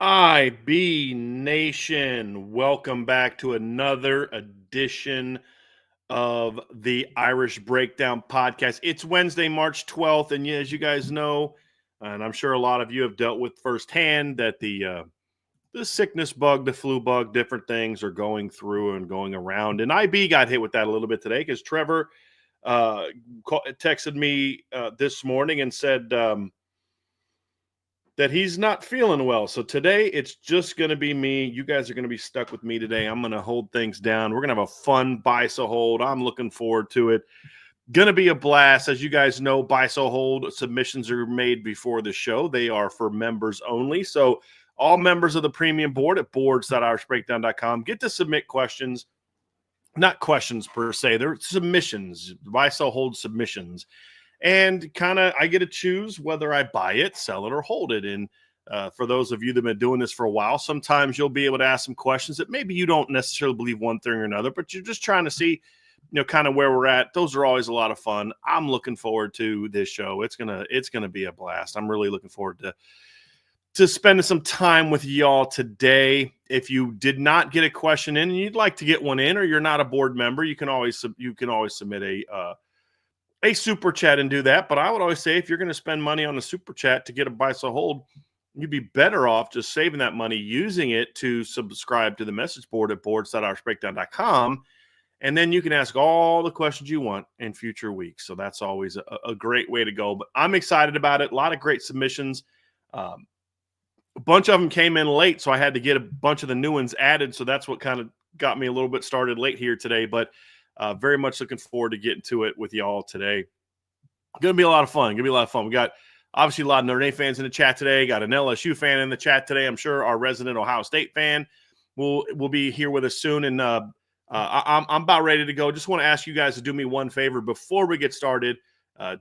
IB Nation, welcome back to another edition of the Irish Breakdown podcast. It's Wednesday, March 12th, and as you guys know, and I'm sure a lot of you have dealt with firsthand, that the sickness bug, the flu bug, different things are going through and going around. And IB got hit with that a little bit today because Trevor texted me this morning and said that he's not feeling well. So today it's just going to be me. You guys are going to be stuck with me today. I'm going to hold things down. We're going to have a fun buy so hold. I'm looking forward to it. Going to be a blast. As you guys know, buy so hold submissions are made before the show. They are for members only. So all members of the premium board at boards.irishbreakdown.com get to submit questions. Not questions per se. They're submissions. Buy so hold submissions. And kind of, I get to choose whether I buy it, sell it, or hold it. And for those of you that have been doing this for a while, sometimes you'll be able to ask some questions that maybe you don't necessarily believe one thing or another, but you're just trying to see, kind of where we're at. Those are always a lot of fun. I'm looking forward to this show. It's gonna be a blast. I'm really looking forward to spending some time with y'all today. If you did not get a question in and you'd like to get one in, or you're not a board member, you can always submit a super chat and do that. But I would always say, if you're going to spend money on a super chat to get a buy so hold, you'd be better off just saving that money, using it to subscribe to the message board at boards.irishbreakdown.com. And then you can ask all the questions you want in future weeks. So that's always a great way to go. But I'm excited about it. A lot of great submissions. A bunch of them came in late, so I had to get a bunch of the new ones added. So that's what kind of got me a little bit started late here today. But very much looking forward to getting to it with y'all today. Going to be a lot of fun. We got obviously a lot of Notre Dame fans in the chat today. Got an LSU fan in the chat today. I'm sure our resident Ohio State fan will be here with us soon. And I'm about ready to go. Just want to ask you guys to do me one favor before we get started.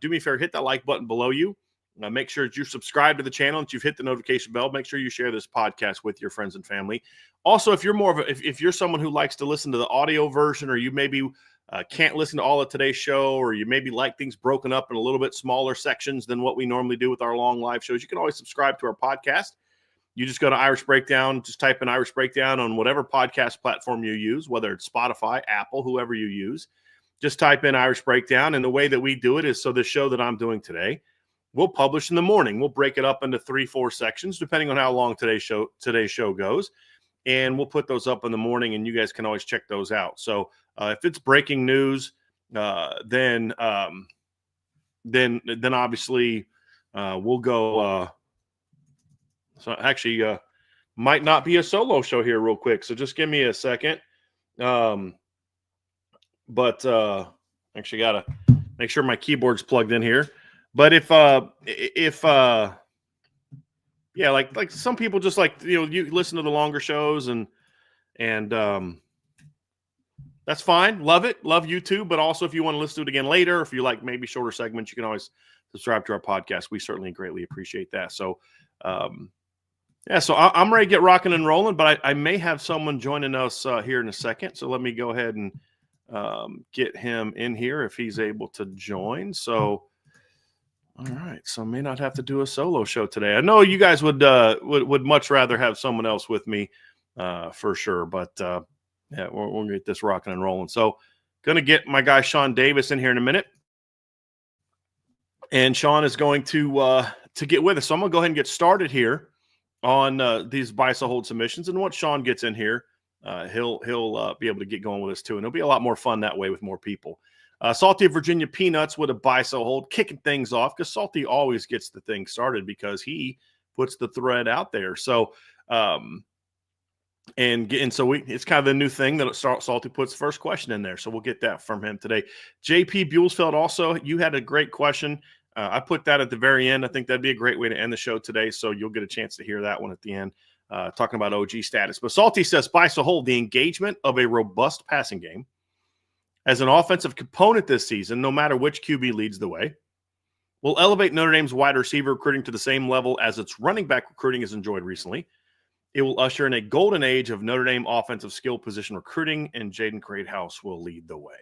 Do me a favor, hit that like button below you. Make sure that you subscribe to the channel, that you've hit the notification bell. Make sure you share this podcast with your friends and family. Also, if you're if you're someone who likes to listen to the audio version, or you maybe can't listen to all of today's show, or you maybe like things broken up in a little bit smaller sections than what we normally do with our long live shows, you can always subscribe to our podcast. You just go to Irish Breakdown, just type in Irish Breakdown on whatever podcast platform you use, whether it's Spotify, Apple, whoever you use. Just type in Irish Breakdown. And the way that we do it is, so the show that I'm doing today, we'll publish in the morning. We'll break it up into 3-4 sections, depending on how long today's show goes. And we'll put those up in the morning, and you guys can always check those out. So if it's breaking news, then obviously we'll go. So actually, might not be a solo show here real quick. So just give me a second. But actually got to make sure my keyboard's plugged in here. But if yeah, like some people just you listen to the longer shows and that's fine. Love it. Love YouTube. But also, if you want to listen to it again later, if you like maybe shorter segments, you can always subscribe to our podcast. We certainly greatly appreciate that. So, so I'm ready to get rocking and rolling, but I may have someone joining us here in a second. So let me go ahead and get him in here if he's able to join. So, all right. So I may not have to do a solo show today. I know you guys would much rather have someone else with me for sure, but yeah, we'll get this rocking and rolling. So going to get my guy Sean Davis in here in a minute. And Sean is going to get with us. So I'm going to go ahead and get started here on these buy so hold submissions. And once Sean gets in here, he'll be able to get going with us too. And it'll be a lot more fun that way with more people. Salty Virginia Peanuts with a buy so hold, kicking things off, because Salty always gets the thing started because he puts the thread out there. So it's kind of the new thing that Salty puts first question in there. So we'll get that from him today. JP Buellsfeld, also, you had a great question. I put that at the very end. I think that'd be a great way to end the show today. So you'll get a chance to hear that one at the end, talking about OG status. But Salty says, buy so hold, the engagement of a robust passing game as an offensive component this season, no matter which QB leads the way, will elevate Notre Dame's wide receiver recruiting to the same level as its running back recruiting has enjoyed recently. It will usher in a golden age of Notre Dame offensive skill position recruiting, and Jaden Greathouse will lead the way.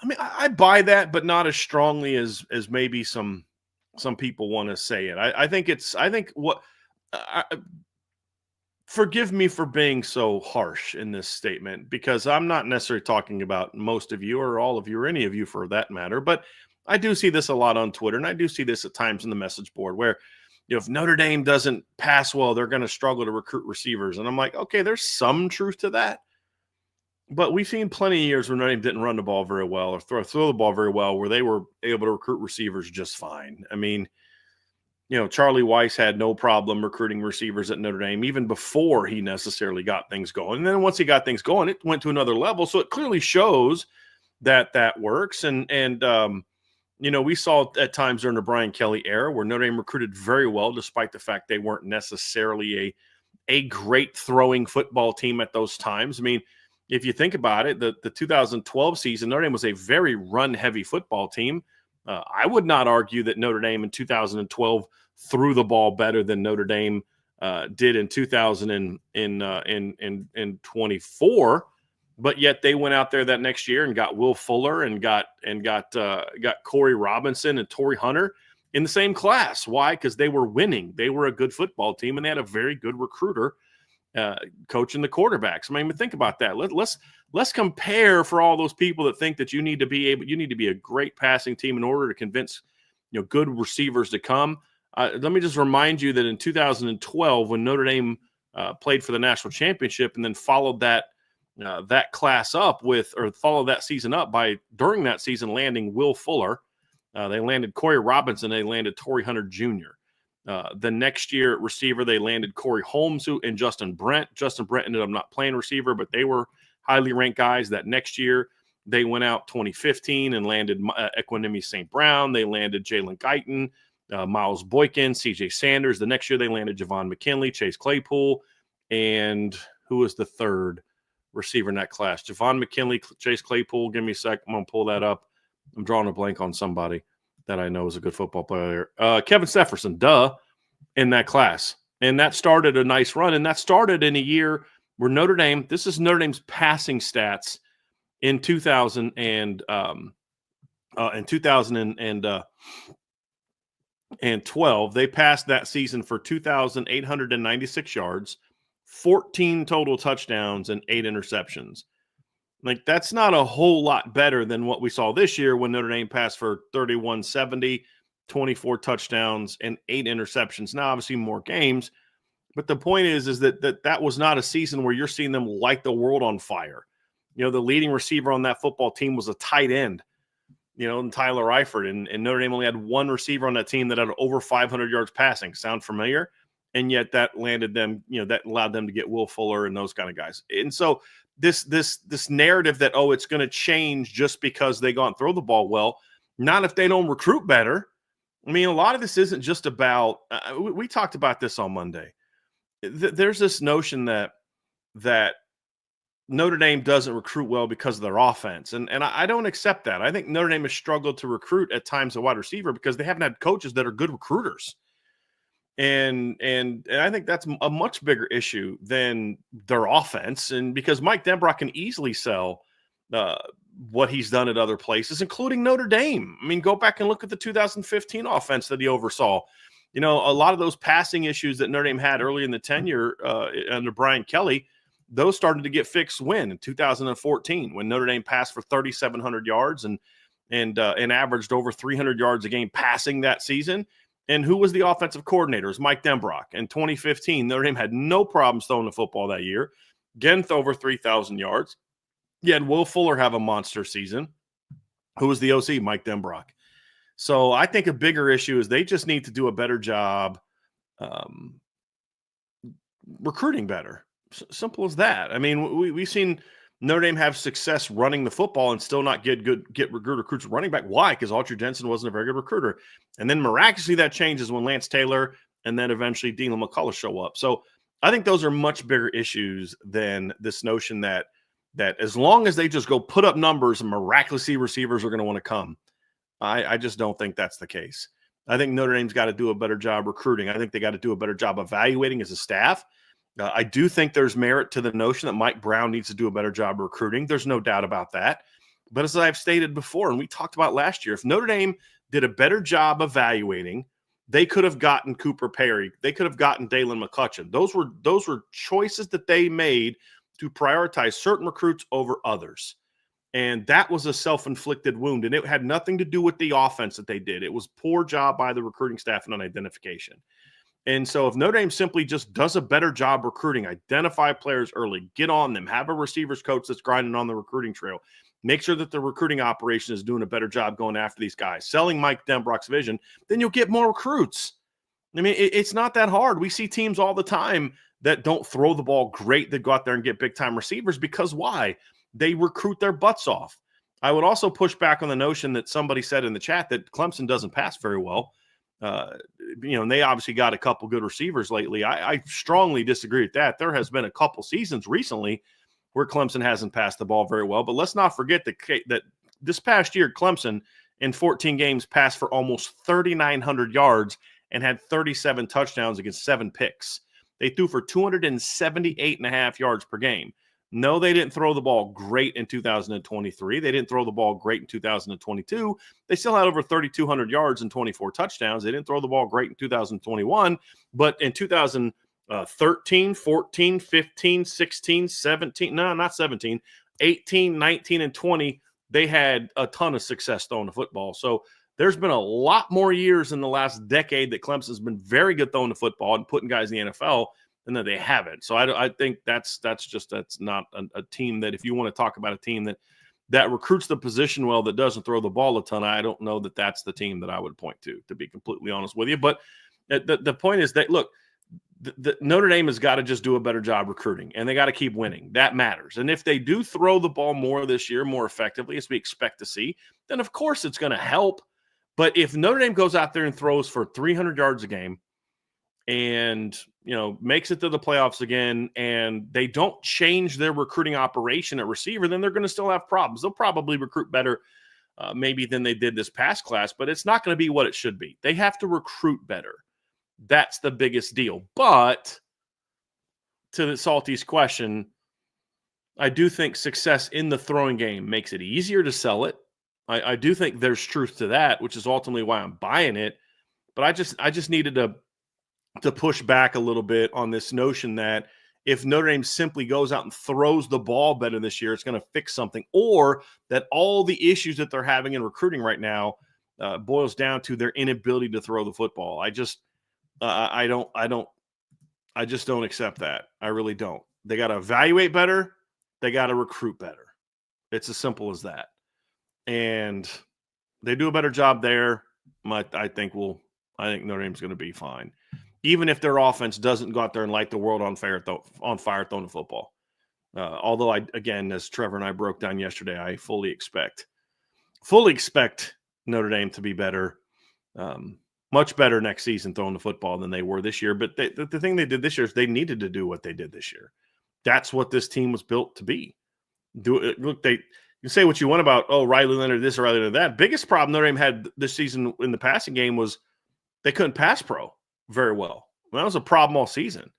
I mean, I buy that, but not as strongly as maybe some people want to say it. I think forgive me for being so harsh in this statement, because I'm not necessarily talking about most of you or all of you or any of you for that matter, but I do see this a lot on Twitter, and I do see this at times in the message board where, if Notre Dame doesn't pass well, they're going to struggle to recruit receivers. And I'm like, okay, there's some truth to that. But we've seen plenty of years where Notre Dame didn't run the ball very well or throw the ball very well, where they were able to recruit receivers just fine. I mean, Charlie Weiss had no problem recruiting receivers at Notre Dame even before he necessarily got things going. And then once he got things going, it went to another level. So it clearly shows that works. And we saw at times during the Brian Kelly era where Notre Dame recruited very well, despite the fact they weren't necessarily a great throwing football team at those times. I mean, if you think about it, the 2012 season, Notre Dame was a very run-heavy football team. I would not argue that Notre Dame in 2012 threw the ball better than Notre Dame did in 2024, but yet they went out there that next year and got Will Fuller and got Corey Robinson and Torrey Hunter in the same class. Why? Because they were winning. They were a good football team, and they had a very good recruiter coaching the quarterbacks. I mean, think about that. Let's compare for all those people that think that you need to be a great passing team in order to convince good receivers to come. Let me just remind you that in 2012, when Notre Dame played for the national championship and then followed that class up followed that season up by during that season landing Will Fuller, they landed Corey Robinson, they landed Torrey Hunter Jr. The next year at receiver, they landed Corey Holmes and Justin Brent. Justin Brent ended up not playing receiver, but they were highly ranked guys. That next year, they went out 2015 and landed Equanimous St. Brown. They landed Jalen Guyton, Miles Boykin, CJ Sanders. The next year, they landed Javon McKinley, Chase Claypool, and who was the third receiver in that class? Javon McKinley, Chase Claypool. Give me a sec. I'm going to pull that up. I'm drawing a blank on somebody that I know is a good football player. Kevin Stefferson, in that class. And that started a nice run. And that started in a year where Notre Dame, this is Notre Dame's passing stats in 2012. They passed that season for 2,896 yards, 14 total touchdowns, and 8 interceptions. Like, that's not a whole lot better than what we saw this year when Notre Dame passed for 3,170, 24 touchdowns, and 8 interceptions. Now, obviously, more games. But the point is that was not a season where you're seeing them light the world on fire. The leading receiver on that football team was a tight end, and Tyler Eifert. And Notre Dame only had one receiver on that team that had over 500 yards passing. Sound familiar? And yet that landed them, that allowed them to get Will Fuller and those kind of guys. And so this narrative that, it's going to change just because they go and throw the ball well, not if they don't recruit better. I mean, a lot of this isn't just about we talked about this on Monday. There's this notion that Notre Dame doesn't recruit well because of their offense. And I don't accept that. I think Notre Dame has struggled to recruit at times a wide receiver because they haven't had coaches that are good recruiters. And I think that's a much bigger issue than their offense. And because Mike Denbrock can easily sell what he's done at other places, including Notre Dame. I mean, go back and look at the 2015 offense that he oversaw. A lot of those passing issues that Notre Dame had early in the tenure under Brian Kelly, those started to get fixed in 2014 when Notre Dame passed for 3,700 yards and averaged over 300 yards a game passing that season. And who was the offensive coordinator? It was Mike Denbrock. In 2015, Notre Dame had no problems throwing the football that year. Genth over 3,000 yards. You had Will Fuller have a monster season. Who was the OC? Mike Denbrock. So I think a bigger issue is they just need to do a better job recruiting better. Simple as that. I mean, we've seen Notre Dame have success running the football and still not get good recruits running back. Why? Because Autry Denson wasn't a very good recruiter. And then miraculously that changes when Lance Taylor and then eventually Dean McCullough show up. So I think those are much bigger issues than this notion that as long as they just go put up numbers and miraculously receivers are going to want to come. I just don't think that's the case. I think Notre Dame's got to do a better job recruiting. I think they got to do a better job evaluating as a staff. I do think there's merit to the notion that Mike Brown needs to do a better job recruiting. There's no doubt about that. But as I've stated before, and we talked about last year, if Notre Dame did a better job evaluating, They could have gotten Cooper Perry. They could have gotten Dalen McCutcheon. Those were choices that they made to prioritize certain recruits over others. And that was a self-inflicted wound. And it had nothing to do with the offense that they did. It was poor job by the recruiting staff and on identification. And so if Notre Dame simply just does a better job recruiting, identify players early, get on them, have a receivers coach that's grinding on the recruiting trail, make sure that the recruiting operation is doing a better job going after these guys, selling Mike Denbrock's vision, then you'll get more recruits. I mean, it's not that hard. We see teams all the time that don't throw the ball great that go out there and get big-time receivers because why? They recruit their butts off. I would also push back on the notion that somebody said in the chat that Clemson doesn't pass very well. And they obviously got a couple good receivers lately. I strongly disagree with that. There has been a couple seasons recently where Clemson hasn't passed the ball very well. But let's not forget that this past year, Clemson in 14 games passed for almost 3,900 yards and had 37 touchdowns against 7 picks. They threw for 278.5 yards per game. No, they didn't throw the ball great in 2023. They didn't throw the ball great in 2022. They still had over 3,200 yards and 24 touchdowns. They didn't throw the ball great in 2021. But in 2013, 14, 15, 16, 17, no, not 17, 18, 19, and 20, they had a ton of success throwing the football. So there's been a lot more years in the last decade that Clemson's been very good throwing the football and putting guys in the NFL and that they haven't. So I think that's not a team that, if you want to talk about a team that recruits the position well, that doesn't throw the ball a ton, I don't know that that's the team that I would point to be completely honest with you. But the point is that, look, the Notre Dame has got to just do a better job recruiting, and they got to keep winning. That matters. And if they do throw the ball more this year, more effectively, as we expect to see, then of course it's going to help. But if Notre Dame goes out there and throws for 300 yards a game and, makes it to the playoffs again, and they don't change their recruiting operation at receiver, then they're going to still have problems. They'll probably recruit better maybe than they did this past class, but it's not going to be what it should be. They have to recruit better. That's the biggest deal. But to the Salty's question, I do think success in the throwing game makes it easier to sell it. I do think there's truth to that, which is ultimately why I'm buying it. But I just needed to push back a little bit on this notion that if Notre Dame simply goes out and throws the ball better this year, it's going to fix something, or that all the issues that they're having in recruiting right now boils down to their inability to throw the football. I just don't accept that. I really don't. They got to evaluate better. They got to recruit better. It's as simple as that. And they do a better job there. I think Notre Dame's going to be fine, even if their offense doesn't go out there and light the world on fire throwing the football. Although again, as Trevor and I broke down yesterday, I fully expect Notre Dame to be better, much better next season throwing the football than they were this year. But the thing they did this year is they needed to do what they did this year. That's what this team was built to be. You say what you want about, Riley Leonard this or Riley Leonard that. Biggest problem Notre Dame had this season in the passing game was they couldn't pass pro very well. That was a problem all season.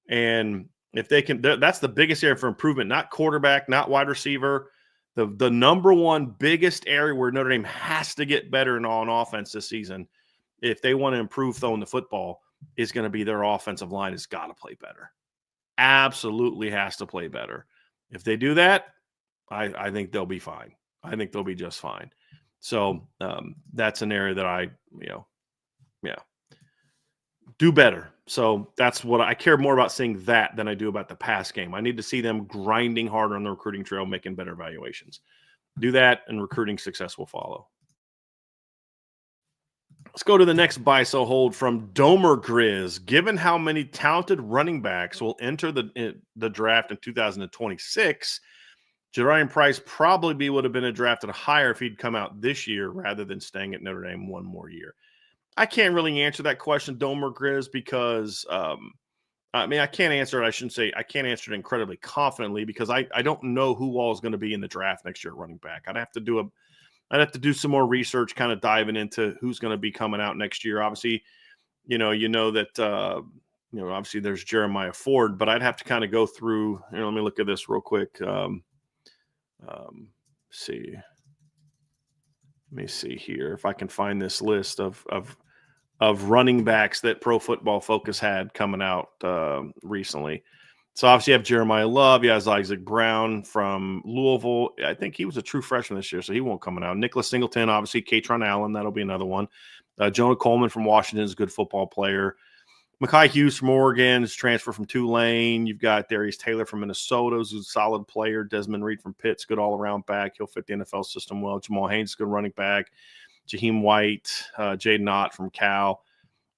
And if they can, that's the biggest area for improvement, not quarterback, not wide receiver. The number one biggest area where Notre Dame has to get better on offense this season, if they want to improve throwing the football, is going to be their offensive line has got to play better. Absolutely has to play better. If they do that, I think they'll be fine. I think they'll be just fine. So that's an area that do better. So that's what I care more about seeing that than I do about the pass game. I need to see them grinding harder on the recruiting trail, making better evaluations. Do that, and recruiting success will follow. Let's go to the next buy, sell, hold from Domer Grizz. Given how many talented running backs will enter the draft in 2026, Jadarian Price probably would have been drafted higher if he'd come out this year rather than staying at Notre Dame one more year. I can't really answer that question, Domer Grizz, because I can't answer it. I shouldn't say I can't answer it incredibly confidently because I don't know who all is going to be in the draft next year at running back. I'd have to do some more research, kind of diving into who's going to be coming out next year. Obviously, that obviously there's Jeremiah Ford, but I'd have to kind of go through. Let me look at this real quick. Let me see here if I can find this list of of running backs that Pro Football Focus had coming out recently. So obviously you have Jeremiah Love. You have Isaac Brown from Louisville. I think he was a true freshman this year, so he won't come out. Nicholas Singleton, obviously. Katron Allen, that'll be another one. Jonah Coleman from Washington is a good football player. Mekhi Hughes from Oregon is transfer from Tulane. You've got Darius Taylor from Minnesota, who's a solid player. Desmond Reed from Pitt's good all-around back. He'll fit the NFL system well. Jamal Haynes is a good running back. Jaheim White, Jaden Ott from Cal.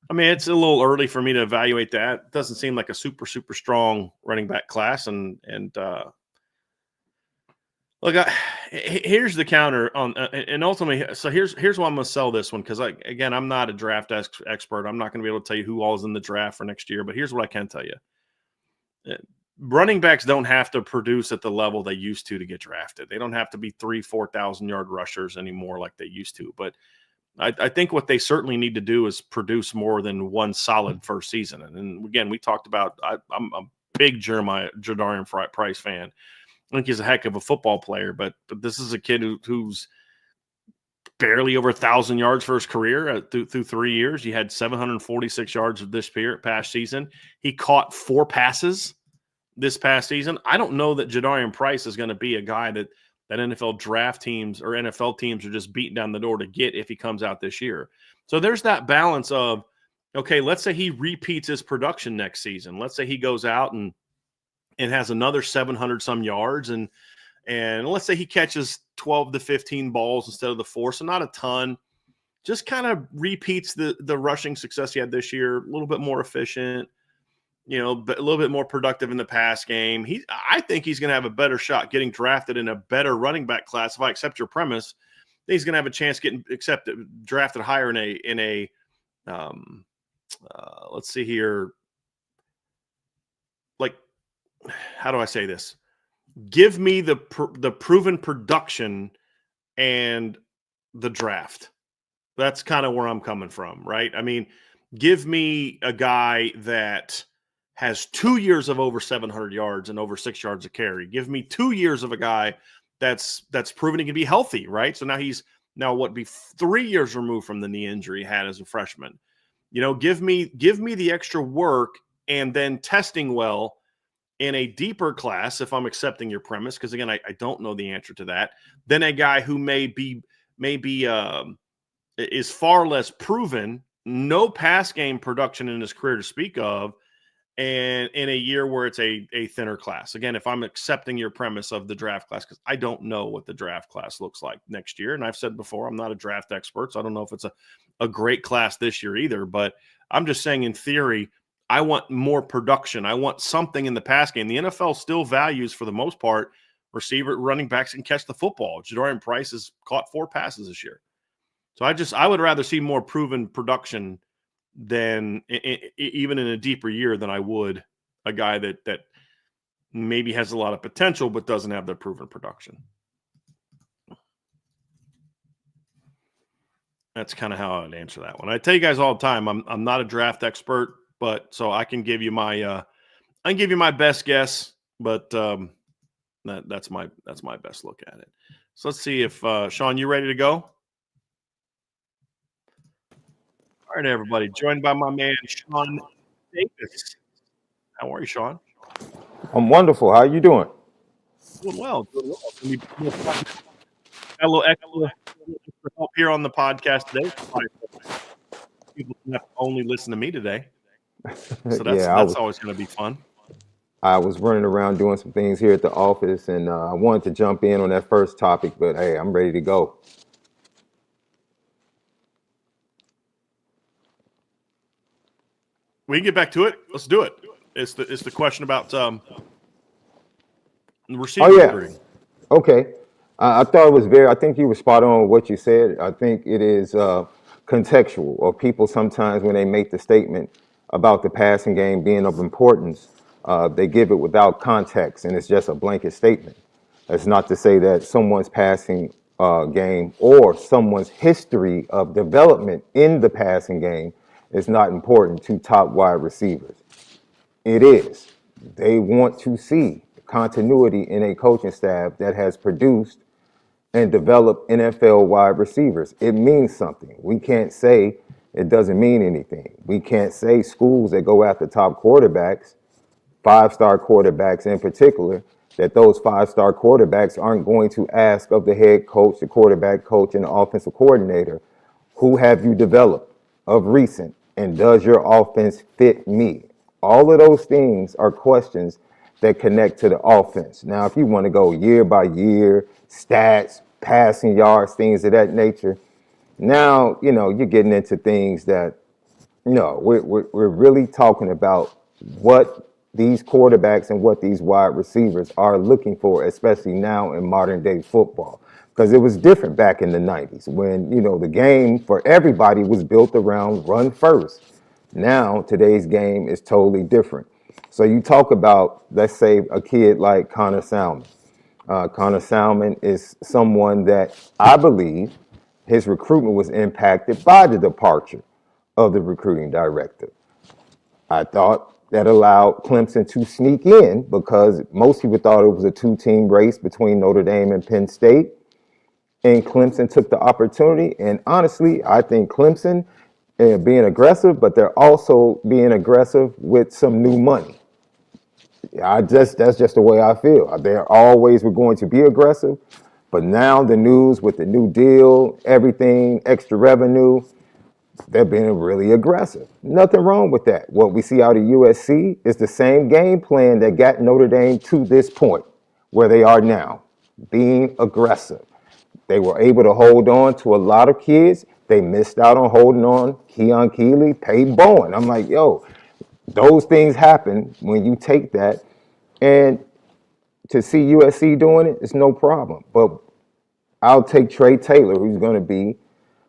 I mean, it's a little early for me to evaluate that. It doesn't seem like a super, super strong running back class. And look, here's the counter on, and ultimately, so here's why I'm going to sell this one because again, I'm not a draft expert. I'm not going to be able to tell you who all is in the draft for next year. But here's what I can tell you: running backs don't have to produce at the level they used to get drafted. They don't have to be 3,000-4,000 yard rushers anymore like they used to. But I think what they certainly need to do is produce more than one solid first season. And again, we talked about I'm a big Jadarian Price fan. I think he's a heck of a football player, but this is a kid who's barely over 1,000 yards for his career through 3 years. He had 746 yards of this past season. He caught 4 passes this past season. I don't know that Jadarian Price is going to be a guy that NFL draft teams or NFL teams are just beating down the door to get if he comes out this year. So there's that balance of, okay, let's say he repeats his production next season. Let's say he goes out and has another 700 some yards and let's say he catches 12 to 15 balls instead of the 4, so not a ton. Just kind of repeats the rushing success he had this year, a little bit more efficient, but a little bit more productive in the pass game. I think he's going to have a better shot getting drafted in a better running back class. If I accept your premise, he's going to have a chance getting drafted higher in a let's see here. Like, how do I say this? Give me the proven production and the draft. That's kind of where I'm coming from, right? I mean, give me a guy that has 2 years of over 700 yards and over 6 yards a carry. Give me 2 years of a guy that's proven he can be healthy, right? So now he's 3 years removed from the knee injury he had as a freshman. Give me the extra work and then testing well in a deeper class, if I'm accepting your premise, because again, I don't know the answer to that, then a guy who may be is far less proven, no pass game production in his career to speak of, and in a year where it's a thinner class. Again, if I'm accepting your premise of the draft class, because I don't know what the draft class looks like next year. And I've said before, I'm not a draft expert, so I don't know if it's a great class this year either. But I'm just saying in theory, I want more production. I want something in the pass game. The NFL still values, for the most part, running backs can catch the football. Jadarian Price has caught 4 passes this year. So I would rather see more proven production than even in a deeper year than I would a guy that maybe has a lot of potential but doesn't have the proven production. That's kind of how I would answer that one. I tell you guys all the time, I'm not a draft expert, but so I can give you my best guess, but that's my best look at it. So let's see if Sean, you ready to go? All right, everybody. Joined by my man, Sean Davis. How are you, Sean? I'm wonderful. How are you doing? Doing well. Got a little extra help here on the podcast today. People have to only listen to me today. So that's always going to be fun. I was running around doing some things here at the office, and I wanted to jump in on that first topic, but hey, I'm ready to go. We can get back to it. Let's do it. It's the question about receiver recruiting. Okay. I thought it was I think you were spot on with what you said. I think it is contextual, or people sometimes when they make the statement about the passing game being of importance, they give it without context, and it's just a blanket statement. That's not to say that someone's passing game or someone's history of development in the passing game is not important to top wide receivers. It is. They want to see continuity in a coaching staff that has produced and developed NFL wide receivers. It means something. We can't say it doesn't mean anything. We can't say schools that go after top quarterbacks, five-star quarterbacks in particular, that those five-star quarterbacks aren't going to ask of the head coach, the quarterback coach, and the offensive coordinator, who have you developed of recent, and does your offense fit me? All of those things are questions that connect to the offense. Now, if you want to go year by year, stats, passing yards, things of that nature, now, you're getting into things that, we're really talking about what these quarterbacks and what these wide receivers are looking for, especially now in modern day football. Because it was different back in the 90s when, the game for everybody was built around run first. Now, today's game is totally different. So you talk about, let's say, a kid like Connor Salmon. Connor Salmon is someone that I believe his recruitment was impacted by the departure of the recruiting director. I thought that allowed Clemson to sneak in because most people thought it was a two-team race between Notre Dame and Penn State. And Clemson took the opportunity. And honestly, I think Clemson being aggressive, but they're also being aggressive with some new money. That's just the way I feel. They're always were going to be aggressive, but now the news with the new deal, everything, extra revenue, they're being really aggressive. Nothing wrong with that. What we see out of USC is the same game plan that got Notre Dame to this point where they are now, being aggressive. They were able to hold on to a lot of kids. They missed out on holding on Keon Keeley, Peyton Bowen. I'm like, those things happen when you take that. And to see USC doing it, it's no problem. But I'll take Trey Taylor, who's going to be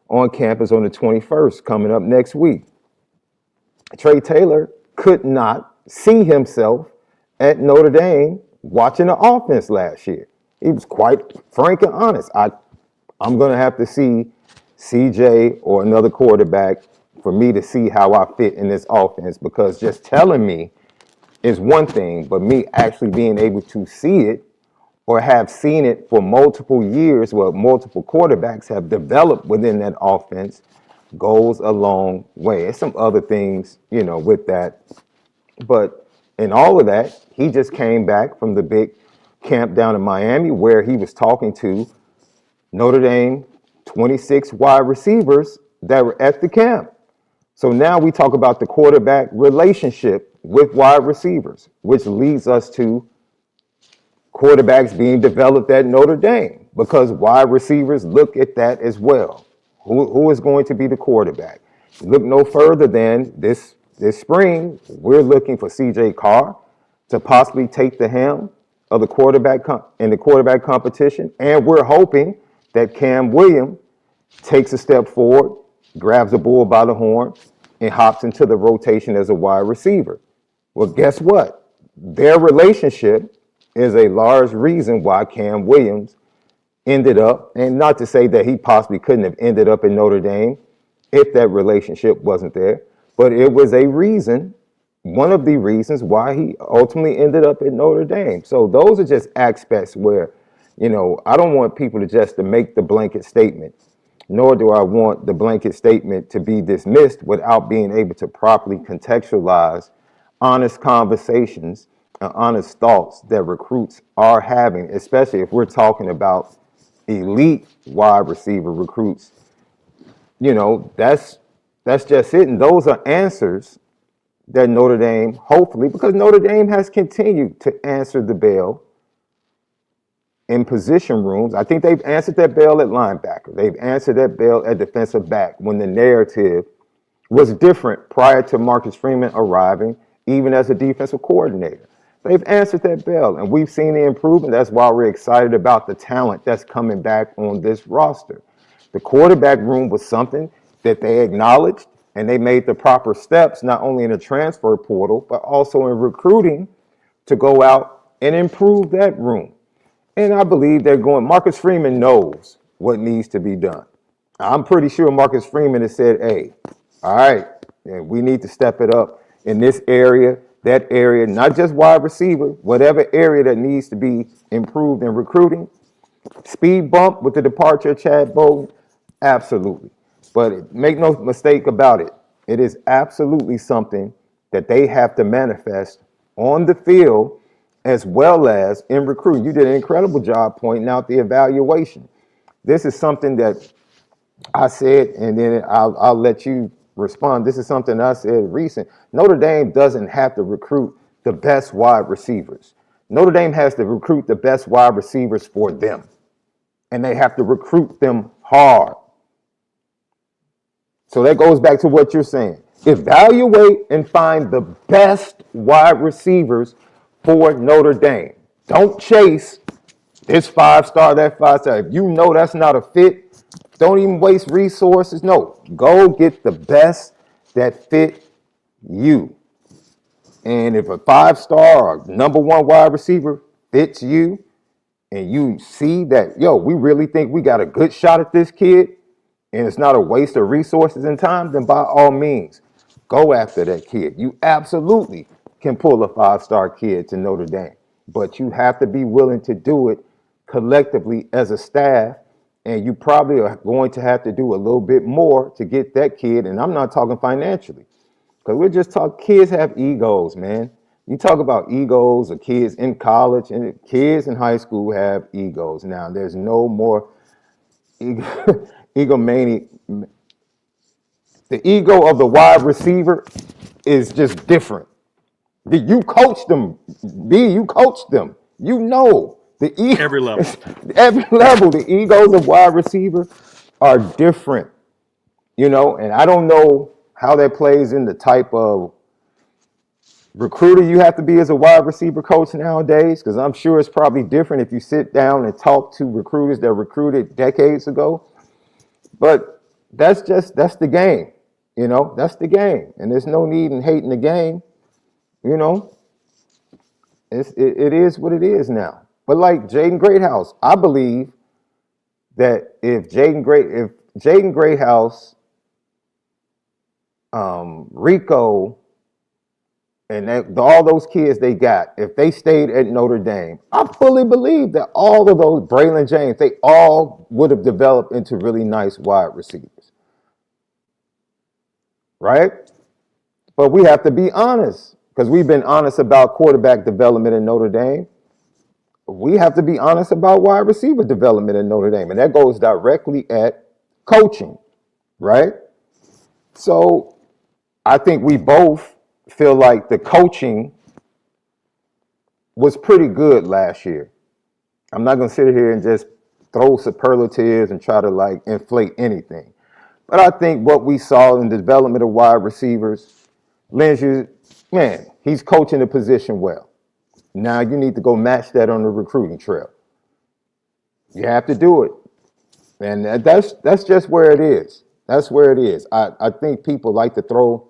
on campus on the 21st, coming up next week. Trey Taylor could not see himself at Notre Dame watching the offense last year. He was quite frank and honest. I'm going to have to see CJ or another quarterback for me to see how I fit in this offense, because just telling me is one thing, but me actually being able to see it or have seen it for multiple years where multiple quarterbacks have developed within that offense goes a long way. And some other things, with that. But in all of that, he just came back from the big camp down in Miami where he was talking to Notre Dame 26 wide receivers that were at the camp. So now we talk about the quarterback relationship with wide receivers, which leads us to quarterbacks being developed at Notre Dame, because wide receivers look at that as well. Who is going to be the quarterback? Look no further than this spring, we're looking for CJ Carr to possibly take the helm of the quarterback in the quarterback competition, and we're hoping that Cam Williams takes a step forward, grabs the bull by the horn, and hops into the rotation as a wide receiver. Well, guess what? Their relationship is a large reason why Cam Williams ended up, and not to say that he possibly couldn't have ended up in Notre Dame if that relationship wasn't there, but it was a reason, one of the reasons why he ultimately ended up at Notre Dame. So those are just aspects where, I don't want people to make the blanket statement, nor do I want the blanket statement to be dismissed without being able to properly contextualize honest conversations and honest thoughts that recruits are having, especially if we're talking about elite wide receiver recruits. That's just it. And those are answers that Notre Dame, hopefully, because Notre Dame has continued to answer the bell in position rooms. I think they've answered that bell at linebacker. They've answered that bell at defensive back when the narrative was different prior to Marcus Freeman arriving, even as a defensive coordinator. They've answered that bell, and we've seen the improvement. That's why we're excited about the talent that's coming back on this roster. The quarterback room was something that they acknowledged, and they made the proper steps, not only in the transfer portal, but also in recruiting to go out and improve that room. And I believe Marcus Freeman knows what needs to be done. I'm pretty sure Marcus Freeman has said, hey, all right, we need to step it up in this area, that area, not just wide receiver, whatever area that needs to be improved in recruiting. Speed bump with the departure of Chad Bowden, absolutely. But make no mistake about it. It is absolutely something that they have to manifest on the field as well as in recruiting. You did an incredible job pointing out the evaluation. This is something that I said, and then I'll let you respond. This is something I said recent. Notre Dame doesn't have to recruit the best wide receivers. Notre Dame has to recruit the best wide receivers for them, and they have to recruit them hard. So that goes back to what you're saying. Evaluate and find the best wide receivers for Notre Dame. Don't chase this 5-star, that 5-star. If you know that's not a fit, don't even waste resources. No, go get the best that fit you. And if a 5-star or number 1 wide receiver fits you, and you see that, yo, we really think we got a good shot at this kid, and it's not a waste of resources and time, then by all means, go after that kid. You absolutely can pull a 5-star kid to Notre Dame, but you have to be willing to do it collectively as a staff, and you probably are going to have to do a little bit more to get that kid, and I'm not talking financially, because we're just talking, kids have egos, man. You talk about egos of kids in college, and kids in high school have egos. Now, there's no more egomaniac. The ego of the wide receiver is just different. You coach them, B. You coach them. You know the Every level. every level. The egos of wide receiver are different. You know, and I don't know how that plays in the type of recruiter you have to be as a wide receiver coach nowadays, because I'm sure it's probably different if you sit down and talk to recruiters that recruited decades ago. But that's the game, you know, that's the game. And there's no need in hating the game, you know. It is what it is now. But like Jaden Greathouse, I believe that if Jaden Greathouse, Rico, and all those kids they got, if they stayed at Notre Dame, I fully believe that all of those, Braylon James, they all would have developed into really nice wide receivers. Right? But we have to be honest, because we've been honest about quarterback development in Notre Dame. We have to be honest about wide receiver development in Notre Dame, and that goes directly at coaching, right? So I think we both feel like the coaching was pretty good last year. I'm not going to sit here and just throw superlatives and try to like inflate anything. But I think what we saw in the development of wide receivers, Lynch, man, he's coaching the position well. Now you need to go match that on the recruiting trail. You have to do it. And that's just where it is. That's where it is. I think people like to throw,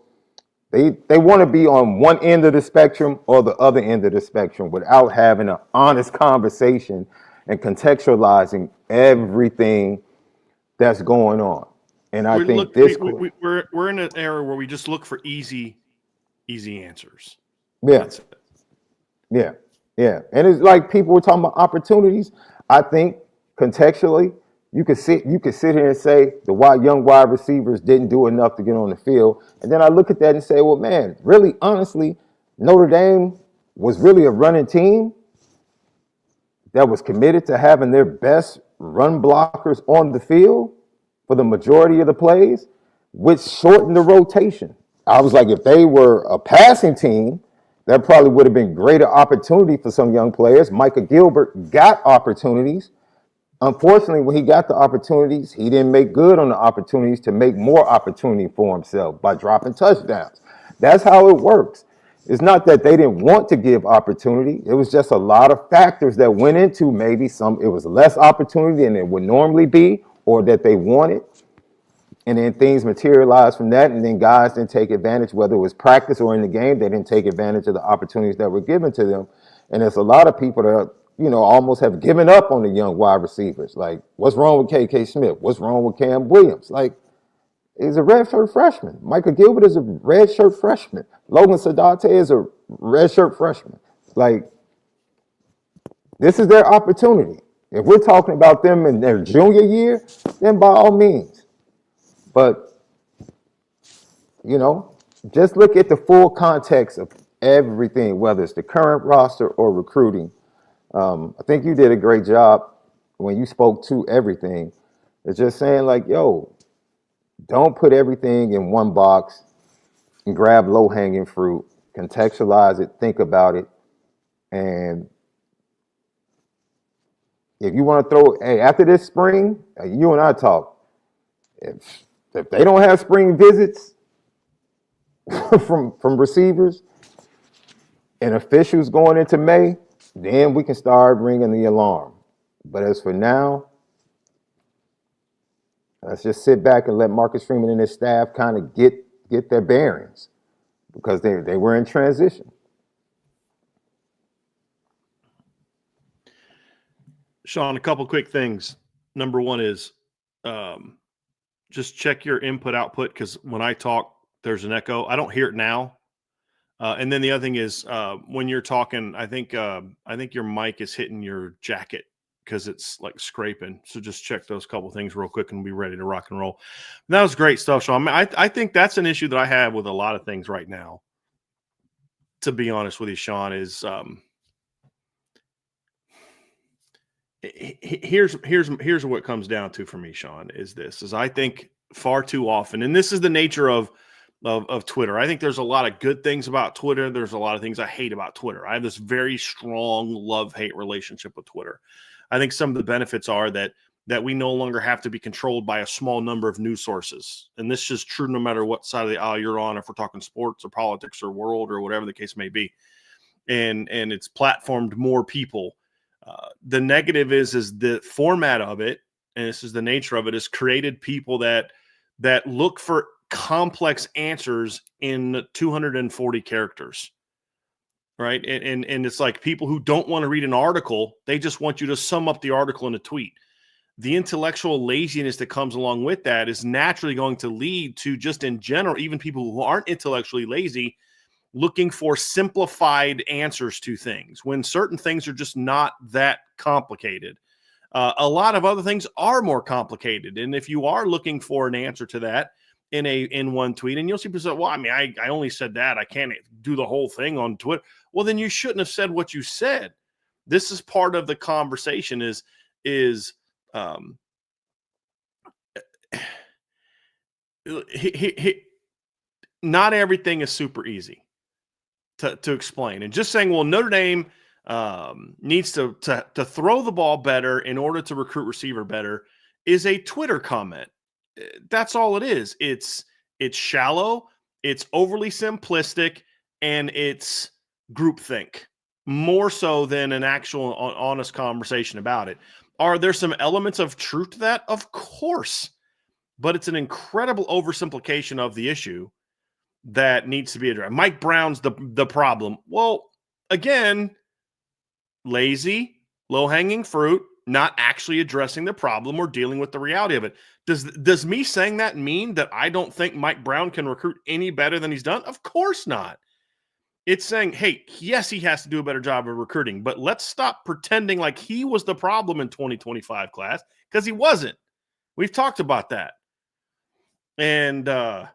they want to be on one end of the spectrum or the other end of the spectrum without having an honest conversation and contextualizing everything that's going on. And I think we're in an era where we just look for easy answers. Yeah. That's it. Yeah. And it's like people were talking about opportunities. I think contextually, you could sit here and say the young wide receivers didn't do enough to get on the field. And then I look at that and say, well, man, really, honestly, Notre Dame was really a running team that was committed to having their best run blockers on the field for the majority of the plays, which shortened the rotation. I was like, if they were a passing team, that probably would have been greater opportunity for some young players. Micah Gilbert got opportunities. Unfortunately, when he got the opportunities, he didn't make good on the opportunities to make more opportunity for himself by dropping touchdowns. That's how it works. It's not that they didn't want to give opportunity. It was just a lot of factors that went into maybe it was less opportunity than it would normally be or that they wanted. And then things materialized from that, and then guys didn't take advantage, whether it was practice or in the game, they didn't take advantage of the opportunities that were given to them. And there's a lot of people that, almost have given up on the young wide receivers. Like, what's wrong with K.K. Smith? What's wrong with Cam Williams? Like, he's a redshirt freshman. Micah Gilbert is a redshirt freshman. Logan Sadate is a redshirt freshman. Like, this is their opportunity. If we're talking about them in their junior year, then by all means, But, you know, just look at the full context of everything, whether it's the current roster or recruiting. I think you did a great job when you spoke to everything. It's just saying like, yo, don't put everything in one box and grab low-hanging fruit, contextualize it, think about it. And if you want to throw, hey, after this spring, you and I talk, if they don't have spring visits from receivers and officials going into May, then we can start ringing the alarm. But as for now, let's just sit back and let Marcus Freeman and his staff kind of get their bearings, because they were in transition. Sean, a couple quick things. Number one is just check your input output, because when I talk, there's an echo. I don't hear it now. And then the other thing is when you're talking, I think your mic is hitting your jacket because it's like scraping. So just check those couple things real quick and we'll be ready to rock and roll. That was great stuff, Sean. I think that's an issue that I have with a lot of things right now, to be honest with you, Sean, is here's what it comes down to for me, Sean, is I think far too often, and this is the nature of Twitter. I think there's a lot of good things about Twitter. There's a lot of things I hate about Twitter. I have this very strong love-hate relationship with Twitter. I think some of the benefits are that we no longer have to be controlled by a small number of news sources. And this is true no matter what side of the aisle you're on, if we're talking sports or politics or world or whatever the case may be. And it's platformed more people. The negative is the format of it, and this is the nature of it, is created people that look for complex answers in 240 characters, right? And it's like people who don't want to read an article, they just want you to sum up the article in a tweet. The intellectual laziness that comes along with that is naturally going to lead to, just in general, even people who aren't intellectually lazy, looking for simplified answers to things when certain things are just not that complicated. A lot of other things are more complicated. And if you are looking for an answer to that in one tweet, and you'll see people say, well, I mean, I only said that, I can't do the whole thing on Twitter. Well, then you shouldn't have said what you said. This is part of the conversation not everything is super easy to explain. And just saying, well, Notre Dame needs to throw the ball better in order to recruit receiver better is a Twitter comment. That's all it is. It's shallow, it's overly simplistic, and it's groupthink more so than an actual honest conversation about it. Are there some elements of truth to that? Of course, but it's an incredible oversimplification of the issue that needs to be addressed. Mike Brown's the problem. Well, again, lazy, low-hanging fruit, not actually addressing the problem or dealing with the reality of it. Does me saying that mean that I don't think Mike Brown can recruit any better than he's done? Of course not. It's saying, hey, yes, he has to do a better job of recruiting, but let's stop pretending like he was the problem in 2025 class, because he wasn't. We've talked about that. And, I'm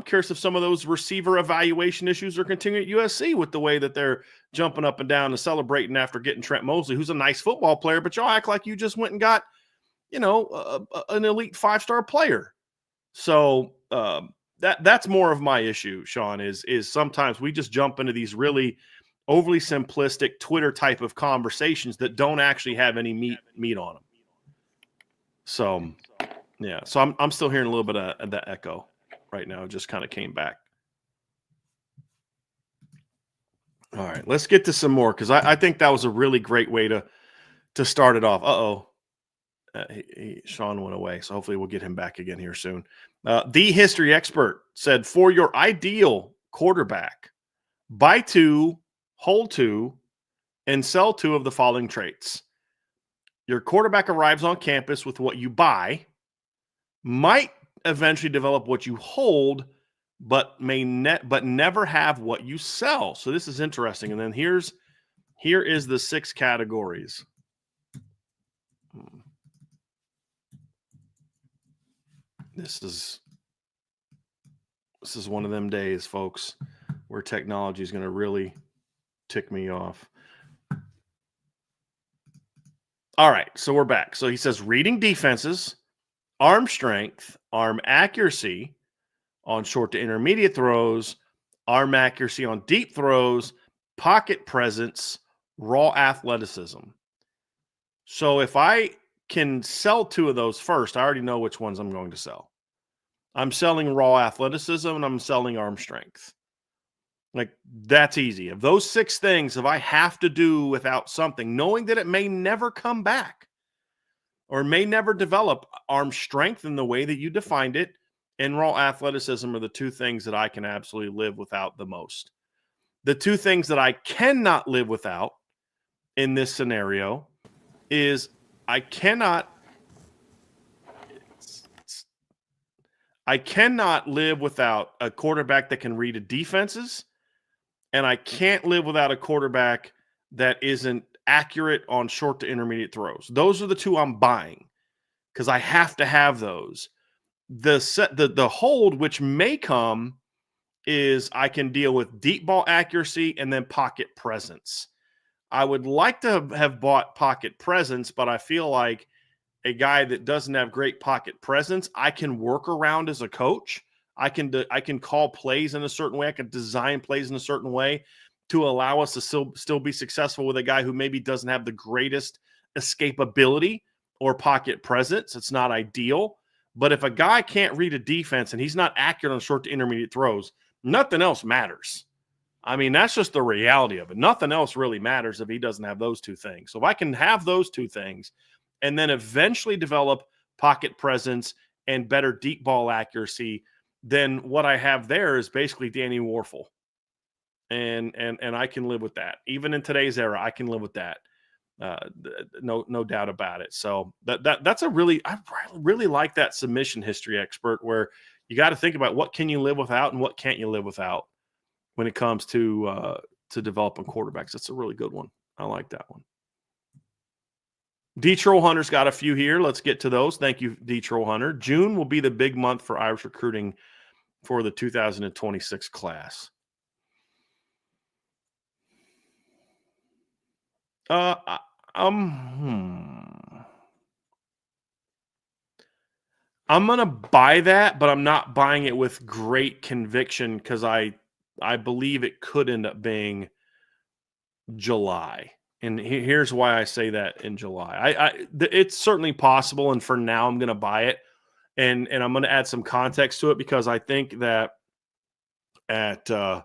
curious if some of those receiver evaluation issues are continuing at USC with the way that they're jumping up and down and celebrating after getting Trent Mosley, who's a nice football player, but y'all act like you just went and got, an elite 5-star player. So that's more of my issue, Sean, is sometimes we just jump into these really overly simplistic Twitter type of conversations that don't actually have any meat on them. So, yeah. So I'm still hearing a little bit of that echo right now. It just kind of came back. All right, let's get to some more, because I think that was a really great way to start it off. Sean went away, so hopefully we'll get him back again here soon. The history expert said, for your ideal quarterback, buy 2, hold 2, and sell 2 of the following traits. Your quarterback arrives on campus with what you buy, might eventually develop what you hold, but never have what you sell. So this is interesting. And then here is the 6 categories. This is one of them days, folks, where technology is going to really tick me off. All right, so we're back. So he says reading defenses, arm strength, arm accuracy on short to intermediate throws, arm accuracy on deep throws, pocket presence, raw athleticism. So if I can sell two of those first, I already know which ones I'm going to sell. I'm selling raw athleticism and I'm selling arm strength. Like, that's easy. Of those 6 things, if I have to do without something, knowing that it may never come back or may never develop, arm strength in the way that you defined it and raw athleticism are the 2 things that I can absolutely live without the most. The 2 things that I cannot live without in this scenario is I cannot live without a quarterback that can read defenses, and I can't live without a quarterback that isn't accurate on short to intermediate throws. Those are the 2 I'm buying because I have to have those. The hold, which may come, is I can deal with deep ball accuracy and then pocket presence. I would like to have bought pocket presence, but I feel like a guy that doesn't have great pocket presence, I can work around as a coach. I can call plays in a certain way. I can design plays in a certain way to allow us to still be successful with a guy who maybe doesn't have the greatest escapability or pocket presence. It's not ideal. But if a guy can't read a defense and he's not accurate on short to intermediate throws, nothing else matters. I mean, that's just the reality of it. Nothing else really matters if he doesn't have those 2 things. So if I can have those 2 things and then eventually develop pocket presence and better deep ball accuracy, then what I have there is basically Danny Warfel. And I can live with that. Even in today's era, I can live with that. No doubt about it. So that's I really like that submission history expert where you got to think about what can you live without and what can't you live without when it comes to developing quarterbacks. That's a really good one. I like that one. D-Troll Hunter's got a few here. Let's get to those. Thank you, D-Troll Hunter. June will be the big month for Irish recruiting for the 2026 class. I'm going to buy that, but I'm not buying it with great conviction because I believe it could end up being July. And here's why I say that in July. It's certainly possible, and for now I'm going to buy it. And I'm going to add some context to it because I think that the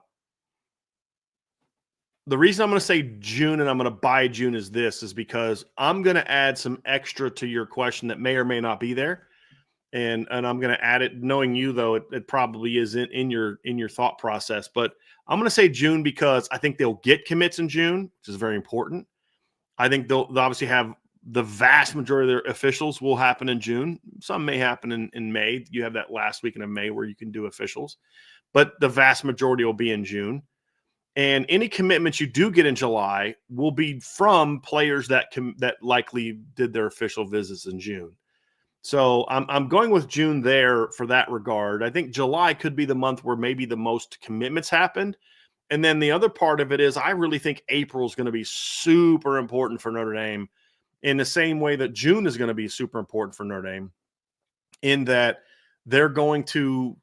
reason I'm going to say June and I'm going to buy June is because I'm going to add some extra to your question that may or may not be there. And I'm going to add it, knowing you, though, it probably is in your thought process. But I'm going to say June because I think they'll get commits in June, which is very important. I think they'll obviously have the vast majority of their officials will happen in June. Some may happen in May. You have that last weekend of May where you can do officials. But the vast majority will be in June. And any commitments you do get in July will be from players that likely did their official visits in June. So I'm going with June there for that regard. I think July could be the month where maybe the most commitments happened. And then the other part of it is I really think April is going to be super important for Notre Dame in the same way that June is going to be super important for Notre Dame, in that they're going to,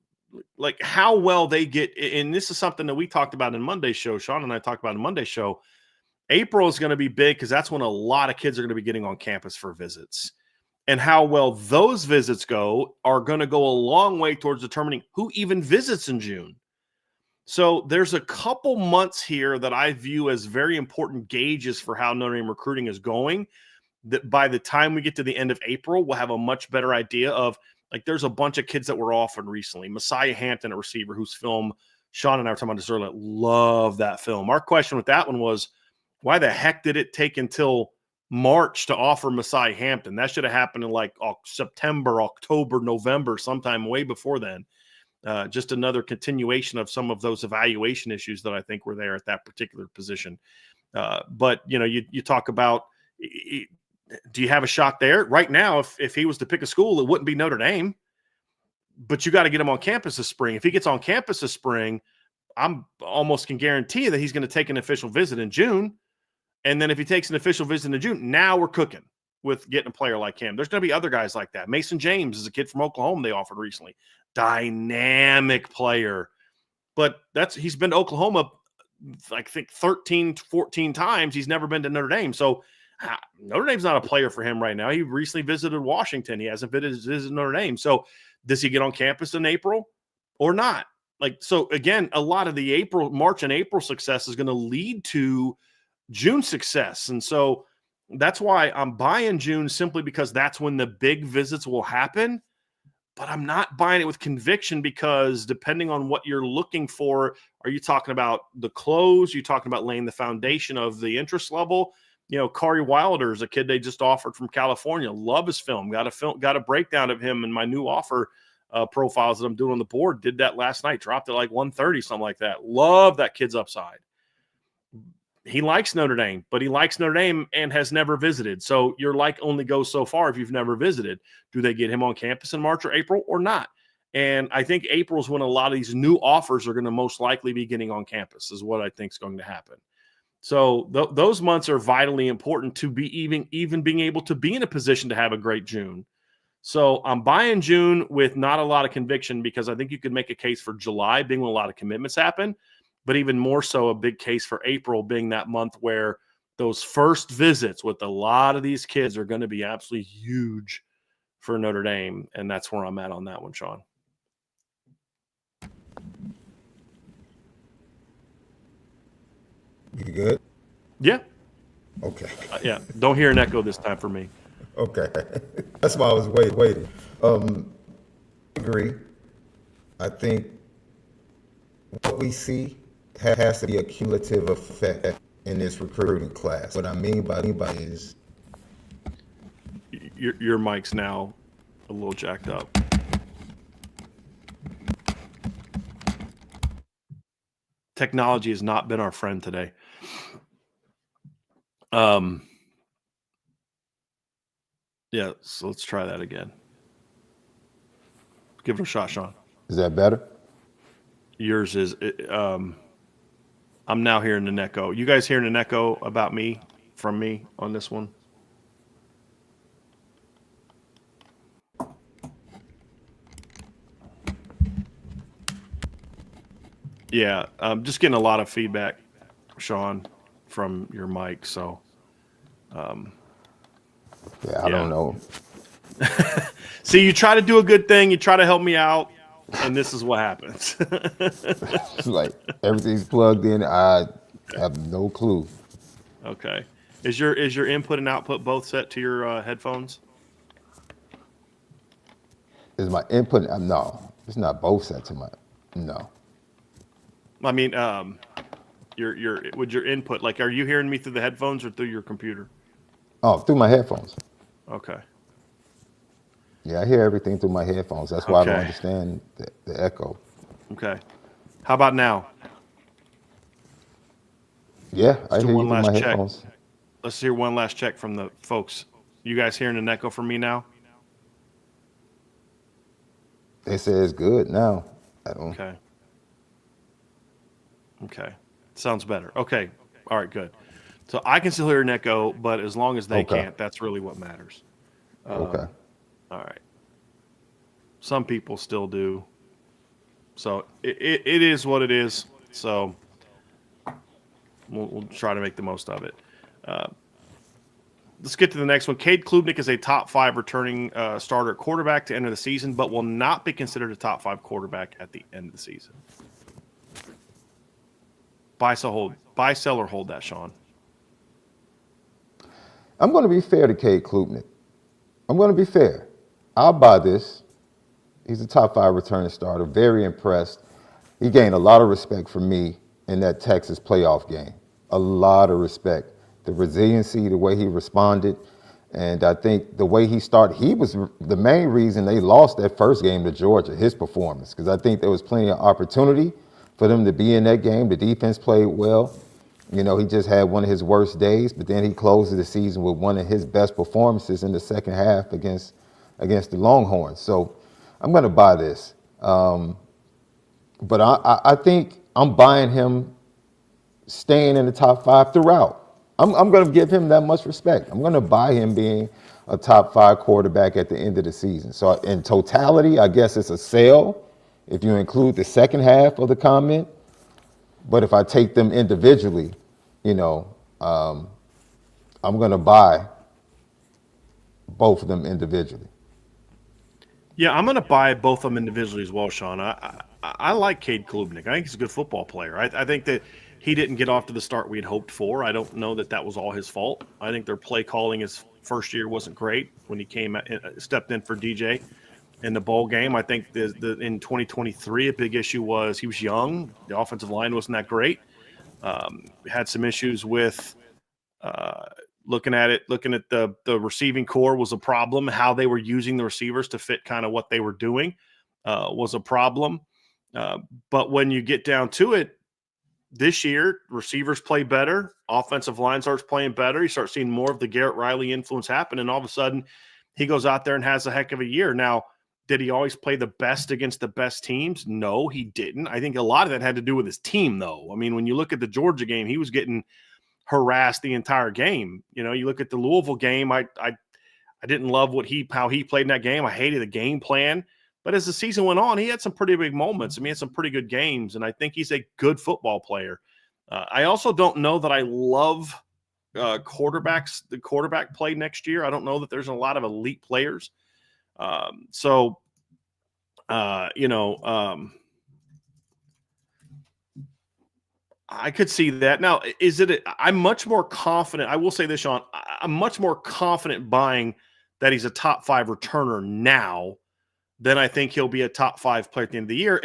like, how well they get. And this is something that we talked about in Monday's show. Sean and I talked about in Monday's show. April is going to be big because that's when a lot of kids are going to be getting on campus for visits. And how well those visits go are going to go a long way towards determining who even visits in June. So there's a couple months here that I view as very important gauges for how Notre Dame recruiting is going, that by the time we get to the end of April, we'll have a much better idea of, like, there's a bunch of kids that were offered recently. Messiah Hampton, a receiver whose film Sean and I were talking about this earlier, love that film. Our question with that one was, why the heck did it take until March to offer Messiah Hampton? That should have happened in like September, October, November, sometime way before then. Just another continuation of some of those evaluation issues that I think were there at that particular position. But, you know, you talk about, do you have a shot there? Right now, if he was to pick a school, it wouldn't be Notre Dame. but you got to get him on campus this spring. If he gets on campus this spring, I'm almost can guarantee you that he's going to take an official visit in June. And then if he takes an official visit in June, now we're cooking with getting a player like him. There's going to be other guys like that. Mason James is a kid from Oklahoma they offered recently. Dynamic player. But he's been to Oklahoma, I think 13, 14 times. He's never been to Notre Dame. So Notre Dame's not a player for him right now. He recently visited Washington. He hasn't visited Notre Dame. So does he get on campus in April or not? So again, a lot of the March and April success is going to lead to June success. And so that's why I'm buying June, simply because that's when the big visits will happen. But I'm not buying it with conviction, because depending on what you're looking for, are you talking about the close? Are you talking about laying the foundation of the interest level? Kari Wilder is a kid they just offered from California. Love his film. Got a breakdown of him in my new offer profiles that I'm doing on the board. Did that last night. Dropped it like 130, something like that. Love that kid's upside. He likes Notre Dame, but he likes Notre Dame and has never visited. So your like only goes so far if you've never visited. Do they get him on campus in March or April or not? And I think April is when a lot of these new offers are going to most likely be getting on campus, is what I think is going to happen. So those months are vitally important to be even being able to be in a position to have a great June. So I'm buying June with not a lot of conviction, because I think you could make a case for July being when a lot of commitments happen. But even more so, a big case for April being that month where those first visits with a lot of these kids are going to be absolutely huge for Notre Dame. And that's where I'm at on that one, Sean. You good? Yeah. Okay. Yeah. Don't hear an echo this time for me. Okay. That's why I was waiting. Agree. I think what we see has to be a cumulative effect in this recruiting class. What I mean by is your mic's now a little jacked up. Technology has not been our friend today. Yeah, so let's try that again. Give it a shot, Sean. Is that better? Yours is. I'm now hearing an echo. You guys hearing an echo from me on this one? Yeah, I'm just getting a lot of feedback, Sean, from your mic. So, I don't know. See, you try to do a good thing, you try to help me out, and this is what happens. It's like everything's plugged in. I have no clue. Okay. Is your input and output both set to your headphones? Is my input? No, it's not both set to my. No. I mean, your input, like, are you hearing me through the headphones or through your computer? Oh, through my headphones. Okay. Yeah, I hear everything through my headphones. That's why I don't understand the echo. Okay. How about now? Yeah, I Let's do hear you one through last my check. headphones. Let's hear one last check from the folks. You guys hearing an echo from me now? They say it's good now. I don't. Okay. Okay. Sounds better. Okay. All right, good. So I can still hear an echo, but as long as they can't, that's really what matters. Okay. All right. Some people still do. So it is what it is. So we'll try to make the most of it. Let's get to the next one. Cade Klubnik is a top 5 returning starter at quarterback to enter the season, but will not be considered a top 5 quarterback at the end of the season. Buy, sell, or hold that, Sean. I'm going to be fair to Cade Klubnik. I'm going to be fair. I'll buy this. He's a top 5 returning starter. Very impressed. He gained a lot of respect from me in that Texas playoff game. A lot of respect. The resiliency, the way he responded, and I think the way he started, he was the main reason they lost that first game to Georgia, his performance, because I think there was plenty of opportunity for them to be in that game. The defense played well. You know, he just had one of his worst days, but then he closes the season with one of his best performances in the second half against the Longhorns. So I'm going to buy this. But I think I'm buying him staying in the top 5 throughout. I'm going to give him that much respect. I'm going to buy him being a top 5 quarterback at the end of the season. So in totality, I guess it's a sell if you include the second half of the comment. But if I take them individually, I'm going to buy both of them individually. Yeah, I'm going to buy both of them individually as well, Sean. I like Cade Klubnik. I think he's a good football player. I think that he didn't get off to the start we had hoped for. I don't know that was all his fault. I think their play calling his first year wasn't great when he stepped in for DJ in the bowl game. I think in 2023, a big issue was he was young. The offensive line wasn't that great. Had some issues with looking at the receiving core was a problem. How they were using the receivers to fit kind of what they were doing was a problem. But when you get down to it, this year, receivers play better. Offensive line starts playing better. You start seeing more of the Garrett Riley influence happen, and all of a sudden he goes out there and has a heck of a year. Now, did he always play the best against the best teams? No, he didn't. I think a lot of that had to do with his team, though. I mean, when you look at the Georgia game, he was getting harassed the entire game. You look at the Louisville game, I didn't love how he played in that game. I hated the game plan. But as the season went on, he had some pretty big moments. I mean, he had some pretty good games, and I think he's a good football player. I also don't know that I love quarterbacks, the quarterback play next year. I don't know that there's a lot of elite players. I could see that. Now, I'm much more confident. I will say this, Sean. I'm much more confident buying that he's a top 5 returner now then I think he'll be a top 5 player at the end of the year.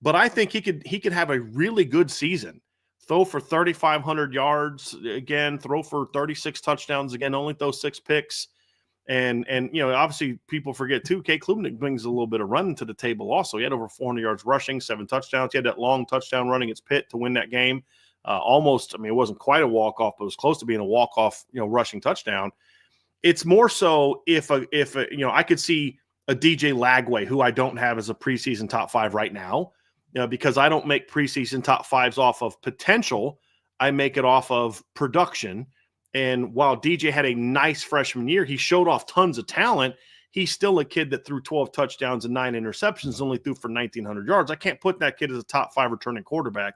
But I think he could have a really good season. Throw for 3,500 yards again, throw for 36 touchdowns again, only throw 6 picks. And obviously people forget too, Cade Klubnik brings a little bit of running to the table also. He had over 400 yards rushing, 7 touchdowns. He had that long touchdown running against Pitt to win that game. Almost, it wasn't quite a walk-off, but it was close to being a walk-off, rushing touchdown. It's more so if I could see a DJ Lagway, who I don't have as a preseason top 5 right now, because I don't make preseason top 5s off of potential. I make it off of production. And while DJ had a nice freshman year, he showed off tons of talent. He's still a kid that threw 12 touchdowns and 9 interceptions, only threw for 1,900 yards. I can't put that kid as a top 5 returning quarterback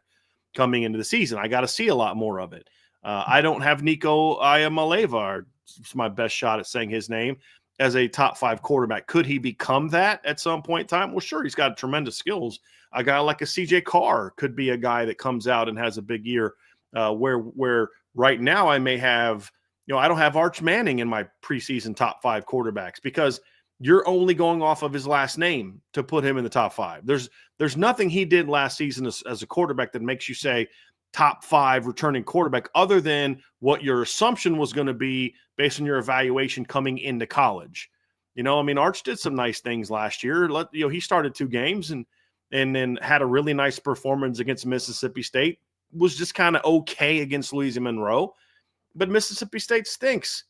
coming into the season. I got to see a lot more of it. I don't have Nico Iamaleava, it's my best shot at saying his name, as a top 5 quarterback. Could he become that at some point in time? Well, sure, he's got tremendous skills. A guy like a CJ Carr could be a guy that comes out and has a big year, where right now I may have, I don't have Arch Manning in my preseason top 5 quarterbacks because you're only going off of his last name to put him in the top 5. There's nothing he did last season as a quarterback that makes you say top 5 returning quarterback other than what your assumption was going to be based on your evaluation coming into college. Arch did some nice things last year. He started 2 games and then had a really nice performance against Mississippi State, was just kind of okay against Louisiana Monroe, but Mississippi State stinks.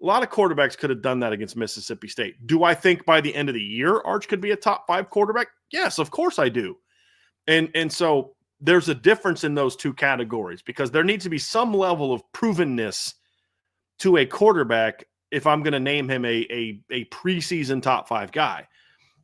A lot of quarterbacks could have done that against Mississippi State. Do I think by the end of the year, Arch could be a top 5 quarterback? Yes, of course I do. And so there's a difference in those 2 categories because there needs to be some level of provenness to a quarterback if I'm going to name him a preseason top 5 guy.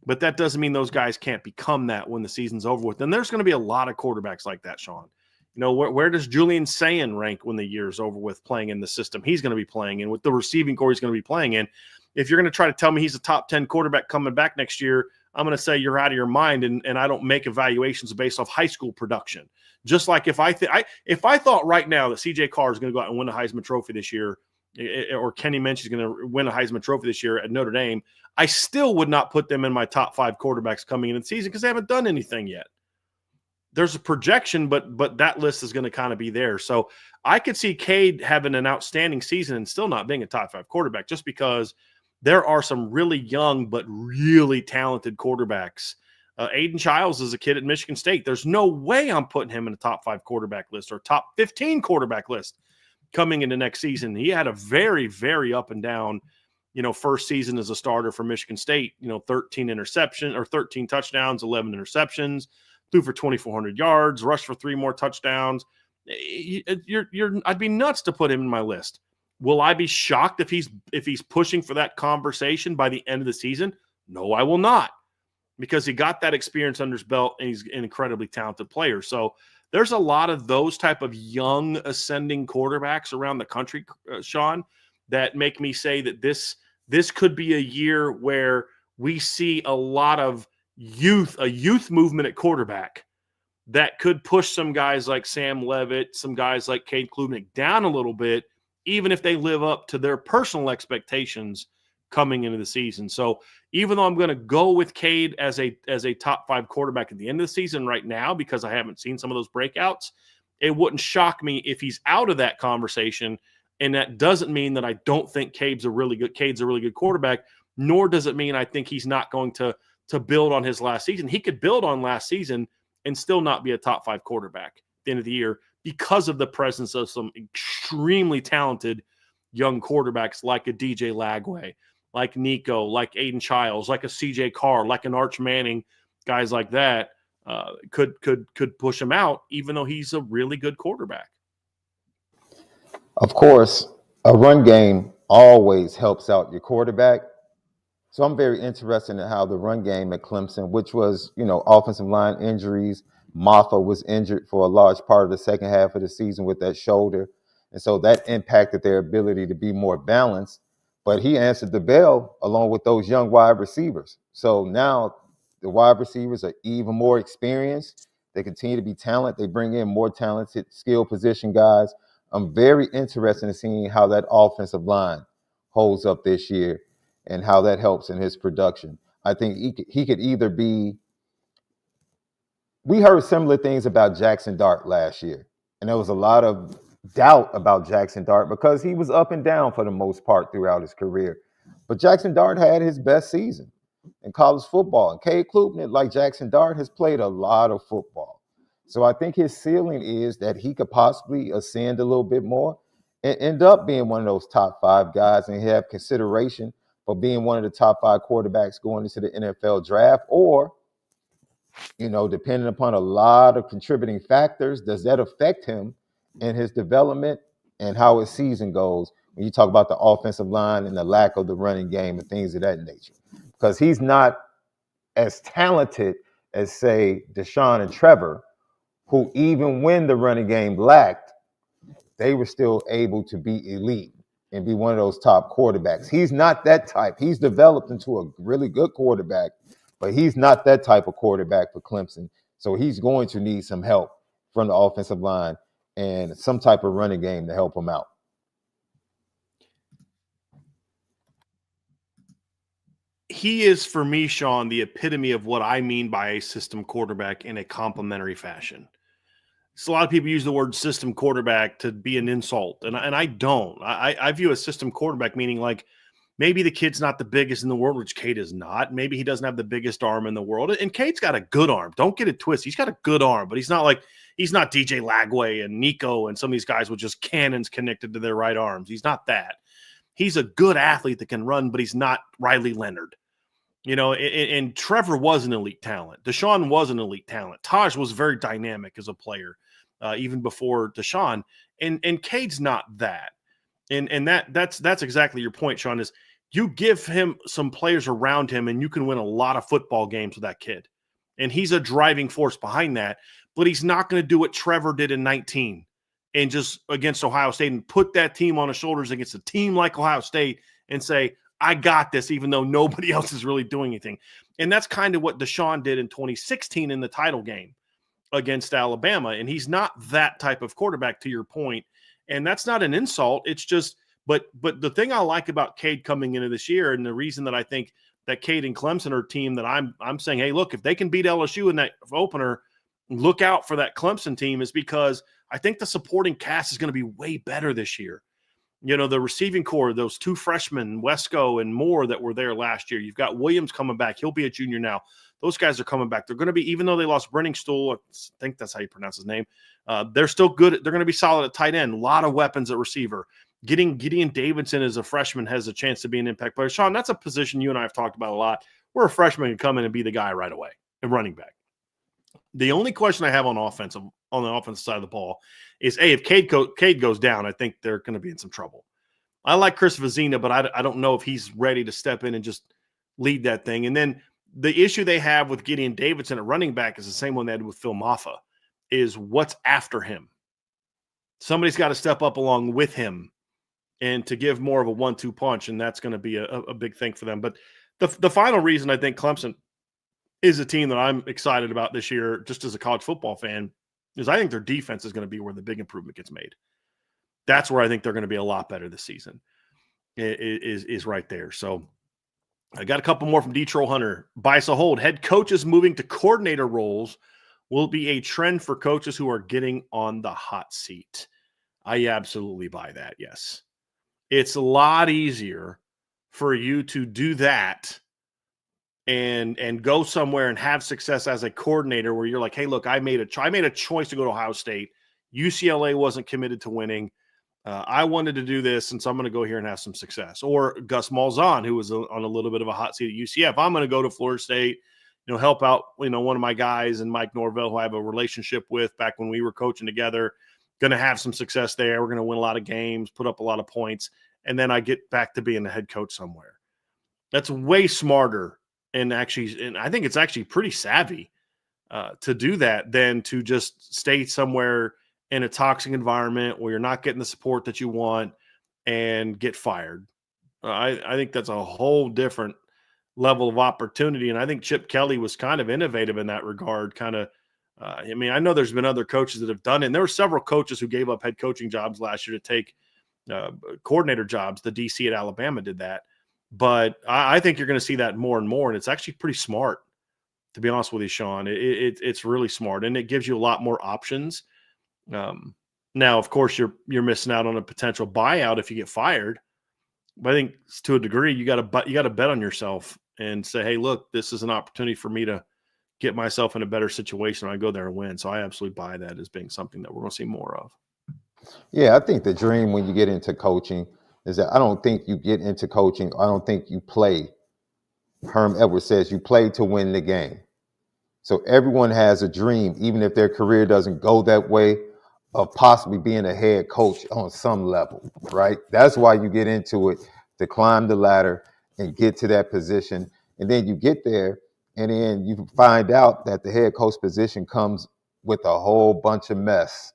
But that doesn't mean those guys can't become that when the season's over with. And there's going to be a lot of quarterbacks like that, Sean. Where does Julian Sayin rank when the year's over with playing in the system he's going to be playing in, with the receiving core he's going to be playing in? If you're going to try to tell me he's a top 10 quarterback coming back next year, I'm going to say you're out of your mind, and I don't make evaluations based off high school production. Just like if I thought right now that CJ Carr is going to go out and win a Heisman Trophy this year, or Kenny Minch is going to win a Heisman Trophy this year at Notre Dame, I still would not put them in my top 5 quarterbacks coming into the season because they haven't done anything yet. There's a projection, but that list is going to kind of be there. So I could see Cade having an outstanding season and still not being a top 5 quarterback just because there are some really young but really talented quarterbacks. Aiden Childs is a kid at Michigan State. There's no way I'm putting him in a top 5 quarterback list or top 15 quarterback list coming into next season. He had a very, very up and down first season as a starter for Michigan State, 13 touchdowns, 11 interceptions, threw for 2,400 yards, rushed for 3 more touchdowns. I'd be nuts to put him in my list. Will I be shocked if he's pushing for that conversation by the end of the season? No, I will not, because he got that experience under his belt and he's an incredibly talented player. So there's a lot of those type of young ascending quarterbacks around the country, Sean, that make me say that this could be a year where we see a lot of a youth movement at quarterback that could push some guys like Sam Levitt, some guys like Cade Klubnik down a little bit, even if they live up to their personal expectations coming into the season. So even though I'm going to go with Cade as a top 5 quarterback at the end of the season right now, because I haven't seen some of those breakouts, it wouldn't shock me if he's out of that conversation. And that doesn't mean that I don't think Cade's a really good quarterback, nor does it mean I think he's not going to build on his last season. He could build on last season and still not be a top 5 quarterback at the end of the year because of the presence of some extremely talented young quarterbacks like a DJ Lagway, like Nico, like Aiden Childs, like a CJ Carr, like an Arch Manning, guys like that could push him out, even though he's a really good quarterback. Of course, a run game always helps out your quarterback. So I'm very interested in how the run game at Clemson, which was, offensive line injuries. Maffa was injured for a large part of the second half of the season with that shoulder. And so that impacted their ability to be more balanced. But he answered the bell along with those young wide receivers. So now the wide receivers are even more experienced. They continue to be talented. They bring in more talented skill position guys. I'm very interested in seeing how that offensive line holds up this year and how that helps in his production. I think he could either be – we heard similar things about Jackson Dart last year, and there was a lot of doubt about Jackson Dart because he was up and down for the most part throughout his career. But Jackson Dart had his best season in college football. And Cade Klubnik, like Jackson Dart, has played a lot of football. So I think his ceiling is that he could possibly ascend a little bit more and end up being one of those top 5 guys and have consideration for being one of the top 5 quarterbacks going into the NFL draft, or, depending upon a lot of contributing factors, does that affect him in his development and how his season goes when you talk about the offensive line and the lack of the running game and things of that nature? Because he's not as talented as, say, Deshaun and Trevor, who even when the running game lacked, they were still able to be elite and be one of those top quarterbacks. He's not that type. He's developed into a really good quarterback, but he's not that type of quarterback for Clemson. So he's going to need some help from the offensive line and some type of running game to help him out. He is, for me, Sean, the epitome of what I mean by a system quarterback in a complementary fashion. So a lot of people use the word system quarterback to be an insult, and I don't. I view a system quarterback meaning like maybe the kid's not the biggest in the world, which Cade is not. Maybe he doesn't have the biggest arm in the world, and Cade's got a good arm. Don't get it twisted. He's got a good arm, but he's not DJ Lagway and Nico and some of these guys with just cannons connected to their right arms. He's not that. He's a good athlete that can run, but he's not Riley Leonard. And Trevor was an elite talent. Deshaun was an elite talent. Taj was very dynamic as a player, even before Deshaun. And Cade's not that. And that's exactly your point, Sean, is you give him some players around him and you can win a lot of football games with that kid. And he's a driving force behind that, but he's not going to do what Trevor did in 19 and just against Ohio State and put that team on his shoulders against a team like Ohio State and say, I got this, even though nobody else is really doing anything. And that's kind of what Deshaun did in 2016 in the title game against Alabama. And he's not that type of quarterback, to your point. And that's not an insult. It's just, but the thing I like about Cade coming into this year, and the reason that I think that Cade and Clemson are a team that I'm saying, hey, look, if they can beat LSU in that opener, look out for that Clemson team, is because I think the supporting cast is going to be way better this year. The receiving core, those 2 freshmen, Wesco and Moore, that were there last year. You've got Williams coming back. He'll be a junior now. Those guys are coming back. They're going to be, even though they lost Brenningstool, I think that's how you pronounce his name, they're still good. They're going to be solid at tight end. A lot of weapons at receiver. Getting Gideon Davidson as a freshman has a chance to be an impact player. Sean, that's a position you and I have talked about a lot, where a freshman can come in and be the guy right away and running back. The only question I have on the offensive side of the ball is, if Cade goes down, I think they're going to be in some trouble. I like Chris Vizina, but I don't know if he's ready to step in and just lead that thing. And then the issue they have with Gideon Davidson at running back is the same one they had with Phil Maffa, is what's after him. Somebody's got to step up along with him and to give more of a 1-2 punch, and that's going to be a big thing for them. But the final reason I think Clemson is a team that I'm excited about this year, just as a college football fan, is I think their defense is going to be where the big improvement gets made. That's where I think they're going to be a lot better this season, is right there. So I got a couple more from Detroit Hunter. Bisa Hold, head coaches moving to coordinator roles will be a trend for coaches who are getting on the hot seat. I absolutely buy that, yes. It's a lot easier for you to do that and go somewhere and have success as a coordinator where you're like, hey, look, I made a choice to go to Ohio State. UCLA wasn't committed to winning. I wanted to do this, and so I'm going to go here and have some success. Or Gus Malzahn, who was on a little bit of a hot seat at UCF. I'm going to go to Florida State, help out, one of my guys, and Mike Norvell, who I have a relationship with back when we were coaching together. Going to have some success there. We're going to win a lot of games, put up a lot of points, and then I get back to being the head coach somewhere. That's way smarter, and I think it's actually pretty savvy to do that than to just stay somewhere in a toxic environment where you're not getting the support that you want and get fired. I think that's a whole different level of opportunity, and I think Chip Kelly was kind of innovative in that regard. I know there's been other coaches that have done it, and there were several coaches who gave up head coaching jobs last year to take coordinator jobs. The DC at Alabama did that. But I think you're going to see that more and more, and it's actually pretty smart, to be honest with you, Sean. It's really smart, and it gives you a lot more options. Now, of course, you're missing out on a potential buyout if you get fired. But I think to a degree, you got to bet on yourself and say, hey, look, this is an opportunity for me to get myself in a better situation when I go there and win. So I absolutely buy that as being something that we're going to see more of. Yeah, I think the dream when you get into coaching is that I don't think you get into coaching. I don't think you play. Herm Edwards says you play to win the game. So everyone has a dream, even if their career doesn't go that way, of possibly being a head coach on some level, right? That's why you get into it, to climb the ladder and get to that position. And then you get there, and then you find out that the head coach position comes with a whole bunch of mess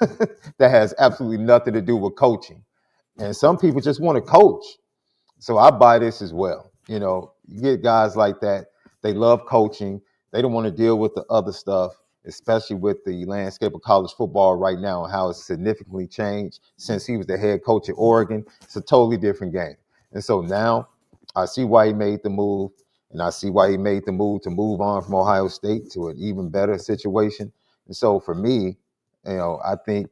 that has absolutely nothing to do with coaching. And some people just want to coach. So I buy this as well. You get guys like that. They love coaching. They don't want to deal with the other stuff, especially with the landscape of college football right now and how it's significantly changed since he was the head coach at Oregon. It's a totally different game. And so now I see why he made the move, and I see why he made the move to move on from Ohio State to an even better situation. And so for me, I think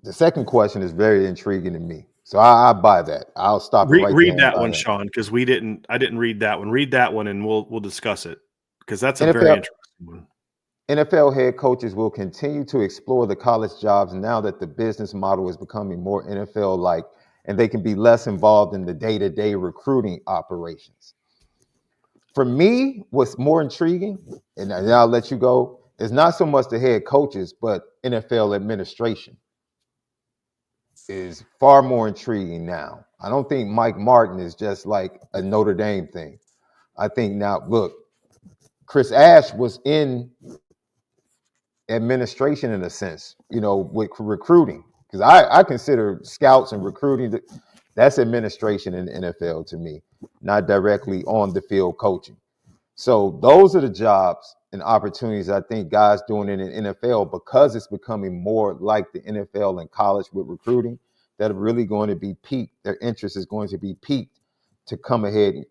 the second question is very intriguing to me. So I buy that. I'll stop it right Read there. that one, Sean, because I didn't read that one. Read that one, and we'll discuss it, because that's a very interesting one. NFL head coaches will continue to explore the college jobs now that the business model is becoming more NFL-like, and they can be less involved in the day-to-day recruiting operations. For me, what's more intriguing, and I'll let you go, is not so much the head coaches, but NFL administration is far more intriguing now. I don't think Mike Martin is just like a Notre Dame thing. I think now, look, Chris Ash was in administration in a sense, with recruiting, because I consider scouts and recruiting, that's administration in the NFL to me, not directly on the field coaching. So those are the jobs and opportunities I think guys doing in the NFL, because it's becoming more like the NFL and college with recruiting, that are really going to be piqued. Their interest is going to be piqued to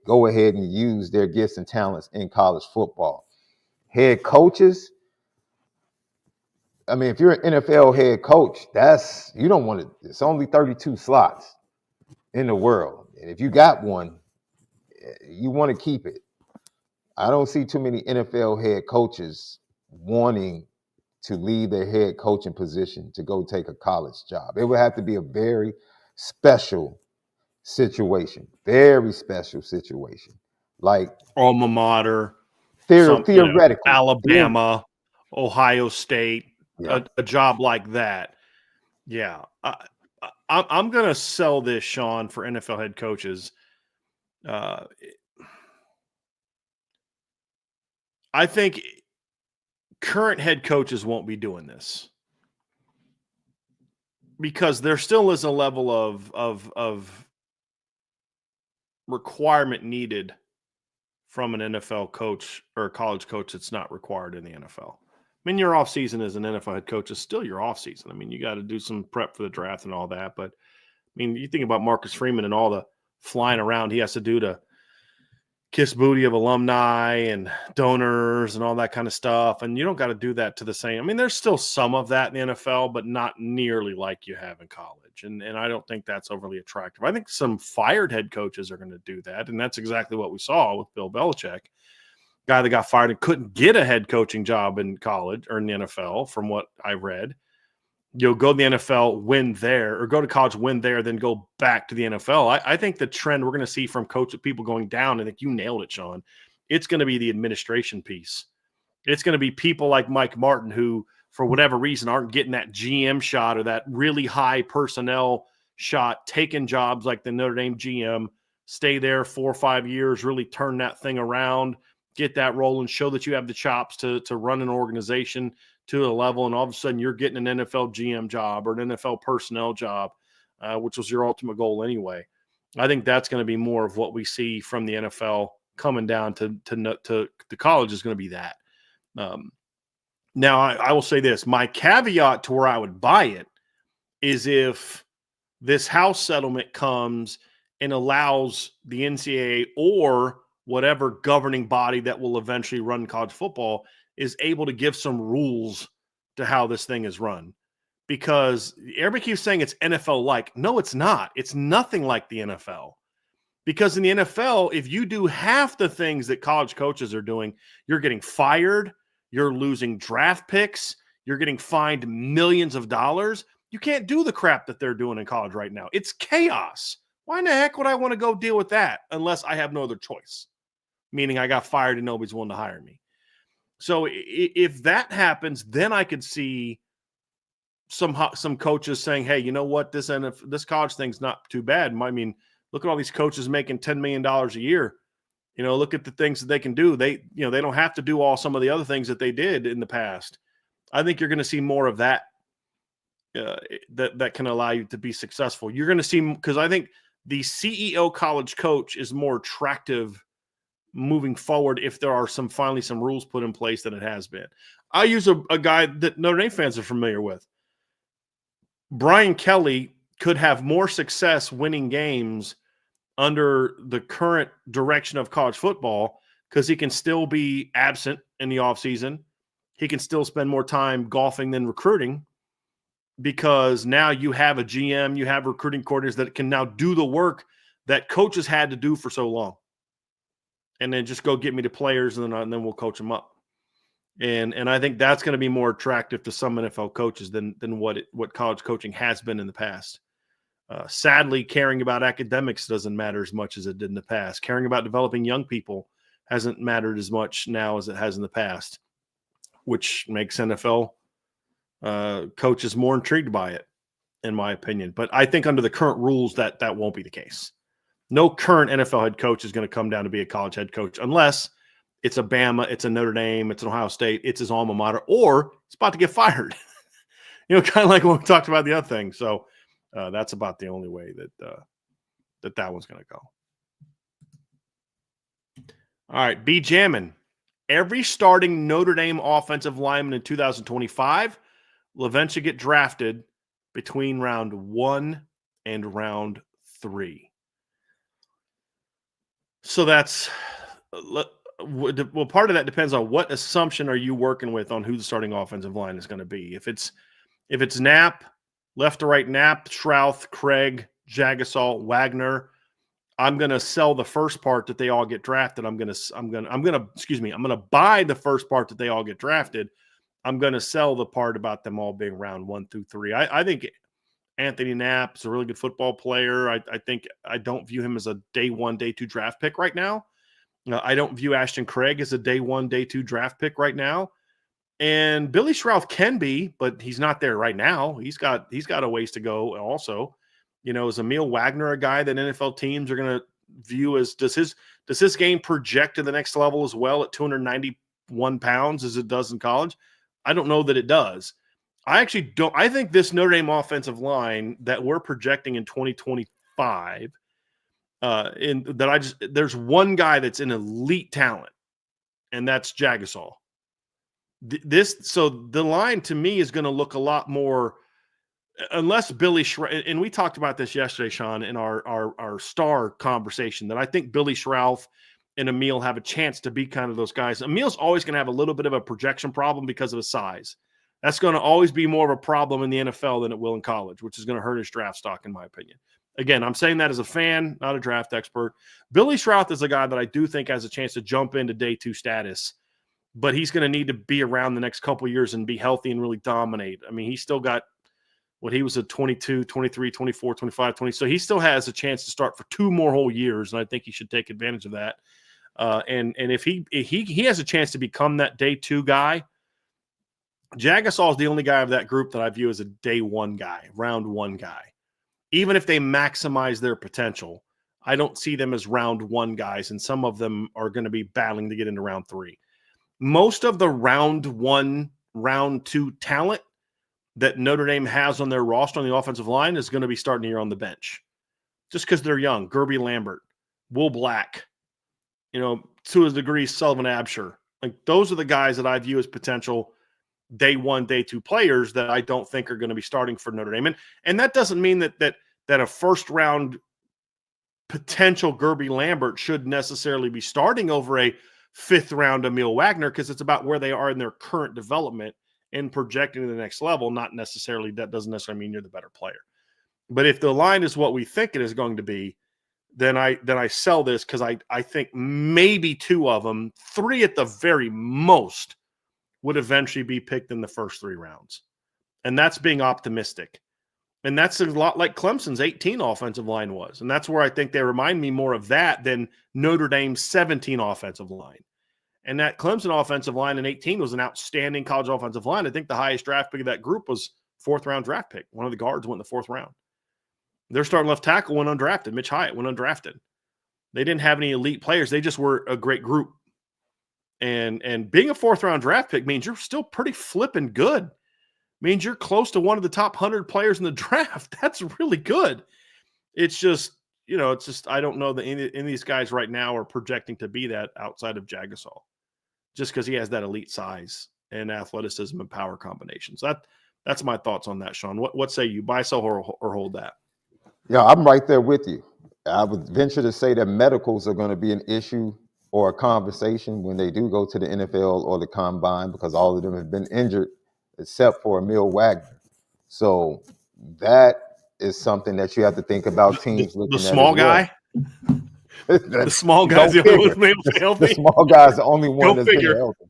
go ahead and use their gifts and talents in college football. Head coaches, if you're an NFL head coach, you don't want to, it's only 32 slots in the world. And if you got one, you want to keep it. I don't see too many NFL head coaches wanting to leave their head coaching position to go take a college job. It would have to be a very special situation, like Alma mater, some, theoretically. Alabama, Ohio State, Yeah. a job like that. Yeah. I'm going to sell this, Sean, for NFL head coaches. I think current head coaches won't be doing this because there still is a level of requirement needed from an NFL coach or a college coach that's not required in the NFL. I mean, your offseason as an NFL head coach is still your offseason. I mean, you got to do some prep for the draft and all that. But, I mean, you think about Marcus Freeman and all the flying around he has to do to kiss booty of alumni and donors and all that kind of stuff. And you don't got to do that to the same. I mean, there's still some of that in the NFL, but not nearly like you have in college. And I don't think that's overly attractive. I think some fired head coaches are going to do that. And that's exactly what we saw with Bill Belichick. Guy that got fired and couldn't get a head coaching job in college or in the NFL, from what I read. You'll go to the NFL, win there, or go to college, win there, then go back to the NFL. I think the trend we're going to see from people going down, I think you nailed it, Sean, it's going to be the administration piece. It's going to be people like Mike Martin who, for whatever reason, aren't getting that GM shot or that really high personnel shot, taking jobs like the Notre Dame GM, stay there 4 or 5 years, really turn that thing around, get that rolling, show that you have the chops to run an organization to a level, and all of a sudden you're getting an NFL GM job or an NFL personnel job, which was your ultimate goal anyway. I think that's going to be more of what we see from the NFL coming down to the college is going to be that. Now, I will say this. My caveat to where I would buy it is if this House settlement comes and allows the NCAA or whatever governing body that will eventually run college football is able to give some rules to how this thing is run. Because everybody keeps saying it's NFL-like. No, it's not. It's nothing like the NFL. Because in the NFL, if you do half the things that college coaches are doing, you're getting fired, you're losing draft picks, you're getting fined millions of dollars. You can't do the crap that they're doing in college right now. It's chaos. Why in the heck would I want to go deal with that unless I have no other choice? Meaning I got fired and nobody's willing to hire me. So if that happens, then I could see some coaches saying, hey, you know what? This college thing's not too bad. I mean, look at all these coaches making $10 million a year. You know, look at the things that they can do. They don't have to do all some of the other things that they did in the past. I think you're going to see more of that that can allow you to be successful. You're going to see, because I think the CEO college coach is more attractive moving forward if there are finally some rules put in place than it has been. I use a guy that Notre Dame fans are familiar with. Brian Kelly could have more success winning games under the current direction of college football because he can still be absent in the offseason. He can still spend more time golfing than recruiting because now you have a GM, you have recruiting coordinators that can now do the work that coaches had to do for so long. And then just go get me the players, and then we'll coach them up. And I think that's going to be more attractive to some NFL coaches than what college coaching has been in the past. Sadly, caring about academics doesn't matter as much as it did in the past. Caring about developing young people hasn't mattered as much now as it has in the past, which makes NFL coaches more intrigued by it, in my opinion. But I think under the current rules that won't be the case. No current NFL head coach is going to come down to be a college head coach unless it's a Bama, it's a Notre Dame, it's an Ohio State, it's his alma mater, or it's about to get fired. Kind of like when we talked about the other thing. So that's about the only way that one's going to go. All right, B. Jammin. Every starting Notre Dame offensive lineman in 2025 will eventually get drafted between round 1 and round 3. So that's part of that depends on what assumption are you working with on who the starting offensive line is going to be. If it's Knapp, left to right Knapp, Schrouth, Craig, Jagasol, Wagner, I'm going to sell the first part that they all get drafted. I'm going to buy the first part that they all get drafted, I'm going to sell the part about them all being round 1 through 3. I think Anthony Knapp's a really good football player. I don't view him as a day 1, day 2 draft pick right now. I don't view Ashton Craig as a day 1, day 2 draft pick right now. And Billy Schrauth can be, but he's not there right now. He's got a ways to go also. Is Emil Wagner a guy that NFL teams are going to view as, does his game project to the next level as well at 291 pounds as it does in college? I don't know that it does. I actually don't. I think this Notre Dame offensive line that we're projecting in 2025, there's one guy that's an elite talent, and that's Jagasol. So the line to me is going to look a lot more, unless Billy and we talked about this yesterday, Sean, in our star conversation, that I think Billy Schrauth and Emil have a chance to be kind of those guys. Emil's always going to have a little bit of a projection problem because of his size. That's going to always be more of a problem in the NFL than it will in college, which is going to hurt his draft stock, in my opinion. Again, I'm saying that as a fan, not a draft expert. Billy Schrauth is a guy that I do think has a chance to jump into day 2 status, but he's going to need to be around the next couple of years and be healthy and really dominate. I mean, he's still got he was at 22, 23, 24, 25, 20. So he still has a chance to start for 2 more whole years, and I think he should take advantage of that. And if he has a chance to become that day 2 guy, Jagasol is the only guy of that group that I view as a day 1 guy, round 1 guy. Even if they maximize their potential, I don't see them as round 1 guys, and some of them are going to be battling to get into round 3. Most of the round 1, round 2 talent that Notre Dame has on their roster on the offensive line is going to be starting here on the bench just because they're young. Gerby Lambert, Will Black, to a degree, Sullivan Absher. Like, those are the guys that I view as potential day 1, day 2 players that I don't think are going to be starting for Notre Dame. And that doesn't mean that a first round potential Gerby Lambert should necessarily be starting over a 5th round Emil Wagner, because it's about where they are in their current development and projecting to the next level. That doesn't necessarily mean you're the better player. But if the line is what we think it is going to be, then I sell this, because I think maybe 2 of them, 3 at the very most, would eventually be picked in the first 3 rounds. And that's being optimistic. And that's a lot like Clemson's 18 offensive line was. And that's where I think they remind me more of that than Notre Dame's 17 offensive line. And that Clemson offensive line in 18 was an outstanding college offensive line. I think the highest draft pick of that group was 4th round draft pick. One of the guards went in the 4th round. Their starting left tackle went undrafted. Mitch Hyatt went undrafted. They didn't have any elite players. They just were a great group. And being a 4th round draft pick means you're still pretty flipping good. Means you're close to one of the top 100 players in the draft. That's really good. It's just, I don't know that any of these guys right now are projecting to be that outside of Jagasol, just because he has that elite size and athleticism and power combinations. That's my thoughts on that, Sean. What say you? Buy, sell, or hold that? Yeah, I'm right there with you. I would venture to say that medicals are going to be an issue or a conversation when they do go to the NFL or the combine, because all of them have been injured except for Emil Wagner. So that is something that you have to think about teams looking at. The small guy? The small guy's the only one that's healthy? The small guy's the only one that's been healthy.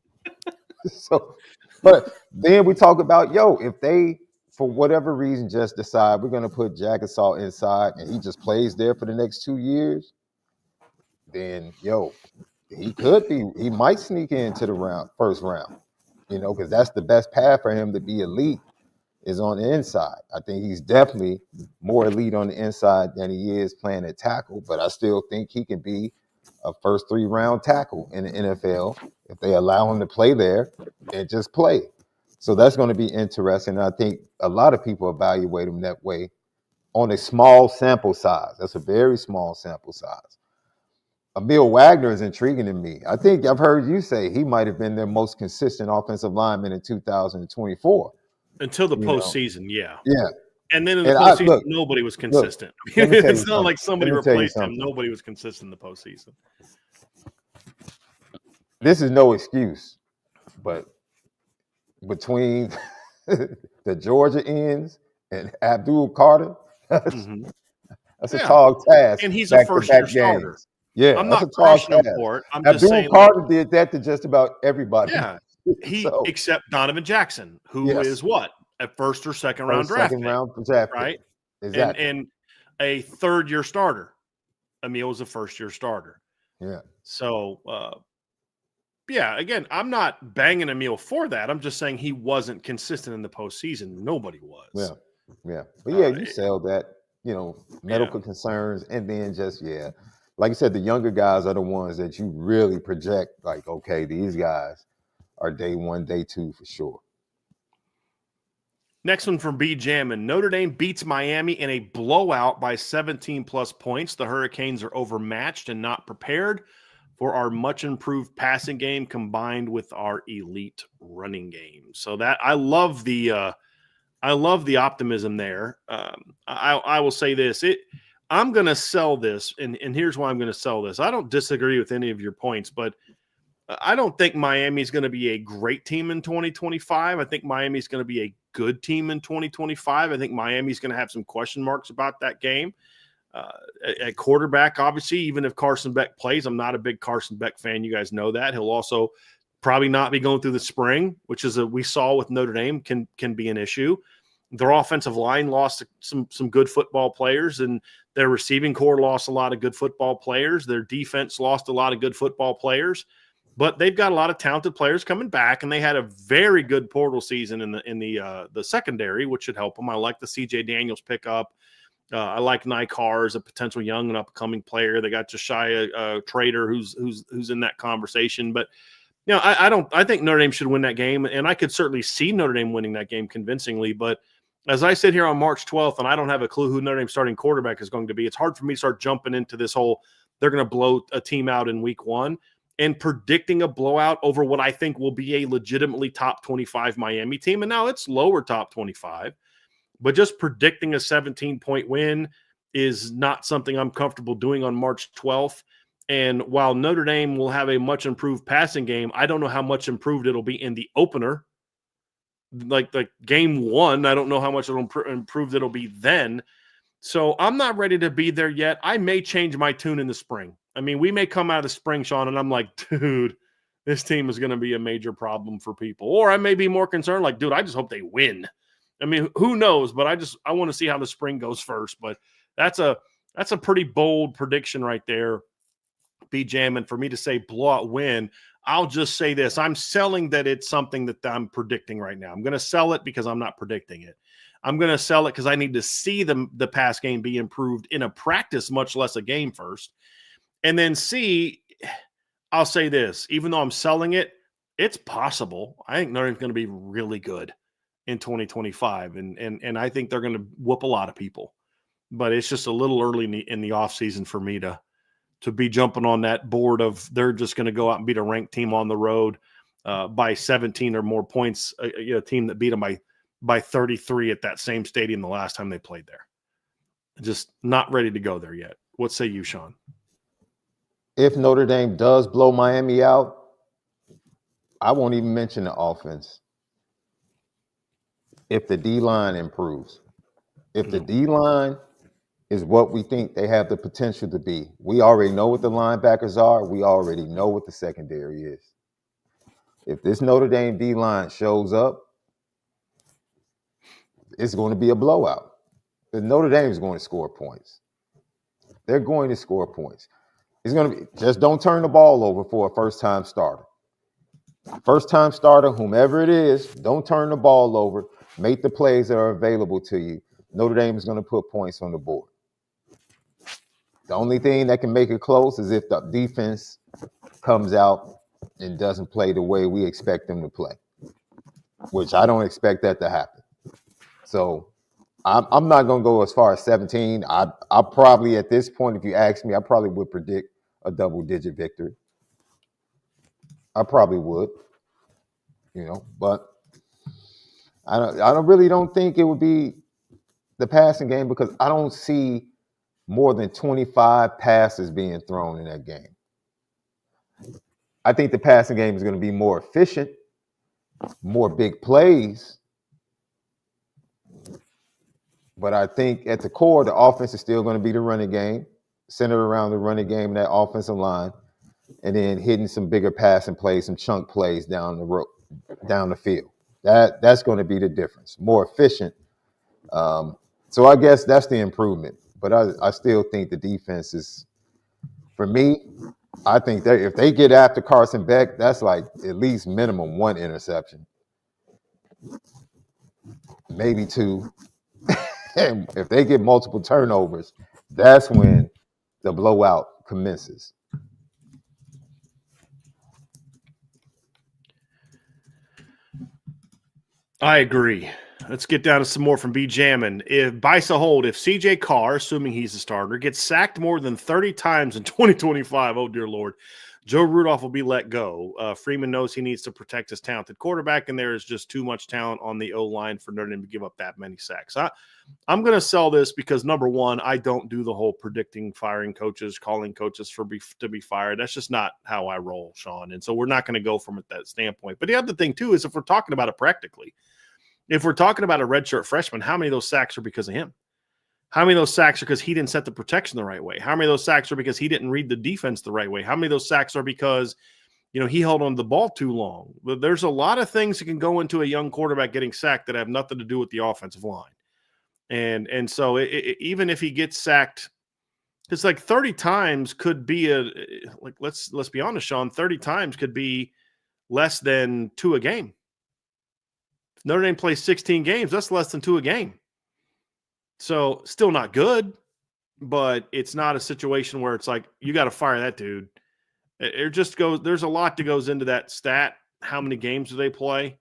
So, but then we talk about, if they, for whatever reason, just decide we're going to put Jagasol inside and he just plays there for the next 2 years, then, he might sneak into the first round, because that's the best path for him to be elite, is on the inside. I think he's definitely more elite on the inside than he is playing at tackle, but I still think he can be a first 3 round tackle in the NFL if they allow him to play there and just play. So that's going to be interesting. I think a lot of people evaluate him that way on a small sample size. That's a very small sample size. Emil Wagner is intriguing to me. I think I've heard you say he might have been their most consistent offensive lineman in 2024. Until the postseason, yeah. Yeah. And then in the postseason, nobody was consistent. It's not like somebody replaced him. Nobody was consistent in the postseason. This is no excuse, but between the Georgia ends and Abdul Carter, that's a tall task. And he's a first-year starter. Yeah, I'm not crashing him for it. I'm just saying, Abdul Carter did that to just about everybody. Yeah, So, except Donovan Jackson, who yes, is what? A first or second round first, draft second pick, round draft pick. right? Exactly. And a third year starter. Emil was a first year starter. Yeah. So yeah, again, I'm not banging Emil for that. I'm just saying he wasn't consistent in the postseason. Nobody was. Yeah. Yeah. But yeah, you Yeah. sell that, medical concerns, and then just, like you said, the younger guys are the ones that you really project like, okay, these guys are day one, day two for sure. Next one from B Jammin. Notre Dame beats Miami in a blowout by 17 plus points. The Hurricanes are overmatched and not prepared for our much improved passing game combined with our elite running game. So that I love the optimism there. I will say this. I'm going to sell this, and here's why I'm going to sell this. I don't disagree with any of your points, but I don't think Miami's going to be a great team in 2025. I think Miami's going to be a good team in 2025. I think Miami's going to have some question marks about that game. At quarterback, obviously, even if Carson Beck plays, I'm not a big Carson Beck fan. You guys know that. He'll also probably not be going through the spring, which is we saw with Notre Dame can be an issue. Their offensive line lost some good football players, and their receiving core lost a lot of good football players. Their defense lost a lot of good football players. But they've got a lot of talented players coming back, and they had a very good portal season in the secondary, which should help them. I like the C.J. Daniels pickup. I like Nikar as a potential young and upcoming player. They got Josiah Trader, who's in that conversation. But I think Notre Dame should win that game, and I could certainly see Notre Dame winning that game convincingly. But as I sit here on March 12th, and I don't have a clue who Notre Dame's starting quarterback is going to be, it's hard for me to start jumping into this whole they're going to blow a team out in week one and predicting a blowout over what I think will be a legitimately top 25 Miami team. And now it's lower top 25, but just predicting a 17-point win is not something I'm comfortable doing on March 12th. And while Notre Dame will have a much improved passing game, I don't know how much improved it'll be in the opener. Like game one, I don't know how much improved it'll be then. So I'm not ready to be there yet. I may change my tune in the spring. I mean, we may come out of the spring, Sean, and I'm like, dude, this team is going to be a major problem for people. Or I may be more concerned, like, dude, I just hope they win. I mean, who knows? But I want to see how the spring goes first. But that's a pretty bold prediction right there, B Jam. And for me to say blowout win, I'll just say this. I'm selling that it's something that I'm predicting right now. I'm going to sell it because I'm not predicting it. I'm going to sell it because I need to see the pass game be improved in a practice, much less a game first. And then C, I'll say this. Even though I'm selling it, it's possible. I think Notre Dame's going to be really good in 2025. And I think they're going to whoop a lot of people. But it's just a little early in the offseason for me to be jumping on that board of they're just going to go out and beat a ranked team on the road by 17 or more points, a team that beat them by 33 at that same stadium the last time they played there. Just not ready to go there yet. What say you, Sean? If Notre Dame does blow Miami out, I won't even mention the offense. If the D-line improves, if the D-line is what we think they have the potential to be, we already know what the linebackers are. We already know what the secondary is. If this Notre Dame D-line shows up, it's going to be a blowout. Notre Dame is going to score points. They're going to score points. It's going to be, just don't turn the ball over for a first-time starter. First-time starter, whomever it is, don't turn the ball over. Make the plays that are available to you. Notre Dame is going to put points on the board. The only thing that can make it close is if the defense comes out and doesn't play the way we expect them to play, which I don't expect that to happen. So I'm not going to go as far as 17. I probably, at this point, if you ask me, I probably would predict a double-digit victory. I probably would, but I really don't think it would be the passing game because I don't see more than 25 passes being thrown in that game. I think the passing game is going to be more efficient, more big plays. But I think at the core, the offense is still going to be the running game, centered around the running game and that offensive line, and then hitting some bigger passing plays, some chunk plays down the road, down the field. That's going to be the difference. More efficient. So I guess that's the improvement. But I still think the defense is, for me, I think that if they get after Carson Beck, that's like at least minimum 1 interception, maybe 2. And if they get multiple turnovers, that's when the blowout commences. I agree. Let's get down to some more from B. Jammin. If Bisa Hold, if CJ Carr, assuming he's the starter, gets sacked more than 30 times in 2025, oh dear Lord, Joe Rudolph will be let go. Freeman knows he needs to protect his talented quarterback, and there is just too much talent on the O-line for Notre Dame to give up that many sacks. I'm going to sell this because, number one, I don't do the whole predicting firing coaches, calling coaches to be fired. That's just not how I roll, Sean. And so we're not going to go from that standpoint. But the other thing, too, is if we're talking about it practically, if we're talking about a redshirt freshman, how many of those sacks are because of him? How many of those sacks are because he didn't set the protection the right way? How many of those sacks are because he didn't read the defense the right way? How many of those sacks are because, he held on to the ball too long? But there's a lot of things that can go into a young quarterback getting sacked that have nothing to do with the offensive line. And so even if he gets sacked, it's like 30 times could be let's be honest, Sean, 30 times could be less than 2 a game. If Notre Dame plays 16 games, that's less than 2 a game. So still not good, but it's not a situation where it's like, you got to fire that dude. It just goes, there's a lot that goes into that stat. How many games do they play?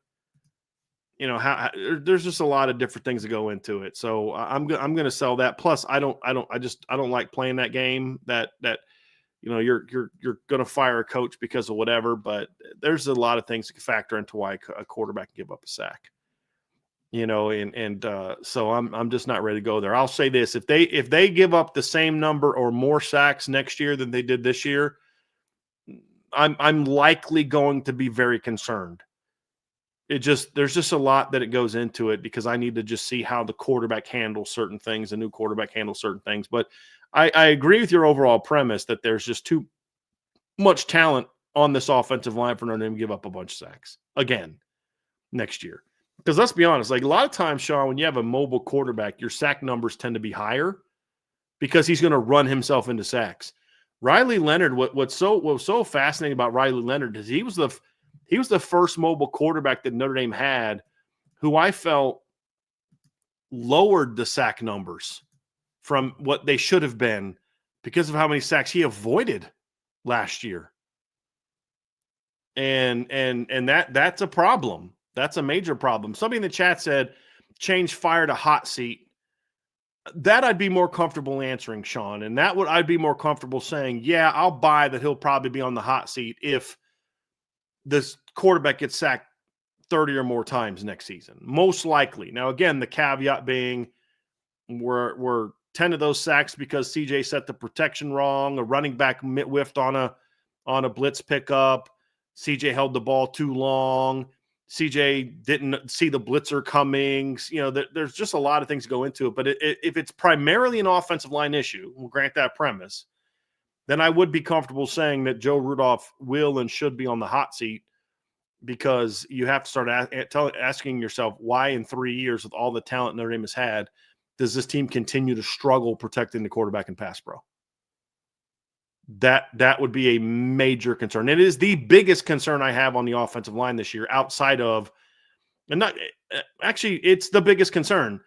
There's just a lot of different things that go into it. So I'm going to sell that. Plus I don't like playing that game that you're going to fire a coach because of whatever, but there's a lot of things that can factor into why a quarterback can give up a sack. So I'm just not ready to go there. I'll say this: if they give up the same number or more sacks next year than they did this year, I'm likely going to be very concerned. There's just a lot that it goes into it because I need to just see how the quarterback handles certain things, the new quarterback handles certain things. But I agree with your overall premise that there's just too much talent on this offensive line for Notre Dame to give up a bunch of sacks again next year. Because let's be honest, like a lot of times, Sean, when you have a mobile quarterback, your sack numbers tend to be higher because he's going to run himself into sacks. Riley Leonard, what was so fascinating about Riley Leonard is he was the first mobile quarterback that Notre Dame had who I felt lowered the sack numbers from what they should have been because of how many sacks he avoided last year. And that's a problem. That's a major problem. Somebody in the chat said, change fire to hot seat. That I'd be more comfortable answering, Sean. And I'd be more comfortable saying, yeah, I'll buy that he'll probably be on the hot seat if this quarterback gets sacked 30 or more times next season. Most likely. Now, again, the caveat being we're 10 of those sacks because CJ set the protection wrong, a running back whiffed on a blitz pickup, CJ held the ball too long, CJ didn't see the blitzer coming. There's just a lot of things go into it. But if it's primarily an offensive line issue, we'll grant that premise, then I would be comfortable saying that Joe Rudolph will and should be on the hot seat because you have to start asking yourself why in 3 years with all the talent Notre Dame has had, does this team continue to struggle protecting the quarterback in pass pro? That would be a major concern. It is the biggest concern I have on the offensive line this year outside of – it's the biggest concern.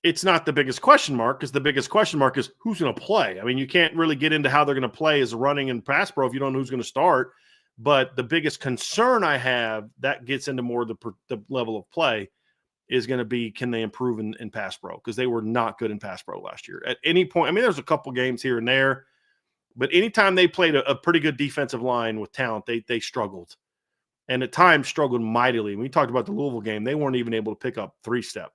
It's not the biggest question mark because the biggest question mark is who's going to play. I mean, you can't really get into how they're going to play as a running and pass pro if you don't know who's going to start. But the biggest concern I have that gets into more the level of play is going to be, can they improve in pass pro? Because they were not good in pass pro last year. At any point, I mean, there's a couple games here and there, but anytime they played a pretty good defensive line with talent, they struggled. And at times struggled mightily. When we talked about the Louisville game, they weren't even able to pick up 3-step.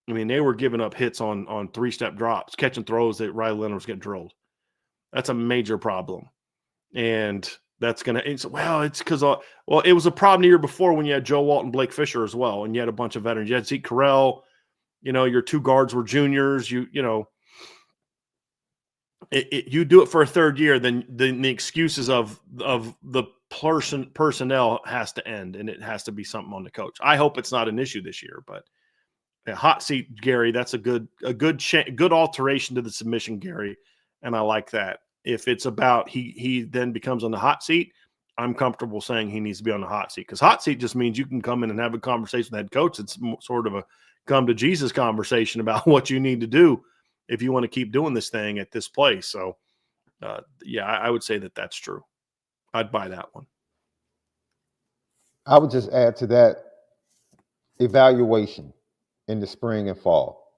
I mean, they were giving up hits on 3-step drops, catching throws that Riley Leonard was getting drilled. That's a major problem. And that's going to – it's because it was a problem the year before when you had Joe Walton, Blake Fisher as well, and you had a bunch of veterans. You had Zeke Correll. Your 2 guards were juniors. You do it for a third year, then the excuses of the personnel has to end, and it has to be something on the coach. I hope it's not an issue this year, but a hot seat, Gary, that's a good alteration to the submission, Gary, and I like that. If it's about he then becomes on the hot seat, I'm comfortable saying he needs to be on the hot seat, because hot seat just means you can come in and have a conversation with the head coach. It's sort of a come to Jesus conversation about what you need to do if you want to keep doing this thing at this place. So, yeah, I would say that that's true. I'd buy that one. I would just add to that evaluation in the spring and fall,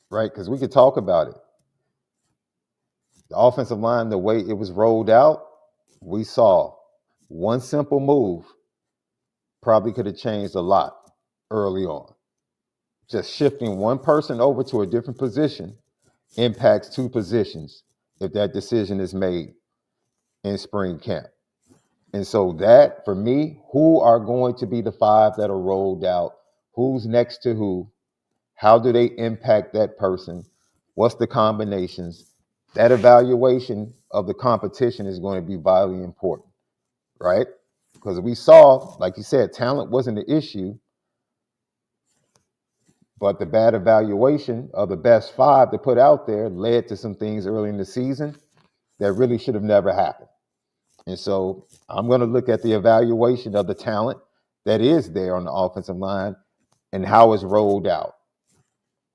right? Because we could talk about it. The offensive line, the way it was rolled out, we saw one simple move probably could have changed a lot early on. Just shifting one person over to a different position impacts two positions if that decision is made in spring camp. And so that, for me, who are going to be the five that are rolled out? Who's next to who? How do they impact that person? What's the combinations? That evaluation of the competition is going to be vitally important, right? Because we saw, like you said, talent wasn't the issue, but the bad evaluation of the best five to put out there led to some things early in the season that really should have never happened. And so I'm going to look at the evaluation of the talent that is there on the offensive line and how it's rolled out.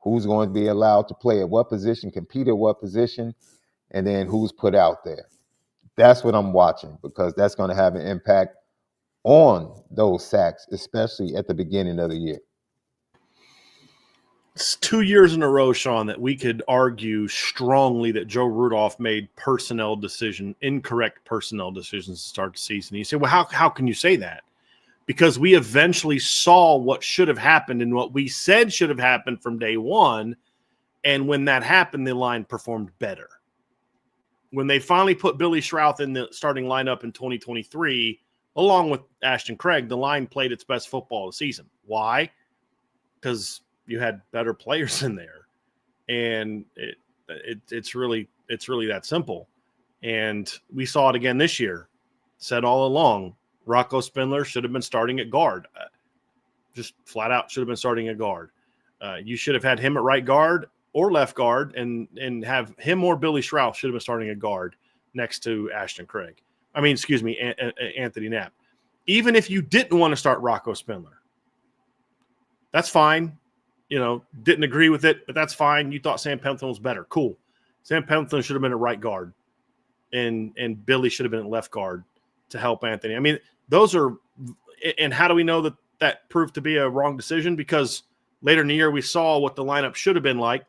Who's going to be allowed to play at what position, compete at what position, and then who's put out there. That's what I'm watching, because that's going to have an impact on those sacks, especially at the beginning of the year. It's 2 years in a row, Sean, that we could argue strongly that Joe Rudolph made incorrect personnel decisions to start the season. You say, well, how can you say that? Because we eventually saw what should have happened and what we said should have happened from day one. And when that happened, the line performed better. When they finally put Billy Schrouth in the starting lineup in 2023, along with Ashton Craig, the line played its best football of the season. Why? Because you had better players in there, and it's really that simple. And we saw it again this year. Said all along, Rocco Spindler should have been starting at guard. Just flat out should have been starting at guard. You should have had him at right guard or left guard, and have him or Billy Schrouth should have been starting at guard next to Ashton Craig. Anthony Knapp. Even if you didn't want to start Rocco Spindler, that's fine. Didn't agree with it, but that's fine. You thought Sam Pendleton was better. Cool. Sam Pendleton should have been at right guard, and Billy should have been at left guard to help Anthony. I mean, those are – and how do we know that proved to be a wrong decision? Because later in the year we saw what the lineup should have been like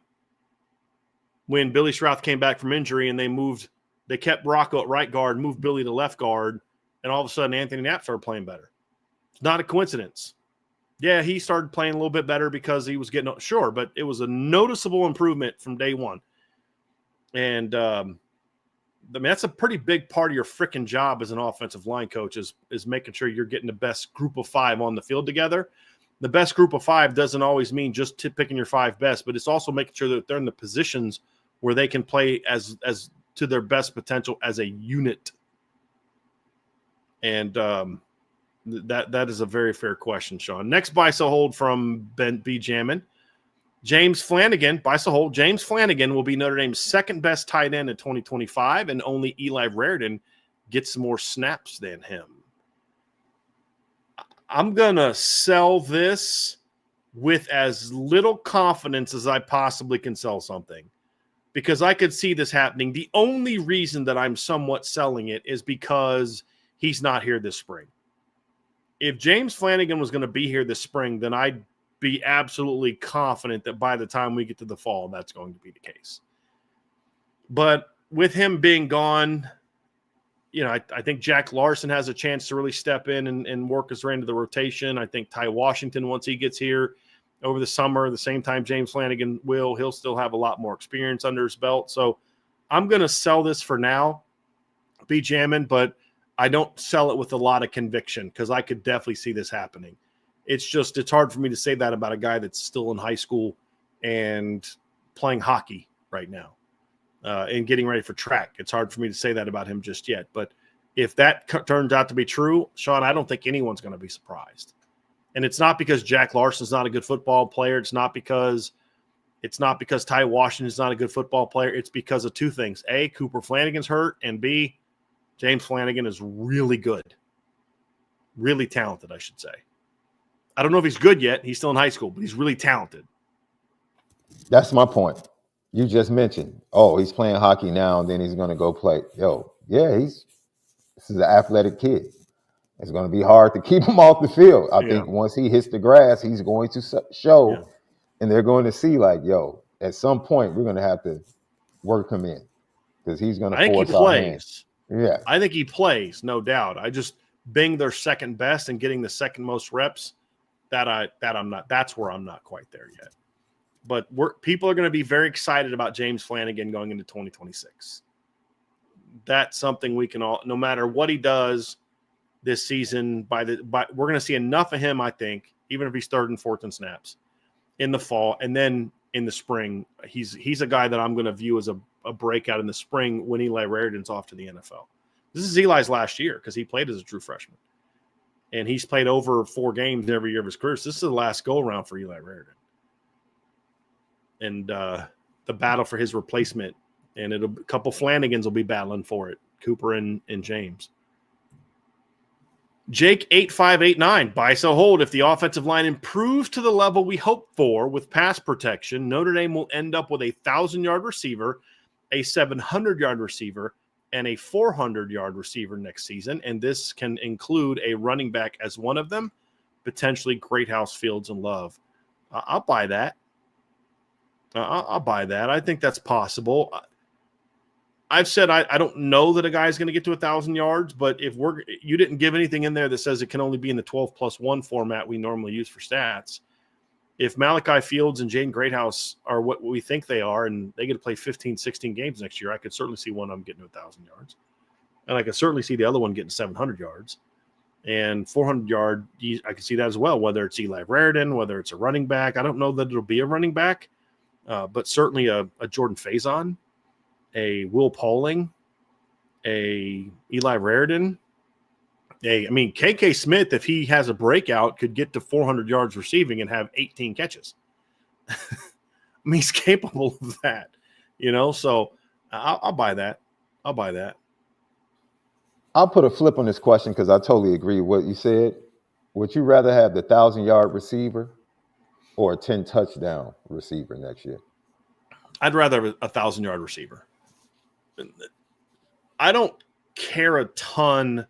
when Billy Schrouth came back from injury, and they kept Rocco at right guard, moved Billy to left guard, and all of a sudden Anthony Knapp started playing better. It's not a coincidence. Yeah, he started playing a little bit better because he was getting – sure, but it was a noticeable improvement from day one. And, that's a pretty big part of your freaking job as an offensive line coach is making sure you're getting the best group of five on the field together. The best group of five doesn't always mean just picking your five best, but it's also making sure that they're in the positions where they can play as to their best potential as a unit. And that is a very fair question, Sean. Next buy-sell hold from B. Jammin. James Flanagan, buy-sell hold. James Flanagan will be Notre Dame's second best tight end in 2025, and only Eli Raridan gets more snaps than him. I'm going to sell this with as little confidence as I possibly can sell something, because I could see this happening. The only reason that I'm somewhat selling it is because he's not here this spring. If James Flanagan was going to be here this spring, then I'd be absolutely confident that by the time we get to the fall, that's going to be the case. But with him being gone, I think Jack Larson has a chance to really step in and work his way into the rotation. I think Ty Washington, once he gets here over the summer, the same time James Flanagan he'll still have a lot more experience under his belt. So I'm going to sell this for now, be jamming, but I don't sell it with a lot of conviction because I could definitely see this happening. It's hard for me to say that about a guy that's still in high school and playing hockey right now. in getting ready for track. It's hard for me to say that about him just yet. But if that turns out to be true, Sean, I don't think anyone's going to be surprised. And it's not because Jack Larson's not a good football player. It's not because Ty Washington's not a good football player. It's because of two things. A, Cooper Flanagan's hurt, and B, James Flanagan is really good. Really talented, I should say. I don't know if he's good yet. He's still in high school, but he's really talented. That's my point. You just mentioned, he's playing hockey now, and then he's going to go play. This is an athletic kid. It's going to be hard to keep him off the field. I think once he hits the grass, he's going to show, and they're going to see at some point we're going to have to work him in because he's going to force our hands. Yeah, I think he plays, no doubt. I just being their second best and getting the second most reps, that's where I'm not quite there yet. But people are going to be very excited about James Flanagan going into 2026. That's something we can all, no matter what he does this season, we're going to see enough of him, I think, even if he's third and fourth in snaps in the fall. And then in the spring, he's a guy that I'm going to view as a breakout in the spring when Eli Raridan's off to the NFL. This is Eli's last year because he played as a true freshman. And he's played over 4 games every year of his career. So this is the last go-around for Eli Raridan. And the battle for his replacement, and a couple Flanagans will be battling for it, Cooper and James. Jake 8589 buy so hold. If the offensive line improves to the level we hope for with pass protection, Notre Dame will end up with a 1,000-yard receiver, a 700-yard receiver, and a 400-yard receiver next season. And this can include a running back as one of them, potentially Greathouse, Fields, and Love. I'll buy that. I'll buy that. I think that's possible. I've said I don't know that a guy's going to get to 1,000 yards, but you didn't give anything in there that says it can only be in the 12+1 format we normally use for stats. If Malachi Fields and Jaden Greathouse are what we think they are, and they get to play 15, 16 games next year, I could certainly see one of them getting to 1,000 yards. And I could certainly see the other one getting 700 yards. And 400-yard, I could see that as well, whether it's Eli Raridan, whether it's a running back. I don't know that it'll be a running back. But certainly a Jordan Faison, a Will Pauling, a Eli Raridan, KK Smith, if he has a breakout, could get to 400 yards receiving and have 18 catches. He's capable of that, so I'll buy that. I'll buy that. I'll put a flip on this question because I totally agree with what you said. Would you rather have the 1,000-yard receiver or a 10-touchdown receiver next year? I'd rather have a 1,000-yard receiver. I don't care a ton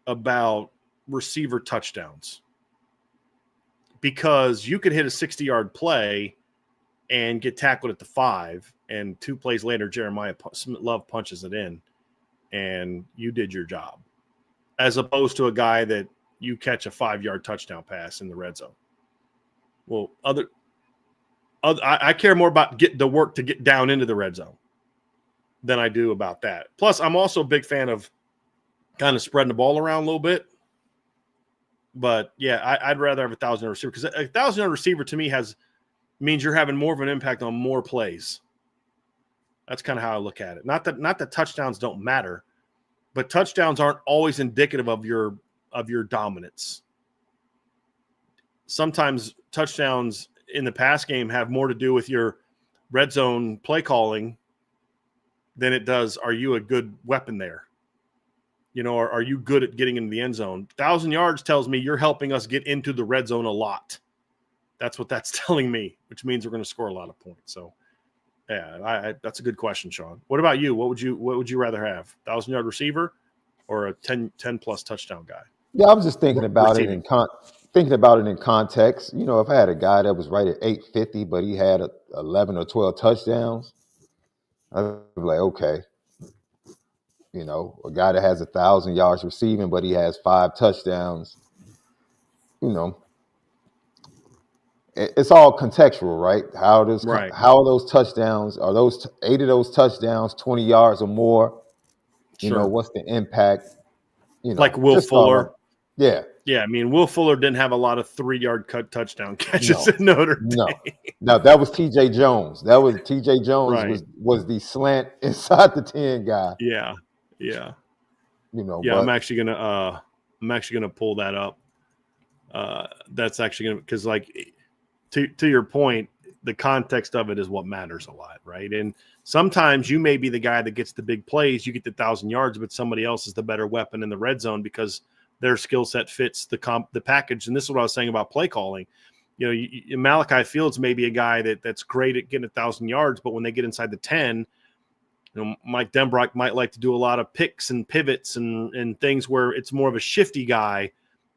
about receiver touchdowns because you could hit a 60-yard play and get tackled at the 5, and 2 plays later, Jeremiah Love punches it in, and you did your job, as opposed to a guy that you catch a 5-yard touchdown pass in the red zone. Well, I care more about getting the work to get down into the red zone than I do about that. Plus, I'm also a big fan of kind of spreading the ball around a little bit. But, yeah, I'd rather have a 1,000-yard receiver because a 1,000-yard receiver to me means you're having more of an impact on more plays. That's kind of how I look at it. Not that touchdowns don't matter, but touchdowns aren't always indicative of your dominance. Sometimes touchdowns in the pass game have more to do with your red zone play calling than it does, are you a good weapon there? Or are you good at getting into the end zone? 1,000 yards tells me you're helping us get into the red zone a lot. That's what that's telling me, which means we're going to score a lot of points. So, yeah, that's a good question, Sean. What about you? What would you rather have? 1,000-yard receiver or a 10-plus touchdown guy? Yeah, I was just thinking about it in context. If I had a guy that was right at 850, but he had 11 or 12 touchdowns, I'd be like, okay. A guy that has 1,000 yards receiving, but he has 5 touchdowns. It's all contextual, right? How are those touchdowns? Are those 8 of those touchdowns 20 yards or more? Sure. What's the impact? Like Will Fuller. Yeah. Yeah, I mean, Will Fuller didn't have a lot of 3-yard cut touchdown catches No, at Notre no. Dame. Now that was T.J. Jones. That was T.J. Jones Right. was the slant inside the 10 guy. Yeah. Yeah, Yeah, I'm but actually gonna pull that up. That's actually gonna, because like to your point, the context of it is what matters a lot, right? And sometimes you may be the guy that gets the big plays, you get the 1,000 yards, but somebody else is the better weapon in the red zone because their skill set fits the package. And this is what I was saying about play calling. Malachi Fields may be a guy that's great at getting 1,000 yards, but when they get inside the 10, Mike Denbrock might like to do a lot of picks and pivots and things where it's more of a shifty guy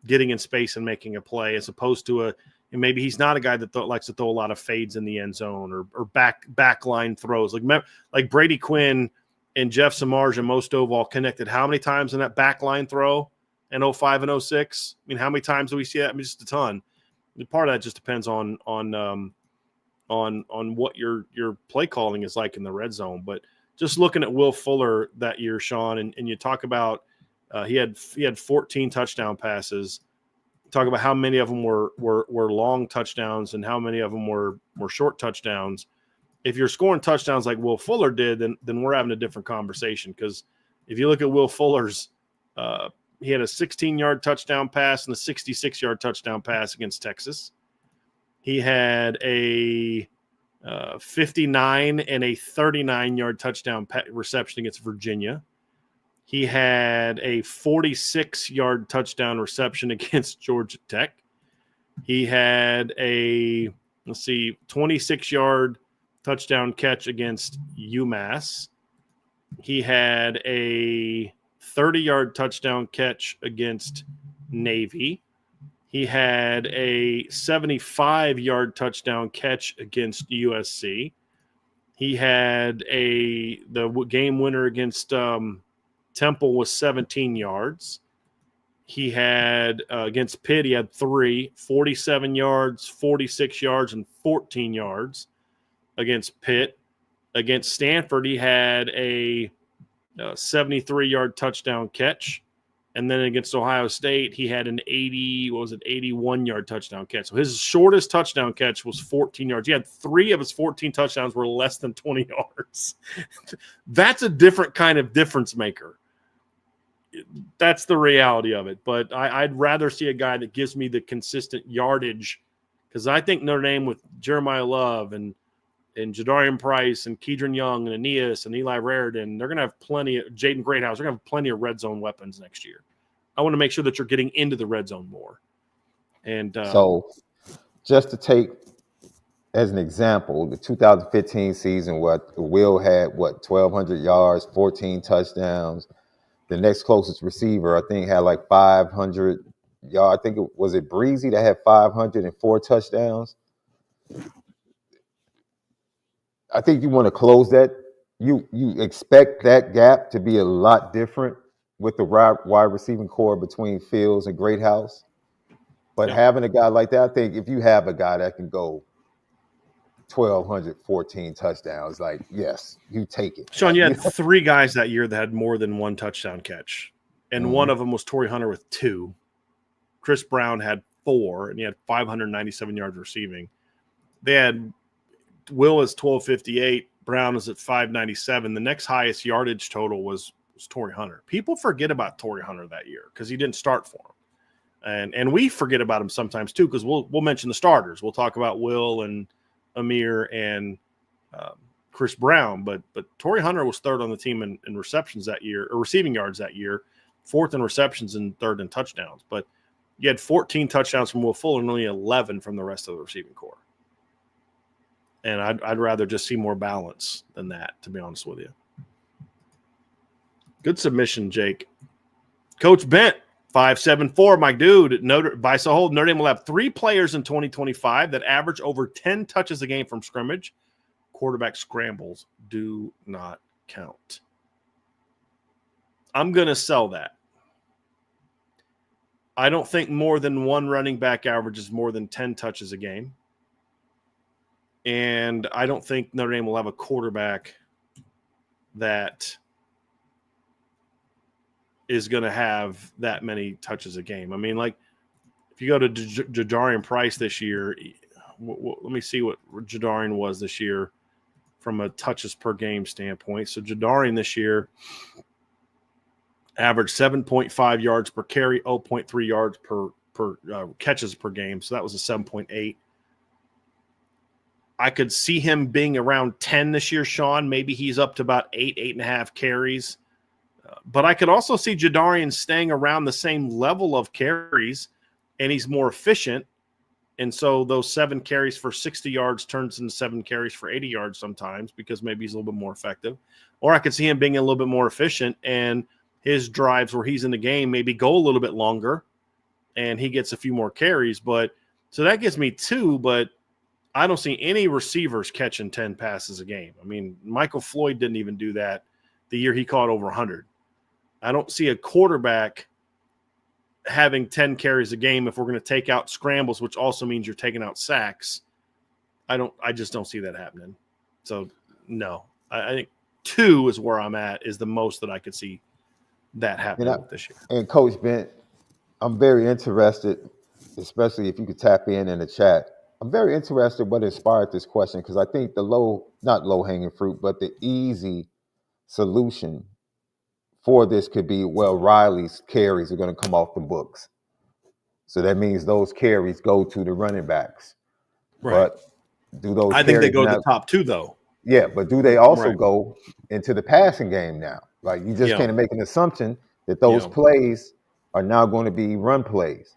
getting in space and making a play, as opposed to and maybe he's not a guy that likes to throw a lot of fades in the end zone or back line throws. Like Brady Quinn and Jeff Samardzija and Mo Stovall connected how many times in that back line throw in 05 and 06? I mean, how many times do we see that? I mean, just a ton. Part of that just depends on what your play calling is like in the red zone. But just looking at Will Fuller that year, Sean, and you talk about he had 14 touchdown passes. Talk about how many of them were long touchdowns and how many of them were short touchdowns. If you're scoring touchdowns like Will Fuller did, then we're having a different conversation. Because if you look at Will Fuller's, he had a 16-yard touchdown pass and a 66-yard touchdown pass against Texas. He had a 59 and a 39-yard touchdown reception against Virginia. He had a 46-yard touchdown reception against Georgia Tech. He had a 26-yard touchdown catch against UMass. He had a 30-yard touchdown catch against Navy. He had a 75-yard touchdown catch against USC. He had the game winner against Temple was 17 yards. He had against Pitt, he had 47 yards, 46 yards, and 14 yards against Pitt. Against Stanford, he had a 73-yard touchdown catch. And then against Ohio State, he had an 81-yard touchdown catch. So his shortest touchdown catch was 14 yards. He had 3 of his 14 touchdowns were less than 20 yards. That's a different kind of difference maker. That's the reality of it. But I'd rather see a guy that gives me the consistent yardage, because I think Notre Dame with Jeremiah Love and Jadarian Price and Kedron Young and Aeneas and Eli Raridan, they're going to have plenty of Jaden Greathouse. They're going to have plenty of red zone weapons next year. I want to make sure that you're getting into the red zone more. And so just to take as an example, the 2015 season, Will had 1,200 yards, 14 touchdowns. The next closest receiver, I think, had like 500 yards. I think was it Breezy that had 504 touchdowns. I think you want to close that. You expect that gap to be a lot different with the wide receiving core between Fields and Greathouse. But having a guy like that, I think if you have a guy that can go 1,214 touchdowns, like, yes, you take it. Sean, you had 3 guys that year that had more than 1 touchdown catch. And one of them was Torrey Hunter with 2. Chris Brown had 4, and he had 597 yards receiving. They had Will is 1,258. Brown is at 597. The next highest yardage total was Torrey Hunter. People forget about Torrey Hunter that year because he didn't start for him. And we forget about him sometimes too, because we'll mention the starters. We'll talk about Will and Amir and Chris Brown, but Torrey Hunter was 3rd on the team in receptions that year, or receiving yards that year, 4th in receptions and 3rd in touchdowns. But you had 14 touchdowns from Will Fuller and only 11 from the rest of the receiving core. And I'd rather just see more balance than that, to be honest with you. Good submission, Jake. Coach Bent, 574, my dude. Notre Dame will have 3 players in 2025 that average over 10 touches a game from scrimmage. Quarterback scrambles do not count. I'm going to sell that. I don't think more than 1 running back averages more than 10 touches a game. And I don't think Notre Dame will have a quarterback that is going to have that many touches a game. I mean, like if you go to Jadarian Price this year, let me see what Jadarian was this year from a touches per game standpoint. So Jadarian this year averaged 7.5 yards per carry, 0.3 yards per catches per game. So that was a 7.8. I could see him being around 10 this year, Sean. Maybe he's up to about 8.5 carries. But I could also see Jadarian staying around the same level of carries, and he's more efficient. And so those 7 carries for 60 yards turns into 7 carries for 80 yards sometimes because maybe he's a little bit more effective. Or I could see him being a little bit more efficient, and his drives where he's in the game maybe go a little bit longer, and he gets a few more carries. But so that gives me 2, but I don't see any receivers catching 10 passes a game. I mean, Michael Floyd didn't even do that the year he caught over 100. I don't see a quarterback having 10 carries a game if we're going to take out scrambles, which also means you're taking out sacks. I just don't see that happening. So, no. I think 2 is where I'm at, is the most that I could see that happening this year. And Coach Bent, I'm very interested, especially if you could tap in the chat. I'm very interested what inspired this question, because I think the not low-hanging fruit, but the easy solution for this could be, well, Riley's carries are going to come off the books. So that means those carries go to the running backs. Right. But do those I think they go to the top 2, though. Yeah, but do they also go into the passing game now? Like, you just can't make an assumption that those plays are now going to be run plays.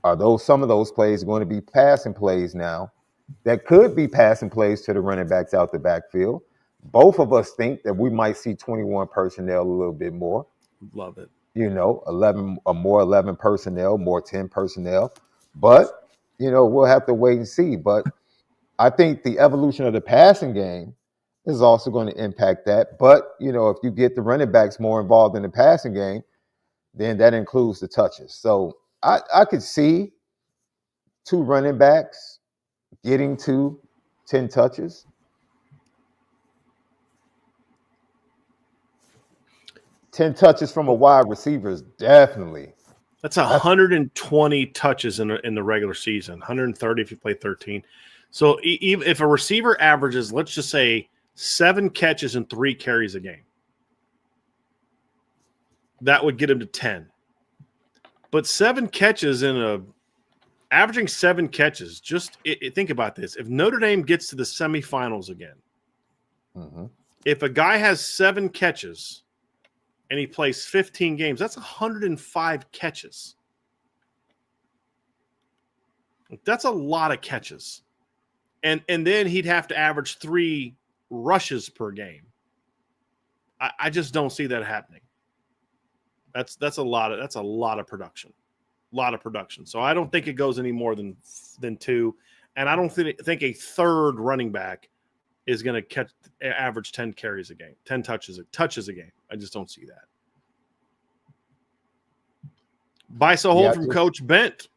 Are some of those plays going to be passing plays now that could be passing plays to the running backs out the backfield? Both of us think that we might see 21 personnel a little bit more. Love it. 11 personnel, more 10 personnel. But, we'll have to wait and see. But I think the evolution of the passing game is also going to impact that. But, if you get the running backs more involved in the passing game, then that includes the touches. So I could see 2 running backs getting to 10 touches. Ten touches from a wide receiver is definitely. That's 120 touches in the regular season, 130 if you play 13. So even if a receiver averages, let's just say, 7 catches and 3 carries a game, that would get him to 10. But 7 catches averaging 7 catches, think about this. If Notre Dame gets to the semifinals again, if a guy has 7 catches and he plays 15 games, that's 105 catches. That's a lot of catches. And then he'd have to average 3 rushes per game. I just don't see that happening. That's a lot of production. A lot of production. So I don't think it goes any more than 2. And I don't think a third running back is going to average 10 carries a game, 10 touches a game. I just don't see that. Buy so hold from Coach Bent.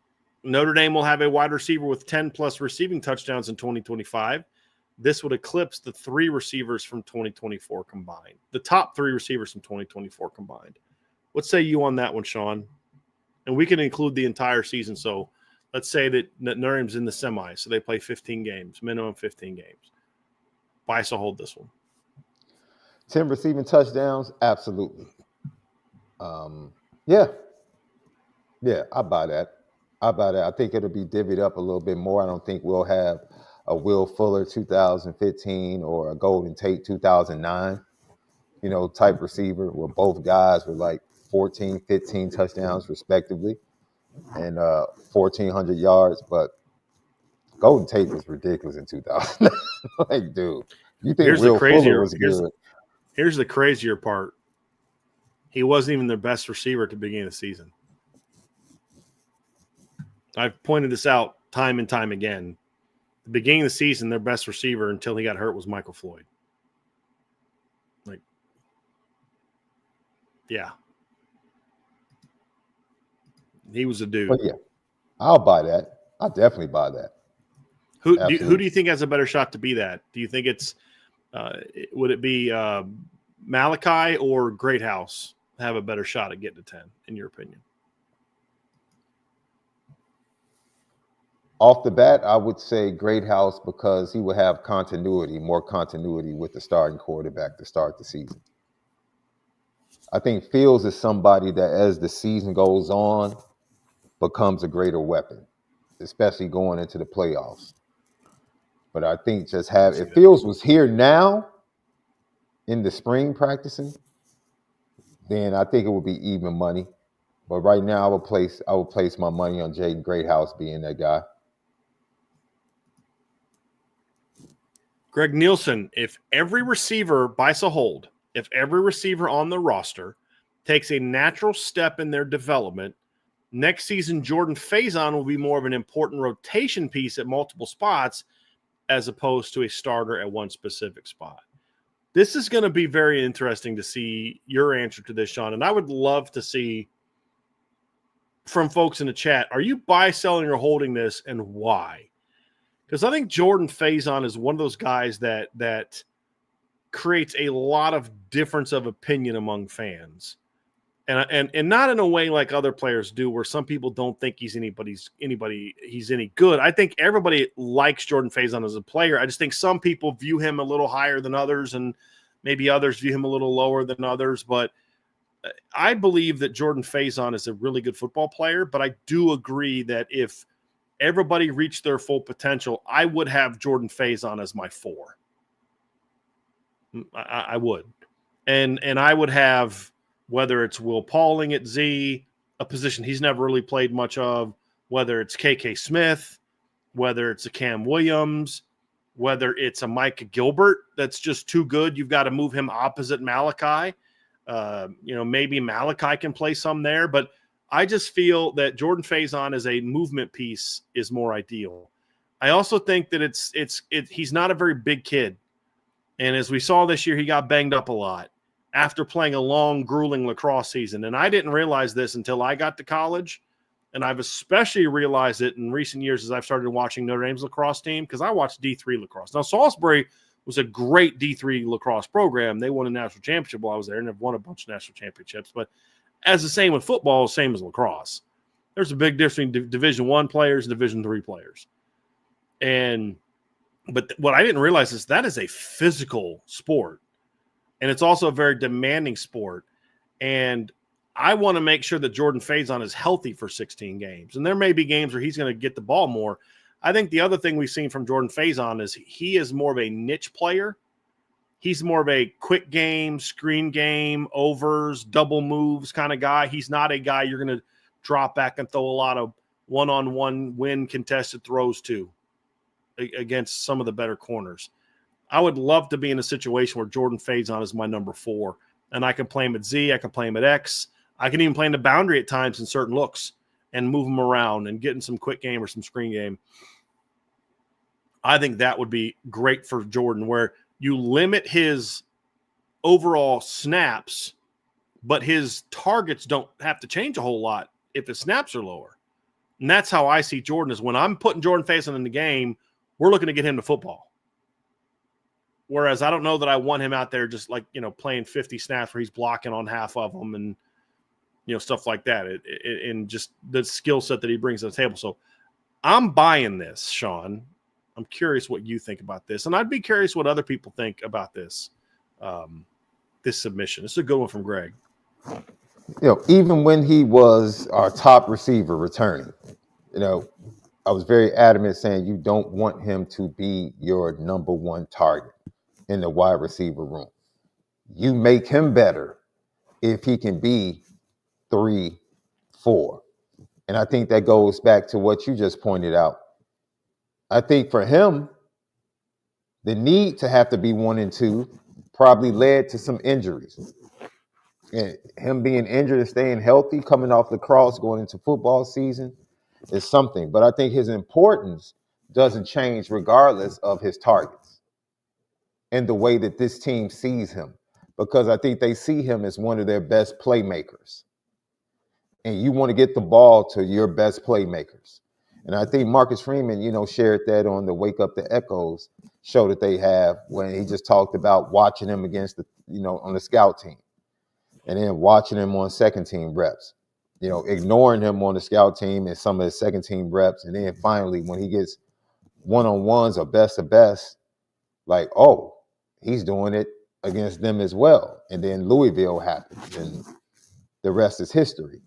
Notre Dame will have a wide receiver with 10-plus receiving touchdowns in 2025. This would eclipse the 3 receivers from 2024 combined. The top 3 receivers from 2024 combined. What say you on that one, Sean? And we can include the entire season. So let's say that Notre Dame's in the semis, so they play 15 games, minimum 15 games. Buy so hold this one. 10 receiving touchdowns? Absolutely. Yeah, I buy that. I think it'll be divvied up a little bit more. I don't think we'll have a Will Fuller 2015 or a Golden Tate 2009, type receiver where both guys were like 14, 15 touchdowns respectively and 1,400 yards. But Golden Tate was ridiculous in 2009. Like, dude, you think Will Fuller was good? Here's the crazier part. He wasn't even their best receiver at the beginning of the season. I've pointed this out time and time again. The beginning of the season, their best receiver until he got hurt was Michael Floyd. Yeah. He was a dude. But yeah, I'll buy that. I'll definitely buy that. Who do you think has a better shot to be that? Do you think it's would it be Malachi or Greathouse have a better shot at getting to 10, in your opinion? Off the bat, I would say Greathouse because he would have more continuity with the starting quarterback to start the season. I think Fields is somebody that, as the season goes on, becomes a greater weapon, especially going into the playoffs. But I think if Fields was here now in the spring practicing, then I think it would be even money. But right now, I would place my money on Jaden Greathouse being that guy. Greg Nielsen, if every receiver buys a hold, if every receiver on the roster takes a natural step in their development, next season Jordan Faison will be more of an important rotation piece at multiple spots as opposed to a starter at one specific spot. This is going to be very interesting to see your answer to this, Sean, and I would love to see from folks in the chat, are you buy, selling, or holding this, and why? Because I think Jordan Faison is one of those guys that creates a lot of difference of opinion among fans. And not in a way like other players do, where some people don't think he's any good. I think everybody likes Jordan Faison as a player. I just think some people view him a little higher than others, and maybe others view him a little lower than others. But I believe that Jordan Faison is a really good football player, but I do agree that if everybody reached their full potential, I would have Jordan Faison as my 4. I would. And I would have, whether it's Will Pauling at Z, a position he's never really played much of, whether it's KK Smith, whether it's a Cam Williams, whether it's a Micah Gilbert that's just too good, you've got to move him opposite Malachi. Maybe Malachi can play some there, but I just feel that Jordan Faison as a movement piece is more ideal. I also think that he's not a very big kid. And as we saw this year, he got banged up a lot after playing a long, grueling lacrosse season. And I didn't realize this until I got to college. And I've especially realized it in recent years as I've started watching Notre Dame's lacrosse team, because I watched D3 lacrosse. Now, Salisbury was a great D3 lacrosse program. They won a national championship while I was there, and they've won a bunch of national championships. But as the same with football, same as lacrosse. There's a big difference between Division I players and Division III players. But what I didn't realize is that is a physical sport. And it's also a very demanding sport. And I want to make sure that Jordan Faison is healthy for 16 games. And there may be games where he's going to get the ball more. I think the other thing we've seen from Jordan Faison is he is more of a niche player. He's more of a quick game, screen game, overs, double moves kind of guy. He's not a guy you're going to drop back and throw a lot of one-on-one win contested throws to against some of the better corners. I would love to be in a situation where Jordan Faison is my number 4, and I can play him at Z, I can play him at X. I can even play in the boundary at times in certain looks and move him around and get in some quick game or some screen game. I think that would be great for Jordan, where you limit his overall snaps, but his targets don't have to change a whole lot if his snaps are lower. And that's how I see Jordan, is when I'm putting Jordan Faison in the game, we're looking to get him to football. Whereas I don't know that I want him out there just like, playing 50 snaps where he's blocking on half of them and, stuff like that. And just the skill set that he brings to the table. So I'm buying this, Sean. I'm curious what you think about this. And I'd be curious what other people think about this, this submission. This is a good one from Greg. Even when he was our top receiver returning, I was very adamant saying you don't want him to be your number 1 target in the wide receiver room. You make him better if he can be 3, 4. And I think that goes back to what you just pointed out. I think for him, the need to have to be 1 and 2 probably led to some injuries. And him being injured and staying healthy, coming off lacrosse, going into football season is something. But I think his importance doesn't change regardless of his targets and the way that this team sees him, because I think they see him as one of their best playmakers. And you want to get the ball to your best playmakers. And I think Marcus Freeman, shared that on the Wake Up the Echoes show that they have, when he just talked about watching him against on the scout team and then watching him on second team reps. ignoring him on the scout team and some of his second team reps. And then finally, when he gets one-on-ones or best of best, like, oh, he's doing it against them as well. And then Louisville happens and the rest is history.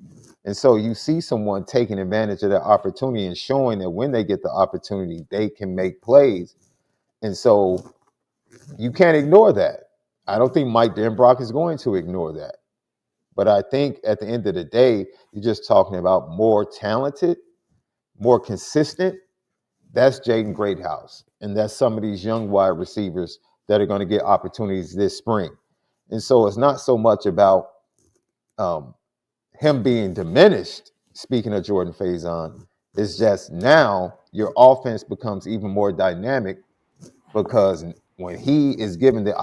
And so you see someone taking advantage of that opportunity and showing that when they get the opportunity, they can make plays. And so you can't ignore that. I don't think Mike Denbrock is going to ignore that. But I think at the end of the day, you're just talking about more talented, more consistent. That's Jaden Greathouse. And that's some of these young wide receivers that are going to get opportunities this spring. And so it's not so much about him being diminished, speaking of Jordan Faison. It's just now your offense becomes even more dynamic because when he is given the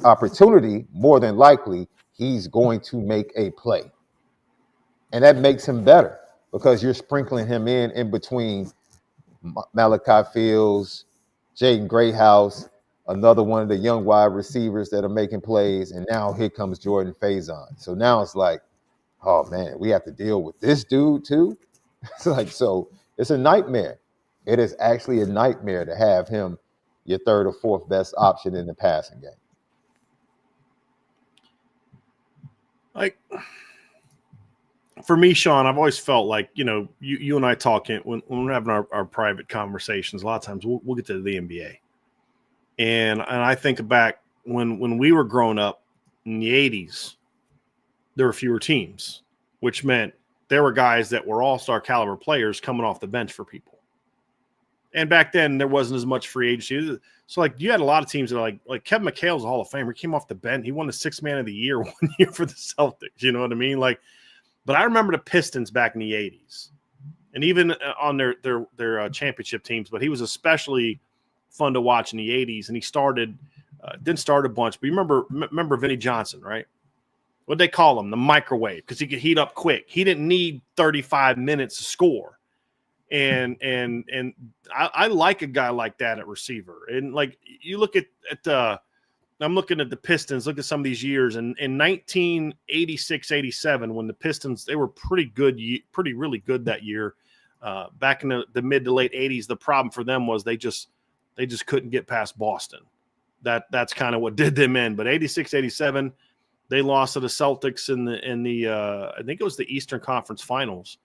opportunity, more than likely, he's going to make a play. And that makes him better because you're sprinkling him in between Malachi Fields, Jaden Greathouse, another one of the young wide receivers that are making plays, and now here comes Jordan Faison. So now it's like, oh man, we have to deal with this dude too? It's like, so it's a nightmare. It is actually a nightmare to have him your third or fourth best option in the passing game. Like, for me, Sean, I've always felt like, you and I talking when we're having our private conversations, a lot of times we'll get to the NBA. And I think back when we were growing up in the 80s, there were fewer teams, which meant there were guys that were all-star caliber players coming off the bench for people. And back then, there wasn't as much free agency. So, like, you had a lot of teams that are like Kevin McHale's a Hall of Famer. He came off the bench. He won the Sixth Man of the Year 1 year for the Celtics. You know what I mean? Like, but I remember the Pistons back in the 80s. And even on their championship teams. But he was especially fun to watch in the 80s. And he didn't start a bunch. But you remember Vinnie Johnson, right? What'd they call him? The microwave, because he could heat up quick. He didn't need 35 minutes to score. And I like a guy like that at receiver. And like you look at I'm looking at the Pistons, look at some of these years. And in 1986, 87, when the Pistons, they were really good that year. Back in the mid to late 80s, the problem for them was they just couldn't get past Boston. That's kind of what did them in. But 86, 87, they lost to the Celtics in the I think it was the Eastern Conference Finals.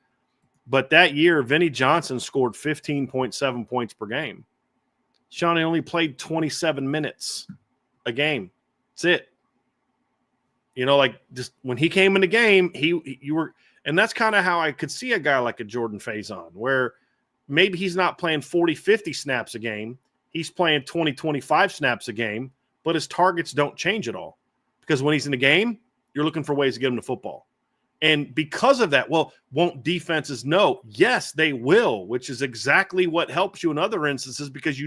But that year, Vinnie Johnson scored 15.7 points per game. Sean only played 27 minutes a game. That's it. Like just when he came in the game, and that's kind of how I could see a guy like a Jordan Faison, where maybe he's not playing 40, 50 snaps a game. He's playing 20, 25 snaps a game, but his targets don't change at all. Because when he's in the game, you're looking for ways to get him the football. And because of that, won't defenses know? Yes, they will, which is exactly what helps you in other instances because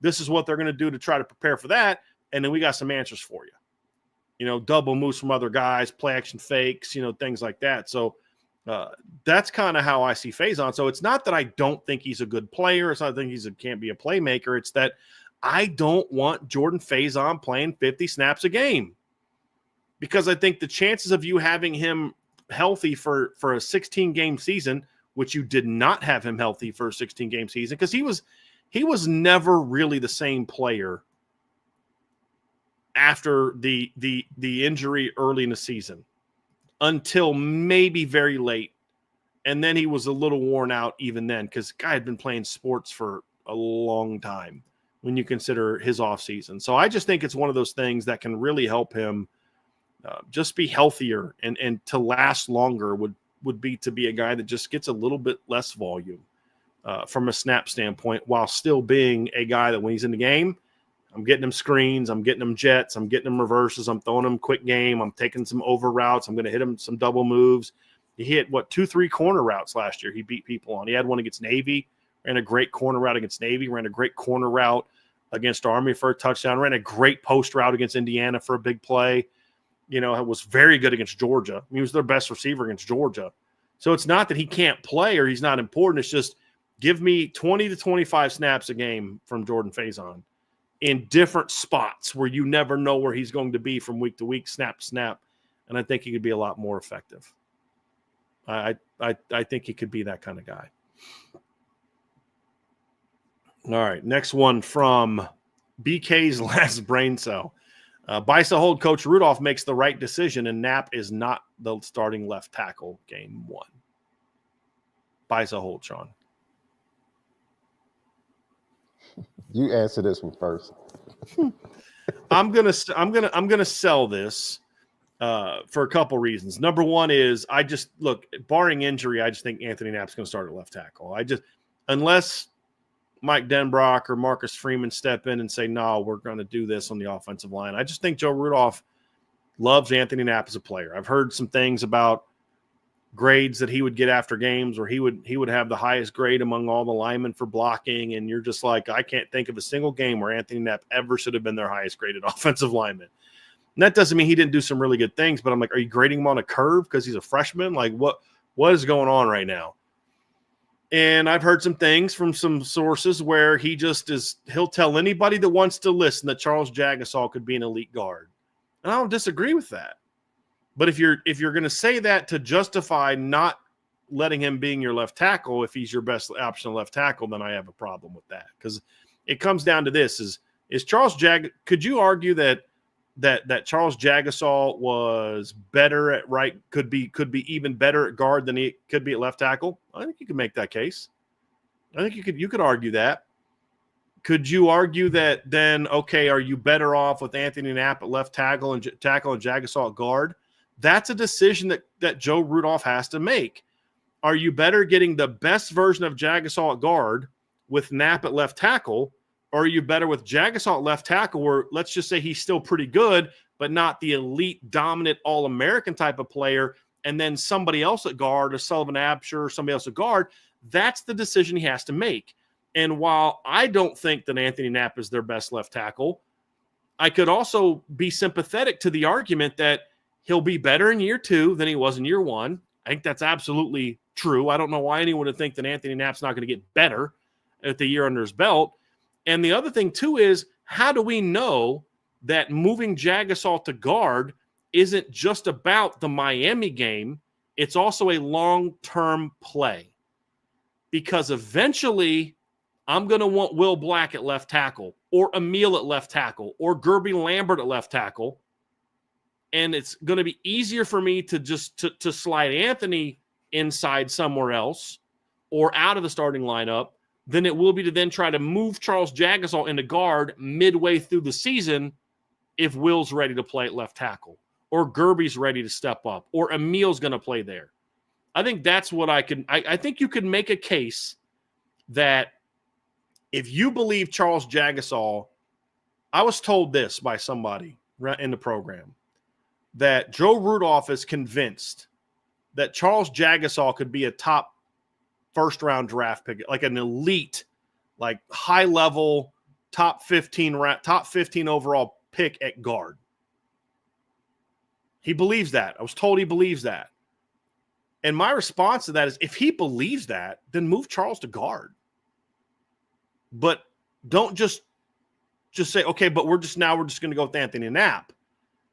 this is what they're going to do to try to prepare for that. And then we got some answers for you. Double moves from other guys, play action fakes, things like that. So that's kind of how I see Faison. So it's not that I don't think he's a good player. It's not that I think can't be a playmaker. It's that I don't want Jordan Faison playing 50 snaps a game because I think the chances of you having him healthy for a 16-game season, which you did not have him healthy for a 16-game season, because he was never really the same player after the injury early in the season until maybe very late. And then he was a little worn out even then because the guy had been playing sports for a long time when you consider his offseason. So I just think it's one of those things that can really help him just be healthier and to last longer would be to be a guy that just gets a little bit less volume from a snap standpoint while still being a guy that when he's in the game, I'm getting him screens, I'm getting him jets, I'm getting him reverses, I'm throwing him quick game, I'm taking some over routes, I'm going to hit him some double moves. He hit, 2-3 corner routes last year he beat people on. He had one against Navy, ran a great corner route against Navy, ran a great corner route against Army for a touchdown, ran a great post route against Indiana for a big play. It was very good against Georgia. He was their best receiver against Georgia. So it's not that he can't play or he's not important. It's just give me 20 to 25 snaps a game from Jordan Faison in different spots where you never know where he's going to be from week to week, snap to snap. And I think he could be a lot more effective. I think he could be that kind of guy. All right, next one from BK's last brain cell. Bisa hold Coach Rudolph makes the right decision, and Knapp is not the starting left tackle game 1. Bisa hold, Sean. You answer this one first. I'm gonna sell this for a couple reasons. Number one is barring injury, I just think Anthony Knapp's going to start at left tackle. Unless Mike Denbrock or Marcus Freeman step in and say, no, we're going to do this on the offensive line. I just think Joe Rudolph loves Anthony Knapp as a player. I've heard some things about grades that he would get after games where he would have the highest grade among all the linemen for blocking. And you're just like, I can't think of a single game where Anthony Knapp ever should have been their highest graded offensive lineman. And that doesn't mean he didn't do some really good things, but I'm like, are you grading him on a curve because he's a freshman? Like what is going on right now? And I've heard some things from some sources where he'll tell anybody that wants to listen that Charles Jagasaw could be an elite guard. And I don't disagree with that. But if you're going to say that to justify not letting him being your left tackle, if he's your best option left tackle, then I have a problem with that. Because it comes down to this: is Charles could you argue that Charles Jagasaw was better at right, could be even better at guard than he could be at left tackle? I think you could make that case. I think you could argue that. Could you argue that then, okay, are you better off with Anthony Knapp at left tackle and Jagasaw at guard? That's a decision that Joe Rudolph has to make. Are you better getting the best version of Jagasaw at guard with Knapp at left tackle? Or are you better with Jagasaw at left tackle where let's just say he's still pretty good, but not the elite, dominant, all-American type of player, and then somebody else at guard, or Sullivan Absher, or somebody else at guard? That's the decision he has to make. And while I don't think that Anthony Knapp is their best left tackle, I could also be sympathetic to the argument that he'll be better in year 2 than he was in year 1. I think that's absolutely true. I don't know why anyone would think that Anthony Knapp's not going to get better at the year under his belt. And the other thing, too, is how do we know that moving Jagasaw to guard isn't just about the Miami game? It's also a long-term play. Because eventually I'm going to want Will Black at left tackle or Emil at left tackle or Gerby Lambert at left tackle. And it's going to be easier for me to just to slide Anthony inside somewhere else or out of the starting lineup than it will be to then try to move Charles Jagasaw into guard midway through the season if Will's ready to play at left tackle or Gerby's ready to step up or Emil's going to play there. I think that's what I think you could make a case that if you believe Charles Jagasaw, I was told this by somebody in the program, that Joe Rudolph is convinced that Charles Jagasaw could be a top first-round draft pick, like an elite, like high-level, top 15 overall pick at guard. He believes that. I was told he believes that. And my response to that is, if he believes that, then move Charles to guard. But don't just say, okay, but we're just going to go with Anthony Knapp.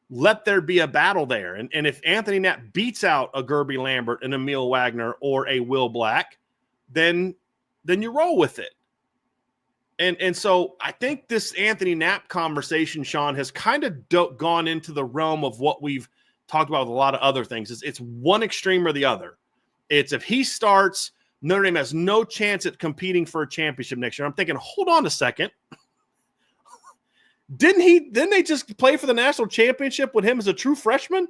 Let there be a battle there. And if Anthony Knapp beats out a Gerby Lambert, an Emil Wagner, or a Will Black, then you roll with it. And so I think this Anthony Knapp conversation, Sean, has kind of gone into the realm of what we've talked about with a lot of other things. It's one extreme or the other. It's if he starts, Notre Dame has no chance at competing for a championship next year. I'm thinking, hold on a second. Didn't they just play for the national championship with him as a true freshman?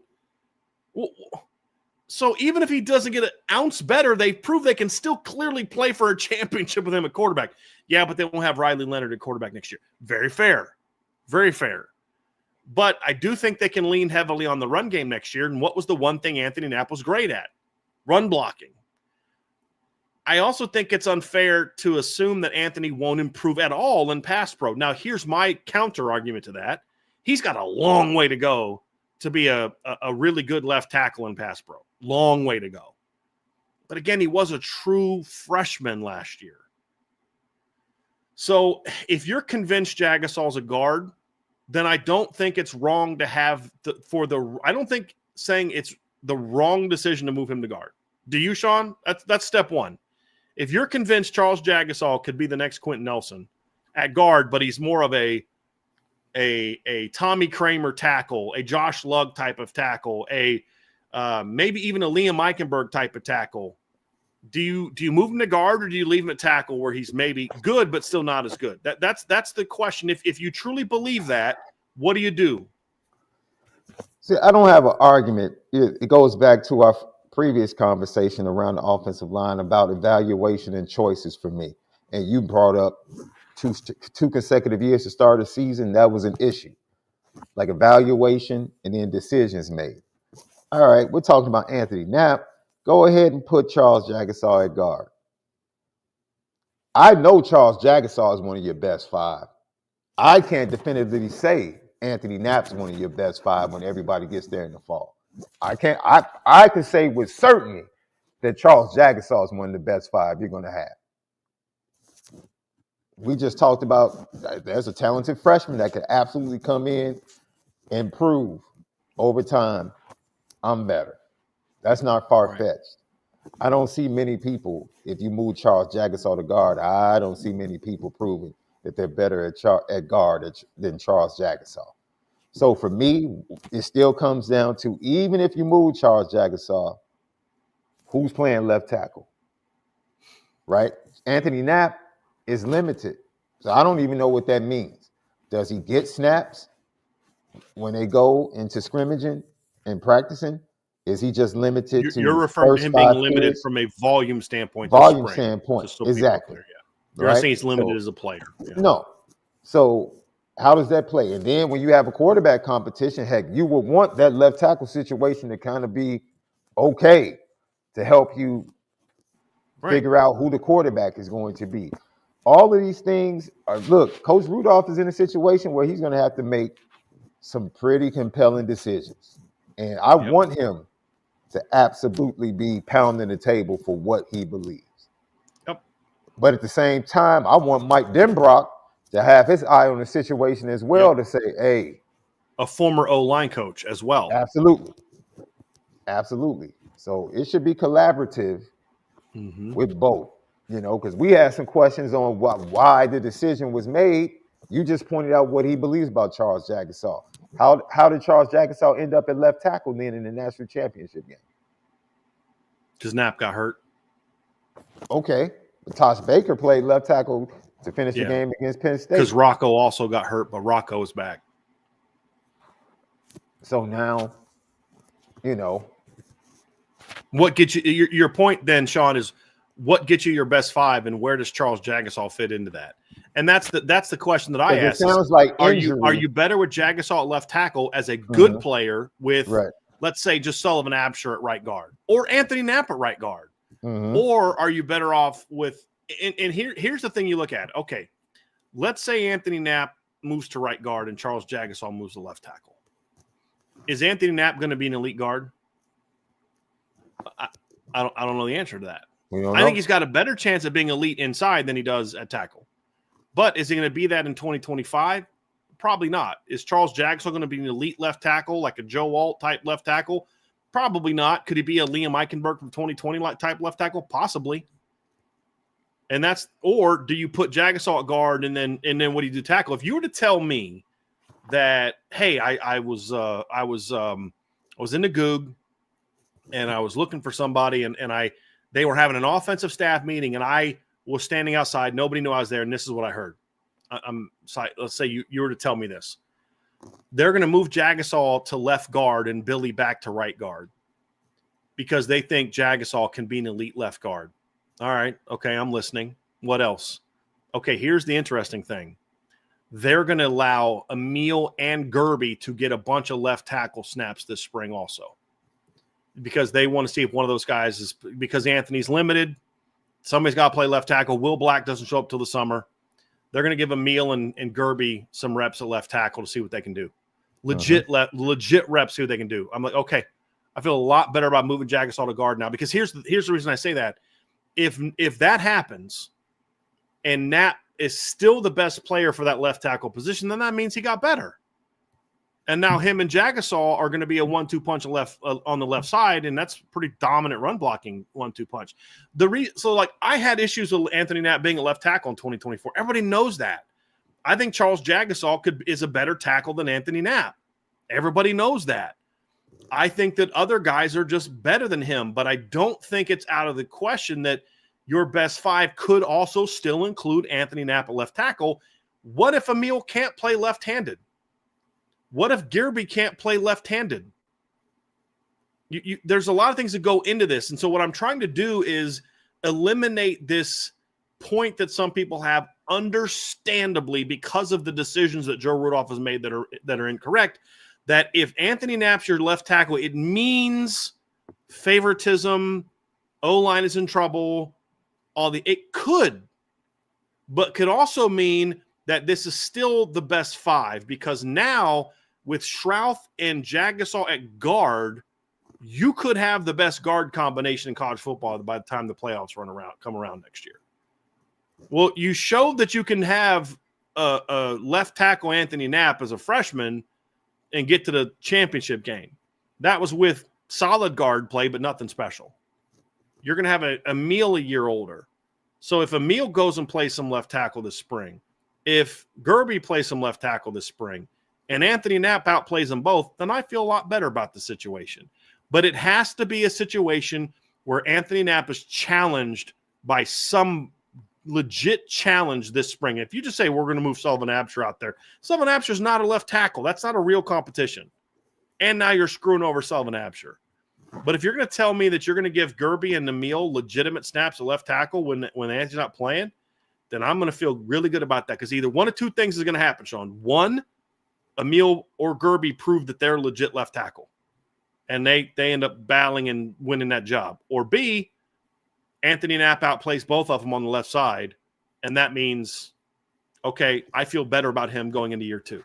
So even if he doesn't get an ounce better, they prove they can still clearly play for a championship with him at quarterback. Yeah, but they won't have Riley Leonard at quarterback next year. Very fair. Very fair. But I do think they can lean heavily on the run game next year. And what was the one thing Anthony Knapp was great at? Run blocking. I also think it's unfair to assume that Anthony won't improve at all in pass pro. Now, here's my counter argument to that. He's got a long way to go to be a really good left tackle in pass pro. Long way to go. But again, he was a true freshman last year. So if you're convinced Jagasaw's a guard, then I don't think it's wrong to have I don't think saying it's the wrong decision to move him to guard. Do you, Sean? That's step one. If you're convinced Charles Jagasaw could be the next Quentin Nelson at guard, but he's more of a Tommy Kramer tackle, a Josh Lugg type of tackle, maybe even a Liam Eichenberg type of tackle, do you move him to guard or do you leave him at tackle where he's maybe good but still not as good? That's the question. If you truly believe that, what do you do? See, I don't have an argument. It goes back to our previous conversation around the offensive line about evaluation and choices for me. And you brought up two consecutive years to start a season. That was an issue, like evaluation and then decisions made. All right, we're talking about Anthony Knapp. Go ahead and put Charles Jagasaw at guard. I know Charles Jagasaw is one of your best 5. I can't definitively say Anthony Knapp's one of your best 5 when everybody gets there in the fall. I can't. I can say with certainty that Charles Jagasaw is one of the best 5 you're going to have. We just talked about there's a talented freshman that could absolutely come in and prove over time I'm better. That's not far-fetched. Right. I don't see many people, if you move Charles Jagasaw to guard, I don't see many people proving that they're better at guard than Charles Jagasaw. So for me, it still comes down to, even if you move Charles Jagasaw, who's playing left tackle, right? Anthony Knapp is limited. So I don't even know what that means. Does he get snaps when they go into scrimmaging and practicing? Is he just limited to? You're referring to him being limited from a volume standpoint. Volume standpoint, exactly. You're not saying he's limited as a player. Yeah. No. So how does that play? And then when you have a quarterback competition, heck, you would want that left tackle situation to kind of be okay to help you figure out who the quarterback is going to be. All of these things are, look, Coach Rudolph is in a situation where he's going to have to make some pretty compelling decisions. And I want him to absolutely be pounding the table for what he believes. Yep. But at the same time, I want Mike Denbrock to have his eye on the situation as well, to say, hey. A former O-line coach as well. Absolutely. Absolutely. So it should be collaborative with both, because we had some questions on why the decision was made. You just pointed out what he believes about Charles Jagasaw. How did Charles Jagasaw end up at left tackle then in the national championship game? Because Knapp got hurt. Okay. Tosh Baker played left tackle to finish the game against Penn State. Because Rocco also got hurt, but Rocco is back. So now, what gets you your point then, Sean, is what gets you your best 5 and where does Charles Jagasaw fit into that? And that's the question that I ask. It sounds like are you better with Jagasaw at left tackle as a good player with, let's say, just Sullivan Absher at right guard or Anthony Knapp at right guard? Or are you better off with and here's the thing you look at. Okay, let's say Anthony Knapp moves to right guard and Charles Jagasaw moves to left tackle. Is Anthony Knapp going to be an elite guard? I don't know the answer to that. I think he's got a better chance of being elite inside than he does at tackle. But is he going to be that in 2025? Probably not. Is Charles Jagasaw going to be an elite left tackle, like a Joe Alt type left tackle? Probably not. Could he be a Liam Eichenberg from 2020 type left tackle? Possibly. And or do you put Jagasaw at guard and then what do you do tackle? If you were to tell me that, hey, I was in the Goog and I was looking for somebody and they were having an offensive staff meeting and I was standing outside. Nobody knew I was there, and this is what I heard. Let's say you were to tell me this. They're going to move Jagasaw to left guard and Billy back to right guard because they think Jagasaw can be an elite left guard. All right, okay, I'm listening. What else? Okay, here's the interesting thing. They're going to allow Emil and Gerby to get a bunch of left tackle snaps this spring also because they want to see if one of those guys is – because Anthony's limited – somebody's got to play left tackle. Will Black doesn't show up till the summer. They're going to give Emil and Gerby some reps at left tackle to see what they can do. Legit reps, see what they can do. I'm like, okay, I feel a lot better about moving Jagasaw to guard now because here's the reason I say that. If that happens and Knapp is still the best player for that left tackle position, then that means he got better. And now him and Jagasaw are going to be a 1-2 punch on the left side, and that's pretty dominant run blocking 1-2 punch. So I had issues with Anthony Knapp being a left tackle in 2024. Everybody knows that. I think Charles Jagasaw is a better tackle than Anthony Knapp. Everybody knows that. I think that other guys are just better than him, but I don't think it's out of the question that your best 5 could also still include Anthony Knapp at left tackle. What if Emil can't play left-handed? What if Gerby can't play left-handed? There's a lot of things that go into this. And so what I'm trying to do is eliminate this point that some people have, understandably, because of the decisions that Joe Rudolph has made that are incorrect, that if Anthony Knapp's your left tackle, it means favoritism, O-line is in trouble, it could, but could also mean that this is still the best 5, because now with Schrouth and Jagasaw at guard, you could have the best guard combination in college football by the time the playoffs come around next year. Well, you showed that you can have a left tackle Anthony Knapp as a freshman and get to the championship game. That was with solid guard play, but nothing special. You're going to have Emil a year older. So if Emil goes and plays some left tackle this spring, if Gerby plays some left tackle this spring, and Anthony Knapp outplays them both, then I feel a lot better about the situation. But it has to be a situation where Anthony Knapp is challenged by some legit challenge this spring. If you just say we're going to move Sullivan Absher out there, Sullivan Absher is not a left tackle. That's not a real competition. And now you're screwing over Sullivan Absher. But if you're going to tell me that you're going to give Gerby and Emil legitimate snaps at left tackle when Anthony's not playing, then I'm going to feel really good about that, because either one of two things is going to happen, Sean. One, Emil or Gerby prove that they're legit left tackle, and they end up battling and winning that job. Or B, Anthony Knapp outplays both of them on the left side, and that means, okay, I feel better about him going into year 2.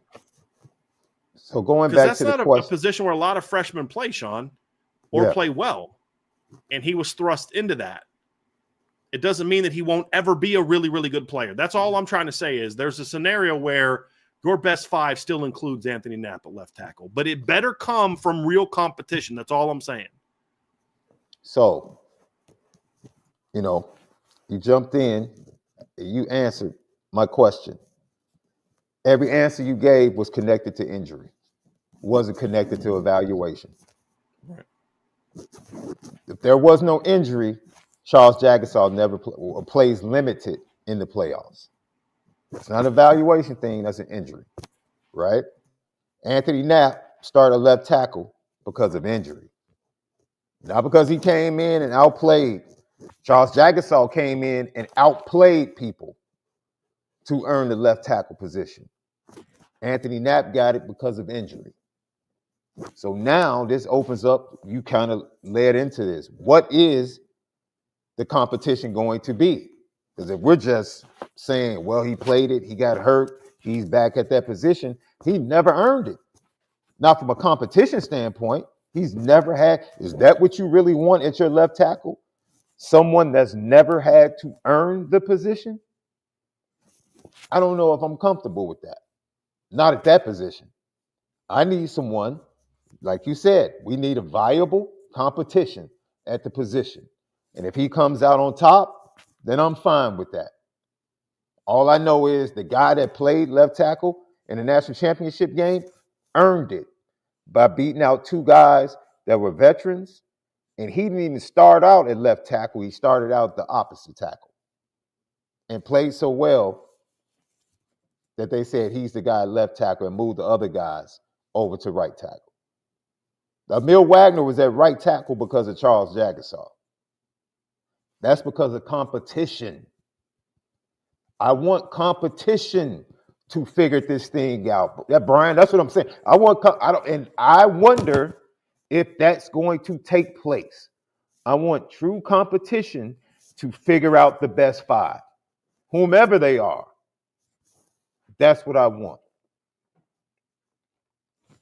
So going back that's to the not question, a position where a lot of freshmen play, Sean, or play well, and he was thrust into that. It doesn't mean that he won't ever be a really, really good player. That's all I'm trying to say is there's a scenario where your best 5 still includes Anthony Knapp at left tackle, but it better come from real competition. That's all I'm saying. So, you jumped in, you answered my question. Every answer you gave was connected to injury, wasn't connected to evaluation. Right. If there was no injury, Charles Jagasaw never plays limited in the playoffs. It's not an evaluation thing, that's an injury, right? Anthony Knapp started left tackle because of injury. Not because he came in and outplayed. Charles Jagasaw came in and outplayed people to earn the left tackle position. Anthony Knapp got it because of injury. So now this opens up, you kind of led into this. What is the competition going to be? Because if we're just saying, well, he played it, he got hurt, he's back at that position, he never earned it. Now, from a competition standpoint, he's never had, is that what you really want at your left tackle? Someone that's never had to earn the position? I don't know if I'm comfortable with that. Not at that position. I need someone, like you said, we need a viable competition at the position. And if he comes out on top, then I'm fine with that. All I know is the guy that played left tackle in the national championship game earned it by beating out 2 guys that were veterans. And he didn't even start out at left tackle. He started out the opposite tackle and played so well that they said he's the guy at left tackle and moved the other guys over to right tackle. Emil Wagner was at right tackle because of Charles Jagasaw. That's because of competition. I want competition to figure this thing out. Brian, that's what I'm saying. I wonder if that's going to take place. I want true competition to figure out the best 5, whomever they are. That's what I want.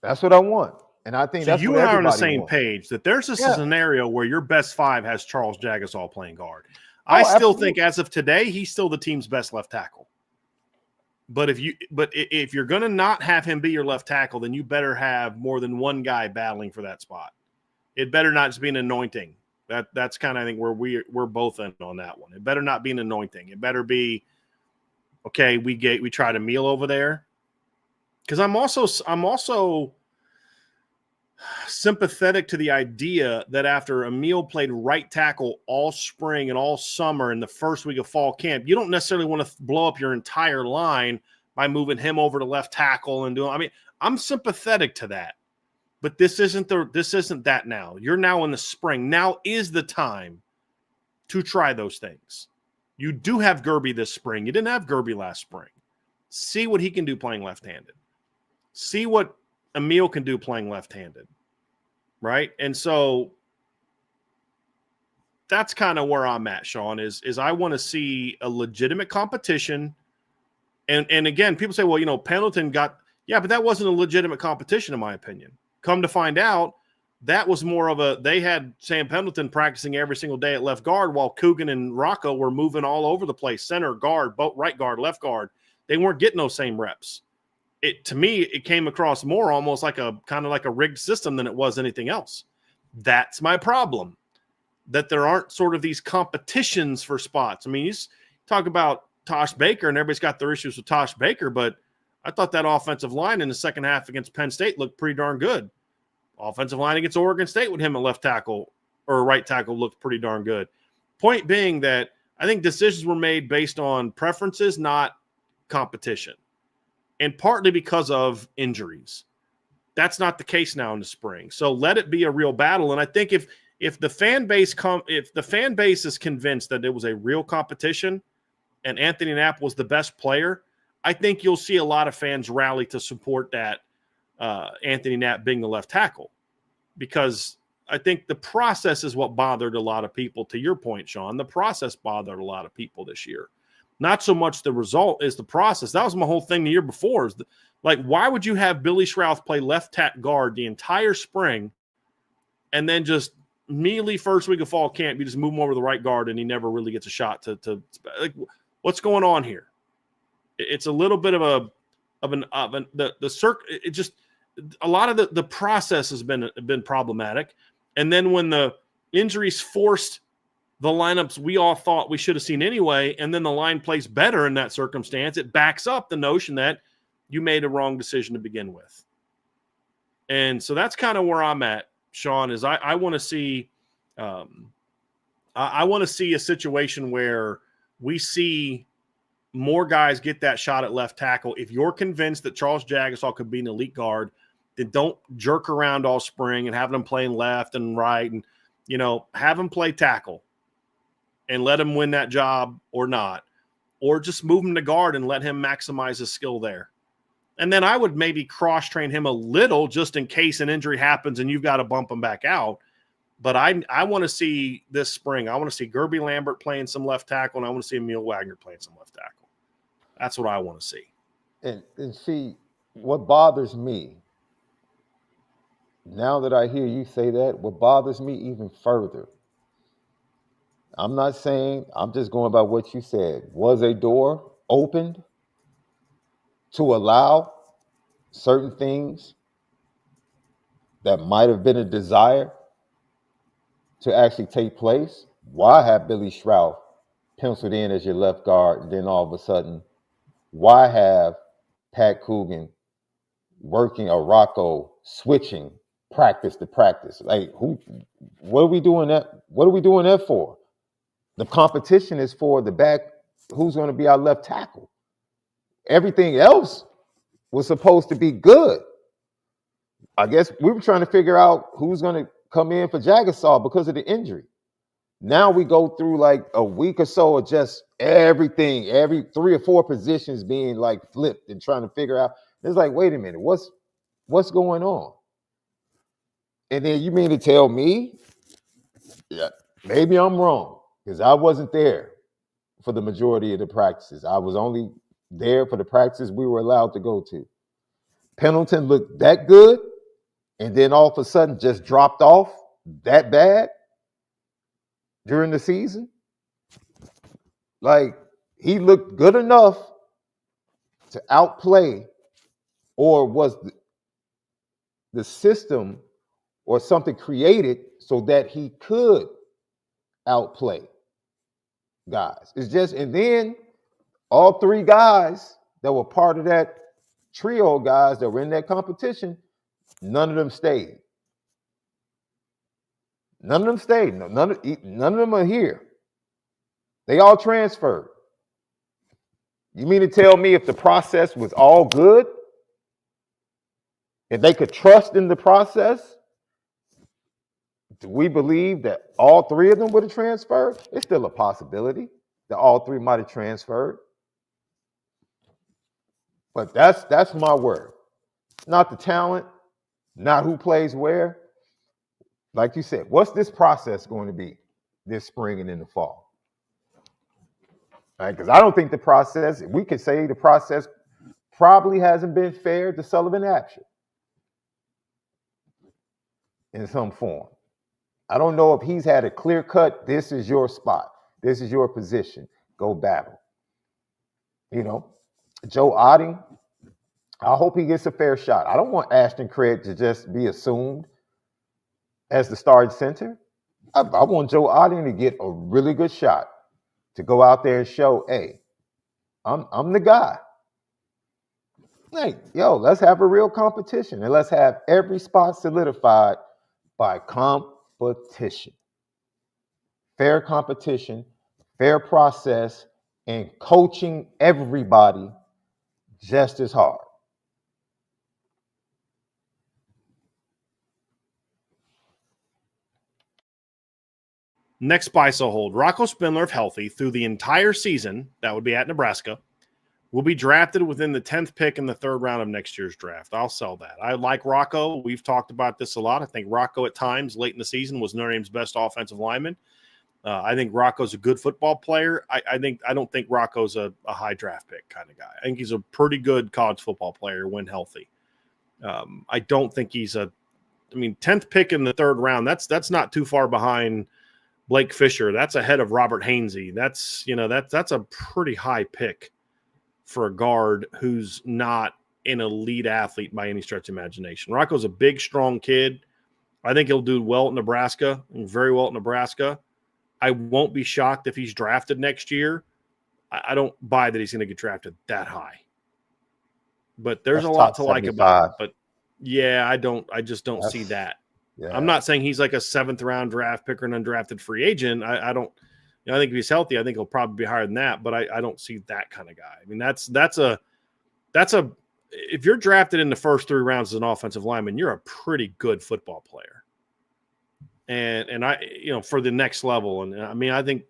That's what I want. And I think So that's you what and I are on the everybody same wants. page that there's just a scenario where your best 5 has Charles Jagasaw playing guard. Oh, I still absolutely. think as of today, he's still the team's best left tackle. But if you're going to not have him be your left tackle, then you better have more than one guy battling for that spot. It better not just be an anointing. That's kind of, I think, where we're both in on that one. It better not be an anointing. It better be, okay, we tried a meal over there. Because I'm also sympathetic to the idea that after Emil played right tackle all spring and all summer in the first week of fall camp, you don't necessarily want to blow up your entire line by moving him over to left tackle and doing. I mean, I'm sympathetic to that, but this isn't that now. You're now in the spring. Now is the time to try those things. You do have Gerby this spring. You didn't have Gerby last spring. See what he can do playing left-handed. See what Emil can do playing left-handed, right? And so that's kind of where I'm at, Sean, is I want to see a legitimate competition. And again, people say, well, Pendleton but that wasn't a legitimate competition in my opinion. Come to find out, that was more of they had Sam Pendleton practicing every single day at left guard while Coogan and Rocco were moving all over the place, center, guard, both right guard, left guard. They weren't getting those same reps. To me, it came across more almost like a kind of like a rigged system than it was anything else. That's my problem, that there aren't sort of these competitions for spots. I mean, you talk about Tosh Baker, and everybody's got their issues with Tosh Baker, but I thought that offensive line in the second half against Penn State looked pretty darn good. Offensive line against Oregon State with him at left tackle or right tackle looked pretty darn good. Point being that I think decisions were made based on preferences, not competition. And partly because of injuries. That's not the case now in the spring. So let it be a real battle. And I think if the fan base is convinced that it was a real competition and Anthony Knapp was the best player, I think you'll see a lot of fans rally to support that Anthony Knapp being the left tackle. Because I think the process is what bothered a lot of people. To your point, Sean, the process bothered a lot of people this year. Not so much the result is the process. That was my whole thing the year before. Why would you have Billy Schrouth play left tack guard the entire spring and then just immediately first week of fall camp, you just move him over to the right guard and he never really gets a shot to what's going on here? It's a little bit of the circ. It just a lot of the process has been problematic. And then when the injuries forced the lineups we all thought we should have seen anyway, and then the line plays better in that circumstance, it backs up the notion that you made a wrong decision to begin with. And so that's kind of where I'm at, Sean, is I want to see I want to see a situation where we see more guys get that shot at left tackle. If you're convinced that Charles Jagasaw could be an elite guard, then don't jerk around all spring and have them playing left and right and, have them play tackle and let him win that job or not, or just move him to guard and let him maximize his skill there. And then I would maybe cross-train him a little just in case an injury happens and you've got to bump him back out. But I want to see this spring, I want to see Gerby Lambert playing some left tackle, and I want to see Emil Wagner playing some left tackle. That's what I want to see. And see, what bothers me, now that I hear you say that, what bothers me even further, I'm not saying, I'm just going by what you said. Was a door opened to allow certain things that might have been a desire to actually take place? Why have Billy Schrouth penciled in as your left guard, and then all of a sudden, why have Pat Coogan working or Rocco switching practice to practice? What are we doing that? What are we doing that for? The competition is for the back, who's going to be our left tackle. Everything else was supposed to be good. I guess we were trying to figure out who's going to come in for Jagasaw because of the injury. Now we go through a week or so of just everything, every 3 or 4 positions being flipped and trying to figure out. It's wait a minute, what's going on? And then you mean to tell me, yeah, maybe I'm wrong, because I wasn't there for the majority of the practices. I was only there for the practices we were allowed to go to. Pendleton looked that good, and then all of a sudden just dropped off that bad during the season. He looked good enough to outplay, or was the system or something created so that he could outplay guys? It's just, and then all three guys that were part of that trio, guys that were in that competition, none of them stayed. None of them stayed. None of them are here. They all transferred. You mean to tell me if the process was all good, if they could trust in the process, do we believe that all three of them would have transferred? It's still a possibility that all three might have transferred. But that's my word. Not the talent, not who plays where. Like you said, what's this process going to be this spring and in the fall? Right? Because I don't think the process, we could say the process probably hasn't been fair to Sullivan Absher in some form. I don't know if he's had a clear cut, this is your spot, this is your position, go battle. You know, Joe Otting, I hope he gets a fair shot. I don't want Ashton Craig to just be assumed as the starting center. I want Joe Otting to get a really good shot, to go out there and show, hey, I'm the guy. Like, yo, let's have a real competition, and let's have every spot solidified by competition. Fair competition, fair process, and coaching everybody just as hard. Next buy so hold. Rocco Spindler, if healthy, through the entire season, that would be at Nebraska, will be drafted within the 10th pick in the third round of next year's draft. I'll sell that. I like Rocco. We've talked about this a lot. I think Rocco at times late in the season was Notre Dame's best offensive lineman. I think Rocco's a good football player. I don't think Rocco's a high draft pick kind of guy. I think he's a pretty good college football player when healthy. I don't think he's 10th pick in the third round. That's not too far behind Blake Fisher. That's ahead of Robert Hainsey. That's a pretty high pick for a guard who's not an elite athlete by any stretch of imagination. Rocco's a big, strong kid. I think he'll do well at Nebraska, very well at Nebraska. I won't be shocked if he's drafted next year. I don't buy that he's going to get drafted that high. But there's a lot to like about it. But yeah, I just don't see that. Yeah. I'm not saying he's like a 7th round draft pick or an undrafted free agent. I don't, I think if he's healthy, I think he'll probably be higher than that, but I don't see that kind of guy. I mean, that's if you're drafted in the first 3 rounds as an offensive lineman, you're a pretty good football player. And for the next level. And I mean, I think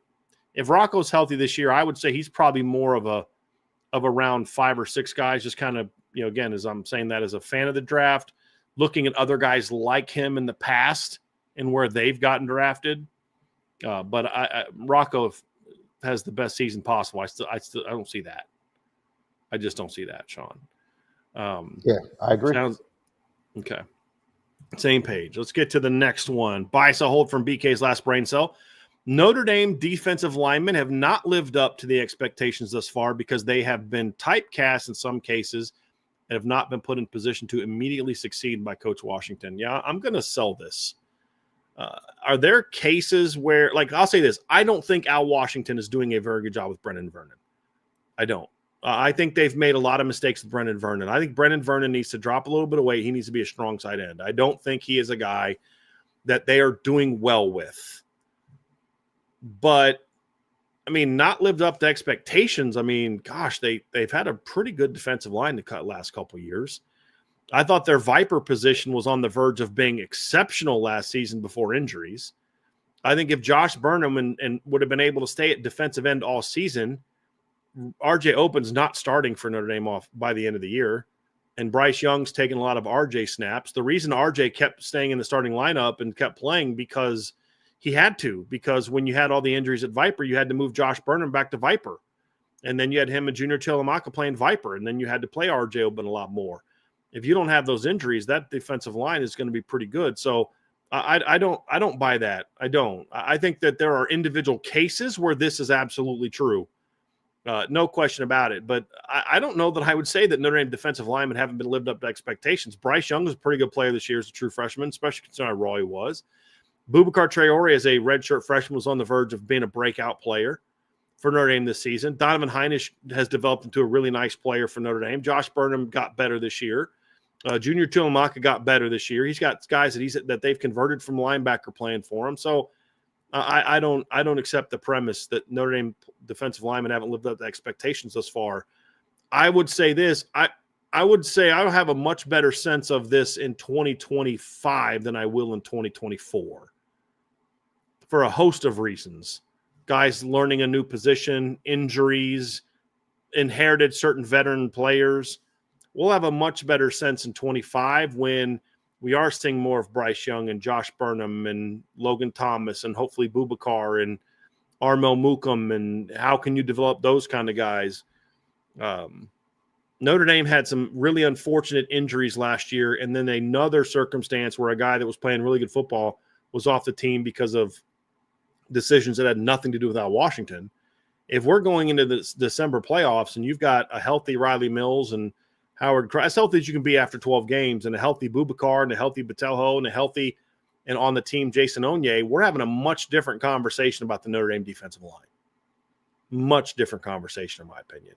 if Rocco's healthy this year, I would say he's probably more of a round 5 or 6 guys, just kind of, again, as I'm saying that as a fan of the draft, looking at other guys like him in the past and where they've gotten drafted. But Rocco has the best season possible. I don't see that. I just don't see that, Sean. Yeah, I agree. Okay. Same page. Let's get to the next one. Buy, sell, hold from BK's last brain cell. Notre Dame defensive linemen have not lived up to the expectations thus far because they have been typecast in some cases and have not been put in position to immediately succeed by Coach Washington. Yeah, I'm going to sell this. Are there cases where, like, I'll say this, I don't think Al Washington is doing a very good job with Brendan Vernon. I don't. I think they've made a lot of mistakes with Brendan Vernon. I think Brendan Vernon needs to drop a little bit of weight. He needs to be a strong side end. I don't think he is a guy that they are doing well with. But, I mean, not lived up to expectations. I mean, gosh, they've had a pretty good defensive line to cut last couple of years. I thought their Viper position was on the verge of being exceptional last season before injuries. I think if Josh Burnham and would have been able to stay at defensive end all season, RJ Open's not starting for Notre Dame off by the end of the year, and Bryce Young's taking a lot of RJ snaps. The reason RJ kept staying in the starting lineup and kept playing because he had to, because when you had all the injuries at Viper, you had to move Josh Burnham back to Viper, and then you had him and Junior Chilamaka playing Viper, and then you had to play RJ Open a lot more. If you don't have those injuries, that defensive line is going to be pretty good. So I don't buy that. I don't. I think that there are individual cases where this is absolutely true. No question about it. But I don't know that I would say that Notre Dame defensive linemen haven't been lived up to expectations. Bryce Young was a pretty good player this year as a true freshman, especially considering how raw he was. Boubacar Traore, as a redshirt freshman, was on the verge of being a breakout player for Notre Dame this season. Donovan Heinisch has developed into a really nice player for Notre Dame. Josh Burnham got better this year. Junior Tuilamaka got better this year. He's got guys that they've converted from linebacker playing for him. So I don't accept the premise that Notre Dame defensive linemen haven't lived up to expectations thus far. I would say this. I would say I have a much better sense of this in 2025 than I will in 2024 for a host of reasons. Guys learning a new position, injuries, inherited certain veteran players. We'll have a much better sense in 25 when we are seeing more of Bryce Young and Josh Burnham and Logan Thomas and hopefully Boubacar and Armel Mukam, and how can you develop those kind of guys? Notre Dame had some really unfortunate injuries last year, and then another circumstance where a guy that was playing really good football was off the team because of decisions that had nothing to do with Al Washington. If we're going into the December playoffs and you've got a healthy Riley Mills and Howard, as healthy as you can be after 12 games, and a healthy Boubacar and a healthy Botelho and a healthy and on the team Jason Onye, we're having a much different conversation about the Notre Dame defensive line. Much different conversation, in my opinion.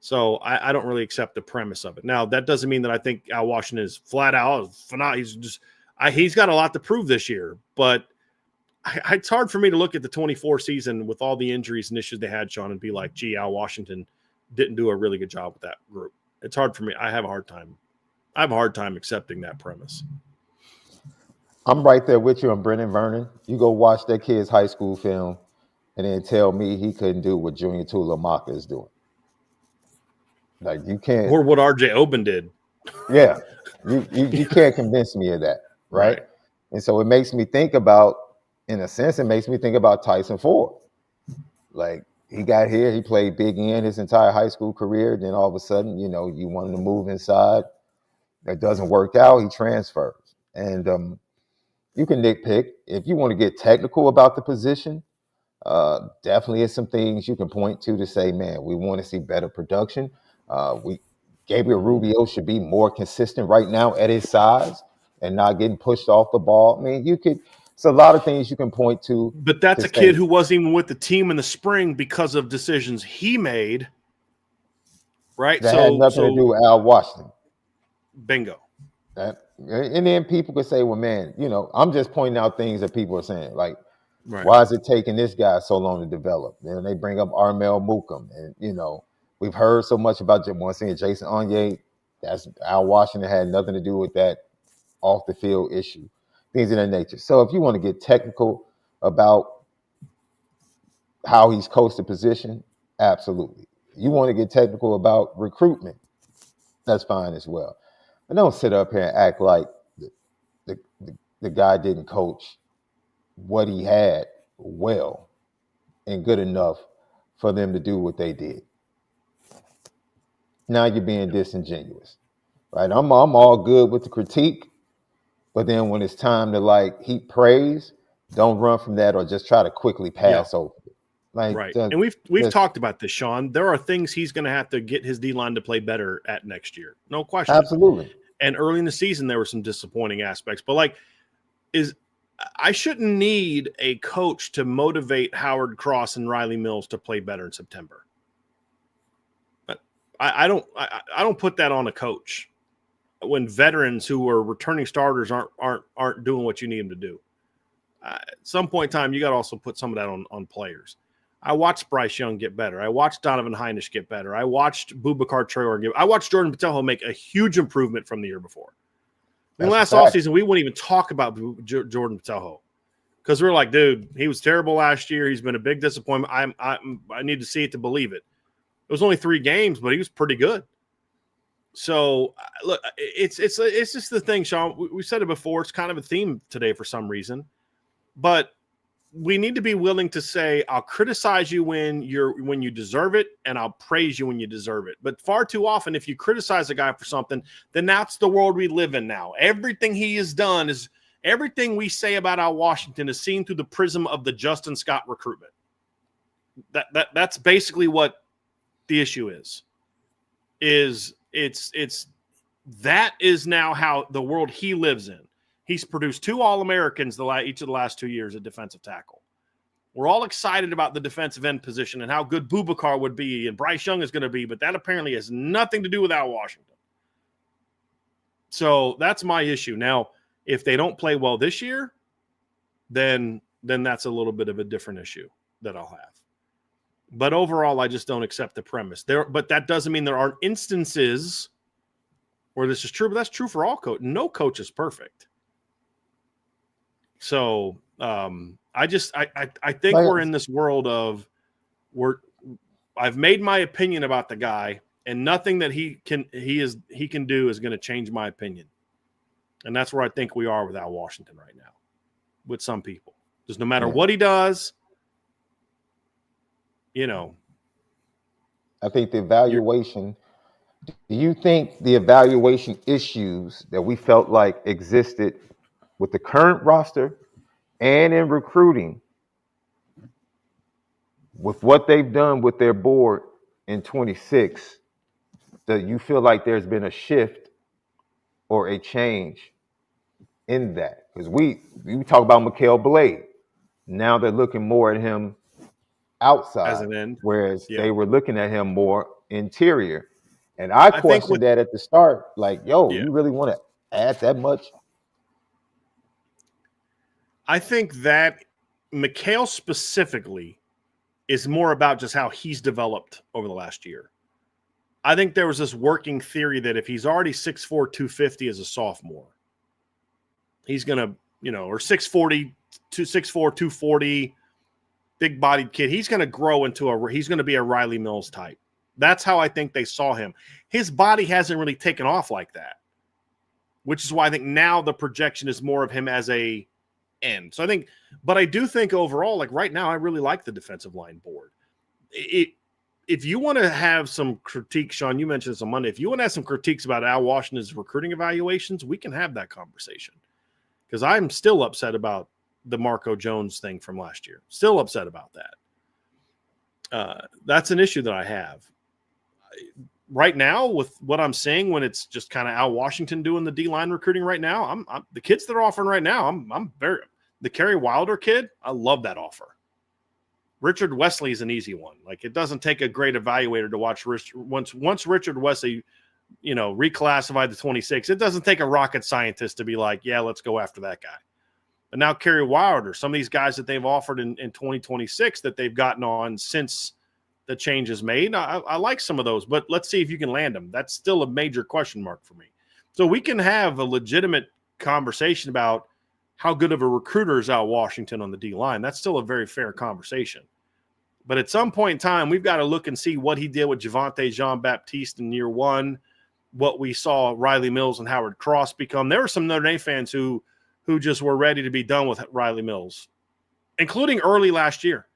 So I don't really accept the premise of it. Now, that doesn't mean that I think Al Washington is flat out. He's got a lot to prove this year, but it's hard for me to look at the 24 season with all the injuries and issues they had, Sean, and be like, gee, Al Washington didn't do a really good job with that group. It's hard for me. I have a hard time accepting that premise. I'm right there with you on Brennan Vernon. You go watch that kid's high school film and then tell me he couldn't do what Junior Tuilamaka is doing. Like, you can't. Or what R.J. Oben did. Yeah. You can't convince me of that, right? And so it makes me think about, in a sense, Tyson Ford. Like, he got here, he played big end his entire high school career. Then all of a sudden, you want him to move inside. That doesn't work out. He transfers. And you can nitpick. If you want to get technical about the position, definitely is some things you can point to say, man, we want to see better production. Gabriel Rubio should be more consistent right now at his size and not getting pushed off the ball. I mean, it's a lot of things you can point to. But that's a kid who wasn't even with the team in the spring because of decisions he made. Right? That had nothing to do with Al Washington. Bingo. And then people could say, well, man, I'm just pointing out things that people are saying. Like, right. Why is it taking this guy so long to develop? And they bring up Armel Mukam. And, we've heard so much about Jason Onye. That's Al Washington had nothing to do with that off the field issue. Things of that nature. So if you want to get technical about how he's coached the position, absolutely. You want to get technical about recruitment, that's fine as well. But don't sit up here and act like the guy didn't coach what he had well and good enough for them to do what they did. Now you're being disingenuous, right? I'm all good with the critique. But then when it's time to heap praise, don't run from that or just try to quickly pass over it. Right. And we've talked about this, Sean. There are things he's going to have to get his D-line to play better at next year. No question. Absolutely. And early in the season, there were some disappointing aspects. But I shouldn't need a coach to motivate Howard Cross and Riley Mills to play better in September. But I don't put that on a coach when veterans who are returning starters aren't doing what you need them to do. At some point in time, you got to also put some of that on players. I watched Bryce Young get better. I watched Donovan Heinisch get better. I watched Boubacar Traore I watched Jordan Botelho make a huge improvement from the year before. Last offseason, we wouldn't even talk about Jordan Botelho because we were like, dude, he was terrible last year. He's been a big disappointment. I need to see it to believe it. It was only 3 games, but he was pretty good. So, look, it's just the thing, Sean. We said it before. It's kind of a theme today for some reason. But we need to be willing to say, I'll criticize you when you deserve it, and I'll praise you when you deserve it. But far too often, if you criticize a guy for something, then that's the world we live in now. Everything he has done is – everything we say about Al Washington is seen through the prism of the Justin Scott recruitment. That's basically what the issue is it's that is now how the world he lives in. He's produced 2 All-Americans each of the last 2 years at defensive tackle. We're all excited about the defensive end position and how good Boubacar would be and Bryce Young is going to be, but that apparently has nothing to do with Al Washington. So that's my issue. Now, if they don't play well this year, then that's a little bit of a different issue that I'll have. But overall, I just don't accept the premise. But that doesn't mean there aren't instances where this is true, but that's true for all coaches. No coach is perfect. So I think we're in this world of I've made my opinion about the guy, and nothing that he can do is going to change my opinion. And that's where I think we are with Al Washington right now, with some people. Just no matter what he does, I think the evaluation. Do you think the evaluation issues that we felt like existed with the current roster and in recruiting, with what they've done with their board in 26, that you feel like there's been a shift or a change in that? Because we talk about Mikael Blade. Now they're looking more at him outside, as an end, whereas they were looking at him more interior. And I questioned that at the start, like, you really want to add that much? I think that Mikael specifically is more about just how he's developed over the last year. I think there was this working theory that if he's already 6'4", 250 as a sophomore, he's going to, or 6'4", 240, big-bodied kid, he's going to grow he's going to be a Riley Mills type. That's how I think they saw him. His body hasn't really taken off like that, which is why I think now the projection is more of him as a end. So but I do think overall, like right now, I really like the defensive line board. If you want to have some critique, Sean, you mentioned this on Monday. If you want to have some critiques about Al Washington's recruiting evaluations, we can have that conversation. Because I'm still upset about the Marco Jones thing from last year. Still upset about that. That's an issue that I have. Right now, with what I'm seeing, when it's just kind of Al Washington doing the D-line recruiting right now, I'm the kids that are offering right now, the Kerry Wilder kid, I love that offer. Richard Wesley is an easy one. Like, it doesn't take a great evaluator to watch once Richard Wesley, reclassified to 26. It doesn't take a rocket scientist to be like, yeah, let's go after that guy. But now Kerry Wilder, some of these guys that they've offered in 2026 that they've gotten on since the change is made, I like some of those, but let's see if you can land them. That's still a major question mark for me. So we can have a legitimate conversation about how good of a recruiter is Al Washington on the D-line. That's still a very fair conversation. But at some point in time, we've got to look and see what he did with Javonte Jean-Baptiste in year one, what we saw Riley Mills and Howard Cross become. There were some Notre Dame fans who just were ready to be done with Riley Mills, including early last year.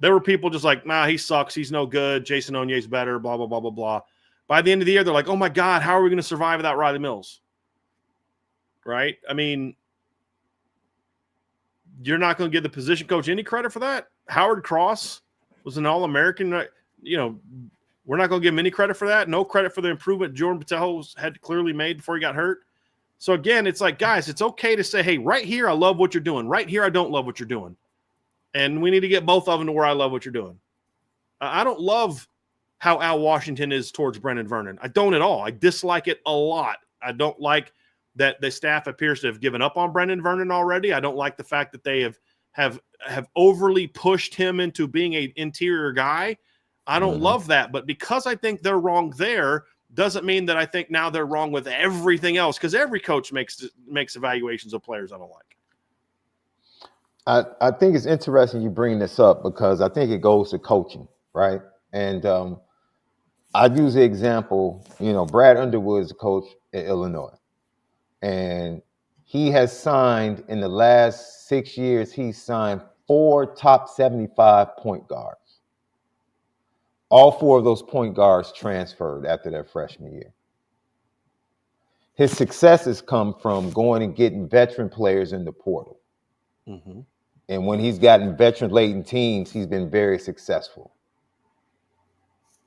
There were people just like, nah, he sucks. He's no good. Jason Onye's better, blah, blah, blah, blah, blah. By the end of the year, they're like, oh, my God, how are we going to survive without Riley Mills? Right? I mean, you're not going to give the position coach any credit for that? Howard Cross was an All-American. We're not going to give him any credit for that. No credit for the improvement Jordan Patel had clearly made before he got hurt. So, again, it's like, guys, it's okay to say, hey, right here I love what you're doing. Right here I don't love what you're doing. And we need to get both of them to where I love what you're doing. I don't love how Al Washington is towards Brendan Vernon. I don't at all. I dislike it a lot. I don't like that the staff appears to have given up on Brendan Vernon already. I don't like the fact that they have overly pushed him into being an interior guy. I don't love that. But because I think they're wrong there, doesn't mean that I think now they're wrong with everything else, because every coach makes evaluations of players I don't like. I think it's interesting you bring this up because I think it goes to coaching, right? And I'd use the example, Brad Underwood is a coach at Illinois. And he has signed, in the last 6 years, he's signed 4 top 75 point guards. All 4 of those point guards transferred after their freshman year. His success has come from going and getting veteran players in the portal. Mm-hmm. And when he's gotten veteran-laden teams, he's been very successful.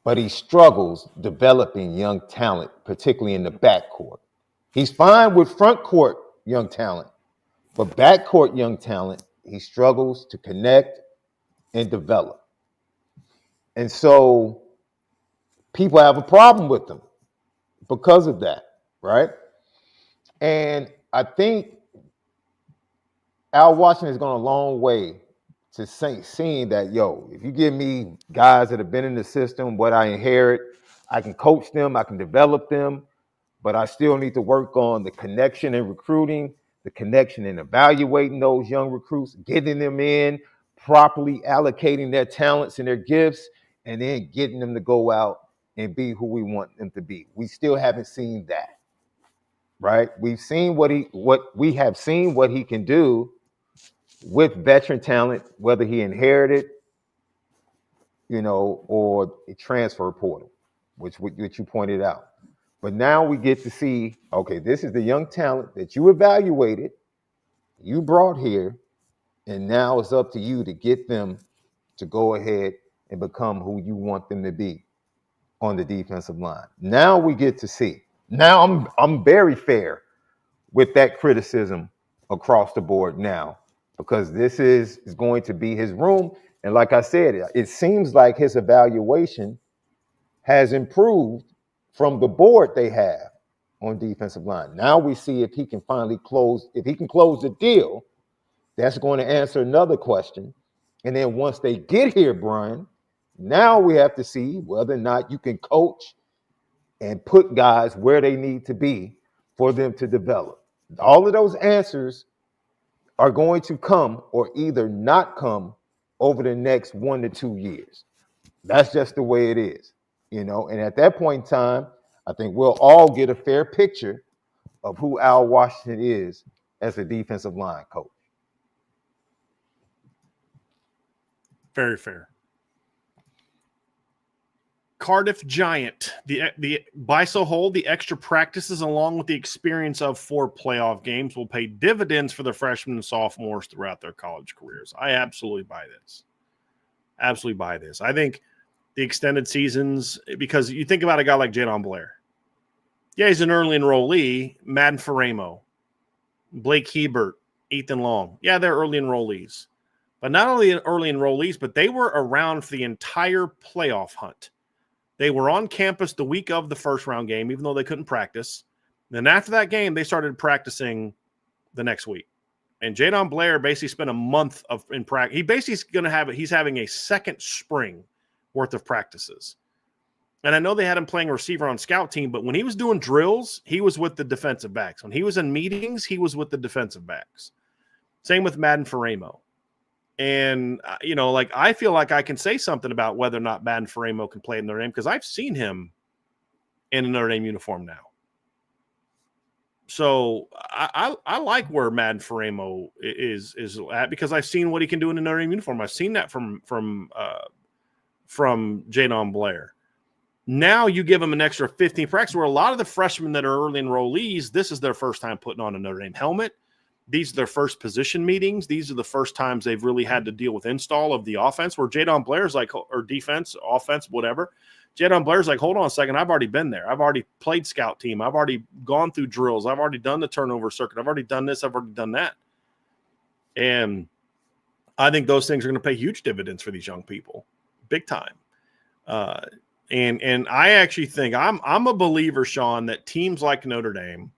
but he struggles developing young talent, particularly in the backcourt. He's fine with front court young talent, but backcourt young talent, he struggles to connect and develop. And so people have a problem with him because of that, right? And I think Al Washington has gone a long way to seeing that, if you give me guys that have been in the system, what I inherit, I can coach them, I can develop them, but I still need to work on the connection and recruiting, the connection and evaluating those young recruits, getting them in, properly allocating their talents and their gifts, and then getting them to go out and be who we want them to be. We still haven't seen that, right? We've seen what he can do with veteran talent, whether he inherited, or a transfer portal, which you pointed out. But now we get to see, okay, this is the young talent that you evaluated, you brought here, and now it's up to you to get them to go ahead and become who you want them to be on the defensive line. Now we get to see. Now I'm very fair with that criticism across the board now, because this is going to be his room. And like I said, it seems like his evaluation has improved from the board they have on defensive line. Now we see if he can close the deal. That's going to answer another question. And then once they get here, Brian, now we have to see whether or not you can coach and put guys where they need to be for them to develop. All of those answers are going to come or either not come over the next 1 to 2 years. That's just the way it is, And at that point in time, I think we'll all get a fair picture of who Al Washington is as a defensive line coach. Very fair. Cardiff Giant, the buy so hold, the extra practices along with the experience of 4 playoff games will pay dividends for the freshmen and sophomores throughout their college careers. I absolutely buy this. Absolutely buy this. I think the extended seasons, because you think about a guy like Jadon Blair. Yeah, he's an early enrollee. Madden Faramo, Blake Hebert, Ethan Long. Yeah, they're early enrollees. But not only early enrollees, but they were around for the entire playoff hunt. They were on campus the week of the first round game, even though they couldn't practice. Then after that game, they started practicing the next week. And Jadon Blair basically spent a month in practice. He basically he's having a second spring worth of practices. And I know they had him playing receiver on scout team, but when he was doing drills, he was with the defensive backs. When he was in meetings, he was with the defensive backs. Same with Madden Faramo. And, I feel like I can say something about whether or not Madden Faramo can play in Notre Dame because I've seen him in a Notre Dame uniform now. So I like where Madden Faramo is at because I've seen what he can do in a Notre Dame uniform. I've seen that from Jadon Blair. Now you give them an extra 15 practice where a lot of the freshmen that are early enrollees, this is their first time putting on a Notre Dame helmet. These are their first position meetings. These are the first times they've really had to deal with install of the offense where Jadon Blair's like, or defense, offense, whatever. Jadon Blair's like, hold on a second. I've already been there. I've already played scout team. I've already gone through drills. I've already done the turnover circuit. I've already done this. I've already done that. And I think those things are going to pay huge dividends for these young people. Big time. And I actually think I'm a believer, Sean, that teams like Notre Dame,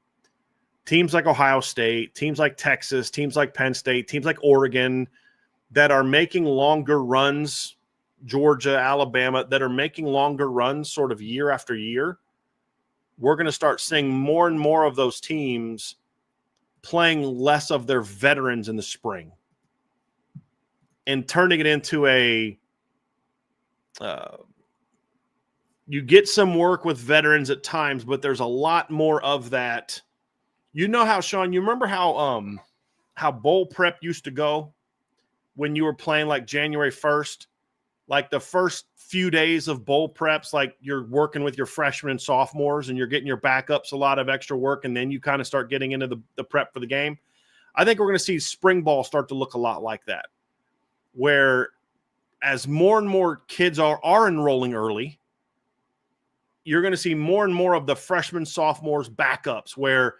teams like Ohio State, teams like Texas, teams like Penn State, teams like Oregon that are making longer runs, Georgia, Alabama, that are making longer runs sort of year after year, we're going to start seeing more and more of those teams playing less of their veterans in the spring and turning it into you get some work with veterans at times, but there's a lot more of that. You know how, Sean, you remember how bowl prep used to go when you were playing like January 1st? Like the first few days of bowl preps, like you're working with your freshmen and sophomores and you're getting your backups a lot of extra work, and then you kind of start getting into the prep for the game. I think we're going to see spring ball start to look a lot like that, where as more and more kids are enrolling early, you're going to see more and more of the freshmen, sophomores, backups where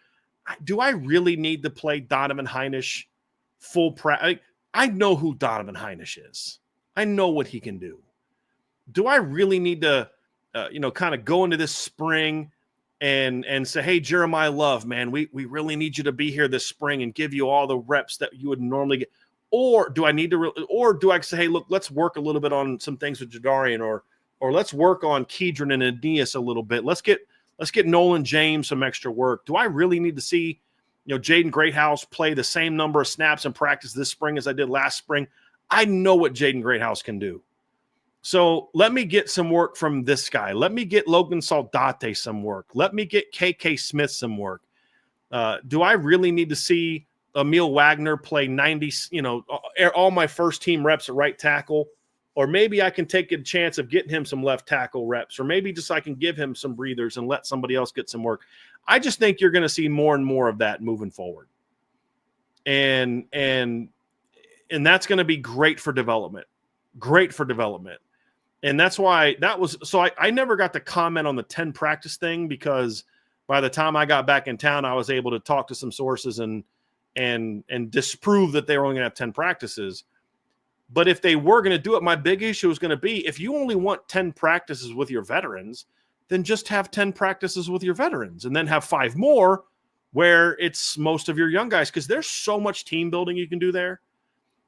do I really need to play Donovan Heinisch full practice? I know who Donovan Heinisch is. I know what he can do. Do I really need to, kind of go into this spring and say, hey, Jeremiah Love, man, we really need you to be here this spring and give you all the reps that you would normally get? Or do I say, hey, look, let's work a little bit on some things with Jadarian, or let's work on Kedron and Aeneas a little bit. Let's get Nolan James some extra work. Do I really need to see, Jaden Greathouse play the same number of snaps in practice this spring as I did last spring? I know what Jaden Greathouse can do. So let me get some work from this guy. Let me get Logan Saldate some work. Let me get KK Smith some work. Do I really need to see Emil Wagner play 90, all my first team reps at right tackle? Or maybe I can take a chance of getting him some left tackle reps, or maybe just I can give him some breathers and let somebody else get some work. I just think you're going to see more and more of that moving forward. And that's going to be great for development. Great for development. And that's why I never got to comment on the 10 practice thing, because by the time I got back in town, I was able to talk to some sources and disprove that they were only going to have 10 practices. But if they were going to do it, my big issue is going to be, if you only want 10 practices with your veterans, then just have 10 practices with your veterans and then have 5 more where it's most of your young guys. Because there's so much team building you can do there,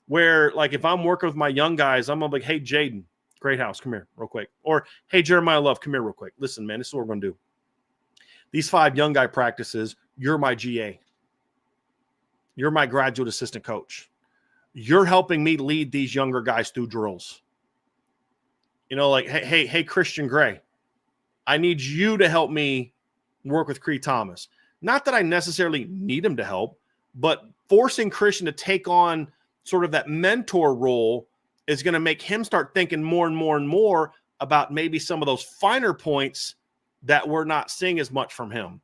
where, like, if I'm working with my young guys, I'm going to be like, hey, Jaden Greathouse, come here real quick. Or, hey, Jeremiah Love, come here real quick. Listen, man, this is what we're going to do. These 5 young guy practices, you're my GA. You're my graduate assistant coach. You're helping me lead these younger guys through drills. Like, hey, Christian Gray, I need you to help me work with Cree Thomas. Not that I necessarily need him to help, but forcing Christian to take on sort of that mentor role is going to make him start thinking more and more and more about maybe some of those finer points that we're not seeing as much from him.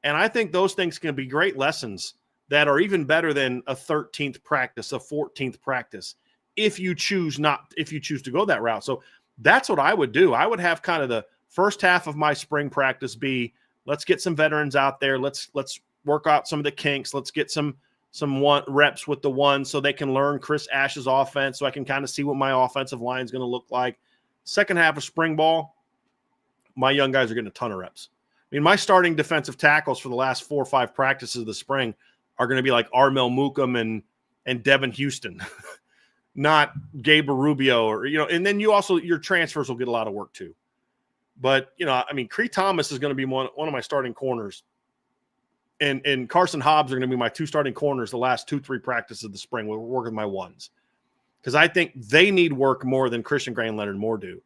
And I think those things can be great lessons that are even better than a 13th practice, a 14th practice, if you choose to go that route. So that's what I would do. I would have kind of the first half of my spring practice be, let's get some veterans out there. Let's work out some of the kinks. Let's get some reps with the ones so they can learn Chris Ash's offense, so I can kind of see what my offensive line is going to look like. Second half of spring ball, my young guys are getting a ton of reps. I mean, my starting defensive tackles for the last 4 or 5 practices of the spring are going to be like Armel Mookum and Devin Houston, not Gabe Rubio, or, and then your transfers will get a lot of work too. But, Cree Thomas is going to be one of my starting corners. And Carson Hobbs are going to be my 2 starting corners the last 2-3 practices of the spring. We're working my ones, because I think they need work more than Christian Gray and Leonard Moore do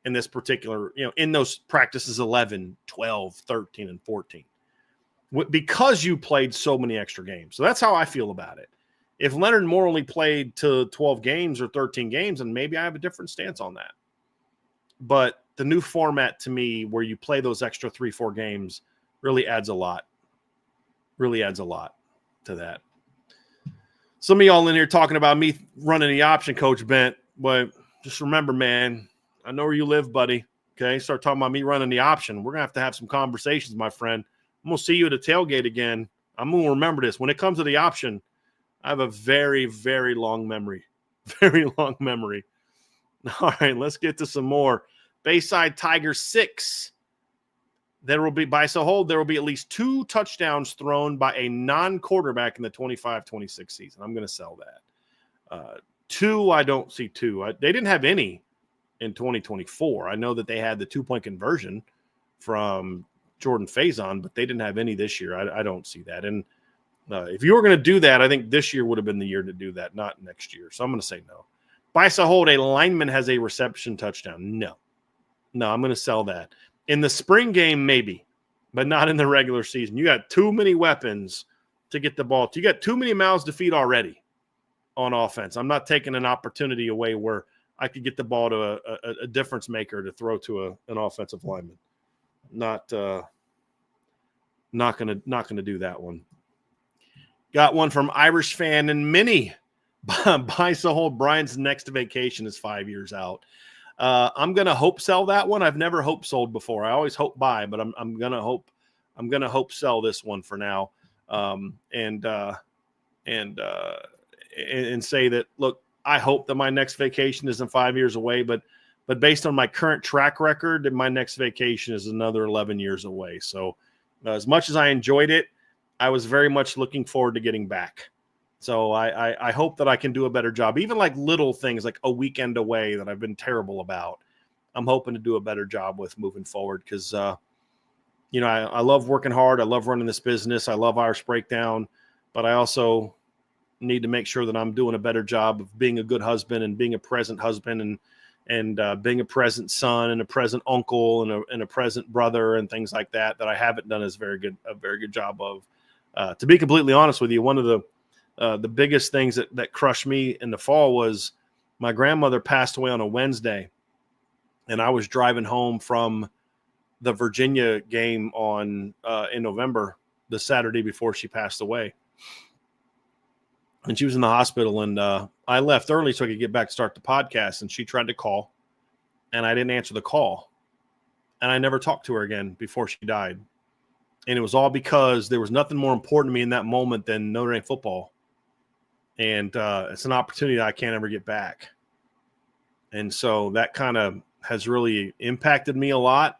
in this particular, in those practices 11, 12, 13, and 14. Because you played so many extra games. So that's how I feel about it. If Leonard Moore only played to 12 games or 13 games, then maybe I have a different stance on that. But the new format to me, where you play those extra 3-4 games, really adds a lot. Really adds a lot to that. Some of y'all in here talking about me running the option, Coach Bent. But just remember, man, I know where you live, buddy. Okay, start talking about me running the option. We're going to have some conversations, my friend. I'm going to see you at a tailgate again. I'm going to remember this. When it comes to the option, I have a very, very long memory. Very long memory. All right, let's get to some more. Bayside Tigers 6. There will be, by so hold, there will be at least 2 touchdowns thrown by a non-quarterback in the 25-26 season. I'm going to sell that. 2, I don't see 2. They didn't have any in 2024. I know that they had the 2-point conversion from Jordan Faison, but they didn't have any this year. I don't see that. And if you were going to do that, I think this year would have been the year to do that, not next year. So I'm going to say no. By so hold, a lineman has a reception touchdown. No, I'm going to sell that. In the spring game, maybe, but not in the regular season. You got too many weapons to get the ball. You got too many mouths to feed already on offense. I'm not taking an opportunity away where I could get the ball to a difference maker to throw to an offensive lineman. Not gonna do that one. Got one from Irish fan and Minnie. By so hold, Brian's next vacation is 5 years out. I'm gonna hope sell that one. I've never hope sold before. I always hope buy, but I'm gonna hope sell this one for now, and say that, look, I hope that my next vacation isn't 5 years away, but based on my current track record, my next vacation is another 11 years away. So as much as I enjoyed it, I was very much looking forward to getting back. So I hope that I can do a better job, even like little things like a weekend away that I've been terrible about. I'm hoping to do a better job with moving forward because, I love working hard. I love running this business. I love Irish Breakdown, but I also need to make sure that I'm doing a better job of being a good husband and being a present husband and being a present son and a present uncle and a present brother and things like that I haven't done a very good job of. To be completely honest with you, one of the biggest things that crushed me in the fall was my grandmother passed away on a Wednesday, and I was driving home from the Virginia game in November, the Saturday before she passed away. And she was in the hospital, and I left early so I could get back to start the podcast, and she tried to call, and I didn't answer the call. And I never talked to her again before she died. And it was all because there was nothing more important to me in that moment than Notre Dame football. And it's an opportunity that I can't ever get back. And so that kind of has really impacted me a lot,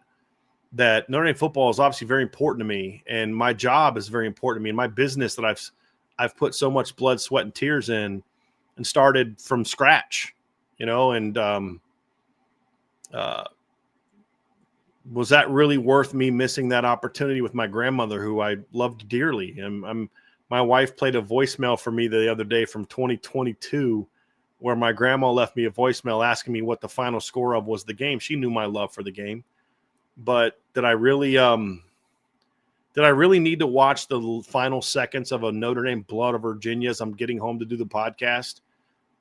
that Notre Dame football is obviously very important to me, and my job is very important to me, and my business that I've put so much blood, sweat, and tears in and started from scratch, and was that really worth me missing that opportunity with my grandmother, who I loved dearly? And my wife played a voicemail for me the other day from 2022, where my grandma left me a voicemail asking me what the final score of was the game. She knew my love for the game, but did I really need to watch the final seconds of a Notre Dame Blood of Virginia as I'm getting home to do the podcast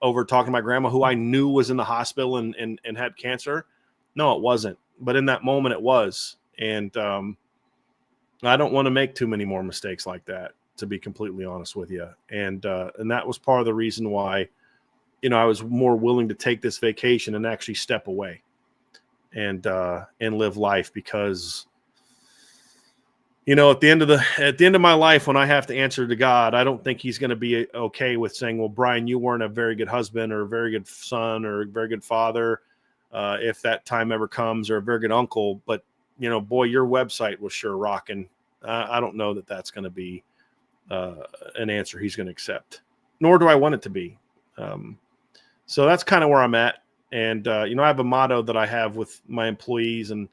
over talking to my grandma, who I knew was in the hospital and had cancer? No, it wasn't. But in that moment, it was. And I don't want to make too many more mistakes like that, to be completely honest with you. And that was part of the reason why, I was more willing to take this vacation and actually step away and live life, because at the end of my life, when I have to answer to God, I don't think he's going to be okay with saying, well, Brian, you weren't a very good husband or a very good son or a very good father, if that time ever comes, or a very good uncle. But, boy, your website was sure rocking. I don't know that that's going to be an answer he's going to accept, nor do I want it to be. So that's kind of where I'm at. And, I have a motto that I have with my employees, and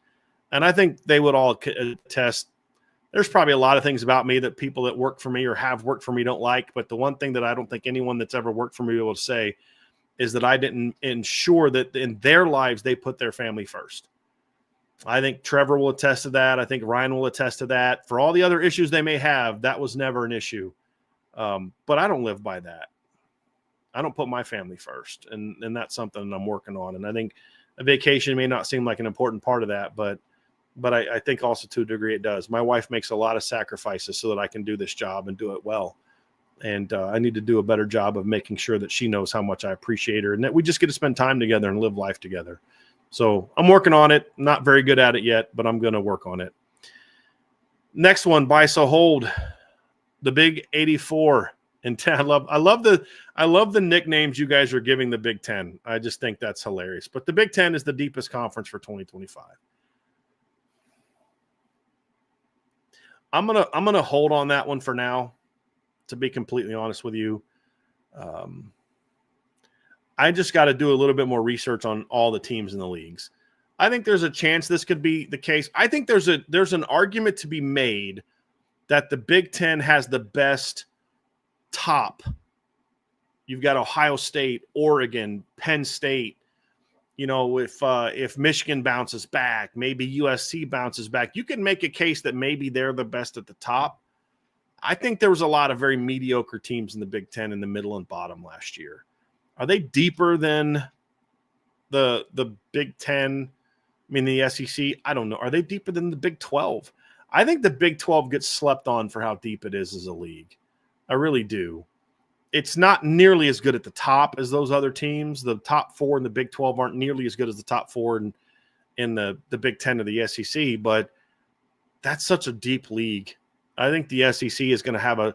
I think they would all attest. There's probably a lot of things about me that people that work for me or have worked for me don't like. But the one thing that I don't think anyone that's ever worked for me will say is that I didn't ensure that in their lives they put their family first. I think Trevor will attest to that. I think Ryan will attest to that. For all the other issues they may have, that was never an issue. But I don't live by that. I don't put my family first. And that's something I'm working on. And I think a vacation may not seem like an important part of that, but I think also to a degree it does. My wife makes a lot of sacrifices so that I can do this job and do it well. And I need to do a better job of making sure that she knows how much I appreciate her and that we just get to spend time together and live life together. So I'm working on it. Not very good at it yet, but I'm going to work on it. Next one, buy, so hold. The Big 84 and 10. I love the nicknames you guys are giving the Big 10. I just think that's hilarious. But the Big 10 is the deepest conference for 2025. I'm gonna hold on that one for now, to be completely honest with you. I just got to do a little bit more research on all the teams in the leagues. I think there's a chance this could be the case. I think there's an argument to be made that the Big 10 has the best top. You've got Ohio State, Oregon, Penn State. If Michigan bounces back, maybe USC bounces back, you can make a case that maybe they're the best at the top. I think there was a lot of very mediocre teams in the Big 10 in the middle and bottom last year. Are they deeper than the Big 10? I mean, the SEC, I don't know. Are they deeper than the Big 12? I think the Big 12 gets slept on for how deep it is as a league. I really do. it's not nearly as good at the top as those other teams. The top 4 in the Big 12 aren't nearly as good as the top 4 in the Big 10 of the SEC, but that's such a deep league. I think the SEC is going to have a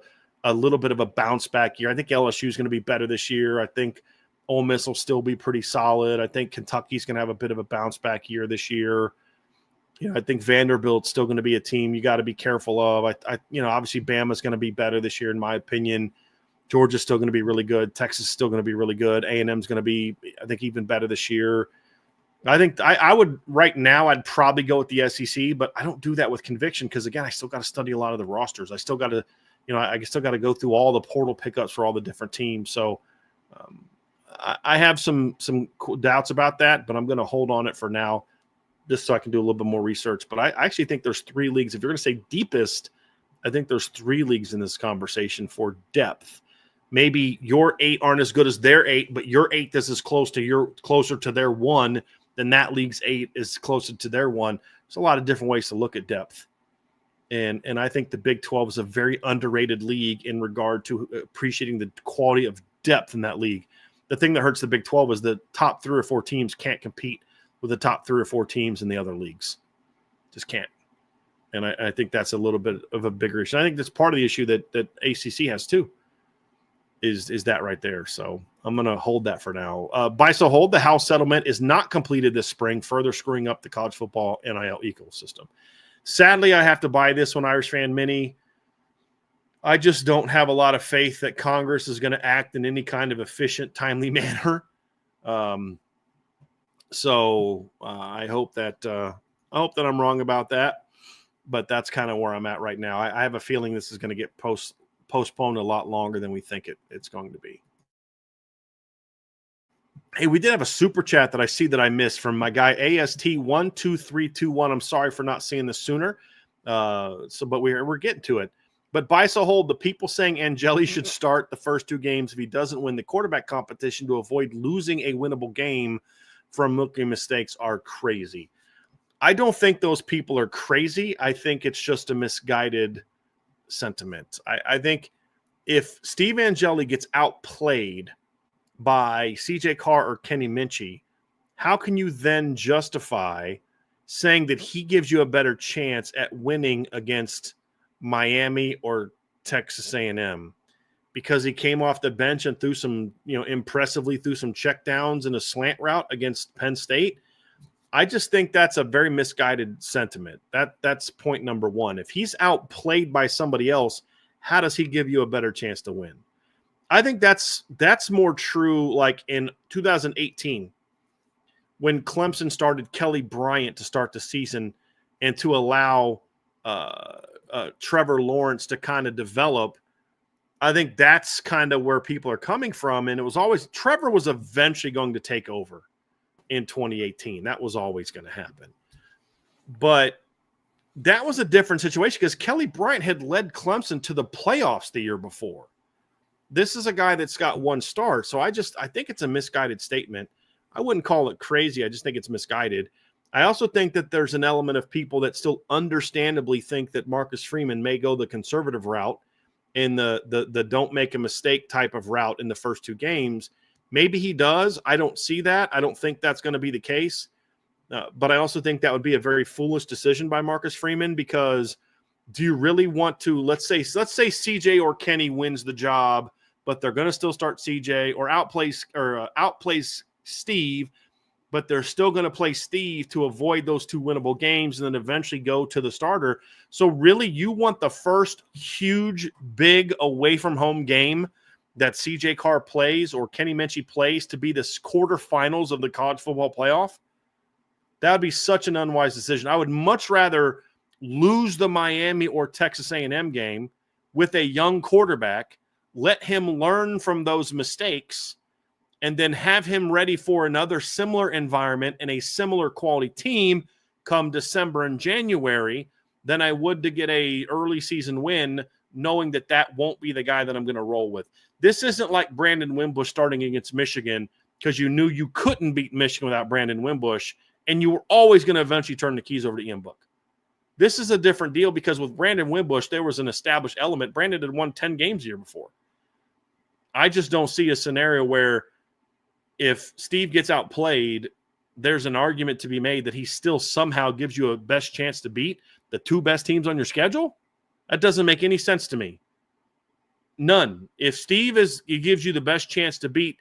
little bit of a bounce back year. I think LSU is going to be better this year. I think Ole Miss will still be pretty solid. I think Kentucky's going to have a bit of a bounce back year this year. I think Vanderbilt's still going to be a team you got to be careful of. Obviously Bama's going to be better this year, in my opinion. Georgia's still going to be really good. Texas is still going to be really good. A&M's going to be, I think, even better this year. I think I would right now, I'd probably go with the SEC, but I don't do that with conviction because, again, I still got to study a lot of the rosters. I still got to, I still got to go through all the portal pickups for all the different teams. So I have some doubts about that, but I'm going to hold on it for now just so I can do a little bit more research. But I actually think there's 3 leagues. If you're going to say deepest, I think there's 3 leagues in this conversation for depth. Maybe your 8 aren't as good as their 8, but your 8 is as closer to their 1 than that league's 8 is closer to their 1. There's a lot of different ways to look at depth. And I think the Big 12 is a very underrated league in regard to appreciating the quality of depth in that league. The thing that hurts the Big 12 is the top 3 or 4 teams can't compete with the top 3 or 4 teams in the other leagues. Just can't. And I think that's a little bit of a bigger issue. I think that's part of the issue that ACC has too. Is that right there. So I'm going to hold that for now. Buy, sell, hold. The House settlement is not completed this spring, further screwing up the college football NIL ecosystem. Sadly, I have to buy this one, Irish Fan Mini. I just don't have a lot of faith that Congress is going to act in any kind of efficient, timely manner. So I hope that I'm wrong about that. But that's kind of where I'm at right now. I have a feeling this is going to get postponed a lot longer than we think it's going to be. Hey, we did have a super chat that I see that I missed from my guy AST12321. I'm sorry for not seeing this sooner. But we're getting to it. But buy, sell, hold. The people saying Angeli should start the first 2 games if he doesn't win the quarterback competition to avoid losing a winnable game from making mistakes are crazy. I don't think those people are crazy. I think it's just a misguided sentiment. I think if Steve Angeli gets outplayed by CJ Carr or Kenny Minchey, how can you then justify saying that he gives you a better chance at winning against Miami or Texas A&M because he came off the bench and impressively threw some checkdowns in a slant route against Penn State? I just think that's a very misguided sentiment. That's point number 1. If he's outplayed by somebody else, how does he give you a better chance to win? I think that's more true like in 2018 when Clemson started Kelly Bryant to start the season and to allow Trevor Lawrence to kind of develop. I think that's kind of where people are coming from. And it was always Trevor was eventually going to take over in 2018. That was always going to happen. But that was a different situation because Kelly Bryant had led Clemson to the playoffs the year before. This is a guy that's got 1 start. So I think it's a misguided statement. I wouldn't call it crazy. I just think it's misguided. I also think that there's an element of people that still understandably think that Marcus Freeman may go the conservative route in the don't make a mistake type of route in the first 2 games. Maybe he does. I don't see that. I don't think that's going to be the case. But I also think that would be a very foolish decision by Marcus Freeman because do you really want to, let's say CJ or Kenny wins the job, but they're going to still start CJ or outplays Steve, but they're still going to play Steve to avoid those 2 winnable games and then eventually go to the starter. So really you want the first huge, big away from home game that CJ Carr plays or Kenny Minchey plays to be the quarterfinals of the college football playoff? That would be such an unwise decision. I would much rather lose the Miami or Texas A&M game with a young quarterback, let him learn from those mistakes, and then have him ready for another similar environment and a similar quality team come December and January than I would to get a early season win knowing that won't be the guy that I'm going to roll with. This isn't like Brandon Wimbush starting against Michigan because you knew you couldn't beat Michigan without Brandon Wimbush, and you were always going to eventually turn the keys over to Ian Book. This is a different deal because with Brandon Wimbush, there was an established element. Brandon had won 10 games the year before. I just don't see a scenario where if Steve gets outplayed, there's an argument to be made that he still somehow gives you a best chance to beat the two best teams on your schedule. That doesn't make any sense to me. None. If Steve he gives you the best chance to beat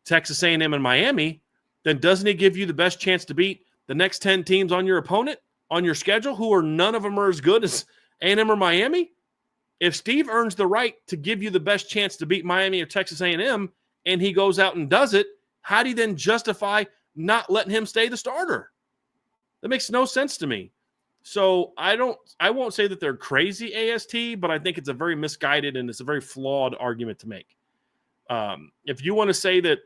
Texas A&M and Miami, then doesn't he give you the best chance to beat the next 10 teams on your opponent, on your schedule, who are none of them are as good as A&M or Miami? If Steve earns the right to give you the best chance to beat Miami or Texas A&M, and he goes out and does it, how do you then justify not letting him stay the starter? That makes no sense to me. So I won't say that they're crazy AST, but I think it's a very misguided and it's a very flawed argument to make. If you want to say that,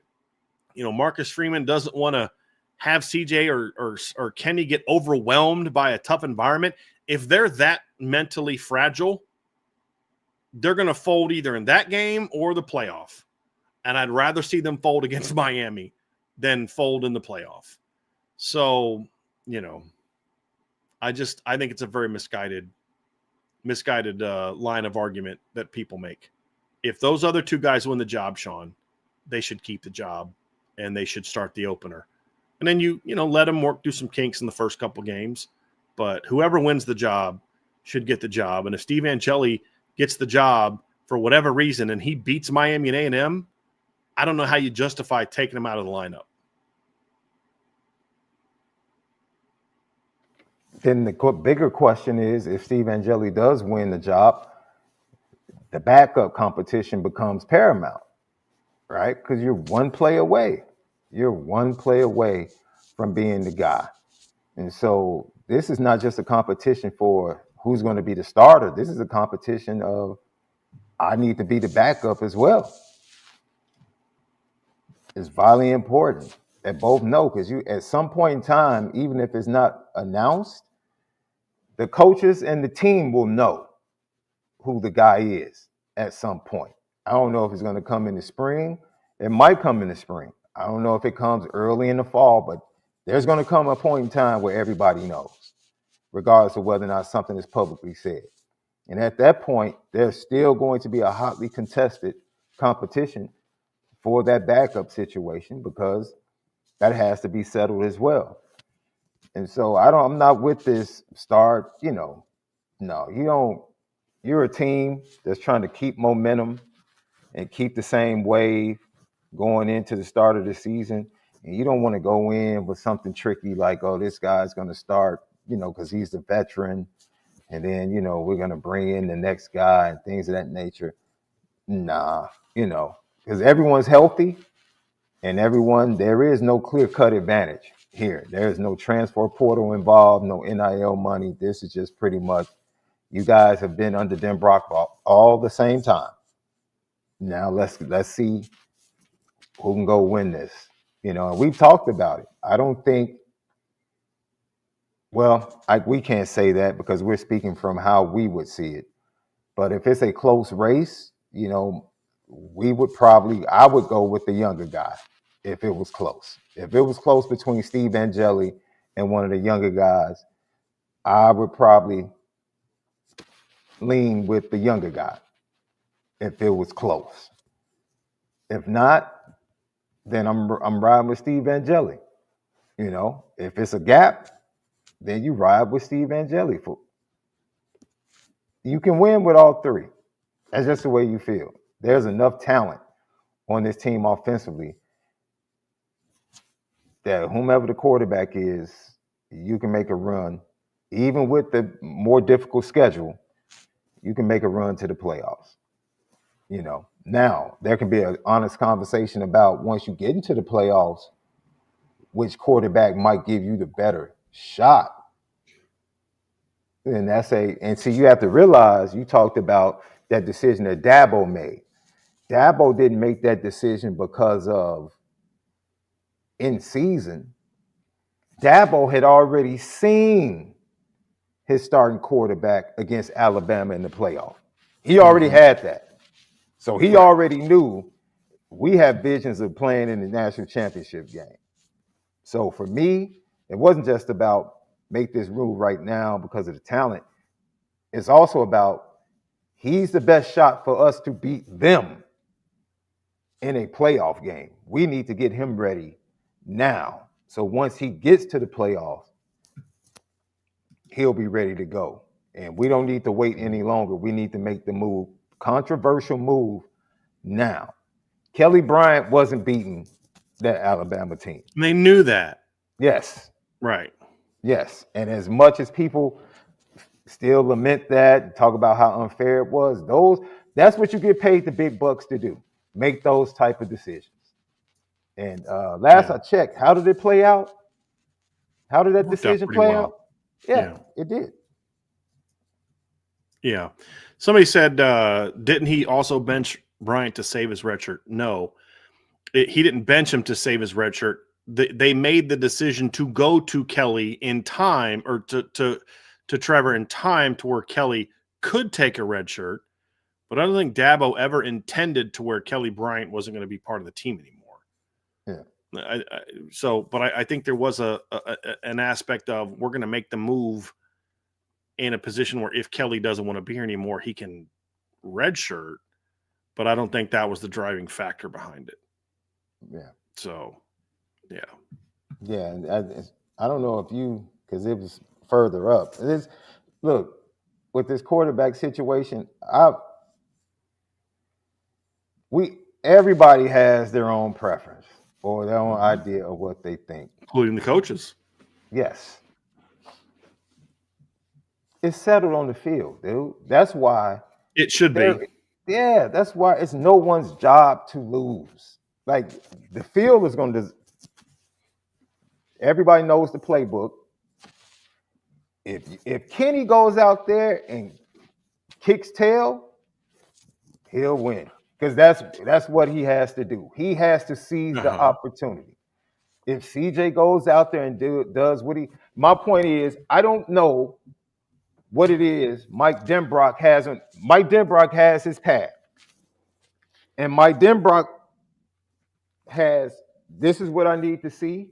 Marcus Freeman doesn't want to have CJ or Kenny get overwhelmed by a tough environment, if they're that mentally fragile, they're going to fold either in that game or the playoff. And I'd rather see them fold against Miami than fold in the playoff. So, I think it's a very misguided line of argument that people make. If those other two guys win the job, Sean, they should keep the job and they should start the opener. And then you let them work through some kinks in the first couple games. But whoever wins the job should get the job. And if Steve Angeli gets the job for whatever reason and he beats Miami and A&M, I don't know how you justify taking him out of the lineup. Then the bigger question is, if Steve Angeli does win the job, the backup competition becomes paramount, right? Because you're one play away. You're one play away from being the guy. And so this is not just a competition for who's going to be the starter. This is a competition of, I need to be the backup as well. It's vitally important that both know, because you, at some point in time, even if it's not announced, the coaches and the team will know who the guy is at some point. I don't know if it's going to come in the spring. It might come in the spring. I don't know if it comes early in the fall, but there's going to come a point in time where everybody knows, regardless of whether or not something is publicly said. And at that point, there's still going to be a hotly contested competition for that backup situation, because that has to be settled as well. And so I'm not with this start, no, you don't. You're a team that's trying to keep momentum and keep the same wave going into the start of the season. And you don't want to go in with something tricky like, oh, this guy's going to start, because he's the veteran. And then, we're going to bring in the next guy and things of that nature. Nah, because everyone's healthy and there is no clear-cut advantage here. There's no transfer portal involved, no NIL money. This is just pretty much, you guys have been under Dan Brock all the same time. Now let's see who can go win this. And we've talked about it. I don't think, we can't say that because we're speaking from how we would see it. But if it's a close race, I would go with the younger guy if it was close. If it was close between Steve Angeli and one of the younger guys, I would probably lean with the younger guy if it was close. If not, then I'm riding with Steve Angeli. If it's a gap, then you ride with Steve Angeli. You can win with all three. That's just the way you feel. There's enough talent on this team offensively that whomever the quarterback is, you can make a run. Even with the more difficult schedule, you can make a run to the playoffs. Now there can be an honest conversation about, once you get into the playoffs, which quarterback might give you the better shot. And see, you have to realize, you talked about that decision that Dabo made. Dabo didn't make that decision because of in season. Dabo had already seen his starting quarterback against Alabama in the playoff. He already had that. So he already knew we have visions of playing in the national championship game. So for me, it wasn't just about make this move right now because of the talent. It's also about, he's the best shot for us to beat them. in a playoff game. We need to get him ready now. So once he gets to the playoffs, he'll be ready to go. And we don't need to wait any longer. We need to make the move, controversial move now. Kelly Bryant wasn't beating that Alabama team. And they knew that. Yes. Right. Yes. And as much as people still lament that, talk about how unfair it was, that's what you get paid the big bucks to do. Make those type of decisions. And last I checked, how did it play out? How did that decision play out? Yeah, it did. Yeah. Somebody said, didn't he also bench Bryant to save his red shirt? No. He didn't bench him to save his red shirt. They made the decision to go to Kelly in time, or to Trevor in time, to where Kelly could take a red shirt. But I don't think Dabo ever intended to where Kelly Bryant wasn't going to be part of the team anymore. Yeah. But I think there was an aspect of, we're going to make the move in a position where if Kelly doesn't want to be here anymore, he can redshirt. But I don't think that was the driving factor behind it. Yeah. So, yeah. Yeah, and I don't know if because it was further up. Look, with this quarterback situation, everybody has their own preference or their own idea of what they think, Including the coaches. Yes. It's settled on the field, dude. That's why it should be. Yeah, that's why it's no one's job to lose. Like, the field is going to. Everybody knows the playbook. If Kenny goes out there and kicks tail, he'll win, because that's what he has to do. He has to seize the opportunity. If CJ goes out there and does what my point is, I don't know what it is Mike Denbrock has. Mike Denbrock has his path, and Mike Denbrock has, this is what I need to see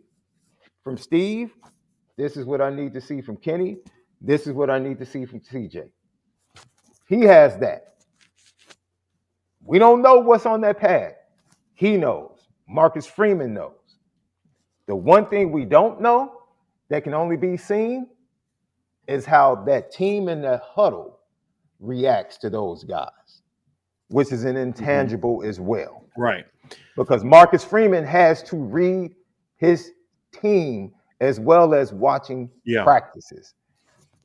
from Steve. This is what I need to see from Kenny. This is what I need to see from CJ. He has that. We don't know what's on that path. He knows. Marcus Freeman knows. The one thing we don't know that can only be seen is how that team in that huddle reacts to those guys, which is an intangible as well. Right. Because Marcus Freeman has to read his team as well as watching practices.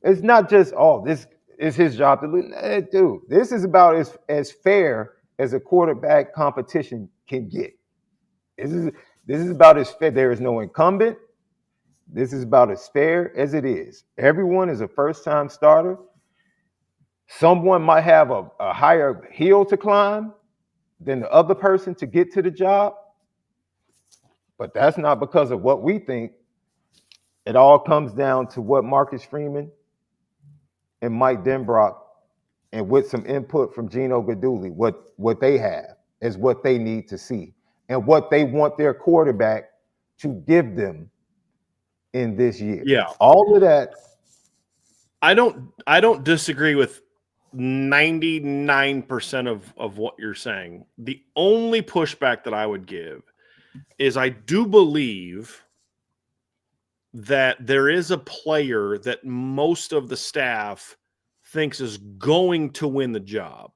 It's not just, this is his job to lose. Dude, this is about as fair as a quarterback competition can get. This is about as fair. There is no incumbent. This is about as fair as it is. Everyone is a first-time starter. Someone might have a higher hill to climb than the other person to get to the job. But that's not because of what we think. It all comes down to what Marcus Freeman and Mike Denbrock, and with some input from Gino Guidugli, what they have is what they need to see and what they want their quarterback to give them in this year. Yeah. All of that. I don't disagree with 99% of what you're saying. The only pushback that I would give is, I do believe that there is a player that most of the staff thinks is going to win the job.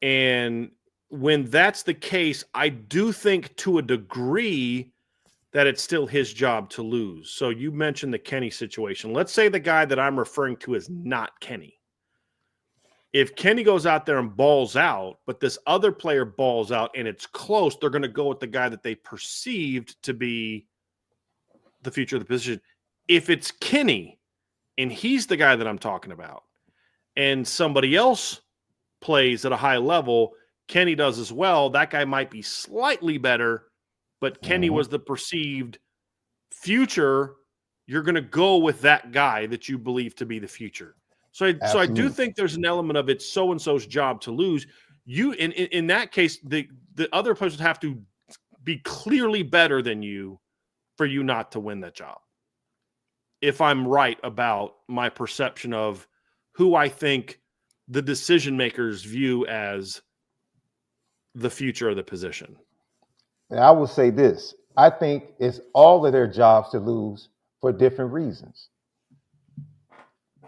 And when that's the case, I do think to a degree that it's still his job to lose. So you mentioned the Kenny situation. Let's say the guy that I'm referring to is not Kenny. If Kenny goes out there and balls out, but this other player balls out and it's close, they're going to go with the guy that they perceived to be the future of the position. If it's Kenny and he's the guy that I'm talking about, and somebody else plays at a high level, Kenny does as well, that guy might be slightly better, but Kenny was the perceived future. You're going to go with that guy that you believe to be the future. So I do think there's an element of it's so-and-so's job to lose. You in that case, the other players would have to be clearly better than you for you not to win that job. If I'm right about my perception of who I think the decision makers view as the future of the position. And I will say this. I think it's all of their jobs to lose for different reasons.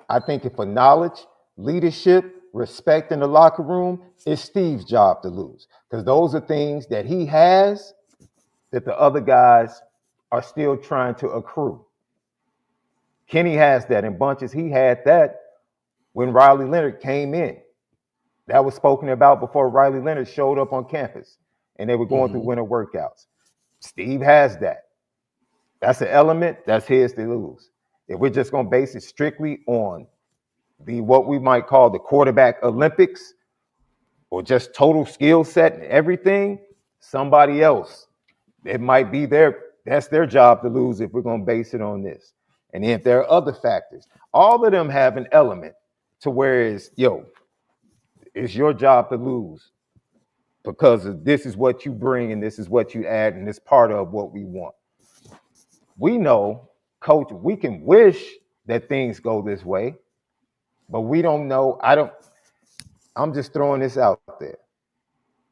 I think for knowledge, leadership, respect in the locker room, it's Steve's job to lose. Because those are things that he has that the other guys are still trying to accrue. Kenny has that in bunches. He had that when Riley Leonard came in. That was spoken about before Riley Leonard showed up on campus and they were going through winter workouts. Steve has that. That's an element that's his to lose. If we're just going to base it strictly on what we might call the quarterback Olympics or just total skill set and everything, somebody else, it might be that's their job to lose if we're going to base it on this. And if there are other factors, all of them have an element to where it's your job to lose because this is what you bring and this is what you add and it's part of what we want. We know, coach, we can wish that things go this way, but we don't know. I'm just throwing this out there.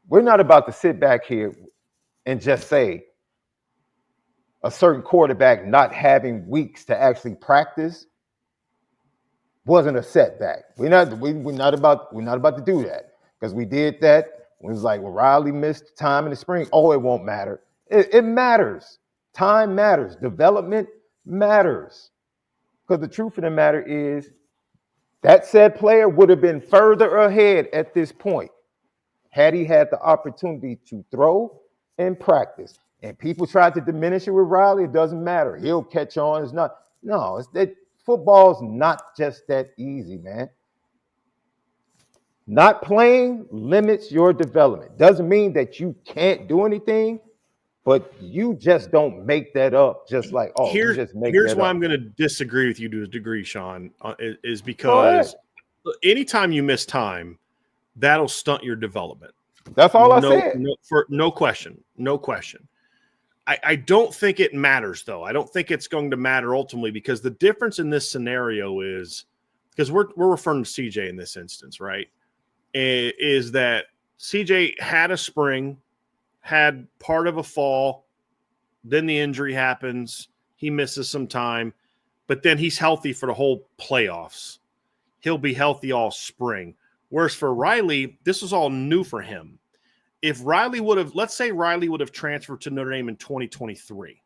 We're not about to sit back here and just say a certain quarterback not having weeks to actually practice wasn't a setback. We're not about to do that because we did that. It was like, well, Riley missed time in the spring. Oh, it won't matter. It matters. Time matters. Development matters. Because the truth of the matter is that said player would have been further ahead at this point had he had the opportunity to throw and practice. And people tried to diminish it with Riley. It doesn't matter. He'll catch on. It's not. No, it's that football's not just that easy, man. Not playing limits your development. Doesn't mean that you can't do anything, but you just don't make that up. Just like, you just make here's that why up. I'm going to disagree with you to a degree, Sean, is because anytime you miss time, that'll stunt your development. That's all I said. No question. I don't think it matters, though. I don't think it's going to matter ultimately because the difference in this scenario is because we're referring to CJ in this instance, right? Is that CJ had a spring, had part of a fall, then the injury happens, he misses some time, but then he's healthy for the whole playoffs. He'll be healthy all spring. Whereas for Riley, this was all new for him. If Riley let's say Riley would have transferred to Notre Dame in 2023,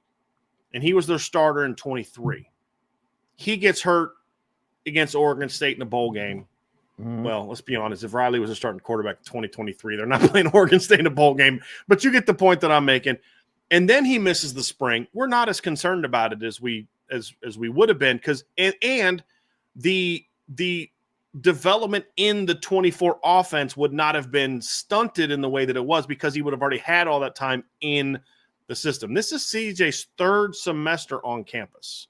and he was their starter in 23. He gets hurt against Oregon State in a bowl game. Well, let's be honest. If Riley was a starting quarterback in 2023, they're not playing Oregon State in a bowl game. But you get the point that I'm making. And then he misses the spring. We're not as concerned about it as we would have been because and the development in the 24 offense would not have been stunted in the way that it was because he would have already had all that time in the system. This is CJ's third semester on campus.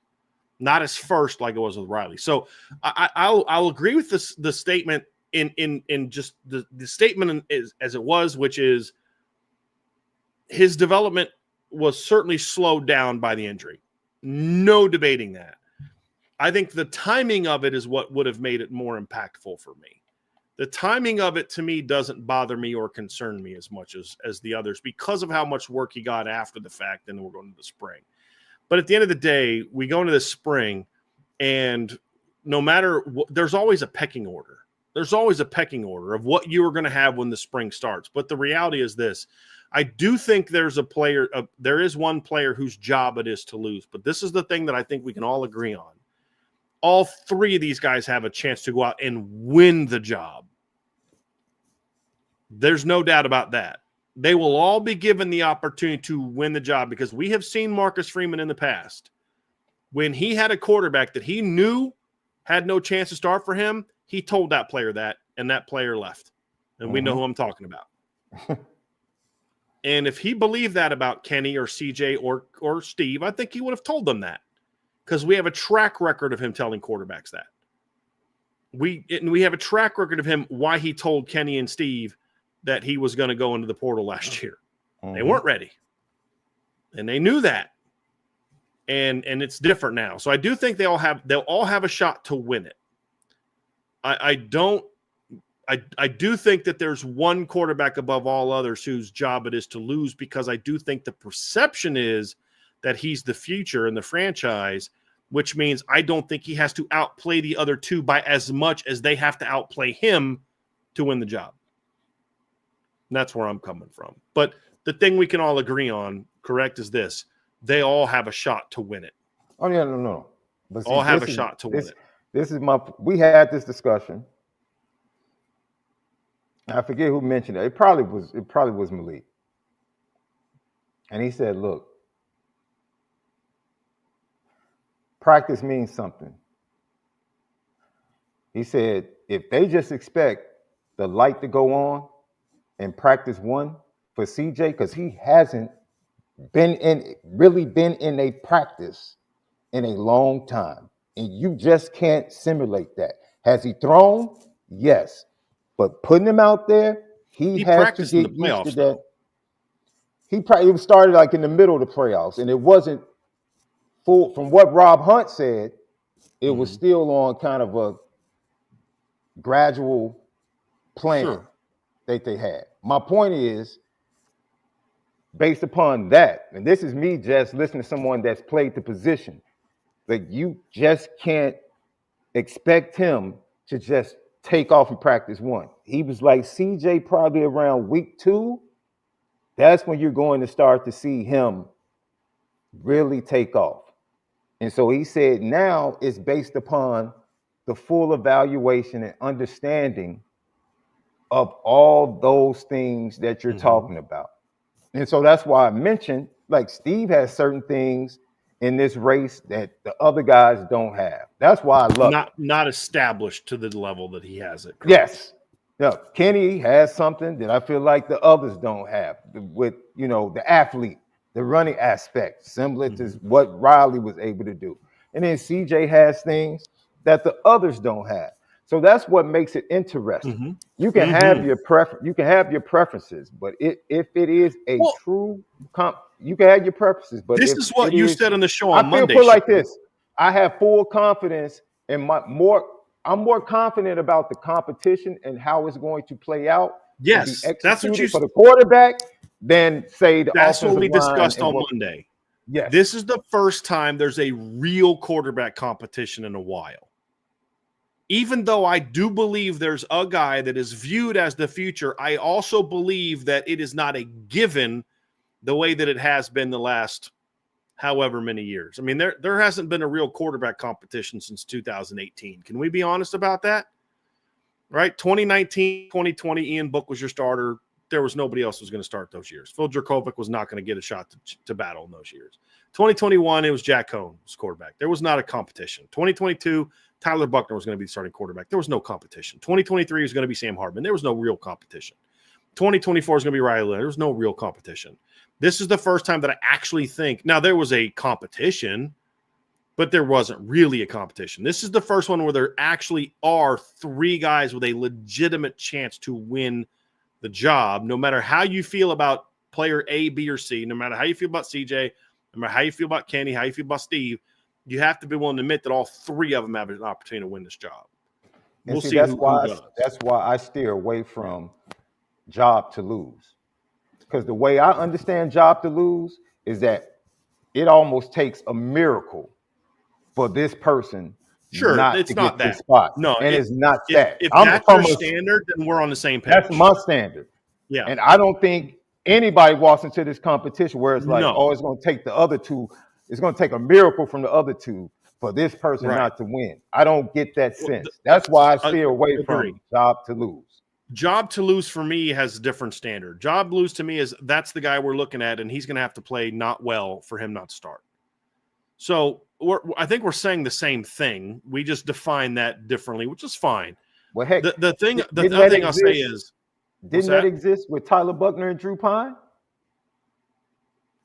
Not his first like it was with Riley. So I'll agree with the statement in just the statement as it was, which is his development was certainly slowed down by the injury. No debating that. I think the timing of it is what would have made it more impactful for me. The timing of it to me doesn't bother me or concern me as much as the others because of how much work he got after the fact and we're going to the spring. But at the end of the day, we go into this spring, and no matter what, there's always a pecking order. There's always a pecking order of what you are going to have when the spring starts. But the reality is this. I do think there is one player whose job it is to lose. But this is the thing that I think we can all agree on. All three of these guys have a chance to go out and win the job. There's no doubt about that. They will all be given the opportunity to win the job because we have seen Marcus Freeman in the past. When he had a quarterback that he knew had no chance to start for him, he told that player that, and that player left. And we know who I'm talking about. And if he believed that about Kenny or CJ or Steve, I think he would have told them that because we have a track record of him telling quarterbacks that. We have a track record of him why he told Kenny and Steve that he was going to go into the portal last year. They weren't ready. And they knew that. And it's different now. So I do think they'll all have a shot to win it. I don't I do think that there's one quarterback above all others whose job it is to lose, because I do think the perception is that he's the future in the franchise, which means I don't think he has to outplay the other two by as much as they have to outplay him to win the job. And that's where I'm coming from. But the thing we can all agree on, correct, is this. They all have a shot to win it. Oh, yeah, no. But see, all have a shot to win it. This is we had this discussion. I forget who mentioned it. It probably was Malik. And he said, look, practice means something. He said, if they just expect the light to go on in practice one for CJ, because he hasn't really been in a practice in a long time, and you just can't simulate that. Has he thrown? Yes. But putting him out there, he has to get used to that. It started like in the middle of the playoffs, and it wasn't full. From what Rob Hunt said, it was still on kind of a gradual plan that they had. My point is, based upon that, and this is me just listening to someone that's played the position, that you just can't expect him to just take off in practice one. He was like CJ probably around week 2. That's when you're going to start to see him really take off. And so he said now it's based upon the full evaluation and understanding of all those things that you're talking about. And so that's why I mentioned, like, Steve has certain things in this race that the other guys don't have. That's why I love not established to the level that he has it. Correct? Yes. No, Kenny has something that I feel like the others don't have with, the athlete, the running aspect, similar to what Riley was able to do. And then CJ has things that the others don't have. So that's what makes it interesting. You can have your preferences, but if it is a true you can have your preferences. But this is what you said on the show on Monday. I feel like this. I have full confidence in I'm more confident about the competition and how it's going to play out. Yes, that's what you for the quarterback than say the That's offensive what we line discussed on Monday. Yes, this is the first time there's a real quarterback competition in a while. Even though I do believe there's a guy that is viewed as the future, I also believe that it is not a given the way that it has been the last however many years. I mean, there hasn't been a real quarterback competition since 2018. Can we be honest about that? Right? 2019, 2020, Ian Book was your starter. There was nobody else who was going to start those years. Phil Dracovic was not going to get a shot to battle in those years. 2021, it was Jack Cohn was quarterback. There was not a competition. 2022, Tyler Buckner was going to be the starting quarterback. There was no competition. 2023 was going to be Sam Hartman. There was no real competition. 2024 is going to be Riley Leonard. There was no real competition. This is the first time that I actually think – now, there was a competition, but there wasn't really a competition. This is the first one where there actually are 3 guys with a legitimate chance to win the job, no matter how you feel about player A, B, or C, no matter how you feel about CJ, no matter how you feel about Kenny, how you feel about Steve, you have to be willing to admit that all 3 of them have an opportunity to win this job. We'll see that's who why I steer away from job to lose. Because the way I understand job to lose is that it almost takes a miracle for this person it's to not get that this spot. No, and it's not that. If that's your standard, then we're on the same page. That's my standard. Yeah. And I don't think anybody walks into this competition where it's like, it's going to take the other 2. It's going to take a miracle from the other 2 for this person not to win. I don't get that sense. That's why I steer away from job to lose. Job to lose for me has a different standard. Job lose to me is that's the guy we're looking at, and he's going to have to play not well for him not to start. So I think we're saying the same thing. We just define that differently, which is fine. Well, heck, the other thing I'll say is, didn't that exist with Tyler Buckner and Drew Pine?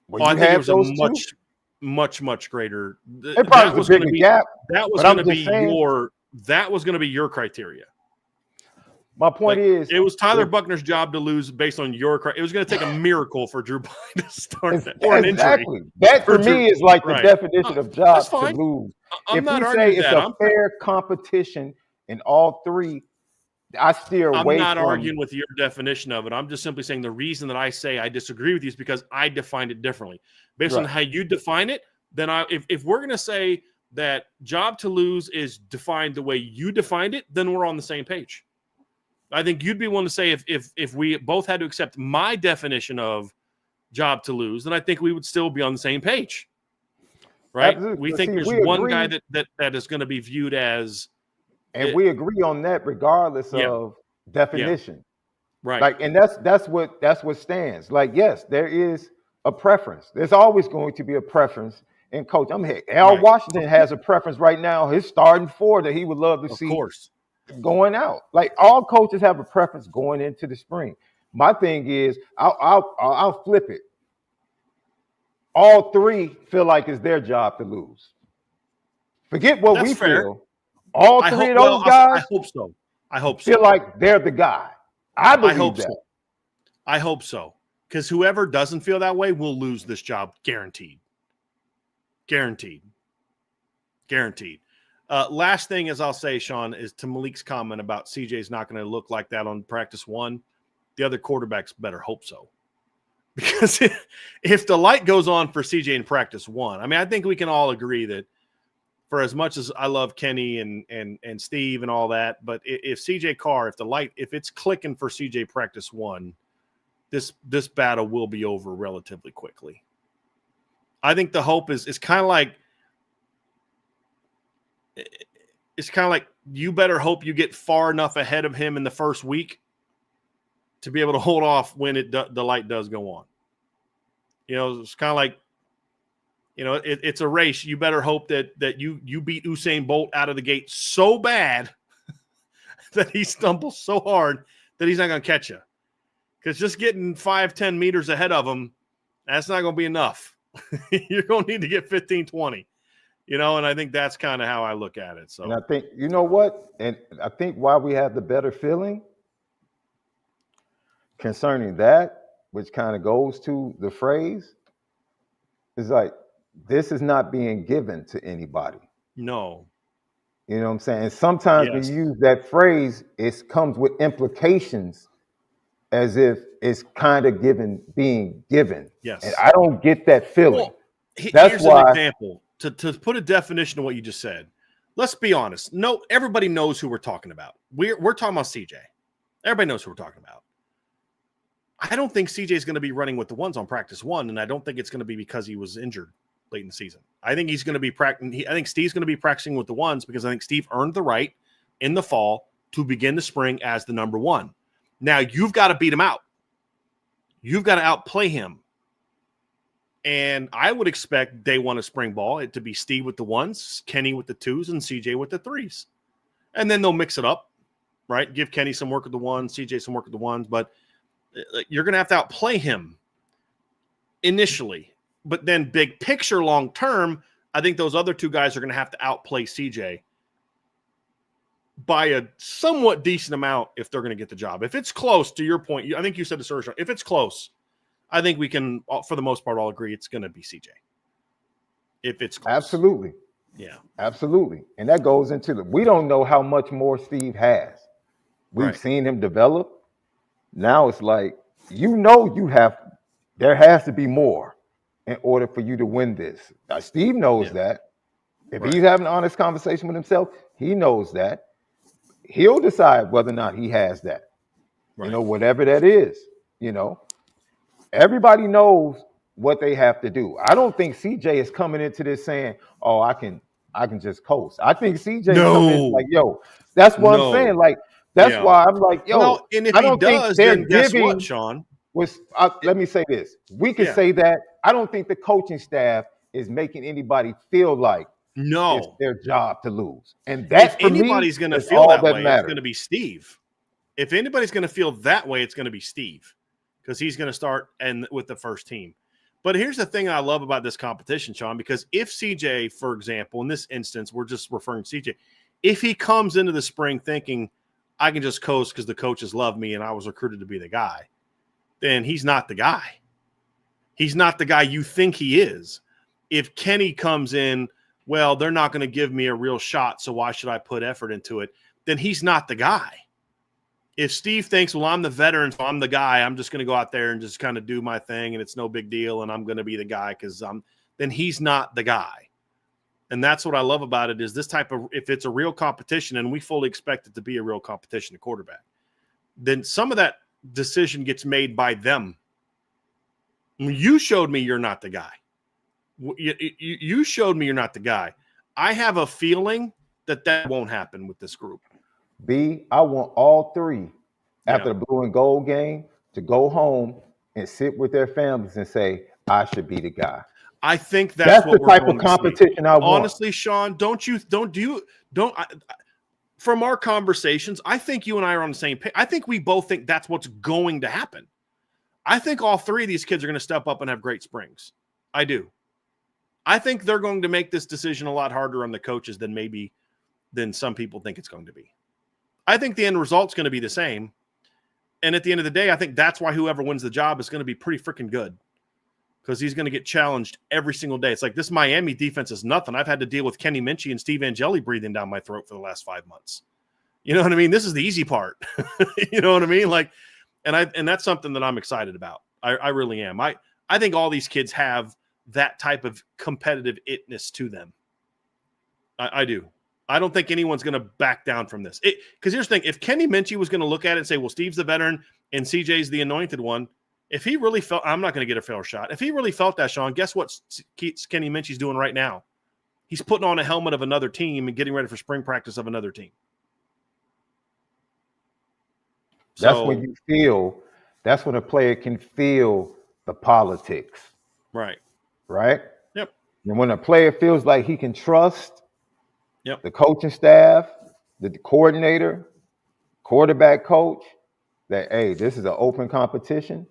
Well, I think it was a much greater. It probably was a bigger gap. That was going to be your criteria. My point is, it was Tyler Buckner's job to lose based on your. It was going to take a miracle for Drew Pine to start or an injury. That for me is like the definition of job to lose. I'm if not we arguing say it's a fair competition in all 3, I steer I'm away not from. arguing with your definition of it. I'm just simply saying the reason that I say I disagree with you is because I defined it differently. Based on Right. how you define it, then if we're going to say that job to lose is defined the way you defined it, then we're on the same page. I think you'd be willing to say if we both had to accept my definition of job to lose, then I think we would still be on the same page. Right? Absolutely. We But think see, there's we one guy agree, that is going to be viewed as and we agree on that regardless Yeah. of definition. right. Like, and that's what stands. Like, yes, there is a preference. There's always going to be a preference in coach. I'm here. Al Right. Washington has a preference right now. His starting four that he would love to Of see course. going out. Like, all coaches have a preference going into the spring. My thing is, I'll flip it. All three feel like it's their job to lose. Forget what That's we fair. feel. All three of those I guys hope so. I hope feel so. like they're the guy. I believe hope that. so. I hope so. Because whoever doesn't feel that way will lose this job, guaranteed. Guaranteed. Last thing is I'll say, Sean, is to Malik's comment about CJ's not going to look like that on practice one. The other quarterbacks better hope so. Because if the light goes on for CJ in practice one, I mean, I think we can all agree that for as much as I love Kenny and Steve and all that, but if CJ Carr, if it's clicking for CJ practice one, this battle will be over relatively quickly. I think the hope is kind of like you better hope you get far enough ahead of him in the first week to be able to hold off when the light does go on. You know, it's kind of like, you know, it's a race. You better hope that you beat Usain Bolt out of the gate so bad that he stumbles so hard that he's not going to catch you. Because just getting 5-10 meters ahead of him, that's not going to be enough. You're going to need to get 15, 20. You know, and I think that's kind of how I look at it. So, And I think, you know what? And I think why we have the better feeling concerning that, which kind of goes to the phrase, is like, this is not being given to anybody. no. You know what I'm saying? And sometimes Yes. when you use that phrase, it comes with implications as if it's kind of being given. Yes. And I don't get that feeling. Well, That's here's why- an example. To put a definition of what you just said, let's be honest. No, everybody knows who we're talking about. We're talking about CJ. Everybody knows who we're talking about. I don't think CJ is going to be running with the ones on practice one, and I don't think it's going to be because he was injured late in the season. I think he's going to be practicing. I think Steve's going to be practicing with the ones because I think Steve earned the right in the fall to begin the spring as the number one. Now you've got to beat him out. You've got to outplay him. And I would expect day one of spring ball it to be Steve with the ones, Kenny with the twos, and CJ with the threes. And then they'll mix it up, right? Give Kenny some work with the ones, CJ some work with the ones. But you're going to have to outplay him initially. But then big picture long term, I think those other two guys are going to have to outplay CJ by a somewhat decent amount if they're going to get the job. If it's close, to your point, I think you said this earlier, if it's close, I think we can, for the most part, all agree it's going to be CJ. If it's close. Absolutely. Yeah. Absolutely. And that goes into we don't know how much more Steve has. We've Right. seen him develop. Now it's like, there has to be more in order for you to win this. Now, Steve knows that. If Right. he's having an honest conversation with himself, he knows that. He'll decide whether or not he has that. Right. You know, whatever that is, you know. Everybody knows what they have to do. I don't think CJ is coming into this saying, "Oh, I can just coast." I think CJ is coming in like, "Yo," that's what I'm saying. Like, that's why I'm like, "Yo." Well, and if I he don't think does, they're then guess giving. what, Sean? Let me say this: we can say that. I don't think the coaching staff is making anybody feel like it's their job to lose, and that's if anybody's going to feel that way, it's going to be Steve. If anybody's going to feel that way, it's going to be Steve. Because he's going to start with the first team. But here's the thing I love about this competition, Sean, because if CJ, for example, in this instance, we're just referring to CJ, if he comes into the spring thinking, I can just coast because the coaches love me and I was recruited to be the guy, then he's not the guy. He's not the guy you think he is. If Kenny comes in, well, they're not going to give me a real shot, so why should I put effort into it? Then he's not the guy. if Steve thinks, well, I'm the veteran, so I'm the guy, I'm just going to go out there and just kind of do my thing, and it's no big deal, and I'm going to be the guy because then he's not the guy. And that's what I love about it is this type of, if it's a real competition, and we fully expect it to be a real competition, the quarterback, then some of that decision gets made by them. You showed me you're not the guy. You showed me you're not the guy. I have a feeling that won't happen with this group. B, I want all three after the blue and gold game to go home and sit with their families and say, I should be the guy. I think that's what the type of competition I want. Honestly, Sean, from our conversations, I think you and I are on the same page. I think we both think that's what's going to happen. I think all three of these kids are going to step up and have great springs. I do. I think they're going to make this decision a lot harder on the coaches than some people think it's going to be. I think the end result's going to be the same. And at the end of the day, I think that's why whoever wins the job is going to be pretty freaking good because he's going to get challenged every single day. It's like this Miami defense is nothing. I've had to deal with Kenny Minchie and Steve Angeli breathing down my throat for the last 5 months. You know what I mean? This is the easy part. You know what I mean? Like, and that's something that I'm excited about. I really am. I think all these kids have that type of competitive itness to them. I do. I don't think anyone's going to back down from this. Because here's the thing. If Kenny Minchie was going to look at it and say, well, Steve's the veteran and CJ's the anointed one, if he really felt – I'm not going to get a fair shot. If he really felt that, Sean, guess what Kenny Minchie's doing right now? He's putting on a helmet of another team and getting ready for spring practice of another team. That's when a player can feel the politics. Right. Right? Yep. And when a player feels like he can trust the coaching staff, the coordinator, quarterback coach, that, hey, this is an open competition,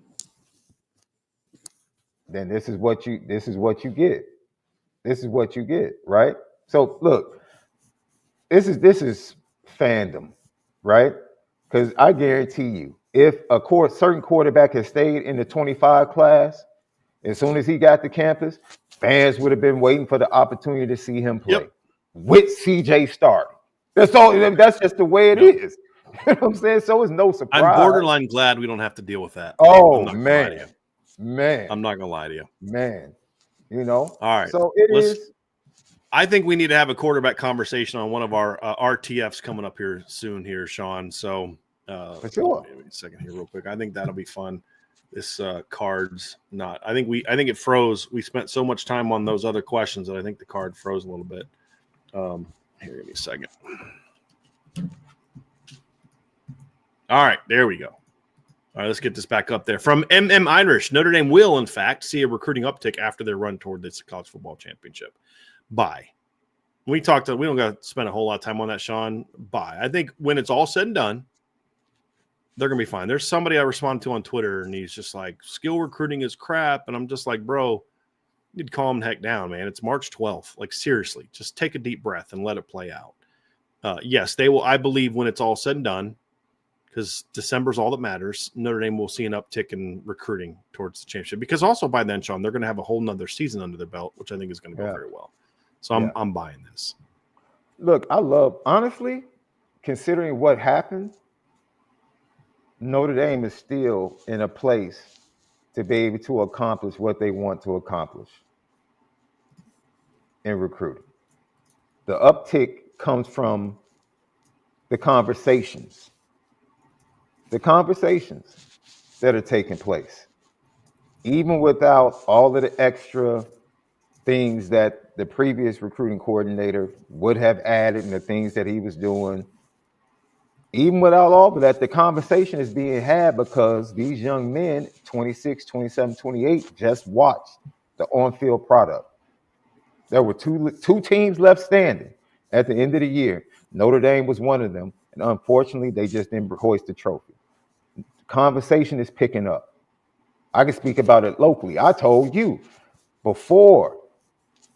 then this is what you get. This is what you get, right? So look, this is fandom, right? Because I guarantee you, if a certain quarterback had stayed in the 25 class, as soon as he got to campus, fans would have been waiting for the opportunity to see him play with CJ starting. That's all. That's just the way it is. You know what I'm saying? So it's no surprise. I'm borderline glad we don't have to deal with that. Oh, man. I'm not going to lie to you. Man. You know? All right. So it is. I think we need to have a quarterback conversation on one of our RTFs coming up here soon here, Sean. So for sure. Wait a second here real quick. I think that'll be fun. This card's not. I think it froze. We spent so much time on those other questions that I think the card froze a little bit. Here, give me a second. All right, there we go. All right, let's get this back up there. From MM Irish, Notre Dame will, in fact, see a recruiting uptick after their run toward this college football championship. Bye. We don't got to spend a whole lot of time on that, Sean. Bye. I think when it's all said and done, they're going to be fine. There's somebody I responded to on Twitter, and he's just like, skill recruiting is crap. And I'm just like, bro, you need to calm the heck down, man. It's March 12th. Like, seriously, just take a deep breath and let it play out. Yes, they will. I believe when it's all said and done, because December's all that matters, Notre Dame will see an uptick in recruiting towards the championship. Because also by then, Sean, they're going to have a whole nother season under their belt, which I think is going to go very well. So I'm buying this. Look, honestly, considering what happened, Notre Dame is still in a place to be able to accomplish what they want to accomplish in recruiting. The uptick comes from the conversations that are taking place, even without all of the extra things that the previous recruiting coordinator would have added and the things that he was doing. Even without all of that, the conversation is being had because these young men, 26, 27, 28, just watched the on-field product. There were two teams left standing at the end of the year. Notre Dame was one of them, and unfortunately, they just didn't hoist the trophy. The conversation is picking up. I can speak about it locally. I told you before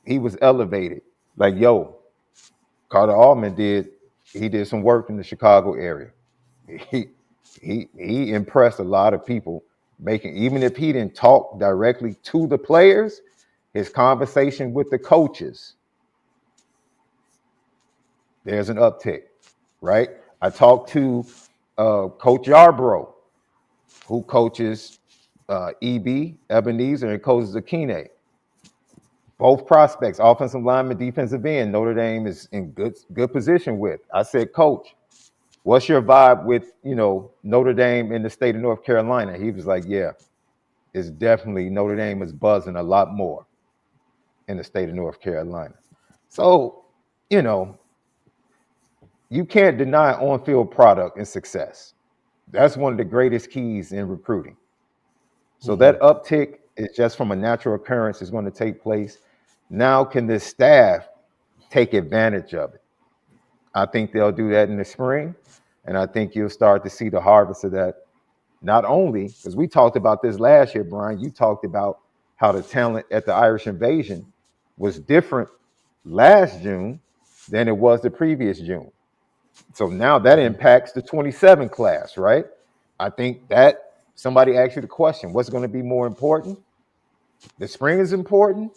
he was elevated, like, yo, Carter Altman did some work in the Chicago area. He impressed a lot of people, even if he didn't talk directly to the players, his conversation with the coaches, there's an uptick, right? I talked to Coach Yarbrough, who coaches EB, Ebenezer, and coaches Akine. Both prospects, offensive lineman, defensive end, Notre Dame is in good position with. I said, Coach, what's your vibe with, Notre Dame in the state of North Carolina? He was like, yeah, it's definitely Notre Dame is buzzing a lot more in the state of North Carolina. So, you can't deny on-field product and success. That's one of the greatest keys in recruiting. So that uptick is just from a natural occurrence is going to take place. Now, can the staff take advantage of it? I think they'll do that in the spring, and I think you'll start to see the harvest of that. Not only, because we talked about this last year, Brian, you talked about how the talent at the Irish Invasion was different last June than it was the previous June. So now that impacts the 27 class, right? I think that somebody asked you the question, what's going to be more important? The spring is important,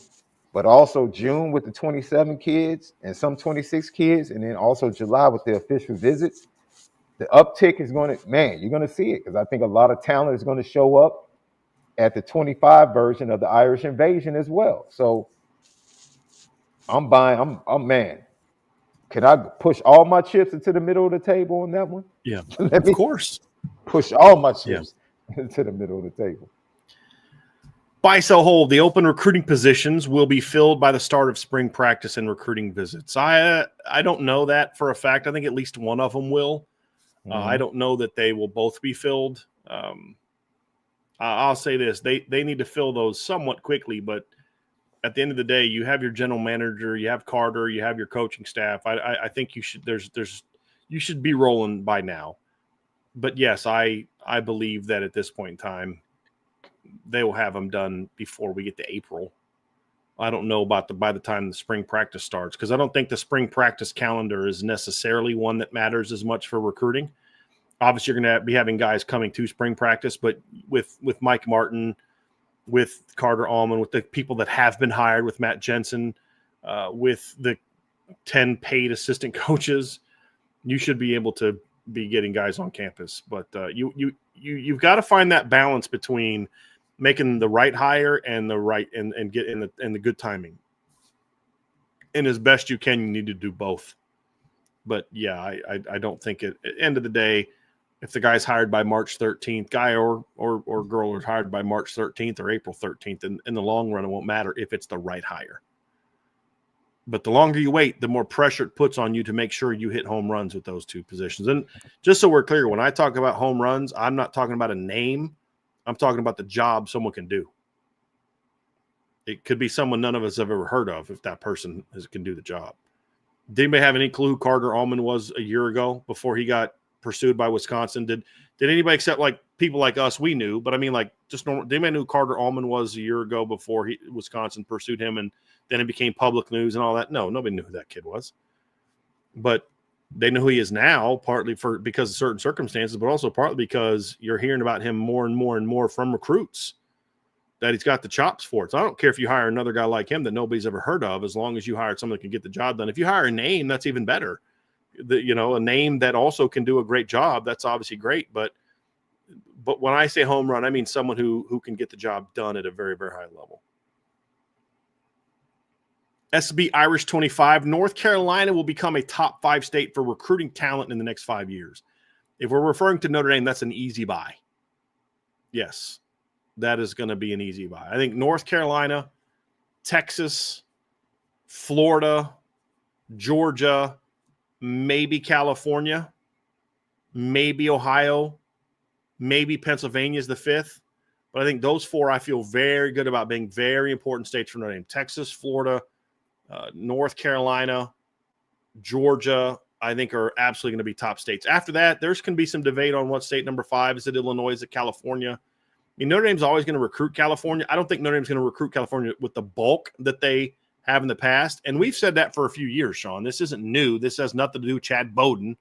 but also June with the 27 kids and some 26 kids, and then also July with the official visits. The uptick is going to, you're going to see it because I think a lot of talent is going to show up at the 25 version of the Irish Invasion as well. So I'm buying, man. Can I push all my chips into the middle of the table on that one? Yeah, Let me of course. push all my chips into the middle of the table. Buy, sell, hold. The open recruiting positions will be filled by the start of spring practice and recruiting visits. I don't know that for a fact. I think at least one of them will. I don't know that they will both be filled. I'll say this. They need to fill those somewhat quickly, but at the end of the day, you have your general manager, you have Carter, you have your coaching staff. I think you should you should be rolling by now. But yes, I believe that at this point in time, they will have them done before we get to April. I don't know about by the time the spring practice starts, because I don't think the spring practice calendar is necessarily one that matters as much for recruiting. Obviously, you're going to be having guys coming to spring practice, but with Mike Martin, with Carter Allman, with the people that have been hired, with Matt Jensen, with the 10 paid assistant coaches, you should be able to be getting guys on campus. But you've got to find that balance between making the right hire and the right and get in the good timing. And as best you can, you need to do both. But yeah, I don't think at the end of the day, if the guy's hired by March 13th, guy or girl is hired by March 13th or April 13th, in the long run, it won't matter if it's the right hire. But the longer you wait, the more pressure it puts on you to make sure you hit home runs with those two positions. And just so we're clear, when I talk about home runs, I'm not talking about a name. I'm talking about the job someone can do. It could be someone none of us have ever heard of if that person can do the job. Did anybody have any clue who Carter Allman was a year ago before he got pursued by Wisconsin? Did anybody except like people like us, we knew, but I mean like just normal, did anybody knew who Carter Allman was a year ago before Wisconsin pursued him and then it became public news and all that? No, nobody knew who that kid was. But they know who he is now, partly because of certain circumstances, but also partly because you're hearing about him more and more and more from recruits that he's got the chops for it. So I don't care if you hire another guy like him that nobody's ever heard of, as long as you hire someone that can get the job done. If you hire a name, that's even better. A name that also can do a great job, that's obviously great. But when I say home run, I mean someone who can get the job done at a very, very high level. SB Irish 25, North Carolina will become a top 5 state for recruiting talent in the next 5 years. If we're referring to Notre Dame, that's an easy buy. Yes, that is going to be an easy buy. I think North Carolina, Texas, Florida, Georgia, maybe California, maybe Ohio, maybe Pennsylvania is the 5th. But I think those 4 I feel very good about being very important states for Notre Dame. Texas, Florida, North Carolina, Georgia, I think are absolutely going to be top states. After that, there's going to be some debate on what state number 5 is. It Illinois? Is it California? I mean, Notre Dame's always going to recruit California. I don't think Notre Dame's going to recruit California with the bulk that they have in the past. And we've said that for a few years, Sean. This isn't new. This has nothing to do with Chad Bowden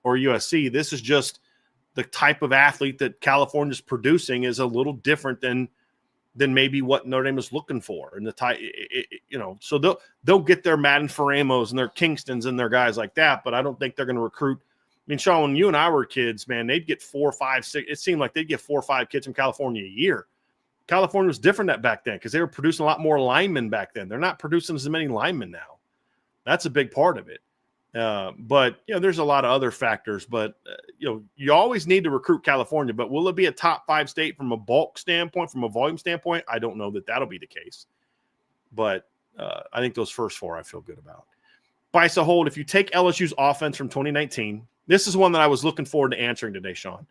or USC. This is just the type of athlete that California's producing is a little different than maybe what Notre Dame is looking for. And the type, so they'll get their Madden Faramos and their Kingstons and their guys like that. But I don't think they're going to recruit mean, Sean, when you and I were kids, man, they'd get 4, 5, 6. It seemed like they'd get 4 or 5 kids from California a year. California was different back then because they were producing a lot more linemen back then. They're not producing as many linemen now. That's a big part of it. But, there's a lot of other factors. But, you always need to recruit California. But will it be a top 5 state from a bulk standpoint, from a volume standpoint? I don't know that that'll be the case. But I think those first 4 I feel good about. Bison Hold, if you take LSU's offense from 2019, this is one that I was looking forward to answering today, Sean. And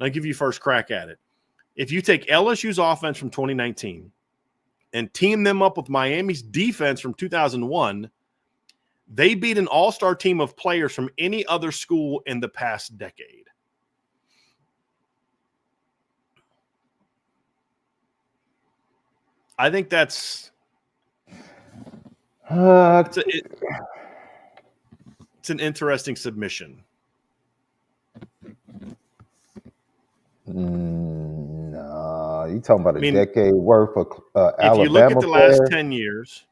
I'll give you first crack at it. If you take LSU's offense from 2019 and team them up with Miami's defense from 2001, they beat an all-star team of players from any other school in the past decade. I think that's it's an interesting submission. No, you talking about a decade worth of Alabama. If you look at the last players? 10 years,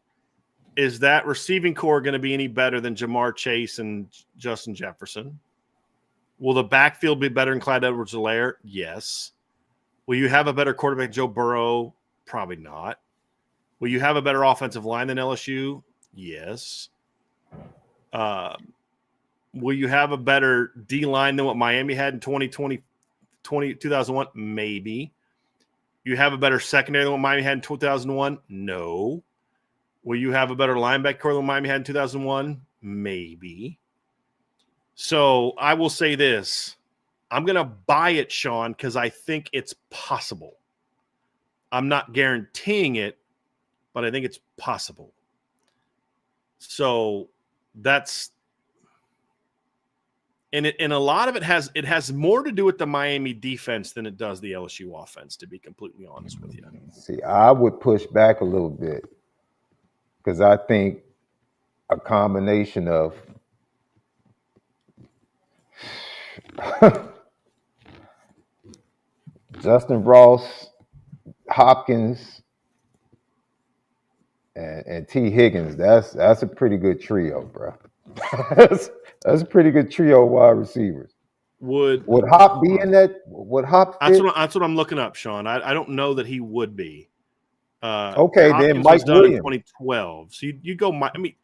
is that receiving core going to be any better than Jamar Chase and Justin Jefferson? Will the backfield be better than Clyde Edwards-Helaire? Yes. Will you have a better quarterback, Joe Burrow? Probably not. Will you have a better offensive line than LSU? Yes. Will you have a better D-line than what Miami had in 2001? Maybe. You have a better secondary than what Miami had in 2001? No. Will you have a better linebacker core than what Miami had in 2001? Maybe. So I will say this. I'm going to buy it, Sean, because I think it's possible. I'm not guaranteeing it, but I think it's possible. So that's and a lot of it has more to do with the Miami defense than it does the LSU offense, to be completely honest with you. See, I would push back a little bit because I think a combination of Justin Ross, Hopkins, and T. Higgins, that's a pretty good trio, bro. that's a pretty good trio of wide receivers. Would Hop be in that? Would Hop? That's what I'm looking up, Sean. I don't know that he would be. Okay, Hopkins then Mike was done Williams. in 2012. So you go. I mean,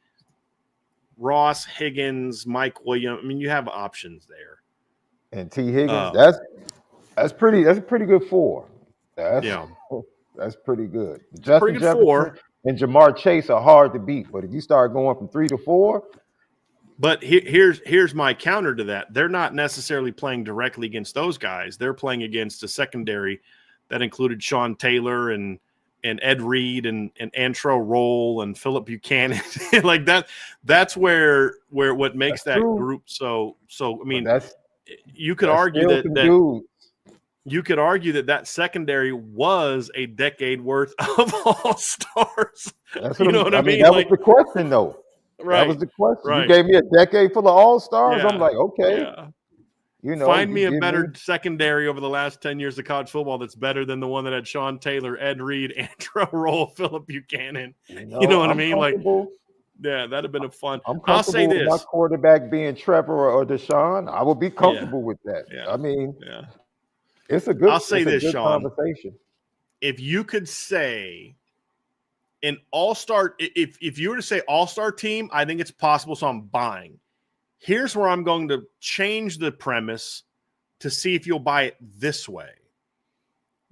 Ross, Higgins, Mike Williams. I mean, you have options there. And T. Higgins, that's a pretty good 4. That's pretty good. Justin pretty good Jefferson 4. And Jamar Chase are hard to beat, but if you start going from 3 to 4. But here's my counter to that. They're not necessarily playing directly against those guys. They're playing against a secondary that included Sean Taylor and Ed Reed and Antrell Roll and Philip Buchanan. Like that. That's where what makes that group so. I mean, you could argue that you could argue that secondary was a decade worth of all-stars. You know what I mean? That was the question, though. Right. That was the question. Right. You gave me a decade full of all-stars. Yeah. I'm like, okay. Yeah. Find me a better secondary over the last 10 years of college football that's better than the one that had Sean Taylor, Ed Reed, Antrell Roll, Philip Buchanan. You know what I mean? Like, yeah, that'd have been a fun. I'll say this: my quarterback being Trevor or Deshaun, I would be comfortable with that. Yeah. I mean, it's a good. I'll say this, Sean. Conversation. If you could say an all-star, if you were to say all-star team, I think it's possible. So I'm buying. Here's where I'm going to change the premise to see if you'll buy it this way.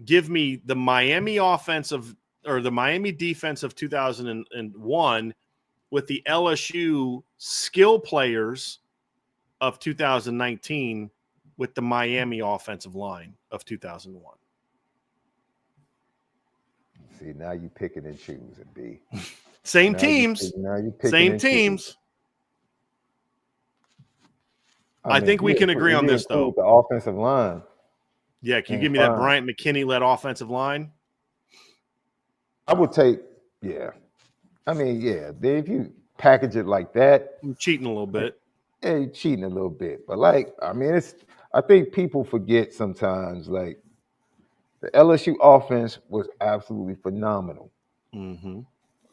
Give me the Miami offensive or the Miami defense of 2001 with the LSU skill players of 2019 with the Miami offensive line of 2001. See, now you picking and choosing, B. Same teams. Same teams. I think we can agree on this, though. The offensive line. Yeah, can you give me that Bryant McKinney-led offensive line? I would take, yeah. I mean, yeah, if you package it like that. You're cheating a little bit. Yeah, you're cheating a little bit. But, like, I mean, I think people forget sometimes, like, the LSU offense was absolutely phenomenal. Mm-hmm.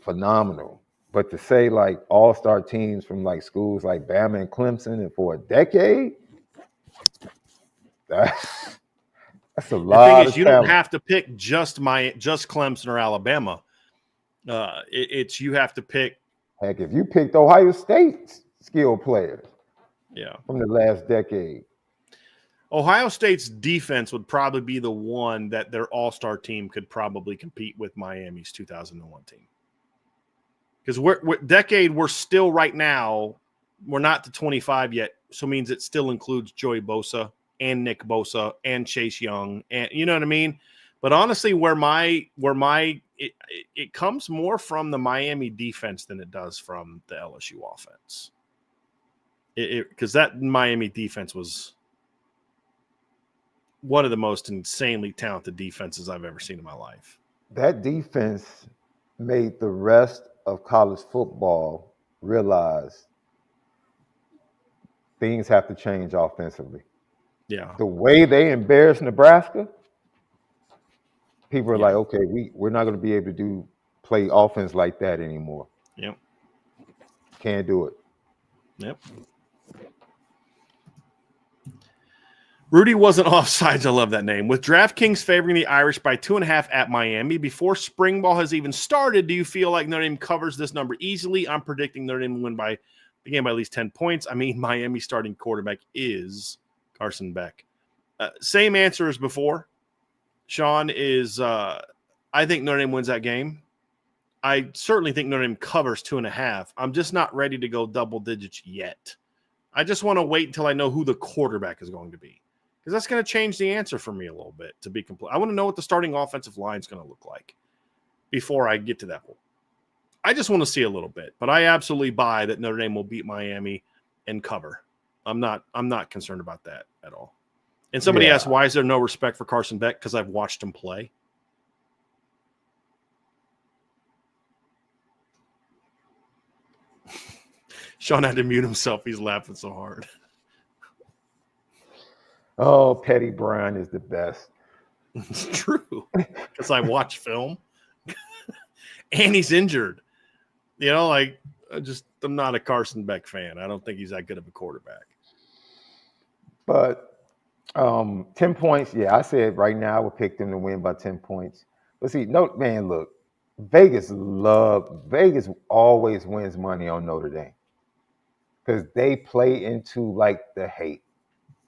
Phenomenal. But to say, like, all-star teams from, like, schools like Bama and Clemson and for a decade, That's a The thing lot is, of you don't talent. have to pick just Clemson or Alabama. It's you have to pick. Heck, if you picked Ohio State's skill players Yeah, from the last decade, Ohio State's defense would probably be the one that their all-star team could probably compete with Miami's 2001 team. Because we're still right now, we're not to 25 yet, so it means it still includes Joey Bosa and Nick Bosa and Chase Young, and you know what I mean. But honestly, it comes more from the Miami defense than it does from the LSU offense. Because that Miami defense was one of the most insanely talented defenses I've ever seen in my life. that defense made the rest of college football realize things have to change offensively. Yeah. The way they embarrassed Nebraska, people are Yeah. like, okay, we're not going to be able to play offense like that anymore. Yep. Can't do it. Yep. Rudy wasn't offsides. I love that name. With DraftKings favoring the Irish by 2.5 at Miami before spring ball has even started, do you feel like Notre Dame covers this number easily? I'm predicting Notre Dame will win the game by at least 10 points. I mean, Miami starting quarterback is Carson Beck. Same answer as before. Sean is, I think Notre Dame wins that game. I certainly think Notre Dame covers 2.5. I'm just not ready to go double digits yet. I just want to wait until I know who the quarterback is going to be. Because that's going to change the answer for me a little bit, to be complete. I want to know what the starting offensive line is going to look like before I get to that point. I just want to see a little bit, but I absolutely buy that Notre Dame will beat Miami and cover. I'm not concerned about that at all. And somebody asked, why is there no respect for Carson Beck? Because I've watched him play. Sean had to mute himself. He's laughing so hard. Oh, Petty Brown is the best. It's true. Because I watch film. And he's injured. You know, like, I'm not a Carson Beck fan. I don't think he's that good of a quarterback. But 10 points, yeah, I said right now I would pick them to win by 10 points. But see, look, Vegas always wins money on Notre Dame. Because they play into like the hate.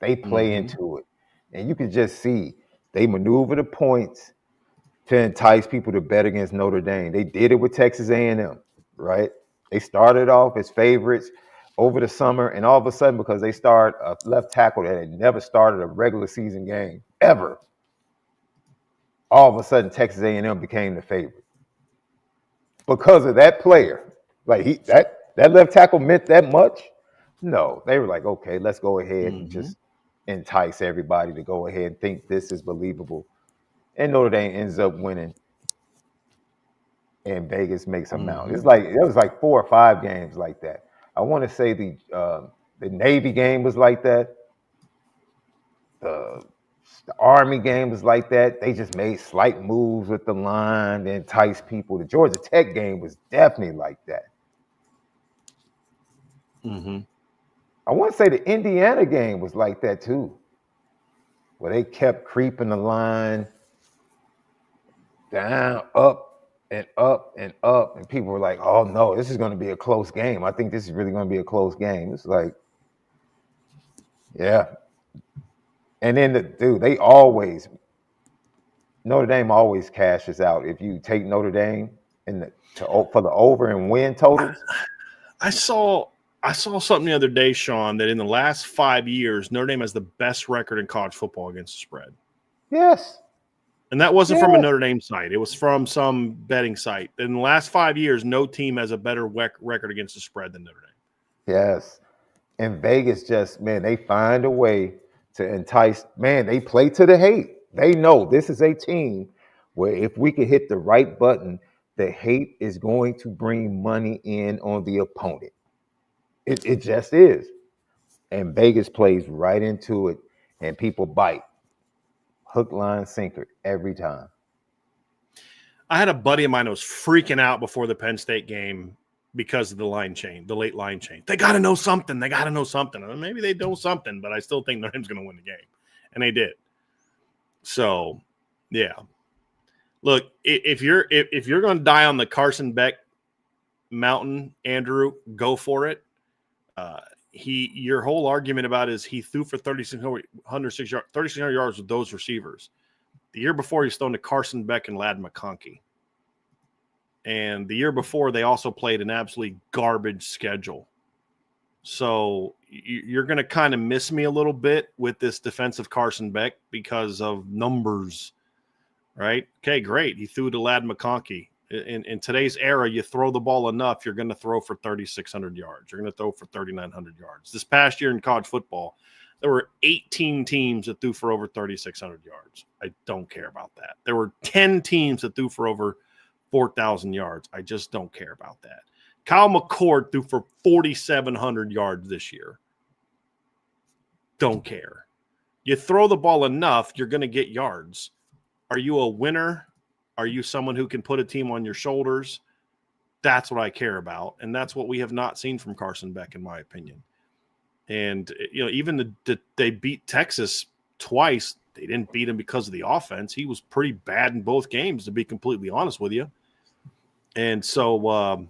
They play into it. And you can just see they maneuver the points to entice people to bet against Notre Dame. They did it with Texas A&M, right? They started off as favorites over the summer, and all of a sudden, because they start a left tackle that had never started a regular season game ever, all of a sudden Texas A&M became the favorite because of that player. Like that left tackle meant that much? No, they were like, okay, let's go ahead and just entice everybody to go ahead and think this is believable. And Notre Dame ends up winning, and Vegas makes them out. It was like 4 or 5 games like that. I want to say the Navy game was like that. The Army game was like that. They just made slight moves with the line to entice people. The Georgia Tech game was definitely like that. I want to say the Indiana game was like that too, where they kept creeping the line down, up and up and up, and people were like, "Oh no, this is going to be a close game. I think this is really going to be a close game." It's like, yeah. And then Notre Dame always cashes out if you take Notre Dame for the over and win totals. I saw something the other day, Sean, that in the last 5 years, Notre Dame has the best record in college football against the spread. Yes. And that wasn't from a Notre Dame site. It was from some betting site. In the last 5 years, no team has a better record against the spread than Notre Dame. Yes. And Vegas they find a way to entice. Man, they play to the hate. They know this is a team where if we can hit the right button, the hate is going to bring money in on the opponent. It just is. And Vegas plays right into it, and people bite. Hook, line, sinker every time. I had a buddy of mine who was freaking out before the Penn State game because of the late line change. They got to know something. And maybe they know something, but I still think Notre Dame's going to win the game. And they did. So, yeah. Look, if you're going to die on the Carson Beck mountain, Andrew, go for it. Your whole argument about is he threw for 3,600 yards with those receivers. The year before, he's thrown to Carson Beck and Ladd McConkey. And the year before, they also played an absolutely garbage schedule. So you're going to kind of miss me a little bit with this defensive Carson Beck because of numbers, right? Okay, great. He threw to Ladd McConkey. In today's era, you throw the ball enough, you're going to throw for 3,600 yards. You're going to throw for 3,900 yards. This past year in college football, there were 18 teams that threw for over 3,600 yards. I don't care about that. There were 10 teams that threw for over 4,000 yards. I just don't care about that. Kyle McCord threw for 4,700 yards this year. Don't care. You throw the ball enough, you're going to get yards. Are you a winner? Are you someone who can put a team on your shoulders? That's what I care about, and that's what we have not seen from Carson Beck, in my opinion. And even they beat Texas twice. They didn't beat him because of the offense. He was pretty bad in both games, to be completely honest with you. And so,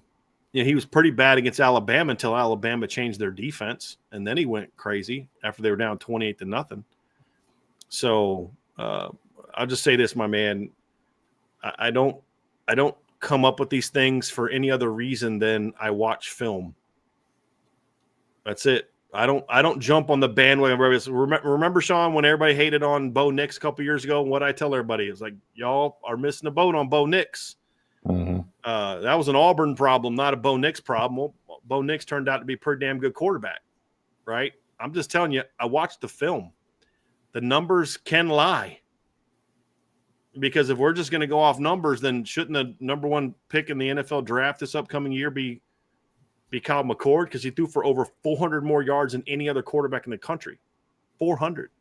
he was pretty bad against Alabama until Alabama changed their defense, and then he went crazy after they were down 28-0. So I'll just say this, my man. I don't come up with these things for any other reason than I watch film. That's it. I don't jump on the bandwagon. Remember, Sean, when everybody hated on Bo Nix a couple years ago? What I tell everybody is like, y'all are missing the boat on Bo Nix. Mm-hmm. That was an Auburn problem, not a Bo Nix problem. Well, Bo Nix turned out to be a pretty damn good quarterback, right? I'm just telling you, I watched the film. The numbers can lie. Because if we're just going to go off numbers, then shouldn't the number one pick in the NFL draft this upcoming year be Kyle McCord? Because he threw for over 400 more yards than any other quarterback in the country. 400.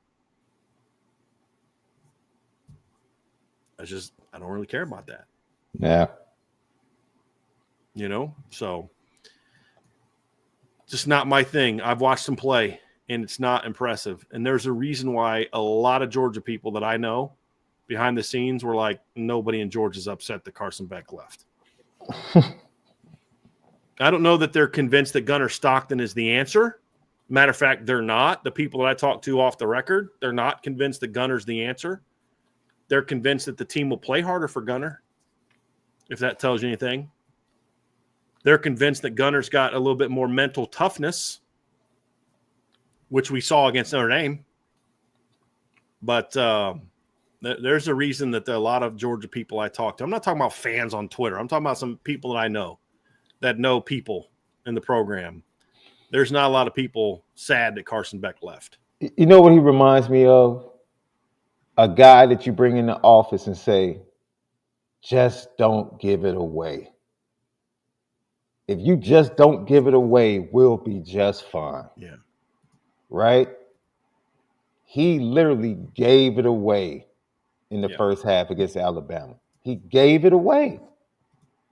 I don't really care about that. Yeah. So just not my thing. I've watched him play, and it's not impressive. And there's a reason why a lot of Georgia people that I know behind the scenes were like, nobody in Georgia's upset that Carson Beck left. I don't know that they're convinced that Gunnar Stockton is the answer. Matter of fact, they're not. The people that I talked to off the record, they're not convinced that Gunner's the answer. They're convinced that the team will play harder for Gunnar, if that tells you anything. They're convinced that Gunner's got a little bit more mental toughness, which we saw against Notre Dame. But there's a reason that there are a lot of Georgia people I talk to. I'm not talking about fans on Twitter. I'm talking about some people that I know that know people in the program. There's not a lot of people sad that Carson Beck left. You know what he reminds me of? A guy that you bring in the office and say, just don't give it away. If you just don't give it away, we'll be just fine. Yeah. Right? He literally gave it away in the first half against Alabama. He gave it away.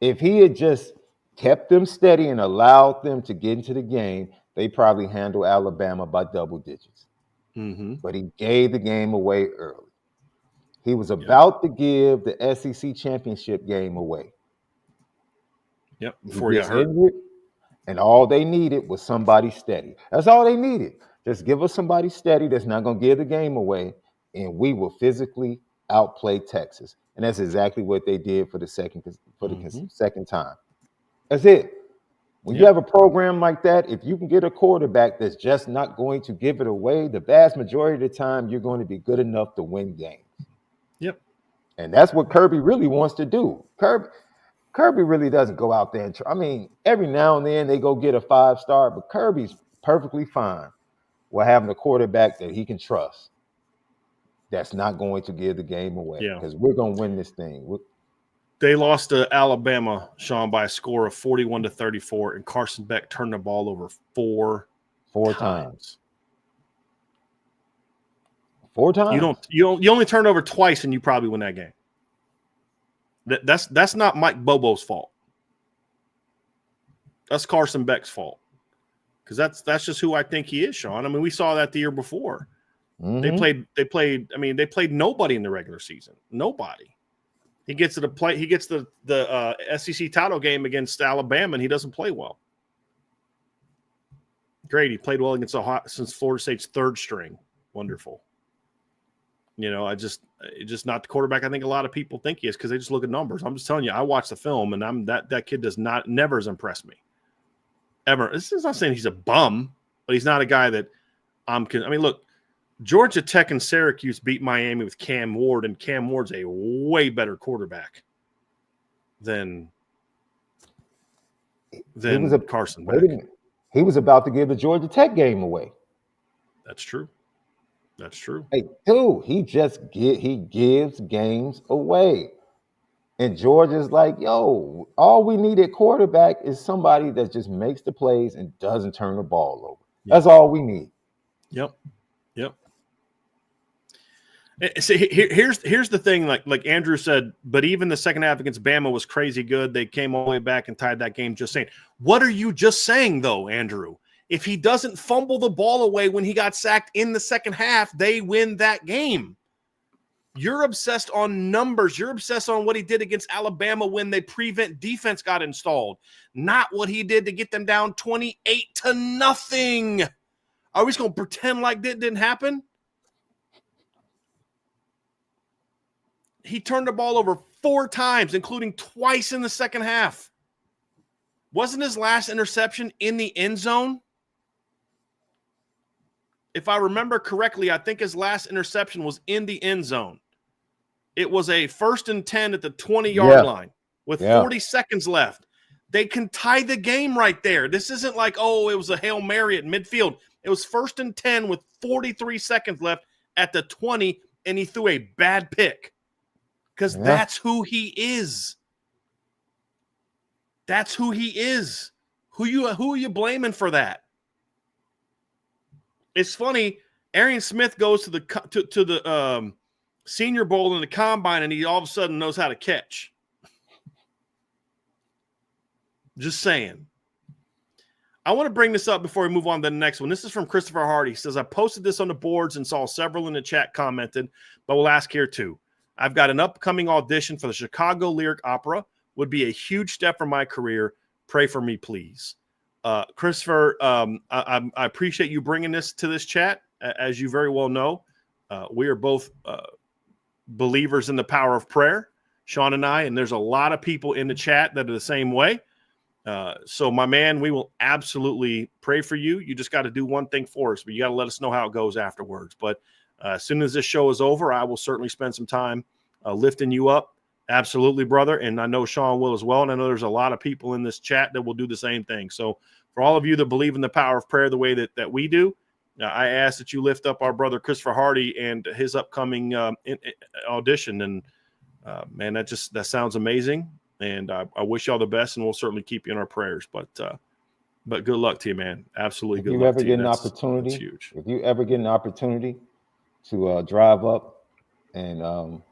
If he had just kept them steady and allowed them to get into the game, they probably handled Alabama by double digits. Mm-hmm. But he gave the game away early. He was about to give the SEC championship game away. Yep, before he got hurt. Injured, and all they needed was somebody steady. That's all they needed. Just give us somebody steady that's not going to give the game away, and we will physically outplay Texas. And that's exactly what they did for the second time. That's it. When you have a program like that, if you can get a quarterback that's just not going to give it away, the vast majority of the time, you're going to be good enough to win games. Yep. And that's what Kirby really wants to do. Kirby really doesn't go out there and try. I mean, every now and then they go get a 5-star, but Kirby's perfectly fine with having a quarterback that he can trust. That's not going to give the game away because we're going to win this thing. They lost to Alabama, Sean, by a score of 41-34, and Carson Beck turned the ball over four times. 4 times. You only turned over twice, and you probably win that game. That's not Mike Bobo's fault. That's Carson Beck's fault. Because that's just who I think he is, Sean. I mean, we saw that the year before. Mm-hmm. They played nobody in the regular season. Nobody. He gets to the SEC title game against Alabama, and he doesn't play well. Great. He played well against Ohio since Florida State's third string. Wonderful. It's just not the quarterback I think a lot of people think he is because they just look at numbers. I'm just telling you, I watched the film, and that kid never has impressed me. Ever. This is not saying he's a bum, but he's not a guy that look, Georgia Tech and Syracuse beat Miami with Cam Ward, and Cam Ward's a way better quarterback than Carson Beck. He was about to give the Georgia Tech game away. That's true. Hey, dude, he gives games away. And Georgia's like, yo, all we need at quarterback is somebody that just makes the plays and doesn't turn the ball over. Yep. That's all we need. Yep. See, here's the thing. Like Andrew said, but even the second half against Bama was crazy good. They came all the way back and tied that game. Just saying. What are you just saying, though, Andrew? If he doesn't fumble the ball away when he got sacked in the second half, they win that game. You're obsessed on numbers. You're obsessed on what he did against Alabama when the prevent defense got installed, not what he did to get them down 28-0. Are we just going to pretend like that didn't happen? He turned the ball over 4 times, including twice in the second half. Wasn't his last interception in the end zone? If I remember correctly, I think his last interception was in the end zone. It was a 1st and 10 at the 20-yard line with 40 seconds left. They can tie the game right there. This isn't like, it was a Hail Mary at midfield. It was 1st and 10 with 43 seconds left at the 20, and he threw a bad pick because that's who he is. That's who he is. Who are you blaming for that? It's funny. Arian Smith goes to the Senior Bowl in the combine, and he all of a sudden knows how to catch. Just saying. I want to bring this up before we move on to the next one. This is from Christopher Hardy. He says, I posted this on the boards and saw several in the chat commented, but we'll ask here too. I've got an upcoming audition for the Chicago Lyric Opera. Would be a huge step for my career. Pray for me, please. Christopher, I appreciate you bringing this to this chat. As you very well know, we are both believers in the power of prayer, Sean and I, and there's a lot of people in the chat that are the same way. So, my man, we will absolutely pray for you. You just got to do one thing for us, but you got to let us know how it goes afterwards. But as soon as this show is over, I will certainly spend some time lifting you up. Absolutely, brother. And I know Sean will as well. And I know there's a lot of people in this chat that will do the same thing. So for all of you that believe in the power of prayer the way that we do, I ask that you lift up our brother Christopher Hardy and his upcoming audition. And man, that sounds amazing. And I wish you all the best, and we'll certainly keep you in our prayers. But good luck to you, man. Absolutely good luck to you. That's huge. If you ever get an opportunity to drive up and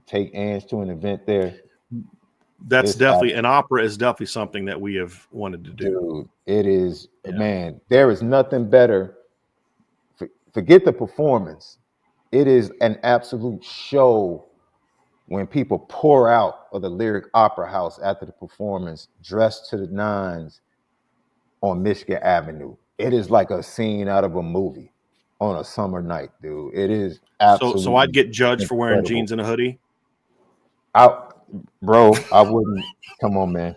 take Ange to an event there, that's definitely an opera is definitely something that we have wanted to do. Dude, it is, man. There is nothing better. Forget the performance. It is an absolute show when people pour out of the Lyric Opera House after the performance, dressed to the nines on Michigan Avenue. It is like a scene out of a movie on a summer night, dude. It is absolutely. So I'd get judged for wearing jeans and a hoodie. I wouldn't. Come on, man.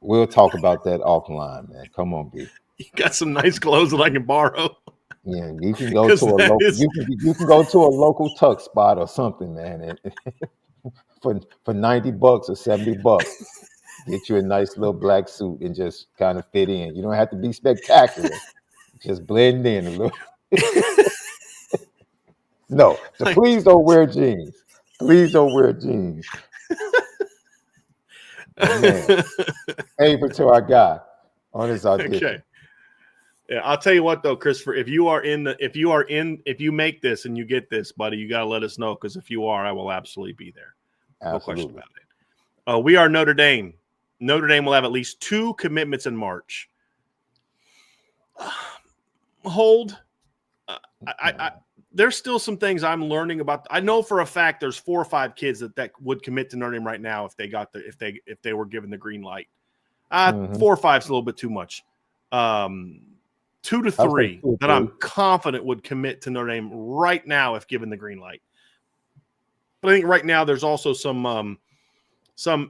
We'll talk about that offline, man. Come on, B. You got some nice clothes that I can borrow. Yeah, you can go to a local. You can go to a local tuck spot or something, man. And for $90 or $70, get you a nice little black suit and just kind of fit in. You don't have to be spectacular. Just blend in a little. No, so please don't wear jeans. Please don't wear jeans. Man. Favor to our guy on his audition. Okay. Yeah, I'll tell you what though, Christopher. If you make this and you get this, buddy, you gotta let us know, because if you are, I will absolutely be there. Absolutely. No question about it. We are Notre Dame. Notre Dame will have at least 2 commitments in March. Hold. There's still some things I'm learning about. I know for a fact there's 4 or 5 kids that would commit to Notre Dame right now if they were given the green light. 4 or 5 is a little bit too much. 2 to 3 that I'm confident would commit to Notre Dame right now if given the green light. But I think right now there's also some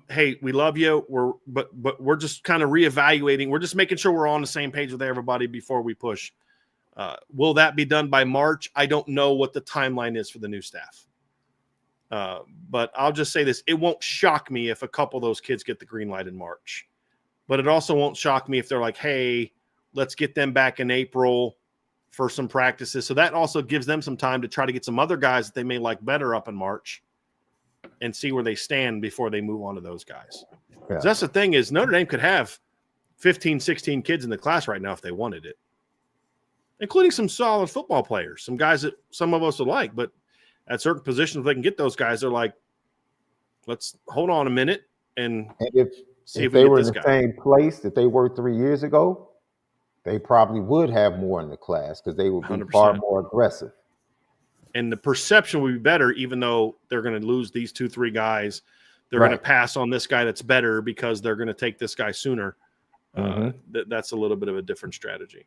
hey, we love you. But we're just kind of reevaluating. We're just making sure we're on the same page with everybody before we push. Will that be done by March? I don't know what the timeline is for the new staff. But I'll just say this. It won't shock me if a couple of those kids get the green light in March. But it also won't shock me if they're like, hey, let's get them back in April for some practices. So that also gives them some time to try to get some other guys that they may like better up in March and see where they stand before they move on to those guys. Yeah. That's the thing is Notre Dame could have 15, 16 kids in the class right now if they wanted it, including some solid football players, some guys that some of us would like. But at certain positions, if they can get those guys, they're like, let's hold on a minute and see if they were in the same place that they were 3 years ago, they probably would have more in the class because they would be 100%. Far more aggressive. And the perception would be better, even though they're going to lose these 2-3 guys. They're going to pass on this guy that's better because they're going to take this guy sooner. That's a little bit of a different strategy.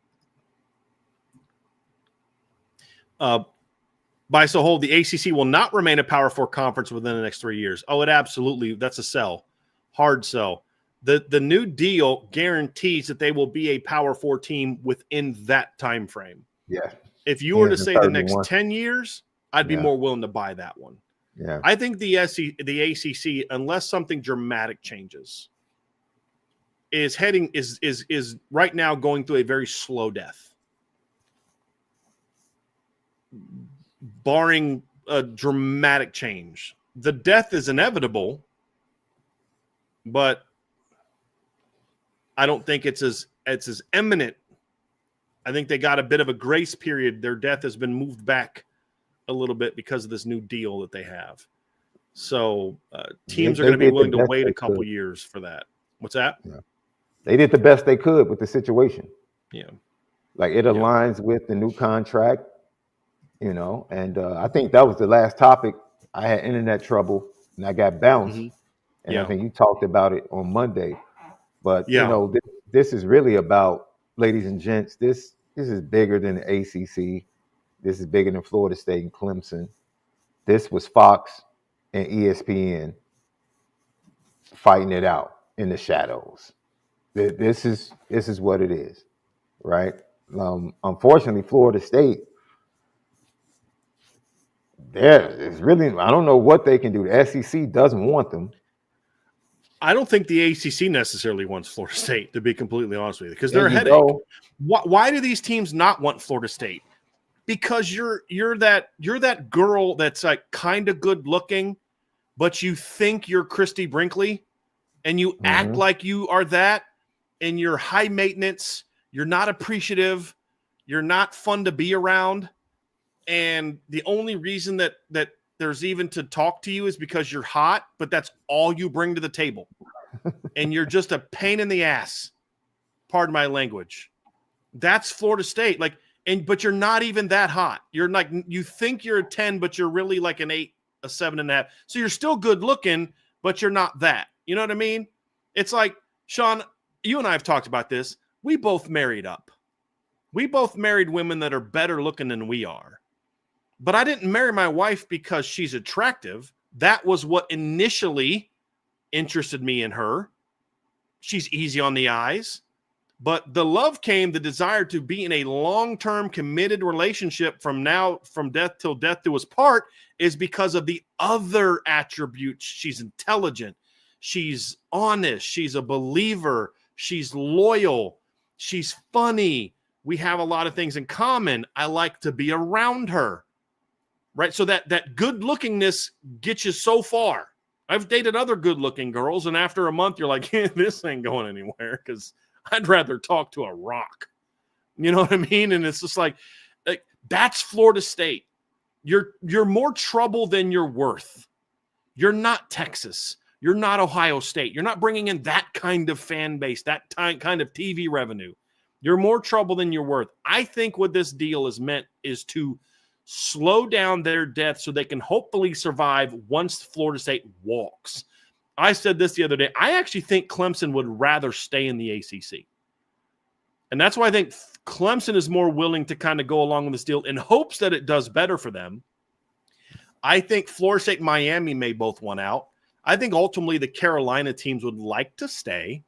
By so hold, the ACC will not remain a Power 4 conference within the next 3 years. Oh, it absolutely. That's a sell. Hard sell. The new deal guarantees that they will be a Power 4 team within that time frame. Yeah. If you were to say the next 10 years, I'd be more willing to buy that one. Yeah. I think the ACC, unless something dramatic changes, is right now going through a very slow death. Barring a dramatic change. The death is inevitable, but I don't think it's as imminent. I think they got a bit of a grace period. Their death has been moved back a little bit because of this new deal that they have. So teams are going to be willing to wait a couple years for that. What's that? Yeah. They did the best they could with the situation. Yeah. Like it aligns with the new contract, and I think that was the last topic. I had internet trouble and I got bounced. And I think you talked about it on Monday. But, this is really about, ladies and gents, this is bigger than the ACC. This is bigger than Florida State and Clemson. This was Fox and ESPN fighting it out in the shadows. This is what it is, right? Unfortunately, Florida State, it's really, I don't know what they can do. The SEC doesn't want them. I don't think the ACC necessarily wants Florida State, to be completely honest with you, because they're a headache. Why do these teams not want Florida State? Because you're that girl that's like kind of good looking, but you think you're Christy Brinkley, and you act like you are that, and you're high maintenance. You're not appreciative. You're not fun to be around, and the only reason that there's even to talk to you is because you're hot, but that's all you bring to the table. And you're just a pain in the ass. Pardon my language. That's Florida State. But you're not even that hot. You're like, you think you're a 10, but you're really like an 8, a 7.5. So you're still good looking, but you're not that. You know what I mean? It's like, Sean, you and I have talked about this. We both married up. We both married women that are better looking than we are. But I didn't marry my wife because she's attractive. That was what initially interested me in her. She's easy on the eyes. But the love came, the desire to be in a long-term committed relationship from death till death do us part, is because of the other attributes. She's intelligent. She's honest. She's a believer. She's loyal. She's funny. We have a lot of things in common. I like to be around her. Right, so that good-lookingness gets you so far. I've dated other good-looking girls, and after a month, you're like, this ain't going anywhere because I'd rather talk to a rock. You know what I mean? And it's just like that's Florida State. You're more trouble than you're worth. You're not Texas. You're not Ohio State. You're not bringing in that kind of fan base, that kind of TV revenue. You're more trouble than you're worth. I think what this deal is meant is to slow down their death so they can hopefully survive once Florida State walks. I said this the other day. I actually think Clemson would rather stay in the ACC. And that's why I think Clemson is more willing to kind of go along with this deal in hopes that it does better for them. I think Florida State and Miami may both want out. I think ultimately the Carolina teams would like to stay.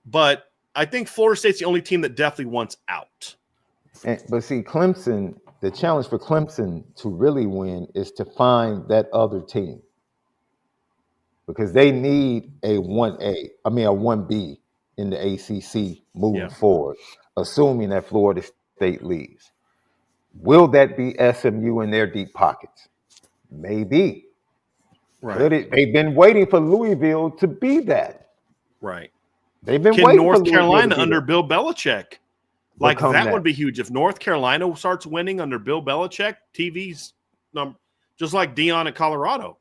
But I think Florida State's the only team that definitely wants out. But see, Clemson, the challenge for Clemson to really win is to find that other team. Because they need a 1B in the ACC moving forward, assuming that Florida State leaves. Will that be SMU in their deep pockets? Maybe. Right. They've been waiting for Louisville to be that. Right. They've been Can waiting North for Carolina under Bill Belichick? Like that would be huge. If North Carolina starts winning under Bill Belichick, TV's just like Dion at Colorado.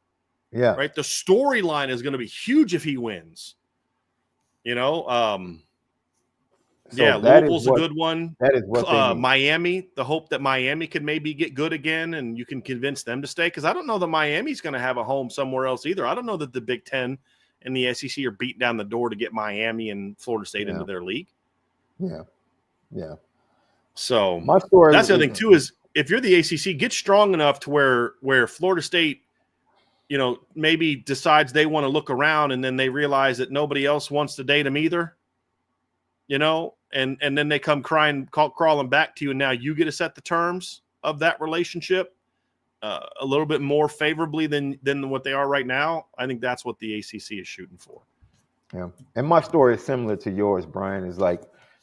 Yeah. Right. The storyline is going to be huge if he wins. Louisville's a good one. That is what Miami, the hope that Miami could maybe get good again and you can convince them to stay. Because I don't know that Miami's going to have a home somewhere else either. I don't know that the Big Ten and the SEC are beating down the door to get Miami and Florida State into their league. Yeah. Yeah. So my story that's the other thing too, is if you're the ACC, get strong enough to where Florida State, maybe decides they want to look around and then they realize that nobody else wants to date them either, and then they come crawling back to you, and now you get to set the terms of that relationship a little bit more favorably than what they are right now. I think that's what the ACC is shooting for. Yeah. And my story is similar to yours, Brian. Is like,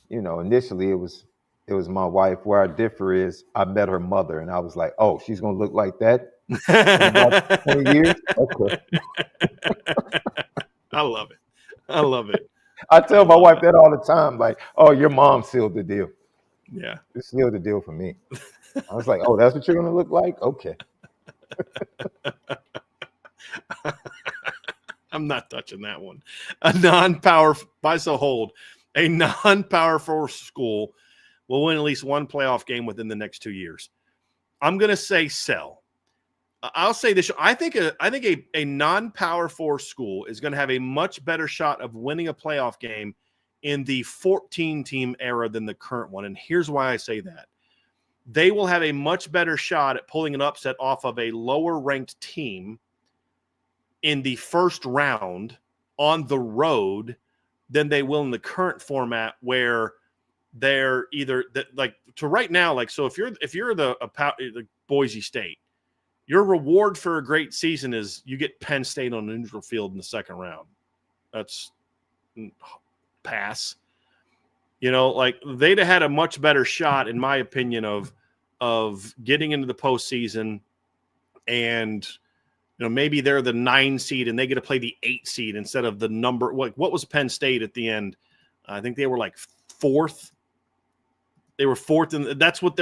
initially it was my wife. Where I differ is I met her mother and I was like, oh, she's going to look like that in about 20 years? Okay. I love it. I tell my wife that all the time, like, oh, your mom sealed the deal. Yeah. It sealed the deal for me. I was like, oh, that's what you're going to look like? Okay. I'm not touching that one. A non-power non-power 4 school will win at least one playoff game within the next 2 years. I'm going to say sell. I'll say this. I think a non-power 4 school is going to have a much better shot of winning a playoff game in the 14-team era than the current one. And here's why I say that. They will have a much better shot at pulling an upset off of a lower-ranked team in the first round on the road than they will in the current format, where they're either to right now. Like, so if you're the Boise State, your reward for a great season is you get Penn State on a neutral field in the second round. That's pass. They'd have had a much better shot, in my opinion, of getting into the postseason, and maybe they're the 9 seed and they get to play the 8 seed instead of the number. What was Penn State at the end? I think they were like 4th. They were 4th, and that's what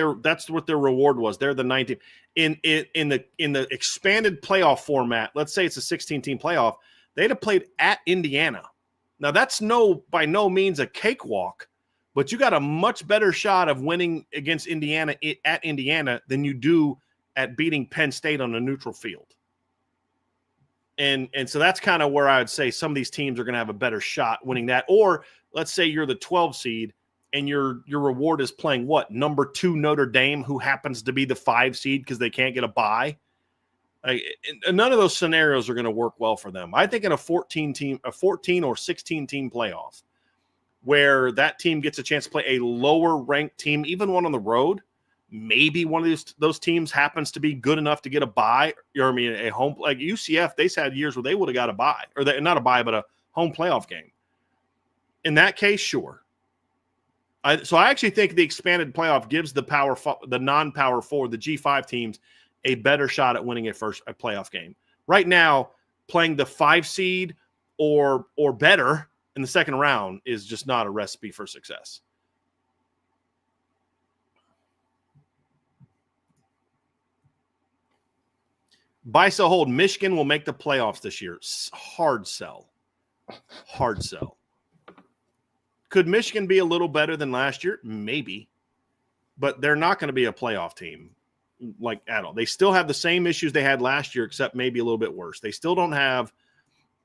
their reward was. They're the 9th team. In the expanded playoff format. Let's say it's a 16-team playoff. They'd have played at Indiana. Now that's by no means a cakewalk, but you got a much better shot of winning against Indiana at Indiana than you do at beating Penn State on a neutral field. And so that's kind of where I would say some of these teams are going to have a better shot winning that. Or let's say you're the 12 seed and your reward is playing number 2 Notre Dame, who happens to be the 5 seed because they can't get a bye. None of those scenarios are going to work well for them. I think in a 14 or 16 team playoff, where that team gets a chance to play a lower ranked team, even one on the road, maybe one of those teams happens to be good enough to get a bye, a home, like UCF. They've had years where they would have got a bye, or not a bye, but a home playoff game. In that case, sure. So I actually think the expanded playoff gives the non-power 4, the G5 teams, a better shot at winning a playoff game. Right now, playing the 5 seed or better in the second round is just not a recipe for success. Buy, sell, hold. Michigan will make the playoffs this year. Hard sell. Hard sell. Could Michigan be a little better than last year? Maybe. But they're not going to be a playoff team like at all. They still have the same issues they had last year, except maybe a little bit worse. They still don't have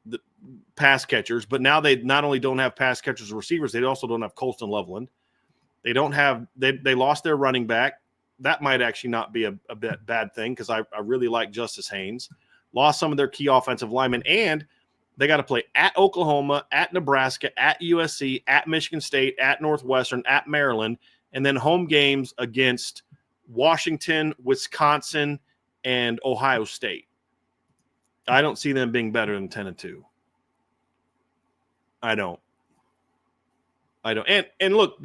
the pass catchers, but now they not only don't have pass catchers and receivers, they also don't have Colston Loveland. They don't have they lost their running back. That might actually not be a bad thing because I really like Justice Haynes. Lost some of their key offensive linemen, and they got to play at Oklahoma, at Nebraska, at USC, at Michigan State, at Northwestern, at Maryland, and then home games against Washington, Wisconsin, and Ohio State. I don't see them being better than 10-2. I don't. And look,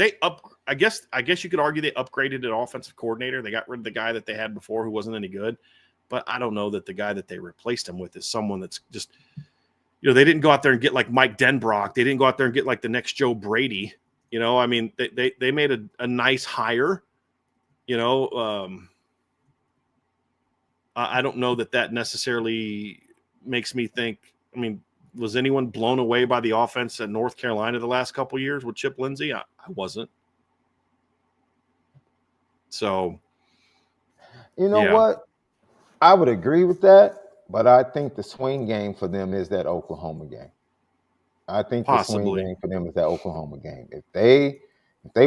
I guess you could argue they upgraded an offensive coordinator. They got rid of the guy that they had before who wasn't any good. But I don't know that the guy that they replaced him with is someone that's just, they didn't go out there and get like Mike Denbrock. They didn't go out there and get like the next Joe Brady. I mean, they made a nice hire. I don't know that necessarily makes me think. I mean, was anyone blown away by the offense at North Carolina the last couple of years with Chip Lindsey? I wasn't. So, what? I would agree with that, but I think the swing game for them is that Oklahoma game. I think Possibly. The swing game for them is that Oklahoma game. If they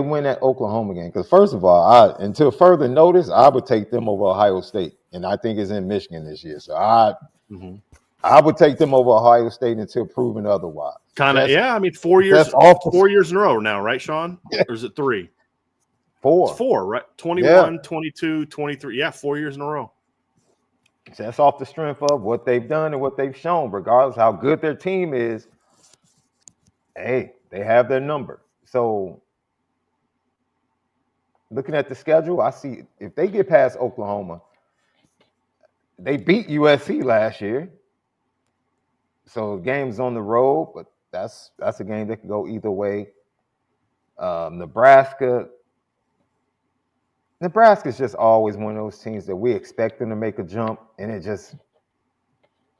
win that Oklahoma game, because first of all, until further notice, I would take them over Ohio State, and I think it's in Michigan this year. So I would take them over Ohio State until proven otherwise. Kind of, yeah. I mean, 4 years, 4 years in a row now, right, Sean? Or is it 3? 4. It's 4, right? 21, 22, 23. Yeah, 4 years in a row. So that's off the strength of what they've done and what they've shown, regardless how good their team is. Hey, they have their number. So looking at the schedule, I see if they get past Oklahoma, they beat USC last year. So game's on the road, but that's a game that can go either way. Nebraska's just always one of those teams that we expect them to make a jump, and it just,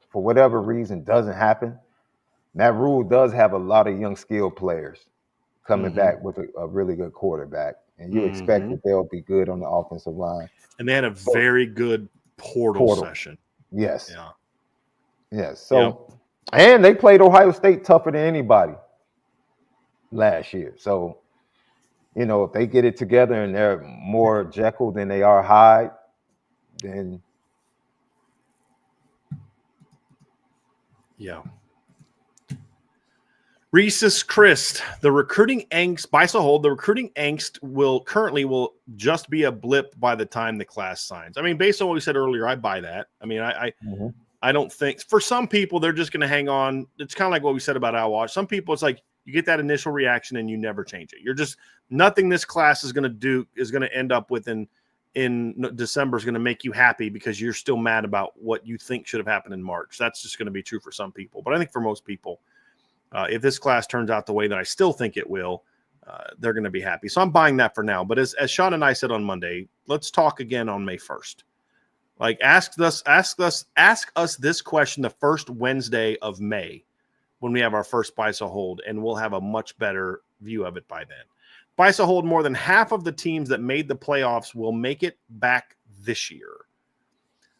for whatever reason, doesn't happen. That Rule does have a lot of young skilled players coming back with a really good quarterback, and you expect that they'll be good on the offensive line. And they had a very good portal session. Yes. Yeah. Yes. So, and they played Ohio State tougher than anybody last year. So, if they get it together and they're more Jekyll than they are Hyde, then Reese's Christ, the recruiting angst, buy so hold, the recruiting angst will just be a blip by the time the class signs. I mean, based on what we said earlier, I buy that. I mean, I don't think for some people they're just going to hang on. It's kind of like what we said about Al Watch. Some people, it's like you get that initial reaction and you never change it. You're just nothing this class is going to end up with in December is going to make you happy because you're still mad about what you think should have happened in March. That's just going to be true for some people. But I think for most people, if this class turns out the way that I still think it will, they're going to be happy. So I'm buying that for now. But as Sean and I said on Monday, let's talk again on May 1st. Like ask us this question the first Wednesday of May when we have our first buy so hold, and we'll have a much better view of it by then. Buy so hold, more than half of the teams that made the playoffs will make it back this year.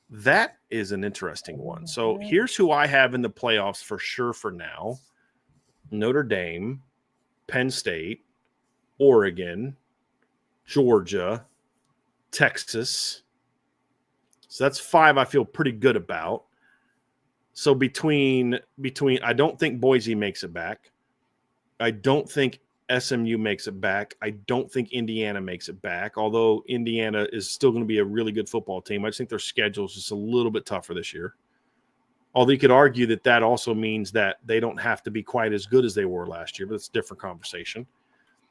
That is an interesting one. So here's who I have in the playoffs for sure for now. Notre Dame, Penn State, Oregon, Georgia, Texas. So that's 5 I feel pretty good about. So between I don't think Boise makes it back. I don't think SMU makes it back. I don't think Indiana makes it back, although Indiana is still going to be a really good football team. I just think their schedule is just a little bit tougher this year. Although you could argue that also means that they don't have to be quite as good as they were last year, but it's a different conversation.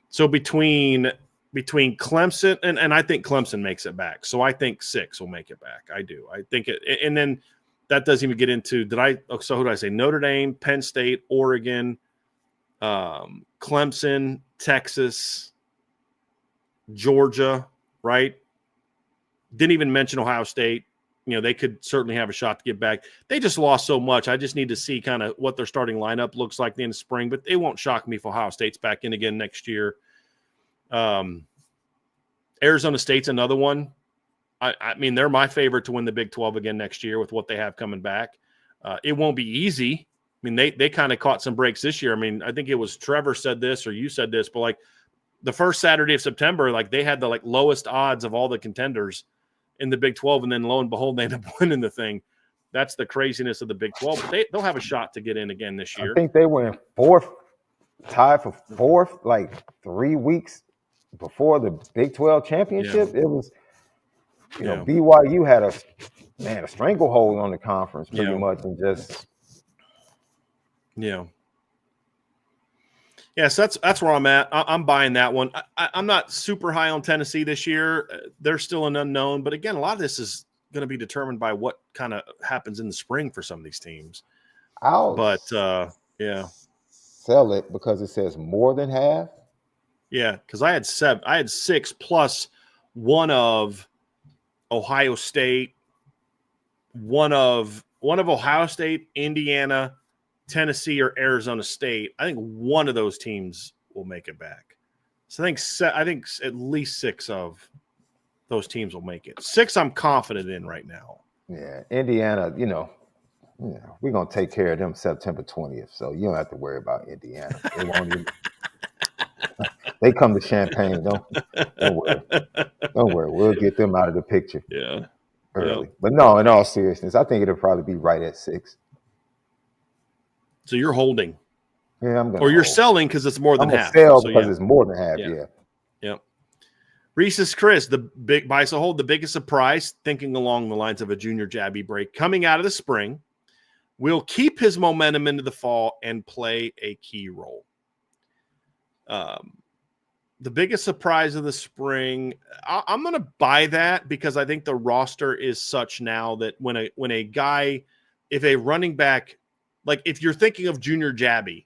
So between Clemson, and I think Clemson makes it back. So I think 6 will make it back. I do. I think it, and then that doesn't even get into, so who did I say? Notre Dame, Penn State, Oregon, Clemson, Texas, Georgia, right? Didn't even mention Ohio State. they could certainly have a shot to get back. They just lost so much. I just need to see kind of what their starting lineup looks like in the spring, but it won't shock me if Ohio State's back in again next year. Arizona State's another one. I mean, they're my favorite to win the Big 12 again next year with what they have coming back. It won't be easy. I mean, they kind of caught some breaks this year. I mean, I think it was Trevor said this or you said this, but like the first Saturday of September, like they had the like lowest odds of all the contenders in the Big 12, and then lo and behold, they end up winning the thing. That's the craziness of the Big 12. But they'll have a shot to get in again this year. I think they were in fourth, tied for fourth, like 3 weeks before the Big 12 championship. Yeah. It was, BYU had a stranglehold on the conference pretty much, and just Yeah, so that's where I'm at. I'm buying that one. I'm not super high on Tennessee this year. They're still an unknown. But again, a lot of this is going to be determined by what kind of happens in the spring for some of these teams. I'll sell it because it says more than half. Yeah, because I had 6 plus one of Ohio State, one of Ohio State, Indiana, Tennessee, or Arizona State. I think one of those teams will make it back. So I think at least 6 of those teams will make it. 6 I'm confident in right now. Yeah, Indiana, we're going to take care of them September 20th, so you don't have to worry about Indiana. They won't even they come to Champaign. Don't worry. Don't worry. We'll get them out of the picture early. But no, in all seriousness, I think it'll probably be right at 6. So you're holding. Yeah, I'm going to Or you're selling because it's more than half. Sell because it's more than half, Yep. Reese's Chris, the big buy so hold, the biggest surprise, thinking along the lines of a junior jabby break coming out of the spring, will keep his momentum into the fall and play a key role. The biggest surprise of the spring, I'm going to buy that because I think the roster is such now that when a guy, if a running back, like if you're thinking of junior jabby,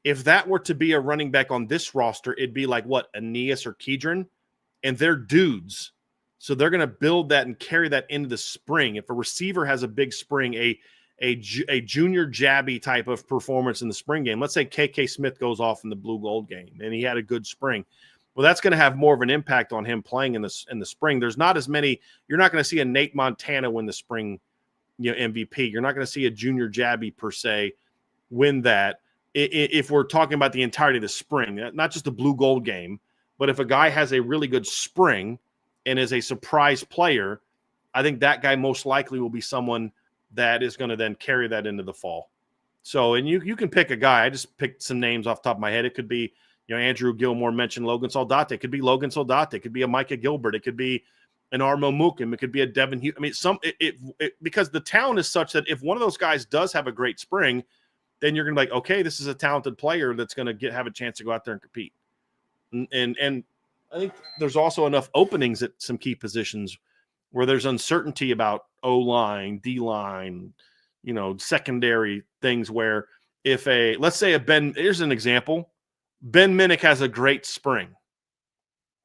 if that were to be a running back on this roster, it'd be like what, Aeneas or Kedron, and they're dudes. So they're going to build that and carry that into the spring. If a receiver has a big spring, a junior jabby type of performance in the spring game, let's say KK Smith goes off in the blue gold game and he had a good spring. Well, that's going to have more of an impact on him playing in the spring. There's not as many, you're not going to see a Nate Montana win the spring MVP. You're not going to see a junior jabby per se win that. If we're talking about the entirety of the spring, not just the blue gold game, but if a guy has a really good spring and is a surprise player, I think that guy most likely will be someone that is going to then carry that into the fall. So, and you can pick a guy. I just picked some names off the top of my head. It could be, Andrew Gilmore mentioned Logan Soldate. It could be Logan Soldate. It could be a Micah Gilbert. It could be an Armo Mukim. It could be a Devin Hughes. I mean, because the talent is such that if one of those guys does have a great spring, then you're going to be like, okay, this is a talented player that's going to have a chance to go out there and compete. And I think there's also enough openings at some key positions where there's uncertainty about O-line, D-line, secondary things where let's say here's an example, Ben Minnick has a great spring.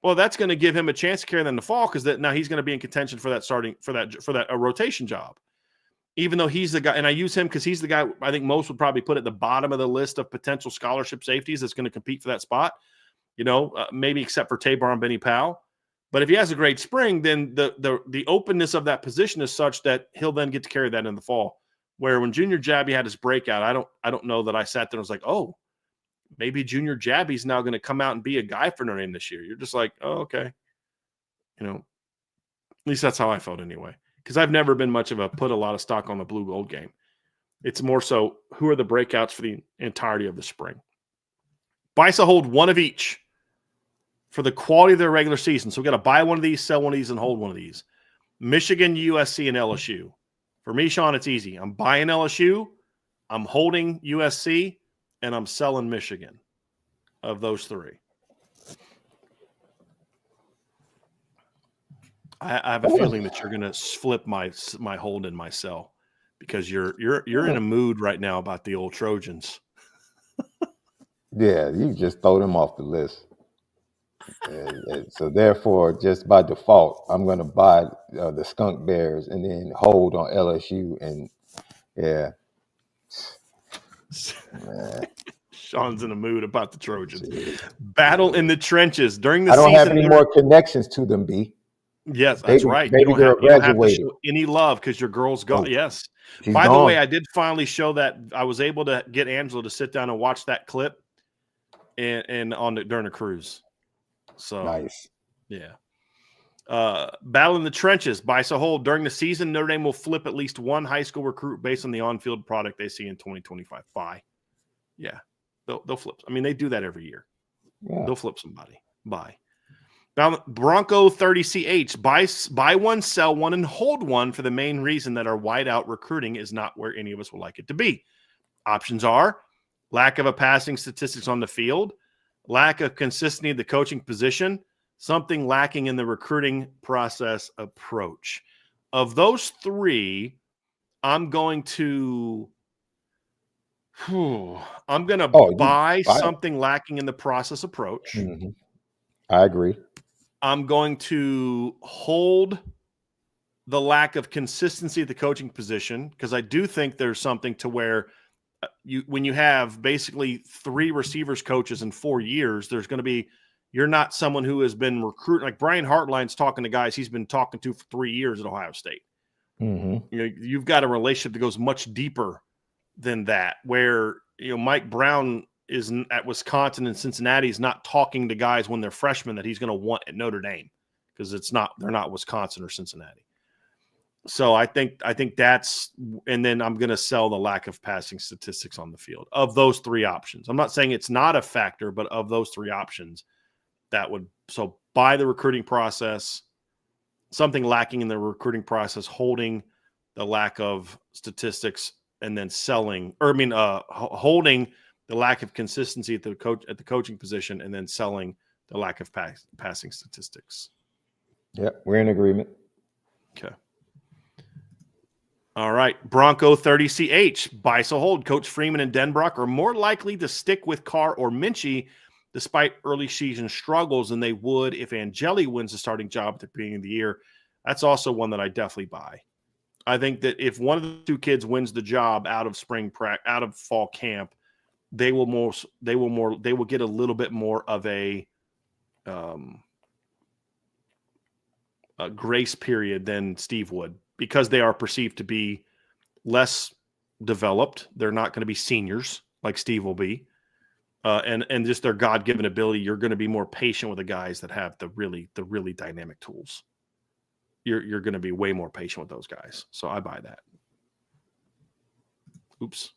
Well, that's going to give him a chance to carry that in the fall because now he's going to be in contention for that rotation job. Even though he's the guy, and I use him because he's the guy I think most would probably put at the bottom of the list of potential scholarship safeties that's going to compete for that spot, maybe except for Tabor and Benny Powell. But if he has a great spring, then the openness of that position is such that he'll then get to carry that in the fall. Where when Junior Jabby had his breakout, I don't know that I sat there and was like, oh, maybe Junior Jabby's now going to come out and be a guy for Notre Dame this year. You're just like, oh, okay. At least that's how I felt anyway. Because I've never been much of put a lot of stock on the blue gold game. It's more so who are the breakouts for the entirety of the spring. BISA hold one of each for the quality of their regular season. So we got to buy one of these, sell one of these, and hold one of these. Michigan, USC, and LSU. For me, Sean, it's easy. I'm buying LSU, I'm holding USC, and I'm selling Michigan of those 3. I have a feeling that you're going to flip my hold and my sell because you're in a mood right now about the old Trojans. Yeah, you just throw them off the list. And so therefore, just by default, I'm going to buy the Skunk Bears and then hold on LSU. And yeah, man, Sean's in a mood about the Trojans. geez. Battle in the trenches during the I don't have season. any more connections to them, B. Yes, that's right. Baby girl You don't have to graduated. show any love because your girl's gone. Oh, Yes. she's By the gone. way, I did finally show that. I was able to get Angela to sit down and watch that clip and during a cruise. So Nice. yeah. Battle in the trenches. Bison Hold. During the season, Notre Dame will flip at least one high school recruit based on the on-field product they see in 2025. Bye. Yeah. They'll flip. I mean, they do that every year. Yeah. They'll flip somebody. Bye. Now, Bronco 30CH. Buy one, sell one, and hold one for the main reason that our wideout recruiting is not where any of us would like it to be. Options are lack of a passing statistics on the field, lack of consistency of the coaching position, something lacking in the recruiting process approach. Of those three, I'm going to buy something lacking in the process approach. Mm-hmm. I agree. I'm going to hold the lack of consistency at the coaching position because I do think there's something to where when you have basically 3 receivers coaches in 4 years, there's going to be you're not someone who has been recruiting. Like Brian Hartline's talking to guys he's been talking to for 3 years at Ohio State. Mm-hmm. You know, you've got a relationship that goes much deeper than that. Where Mike Brown is at Wisconsin and Cincinnati is not talking to guys when they're freshmen that he's going to want at Notre Dame because they're not Wisconsin or Cincinnati. So I think that's, and then I'm going to sell the lack of passing statistics on the field of those 3 options. I'm not saying it's not a factor, but of those 3 options, so buy the recruiting process, something lacking in the recruiting process, holding the lack of statistics, and then holding the lack of consistency at the coaching position, and then selling the lack of passing statistics. Yeah, we're in agreement. Okay. All right. Bronco 30CH. Buy, so hold. Coach Freeman and Denbrock are more likely to stick with Carr or Minchie despite early season struggles than they would if Angeli wins the starting job at the beginning of the year. That's also one that I definitely buy. I think that if one of the 2 kids wins the job out of fall camp, they will get a little bit more of a grace period than Steve would because they are perceived to be less developed. They're not going to be seniors like Steve will be. And just their God-given ability, you're going to be more patient with the guys that have the really dynamic tools. You're going to be way more patient with those guys. So I buy that. Oops.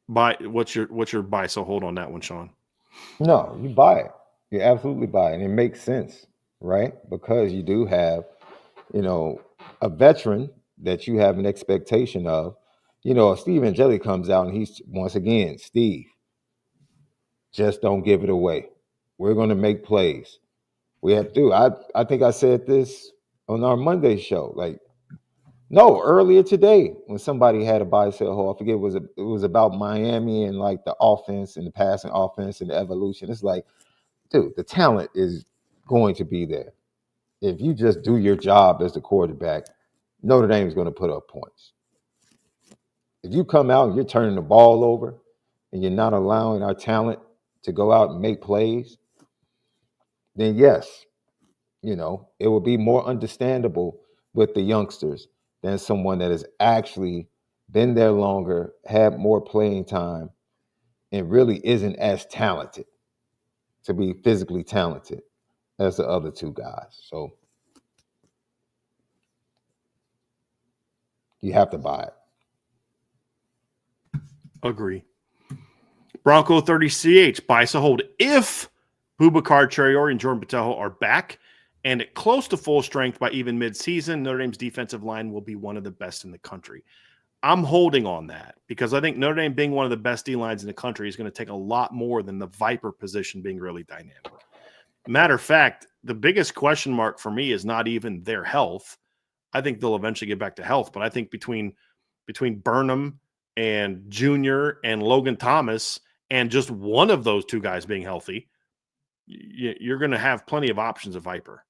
What's your buy? So hold on that one, Sean. No, you buy it. You absolutely buy it. And it makes sense, right? Because you do have, a veteran that you have an expectation of. Steve Angeli comes out and he's, once again, Steve, just don't give it away. We're going to make plays. We have to. I think I said this on our Monday show. Earlier today when somebody had a buy sell hold, I forget it was about Miami and like the offense and the passing offense and the evolution. It's like, dude, the talent is going to be there. If you just do your job as the quarterback, Notre Dame is going to put up points. If you come out and you're turning the ball over and you're not allowing our talent to go out and make plays, then yes, it will be more understandable with the youngsters than someone that has actually been there longer, had more playing time, and really isn't as talented to be physically talented as the other 2 guys. So you have to buy it. Agree. Bronco 30CH. Buy, so hold. If Boubacar Traore and Jordan Botelho are back and at close to full strength by even mid-season, Notre Dame's defensive line will be one of the best in the country. I'm holding on that because I think Notre Dame being one of the best D-lines in the country is going to take a lot more than the Viper position being really dynamic. Matter of fact, the biggest question mark for me is not even their health. I think they'll eventually get back to health, but I think between Burnham and Junior and Logan Thomas and just one of those 2 guys being healthy, you're going to have plenty of options at Viper.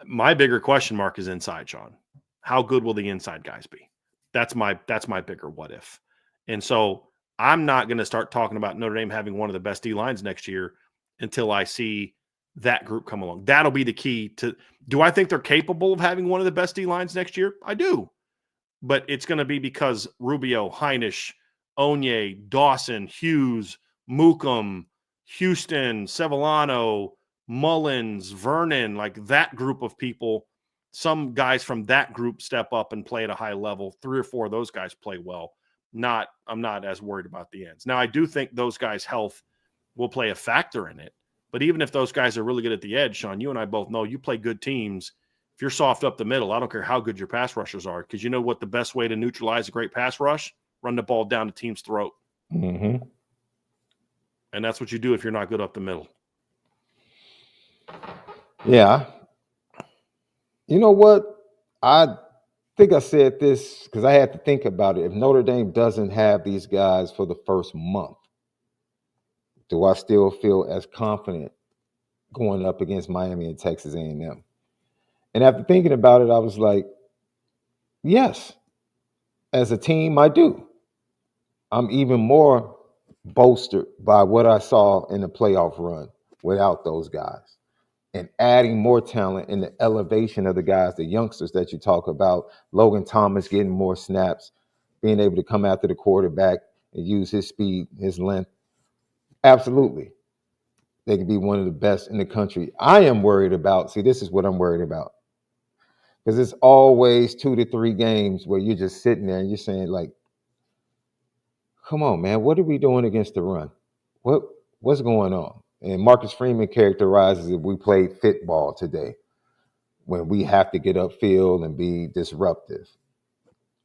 My bigger question mark is inside, Sean. How good will the inside guys be? That's my bigger what if. And so I'm not going to start talking about Notre Dame having one of the best D lines next year until I see that group come along. That'll be the key to. Do I think they're capable of having one of the best D lines next year? I do, but it's going to be because Rubio, Heinisch, Onye, Dawson, Hughes, Mookum, Houston, Sevillano, Mullins, Vernon, like that group of people. Some guys from that group step up and play at a high level. 3 or 4 of those guys play well. I'm not as worried about the ends. Now, I do think those guys' health will play a factor in it. But even if those guys are really good at the edge, Sean, you and I both know you play good teams. If you're soft up the middle, I don't care how good your pass rushers are, because you know what the best way to neutralize a great pass rush? Run the ball down the team's throat. Mm-hmm. And that's what you do if you're not good up the middle. Yeah. You know what? I think I said this because I had to think about it. If Notre Dame doesn't have these guys for the first month, do I still feel as confident going up against Miami and Texas A&M? And after thinking about it, I was like, yes, as a team, I do. I'm even more bolstered by what I saw in the playoff run without those guys. And adding more talent in the elevation of the guys, the youngsters that you talk about, Logan Thomas getting more snaps, being able to come after the quarterback and use his speed, his length. Absolutely. They could be one of the best in the country. I am worried about, this is what I'm worried about. Because it's always 2 to 3 games where you're just sitting there and you're saying, like, come on, man, what are we doing against the run? What's going on? And Marcus Freeman characterizes it, we played football today when we have to get upfield and be disruptive.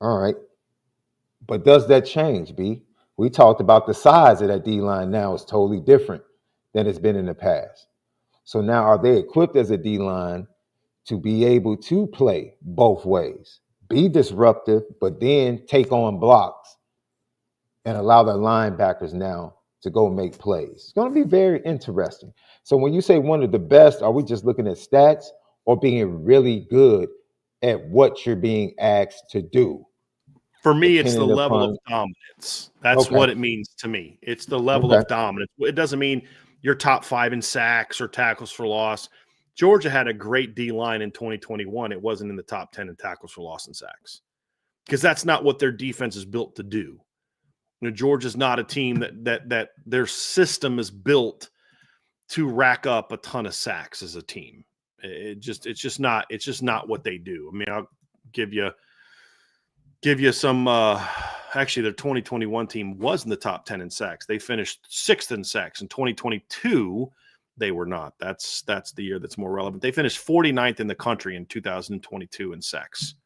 All right. But does that change, B? We talked about the size of that D-line now is totally different than it's been in the past. So now are they equipped as a D-line to be able to play both ways, be disruptive, but then take on blocks and allow the linebackers now to go make plays? It's going to be very interesting. So when you say one of the best, are we just looking at stats or being really good at what you're being asked to do? For me, it's the level of dominance. That's what it means to me. It's the level of dominance. It doesn't mean you're top 5 in sacks or tackles for loss. Georgia had a great D-line in 2021. It wasn't in the top 10 in tackles for loss and sacks, because that's not what their defense is built to do. You know, Georgia's not a team that their system is built to rack up a ton of sacks as a team. It's just not what they do. I mean, I'll give you some. Actually, their 2021 team was in the top 10 in sacks. They finished 6th in sacks. In 2022, they were not. That's the year that's more relevant. They finished 49th in the country in 2022 in sacks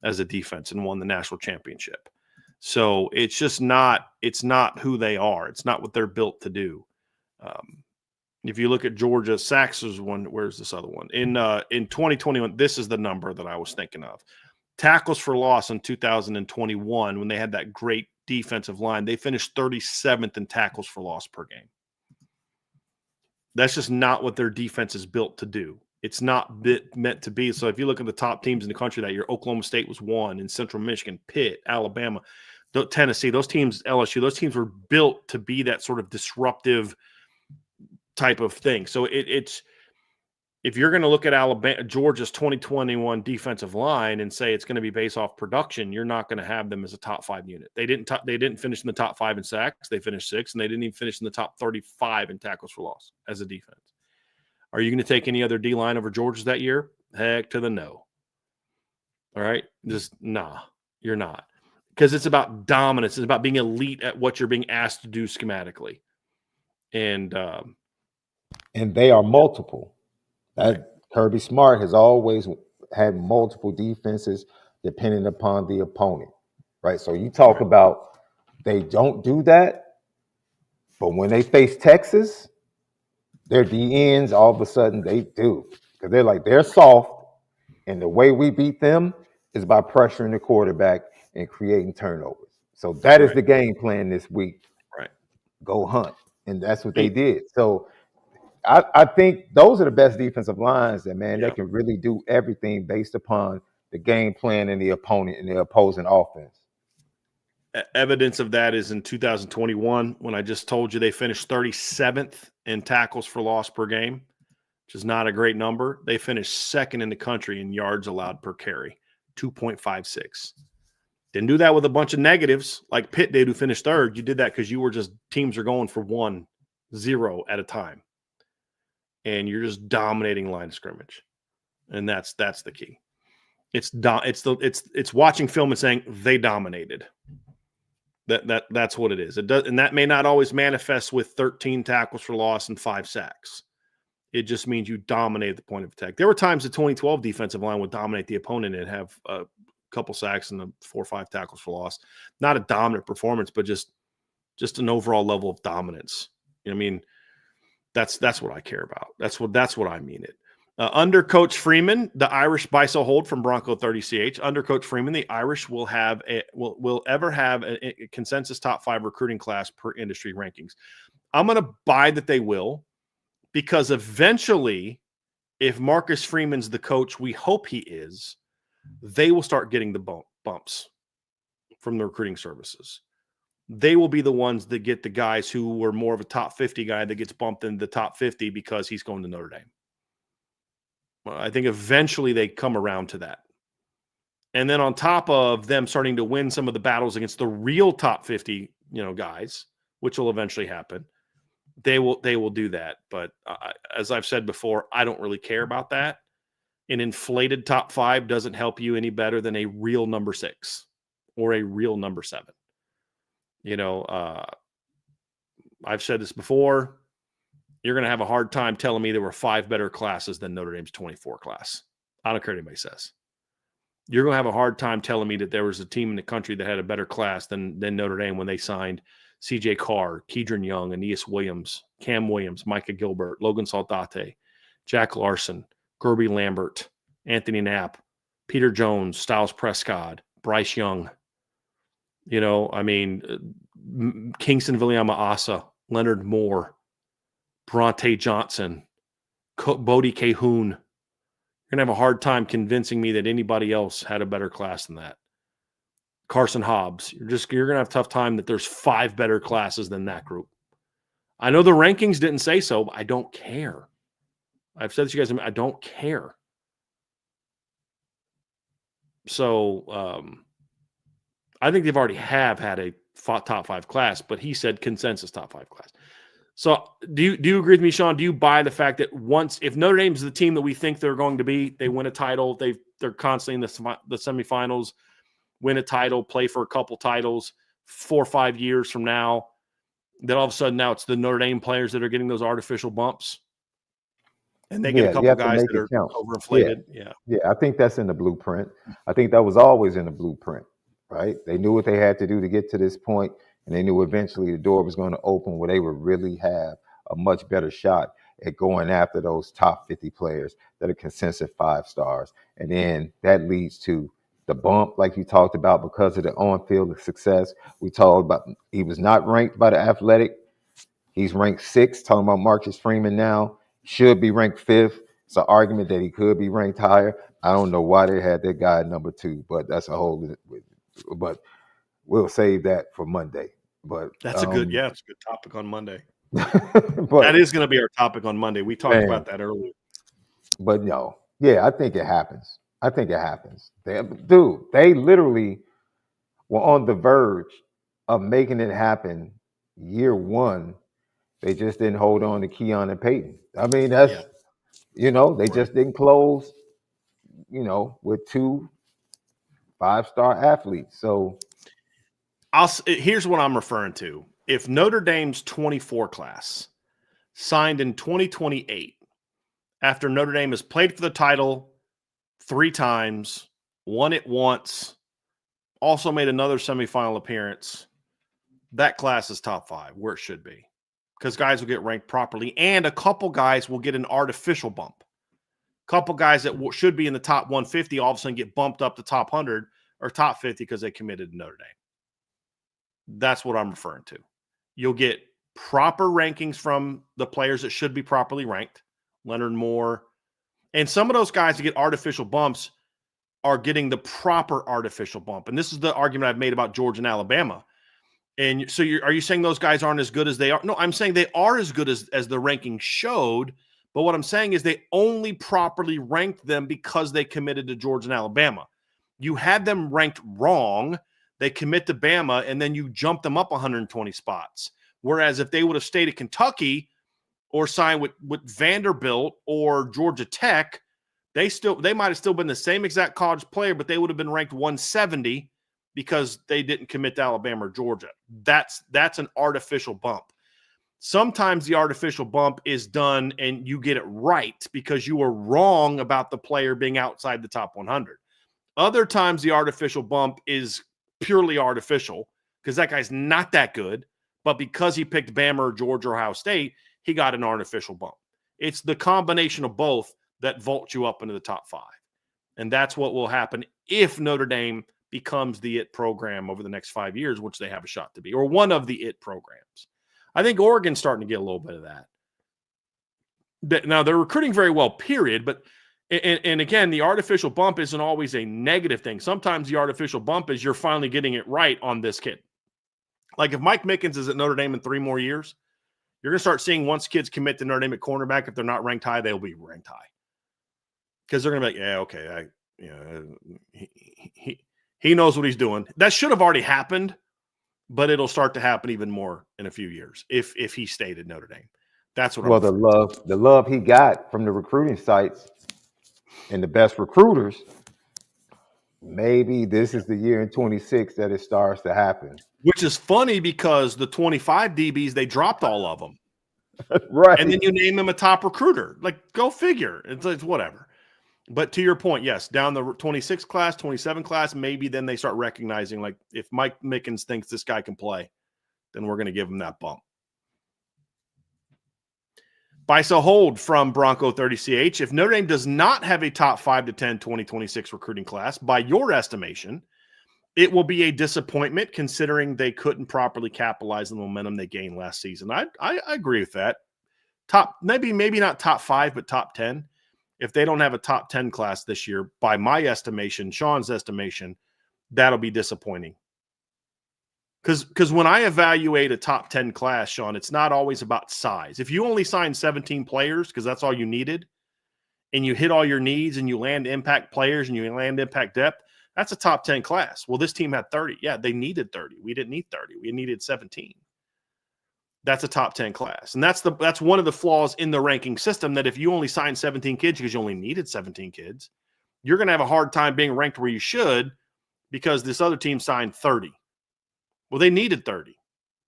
as a defense and won the national championship. So it's just not. It's not who they are. It's not what they're built to do. If you look at Georgia, sacks is one. Where's this other one? In 2021, this is the number that I was thinking of. Tackles for loss in 2021, when they had that great defensive line, they finished 37th in tackles for loss per game. That's just not what their defense is built to do. It's not meant to be. So if you look at the top teams in the country that year, Oklahoma State was 1, in Central Michigan, Pitt, Alabama, Tennessee, those teams, LSU, those teams were built to be that sort of disruptive type of thing. So it's if you're going to look at Georgia's 2021 defensive line and say it's going to be based off production, you're not going to have them as a top 5 unit. They didn't finish in the top 5 in sacks. They finished 6th, and they didn't even finish in the top 35 in tackles for loss as a defense. Are you going to take any other D-line over Georgia's that year? Heck to the no. All right? Just nah, you're not. Because it's about dominance. It's about being elite at what you're being asked to do schematically. And they are multiple. Kirby Smart has always had multiple defenses depending upon the opponent, right? So you talk about they don't do that, but when they face Texas, their DNs, all of a sudden they do. Because they're soft, and the way we beat them is by pressuring the quarterback and creating turnovers. So that is the game plan this week. Right. Go hunt. and that's what they did. So I think those are the best defensive lines that, man, Yeah. they can really do everything based upon the game plan and the opponent and the opposing offense. Evidence of that is in 2021 when I just told you they finished 37th in tackles for loss per game, which is not a great number. They finished second in the country in yards allowed per carry, 2.56. Didn't do that with a bunch of negatives like Pitt did, who finished third. You did that because you were just teams are going for 1-0 at a time, and you're just dominating line of scrimmage, and that's the key. It's watching film and saying they dominated. That's what it is. It does, and that may not always manifest with 13 tackles for loss and 5 sacks. It just means you dominated the point of attack. There were times the 2012 defensive line would dominate the opponent and have a couple sacks and 4 or 5 tackles for loss. Not a dominant performance, but just an overall level of dominance. I mean, that's what I care about. That's what I mean it. Under Coach Freeman, the Irish buy so hold from Bronco 30CH. Under Coach Freeman, the Irish will ever have a consensus top 5 recruiting class per industry rankings. I'm going to buy that they will, because eventually, if Marcus Freeman's the coach we hope he is, they will start getting the bumps from the recruiting services. They will be the ones that get the guys who were more of a top 50 guy that gets bumped into the top 50 because he's going to Notre Dame. I think eventually they come around to that. And then on top of them starting to win some of the battles against the real top 50, guys, which will eventually happen, they will do that. But as I've said before, I don't really care about that. An inflated top 5 doesn't help you any better than a real number 6 or a real number 7. I've said this before. You're going to have a hard time telling me there were 5 better classes than Notre Dame's 24 class. I don't care what anybody says. You're going to have a hard time telling me that there was a team in the country that had a better class than Notre Dame when they signed C.J. Carr, Kedron Young, Aeneas Williams, Cam Williams, Micah Gilbert, Logan Saldate, Jack Larson, Gerby Lambert, Anthony Knapp, Peter Jones, Styles Prescott, Bryce Young. Kingston Viliama-Asa, Leonard Moore, Bronte Johnson, Bodie Cahoon. You're going to have a hard time convincing me that anybody else had a better class than that. Carson Hobbs. You're going to have a tough time that there's 5 better classes than that group. I know the rankings didn't say so, but I don't care. I've said this to you guys, I don't care. So I think they've already had a top 5 class, but he said consensus top 5 class. So do you agree with me, Sean? Do you buy the fact that if Notre Dame's the team that we think they're going to be, they win a title, they're constantly in the semifinals, win a title, play for a couple titles 4 or 5 years from now, that all of a sudden now it's the Notre Dame players that are getting those artificial bumps? And they get a couple guys that are overinflated. Yeah, I think that's in the blueprint. I think that was always in the blueprint, right? They knew what they had to do to get to this point. And they knew eventually the door was going to open where they would really have a much better shot at going after those top 50 players that are consensus 5 stars. And then that leads to the bump, like you talked about, because of the on-field success. We talked about he was not ranked by the Athletic. He's ranked 6th, talking about Marcus Freeman now. Should be ranked 5th. It's an argument that he could be ranked higher. I don't know why they had that guy at number 2, but that's a whole – but – we'll save that for Monday. But that's it's a good topic on Monday. But that is going to be our topic on Monday. We talked about that earlier. But no, I think it happens. They literally were on the verge of making it happen year 1. They just didn't hold on to Keon and Peyton. I mean, that's they just didn't close, with 2 5-star athletes. So here's what I'm referring to. If Notre Dame's 24 class signed in 2028, after Notre Dame has played for the title 3 times, won it once, also made another semifinal appearance, that class is top 5, where it should be. Because guys will get ranked properly, and a couple guys will get an artificial bump. A couple guys that should be in the top 150 all of a sudden get bumped up to top 100 or top 50 because they committed to Notre Dame. That's what I'm referring to. You'll get proper rankings from the players that should be properly ranked, Leonard Moore, and some of those guys that get artificial bumps are getting the proper artificial bump. And this is the argument I've made about Georgia and Alabama. And so are you saying those guys aren't as good as they are? No, I'm saying they are as good as the ranking showed. But what I'm saying is they only properly ranked them because they committed to Georgia and Alabama. You had them ranked wrong. They commit to Bama, and then you jump them up 120 spots. Whereas if they would have stayed at Kentucky or signed with Vanderbilt or Georgia Tech, they might have still been the same exact college player, but they would have been ranked 170 because they didn't commit to Alabama or Georgia. That's an artificial bump. Sometimes the artificial bump is done and you get it right because you were wrong about the player being outside the top 100. Other times the artificial bump is purely artificial because that guy's not that good, but because he picked Bama or Georgia or Ohio State, he got an artificial bump. It's the combination of both that vaults you up into the top 5. And that's what will happen if Notre Dame becomes the IT program over the next 5 years, which they have a shot to be, or one of the IT programs. I think Oregon's starting to get a little bit of that. Now, they're recruiting very well, period. But, and again, the artificial bump isn't always a negative thing. Sometimes the artificial bump is you're finally getting it right on this kid. Like if Mike Mickens is at Notre Dame in 3 more years, you're going to start seeing once kids commit to Notre Dame at cornerback, if they're not ranked high, they'll be ranked high. Because they're going to be like, yeah, okay, he knows what he's doing. That should have already happened, but it'll start to happen even more in a few years if he stayed at Notre Dame. That's what. Well, the love he got from the recruiting sites and the best recruiters. Maybe this is the year in 26 that it starts to happen. Which is funny because the 25 DBs, they dropped all of them. Right. And then you name them a top recruiter. Like, go figure. It's whatever. But to your point, yes, down the 26 class, 27 class, maybe then they start recognizing, like, if Mike Mickens thinks this guy can play, then we're going to give him that bump. Bicel Hold from Bronco 30CH. If Notre Dame does not have a top 5 to 10 2026 recruiting class, by your estimation, it will be a disappointment considering they couldn't properly capitalize on the momentum they gained last season. I agree with that. Maybe not top 5, but top 10. If they don't have a top 10 class this year, by my estimation, Sean's estimation, that'll be disappointing. Because when I evaluate a top 10 class, Sean, it's not always about size. If you only sign 17 players because that's all you needed, and you hit all your needs and you land impact players and you land impact depth, that's a top 10 class. Well, this team had 30. Yeah, they needed 30. We didn't need 30. We needed 17. That's a top 10 class. And that's one of the flaws in the ranking system, that if you only sign 17 kids because you only needed 17 kids, you're going to have a hard time being ranked where you should because this other team signed 30. Well, they needed 30.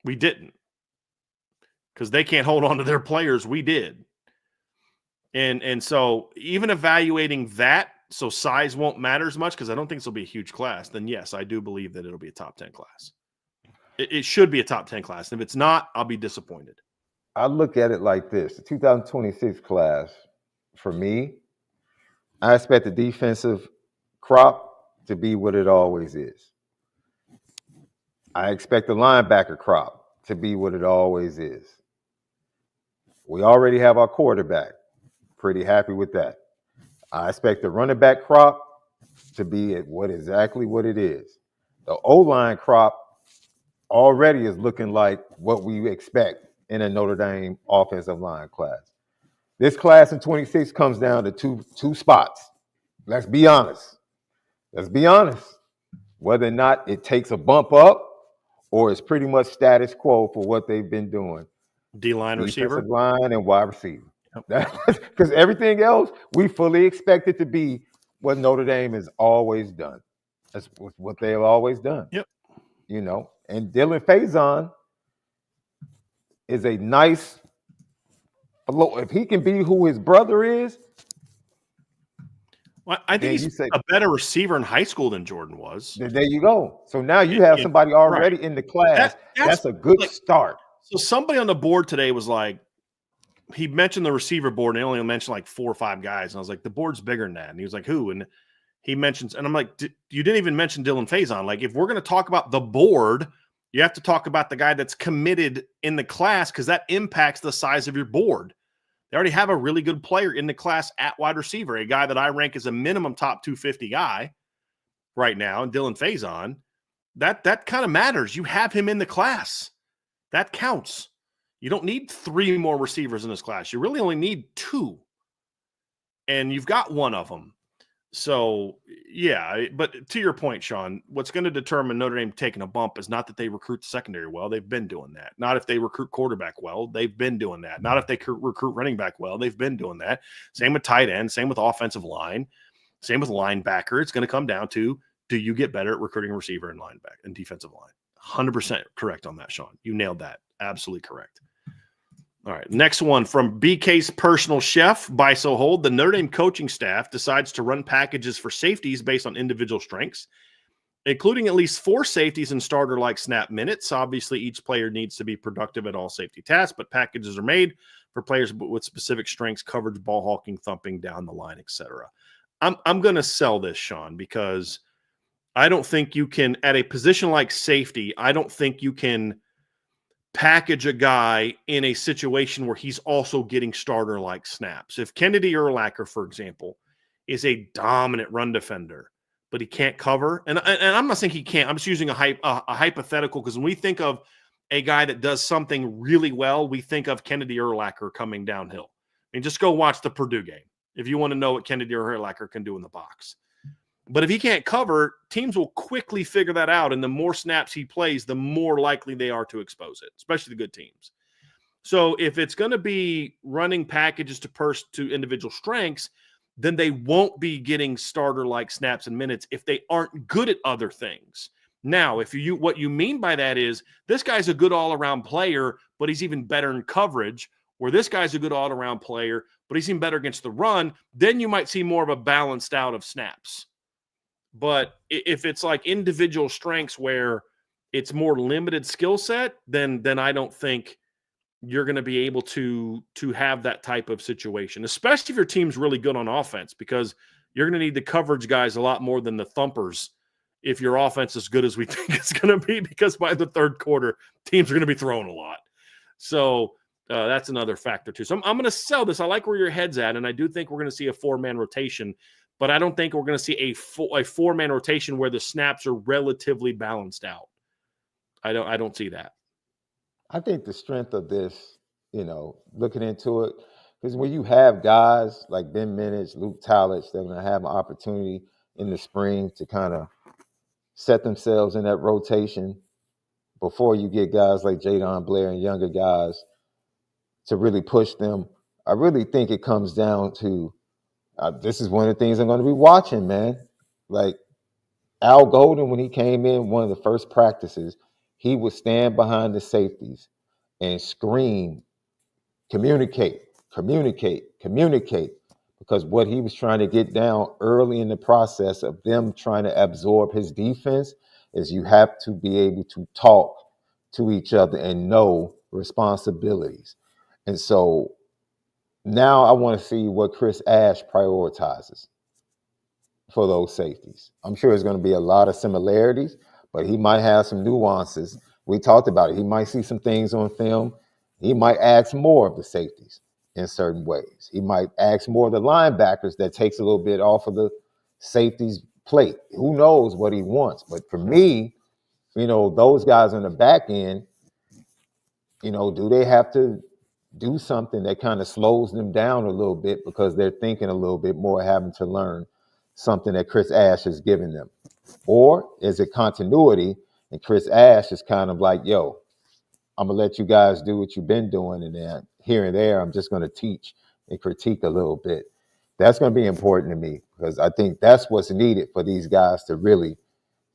We didn't. Because they can't hold on to their players. We did. And so even evaluating that, so size won't matter as much, because I don't think this will be a huge class, then yes, I do believe that it'll be a top 10 class. It should be a top 10 class. And if it's not, I'll be disappointed. I look at it like this. The 2026 class, for me, I expect the defensive crop to be what it always is. I expect the linebacker crop to be what it always is. We already have our quarterback. Pretty happy with that. I expect the running back crop to be at exactly what it is. The O-line crop already is looking like what we expect in a Notre Dame offensive line class. This class in 26 comes down to two spots. Let's be honest. Whether or not it takes a bump up or it's pretty much status quo for what they've been doing. D-line receiver. Defensive line and wide receiver. Because everything else, we fully expect it to be what Notre Dame has always done. That's what they have always done. Yep. You know, and Dylan Faison is a nice, if he can be who his brother is. Well, I think he's a better receiver in high school than Jordan was. There you go. So now you have somebody already in the class. That's a good start. So somebody on the board today was like, he mentioned the receiver board and he only mentioned like 4 or 5 guys. And I was like, the board's bigger than that. And he was like, who? And he mentions, and I'm like, you didn't even mention Dylan Faison. Like, if we're going to talk about the board, You have to talk about the guy that's committed in the class because that impacts the size of your board. They already have a really good player in the class at wide receiver, a guy that I rank as a minimum top 250 guy right now, and Dylan Faison. That kind of matters. You have him in the class. That counts. You don't need 3 more receivers in this class. You really only need 2. And you've got one of them. So, yeah, but to your point, Sean, what's going to determine Notre Dame taking a bump is not that they recruit the secondary well. They've been doing that. Not if they recruit quarterback well. They've been doing that. Not if they recruit running back well. They've been doing that. Same with tight end. Same with offensive line. Same with linebacker. It's going to come down to, do you get better at recruiting a receiver and linebacker and defensive line? 100% correct on that, Sean. You nailed that. Absolutely correct. All right, next one from BK's personal chef, Buy So Hold. The Notre Dame coaching staff decides to run packages for safeties based on individual strengths, including at least 4 safeties and starter-like snap minutes. Obviously, each player needs to be productive at all safety tasks, but packages are made for players with specific strengths, coverage, ball hawking, thumping, down the line, etc. I'm going to sell this, Sean, because I don't think you can, at a position like safety, I don't think you can package a guy in a situation where he's also getting starter-like snaps. If Kennedy Urlacher, for example, is a dominant run defender, but he can't cover, and I'm not saying he can't. I'm just using a hypothetical, because when we think of a guy that does something really well, we think of Kennedy Urlacher coming downhill. I mean, just go watch the Purdue game if you want to know what Kennedy Urlacher can do in the box. But if he can't cover, teams will quickly figure that out. And the more snaps he plays, the more likely they are to expose it, especially the good teams. So if it's going to be running packages to individual strengths, then they won't be getting starter-like snaps and minutes if they aren't good at other things. Now, what you mean by that is this guy's a good all-around player, but he's even better in coverage, or this guy's a good all-around player, but he's even better against the run, then you might see more of a balanced out of snaps. But if it's like individual strengths where it's more limited skill set, then I don't think you're going to be able to have that type of situation, especially if your team's really good on offense, because you're going to need the coverage guys a lot more than the thumpers if your offense is as good as we think it's going to be, because by the third quarter, teams are going to be throwing a lot. So that's another factor too. So I'm going to sell this. I like where your head's at, and I do think we're going to see a 4-man rotation. But I don't think we're going to see a 4-man rotation where the snaps are relatively balanced out. I don't see that. I think the strength of this, looking into it, because when you have guys like Ben Minich, Luke Tallich, they're going to have an opportunity in the spring to kind of set themselves in that rotation before you get guys like Jadon Blair and younger guys to really push them. I really think it comes down to this is one of the things I'm going to be watching, man. Like Al Golden, when he came in, one of the first practices, he would stand behind the safeties and scream, communicate, because what he was trying to get down early in the process of them trying to absorb his defense is you have to be able to talk to each other and know responsibilities. And so now I want to see what Chris Ash prioritizes for those safeties. I'm sure there's going to be a lot of similarities, but he might have some nuances. We talked about it. He might see some things on film. He might ask more of the safeties in certain ways. He might ask more of the linebackers that takes a little bit off of the safety's plate. Who knows what he wants? But for me, those guys on the back end, do they have to do something that kind of slows them down a little bit because they're thinking a little bit more, having to learn something that Chris Ash has given them? Or is it continuity and Chris Ash is kind of like, yo, I'm going to let you guys do what you've been doing, and then here and there, I'm just going to teach and critique a little bit. That's going to be important to me, because I think that's what's needed for these guys to really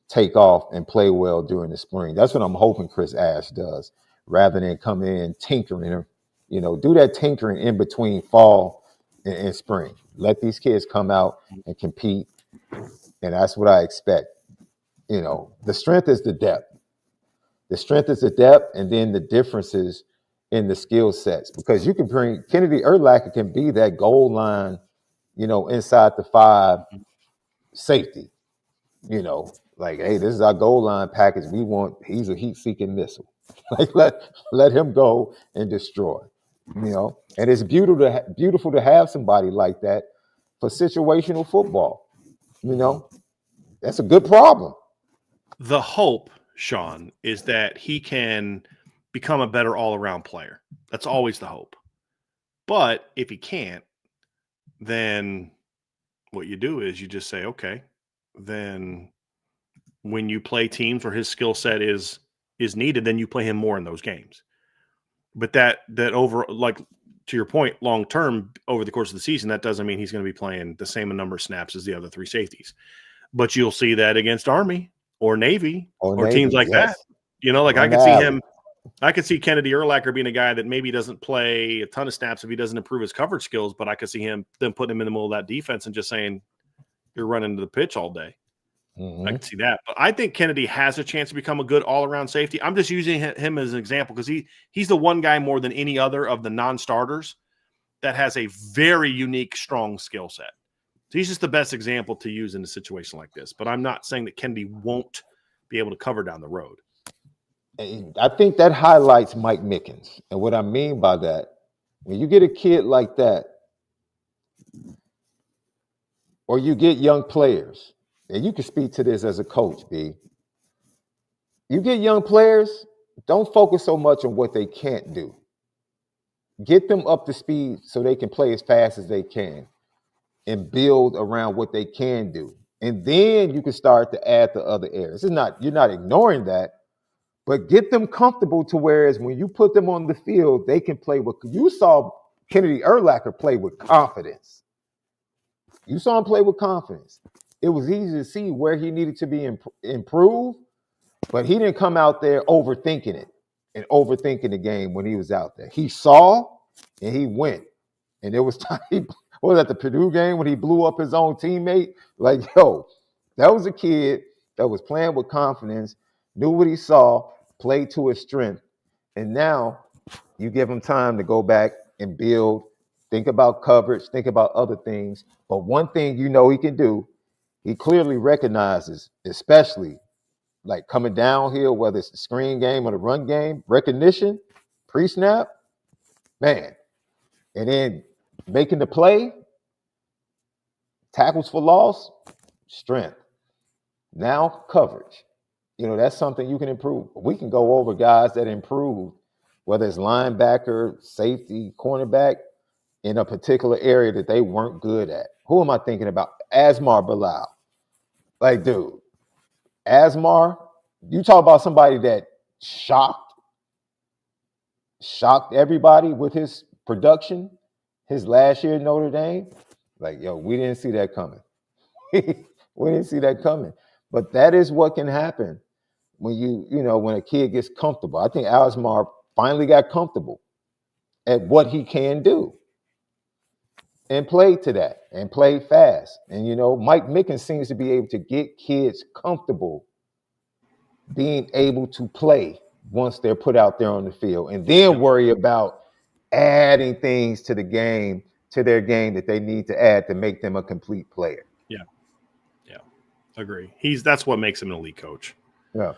take off and play well during the spring. That's what I'm hoping Chris Ash does, rather than come in tinkering. Do that tinkering in between fall and spring. Let these kids come out and compete, and that's what I expect. The strength is the depth. The strength is the depth, and then the differences in the skill sets. Because you can bring Kennedy Urlacher can be that goal line, inside the 5 safety. Like, hey, this is our goal line package. He's a heat-seeking missile. Like, let him go and destroy. And it's beautiful to have somebody like that for situational football. That's a good problem. The hope, Sean, is that he can become a better all-around player. That's always the hope. But if he can't, then what you do is you just say, okay, then when you play teams where his skill set is needed, then you play him more in those games. But that over, like, to your point, long term over the course of the season, that doesn't mean he's going to be playing the same number of snaps as the other three safeties. But you'll see that against Army or Navy or teams like that. I could see him. I could see Kennedy Urlacher being a guy that maybe doesn't play a ton of snaps if he doesn't improve his coverage skills, but I could see him then putting him in the middle of that defense and just saying, you're running to the pitch all day. Mm-hmm. I can see that. But I think Kennedy has a chance to become a good all-around safety. I'm just using him as an example because he's the one guy more than any other of the non-starters that has a very unique, strong skill set. So he's just the best example to use in a situation like this. But I'm not saying that Kennedy won't be able to cover down the road. I think that highlights Mike Mickens. And what I mean by that, when you get a kid like that, or you get young players, and you can speak to this as a coach, B. You get young players, don't focus so much on what they can't do. Get them up to speed so they can play as fast as they can and build around what they can do. And then you can start to add the other areas. You're not ignoring that, but get them comfortable to whereas when you put them on the field, they can play with. You saw Kennedy Urlacher play with confidence. You saw him play with confidence. It was easy to see where he needed to be improved, but he didn't come out there overthinking it and overthinking the game when he was out there. He saw and he went. And there was time, what was that, the Purdue game when he blew up his own teammate? Like, that was a kid that was playing with confidence, knew what he saw, played to his strength. And now you give him time to go back and build, think about coverage, think about other things. But one thing he can do, he clearly recognizes, especially like coming downhill, whether it's the screen game or the run game, recognition, pre-snap, man. And then making the play, tackles for loss, strength. Now coverage. That's something you can improve. We can go over guys that improved, whether it's linebacker, safety, cornerback, in a particular area that they weren't good at. Who am I thinking about? Asmar Bilal. Like, dude, Asmar, you talk about somebody that shocked everybody with his production, his last year at Notre Dame. Like, we didn't see that coming. We didn't see that coming. But that is what can happen when when a kid gets comfortable. I think Asmar finally got comfortable at what he can do. And played to that and played fast. And, Mike Mickens seems to be able to get kids comfortable being able to play once they're put out there on the field and then worry about adding things to their game that they need to add to make them a complete player. Yeah. Agree. That's what makes him an elite coach. Yeah.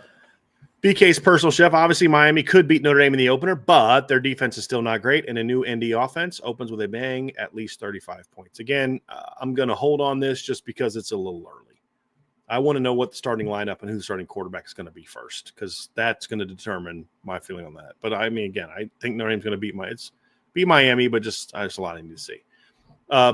BK's personal chef. Obviously, Miami could beat Notre Dame in the opener, but their defense is still not great. And a new ND offense opens with a bang, at least 35 points. Again, I'm going to hold on this just because it's a little early. I want to know what the starting lineup and who the starting quarterback is going to be first, because that's going to determine my feeling on that. But I think Notre Dame's going to beat Miami, but just a lot I need to see.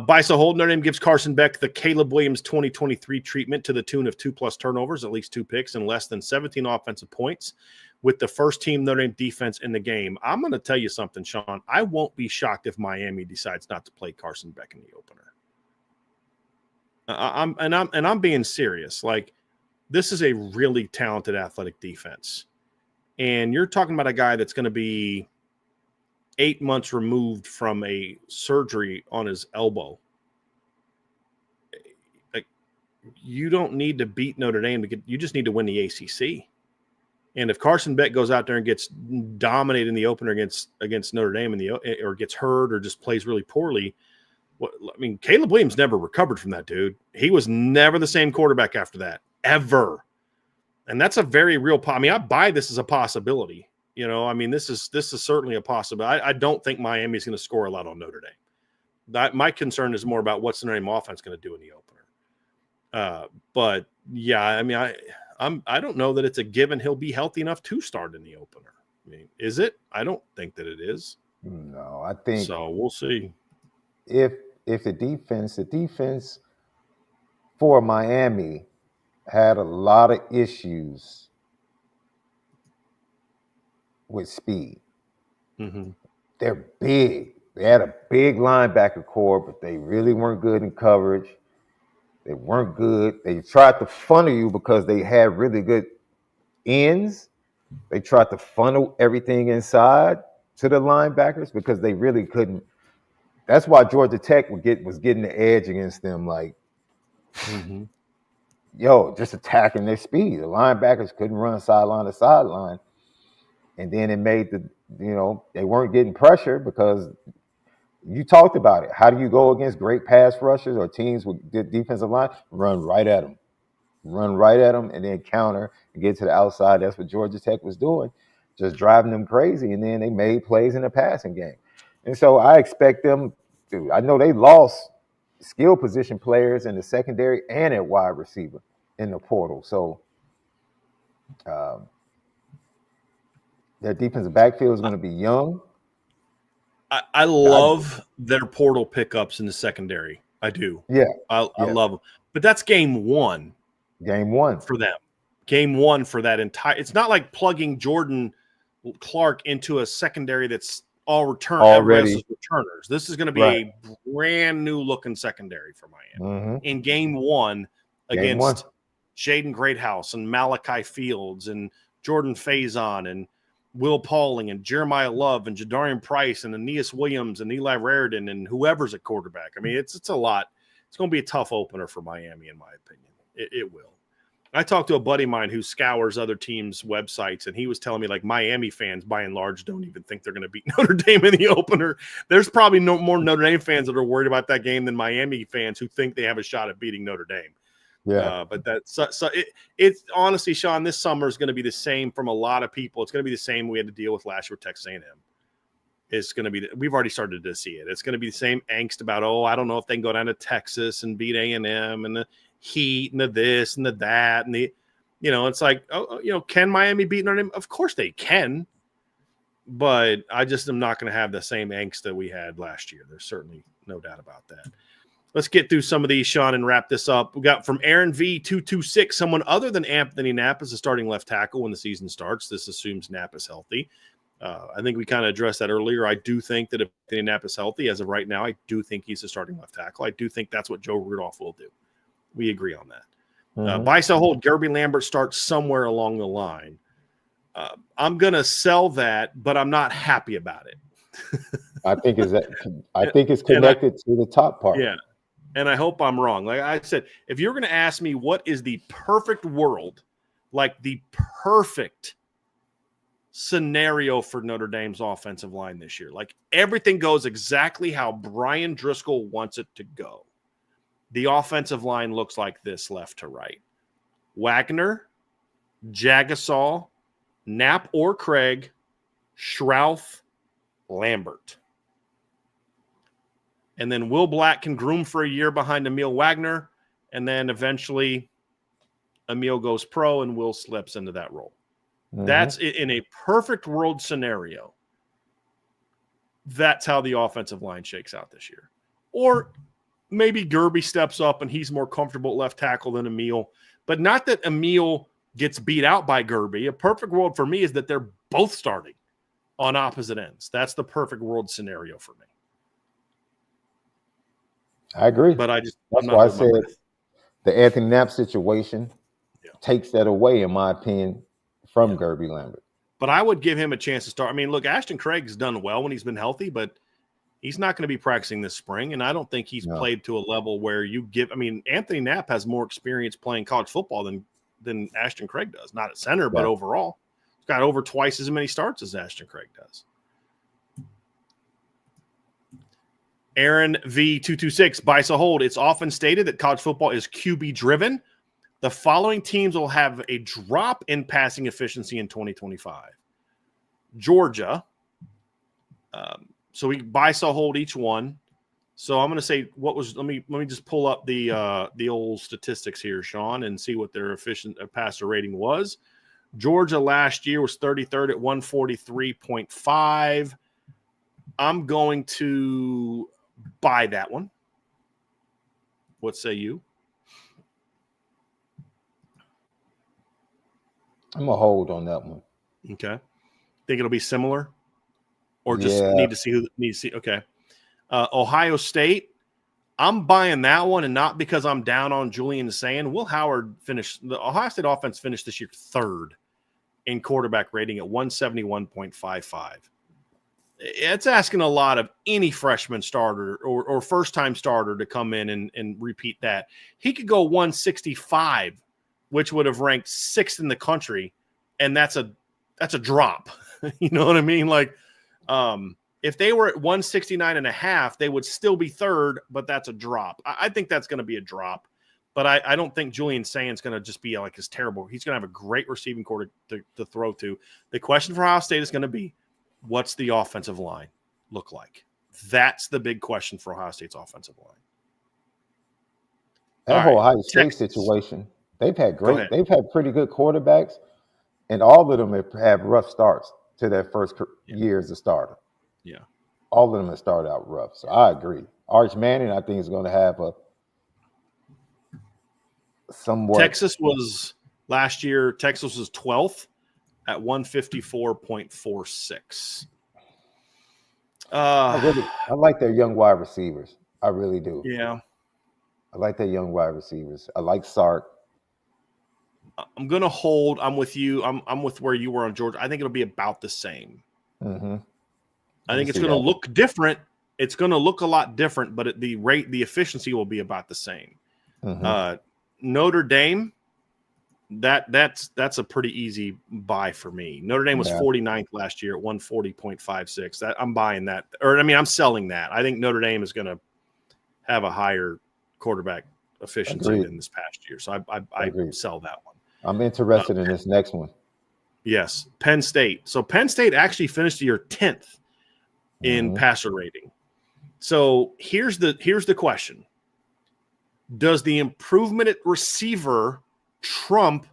Bison hold. Notre Dame gives Carson Beck the Caleb Williams 2023 treatment to the tune of 2+ turnovers, at least 2 picks, and less than 17 offensive points with the first team Notre Dame defense in the game. I'm going to tell you something, Sean. I won't be shocked if Miami decides not to play Carson Beck in the opener. I'm being serious. Like, this is a really talented athletic defense. And you're talking about a guy that's going to be 8 months removed from a surgery on his elbow. Like, you don't need to beat Notre Dame you just need to win the ACC. And if Carson Beck goes out there and gets dominated in the opener against Notre Dame or gets hurt or just plays really poorly, Caleb Williams never recovered from that, dude. He was never the same quarterback after that, ever. And that's a very real. I mean, I buy this as a possibility. You know, I mean, this is certainly a possibility. I don't think Miami's going to score a lot on Notre Dame. My concern is more about what's the Notre Dame offense going to do in the opener. But yeah, I mean, I don't know that it's a given he'll be healthy enough to start in the opener. I mean, is it? I don't think that it is. No, I think So. We'll see. If the defense for Miami had a lot of issues with speed. Mm-hmm. They're big. They had a big linebacker core, but they really weren't good in coverage. They weren't good. They tried to funnel you because they had really good ends. They tried to funnel everything inside to the linebackers because they really couldn't. That's why Georgia Tech was getting the edge against them. Like, just attacking their speed. The linebackers couldn't run sideline to sideline. And then it made they weren't getting pressure because you talked about it. How do you go against great pass rushers or teams with good defensive line? Run right at them. And then counter and get to the outside. That's what Georgia Tech was doing, just driving them crazy. And then they made plays in the passing game. And so I expect them to. I know they lost skill position players in the secondary and at wide receiver in the portal. So their defensive backfield is going to be young. I love their portal pickups in the secondary. I do. Yeah. I love them. But that's game one. Game one. For them. Game one for that entire – it's not like plugging Jordan Clark into a secondary that's all already returners. This is going to be a brand new looking secondary for Miami. In game one against Jaden Greathouse and Malachi Fields and Jordan Faison and Will Pauling and Jeremiah Love and Jadarian Price and Aeneas Williams and Eli Raridan and whoever's at quarterback. I mean, it's a lot. It's going to be a tough opener for Miami, in my opinion. It will. I talked to a buddy of mine who scours other teams' websites, and he was telling me, like, Miami fans, by and large, don't even think they're going to beat Notre Dame in the opener. There's probably no more Notre Dame fans that are worried about that game than Miami fans who think they have a shot at beating Notre Dame. Yeah, but that's it's honestly, Sean, this summer is going to be the same from a lot of people. It's going to be the same we had to deal with last year with Texas A&M. It's going to be we've already started to see it. It's going to be the same angst about, I don't know if they can go down to Texas and beat A&M and the heat and the this and the that and the it's like, can Miami beat Notre Dame? Of course they can, but I just am not going to have the same angst that we had last year. There's certainly no doubt about that. Let's get through some of these, Sean, and wrap this up. We got from Aaron V226, someone other than Anthony Knapp is a starting left tackle when the season starts. This assumes Knapp is healthy. I think we kind of addressed that earlier. I do think that if Anthony Knapp is healthy, as of right now, I do think he's a starting left tackle. I do think that's what Joe Rudolph will do. We agree on that. Buy, sell, hold. Gerby Lambert starts somewhere along the line. I'm going to sell that, but I'm not happy about it. I think it's connected to the top part. Yeah. And I hope I'm wrong. Like I said, if you're going to ask me what is the perfect world, like the perfect scenario for Notre Dame's offensive line this year, like everything goes exactly how Brian Driscoll wants it to go. The offensive line looks like this left to right. Wagner, Jagasol, Knapp or Craig, Schrouth, Lambert. And then Will Black can groom for a year behind Emil Wagner. And then eventually Emil goes pro and Will slips into that role. That's in a perfect world scenario. That's how the offensive line shakes out this year. Or maybe Gerby steps up and he's more comfortable at left tackle than Emil. But not that Emil gets beat out by Gerby. A perfect world for me is that they're both starting on opposite ends. That's the perfect world scenario for me. I agree. But that's why I said the Anthony Knapp situation takes that away, in my opinion, from Gerby Lambert. But I would give him a chance to start. I mean, look, Ashton Craig's done well when he's been healthy, but he's not going to be practicing this spring, and I don't think he's played to a level where you give – I mean, Anthony Knapp has more experience playing college football than Ashton Craig does. Not at center, but overall. He's got over twice as many starts as Ashton Craig does. Aaron V226, buy, sell, hold. It's often stated that college football is QB driven. The following teams will have a drop in passing efficiency in 2025. Georgia. So we buy, sell, hold each one. So I'm going to say let me just pull up the old statistics here, Sean, and see what their efficient passer rating was. Georgia last year was 33rd at 143.5. I'm going to buy that one. What say you? I'm going to hold on that one. Okay. Think it'll be similar? Or just need to see? Okay. Ohio State, I'm buying that one, and not because I'm down on Julian saying. Will Howard the Ohio State offense finished this year 3rd in quarterback rating at 171.55. It's asking a lot of any freshman starter or first-time starter to come in and repeat that. He could go 165, which would have ranked 6th in the country, and that's a drop. You know what I mean? Like, if they were at 169.5, they would still be 3rd, but that's a drop. I think that's going to be a drop, but I don't think Julian Sayin's going to just be like as terrible. He's going to have a great receiving core to throw to. The question for Ohio State is going to be, what's the offensive line look like? That's the big question for Ohio State's offensive line. That whole Ohio State situation, they've had pretty good quarterbacks, and all of them have rough starts to their first year as a starter. Yeah. All of them have started out rough. So I agree. Arch Manning, I think, is going to have a somewhat. Texas was 12th at 154.46. I like their young wide receivers. I really do. Yeah. I like their young wide receivers. I like Sark. I'm going to hold. I'm with you. I'm with where you were on Georgia. I think it'll be about the same. Mm-hmm. I think it's going to look different. It's going to look a lot different, but the efficiency will be about the same. Mm-hmm. Notre Dame, that's a pretty easy buy for me. Notre Dame was 49th last year at 140.56. I'm buying that. I'm selling that. I think Notre Dame is going to have a higher quarterback efficiency than this past year. So I sell that one. I'm interested in this next one. Yes, Penn State. So Penn State actually finished the year 10th in passer rating. So here's the question. Does the improvement at receiver trump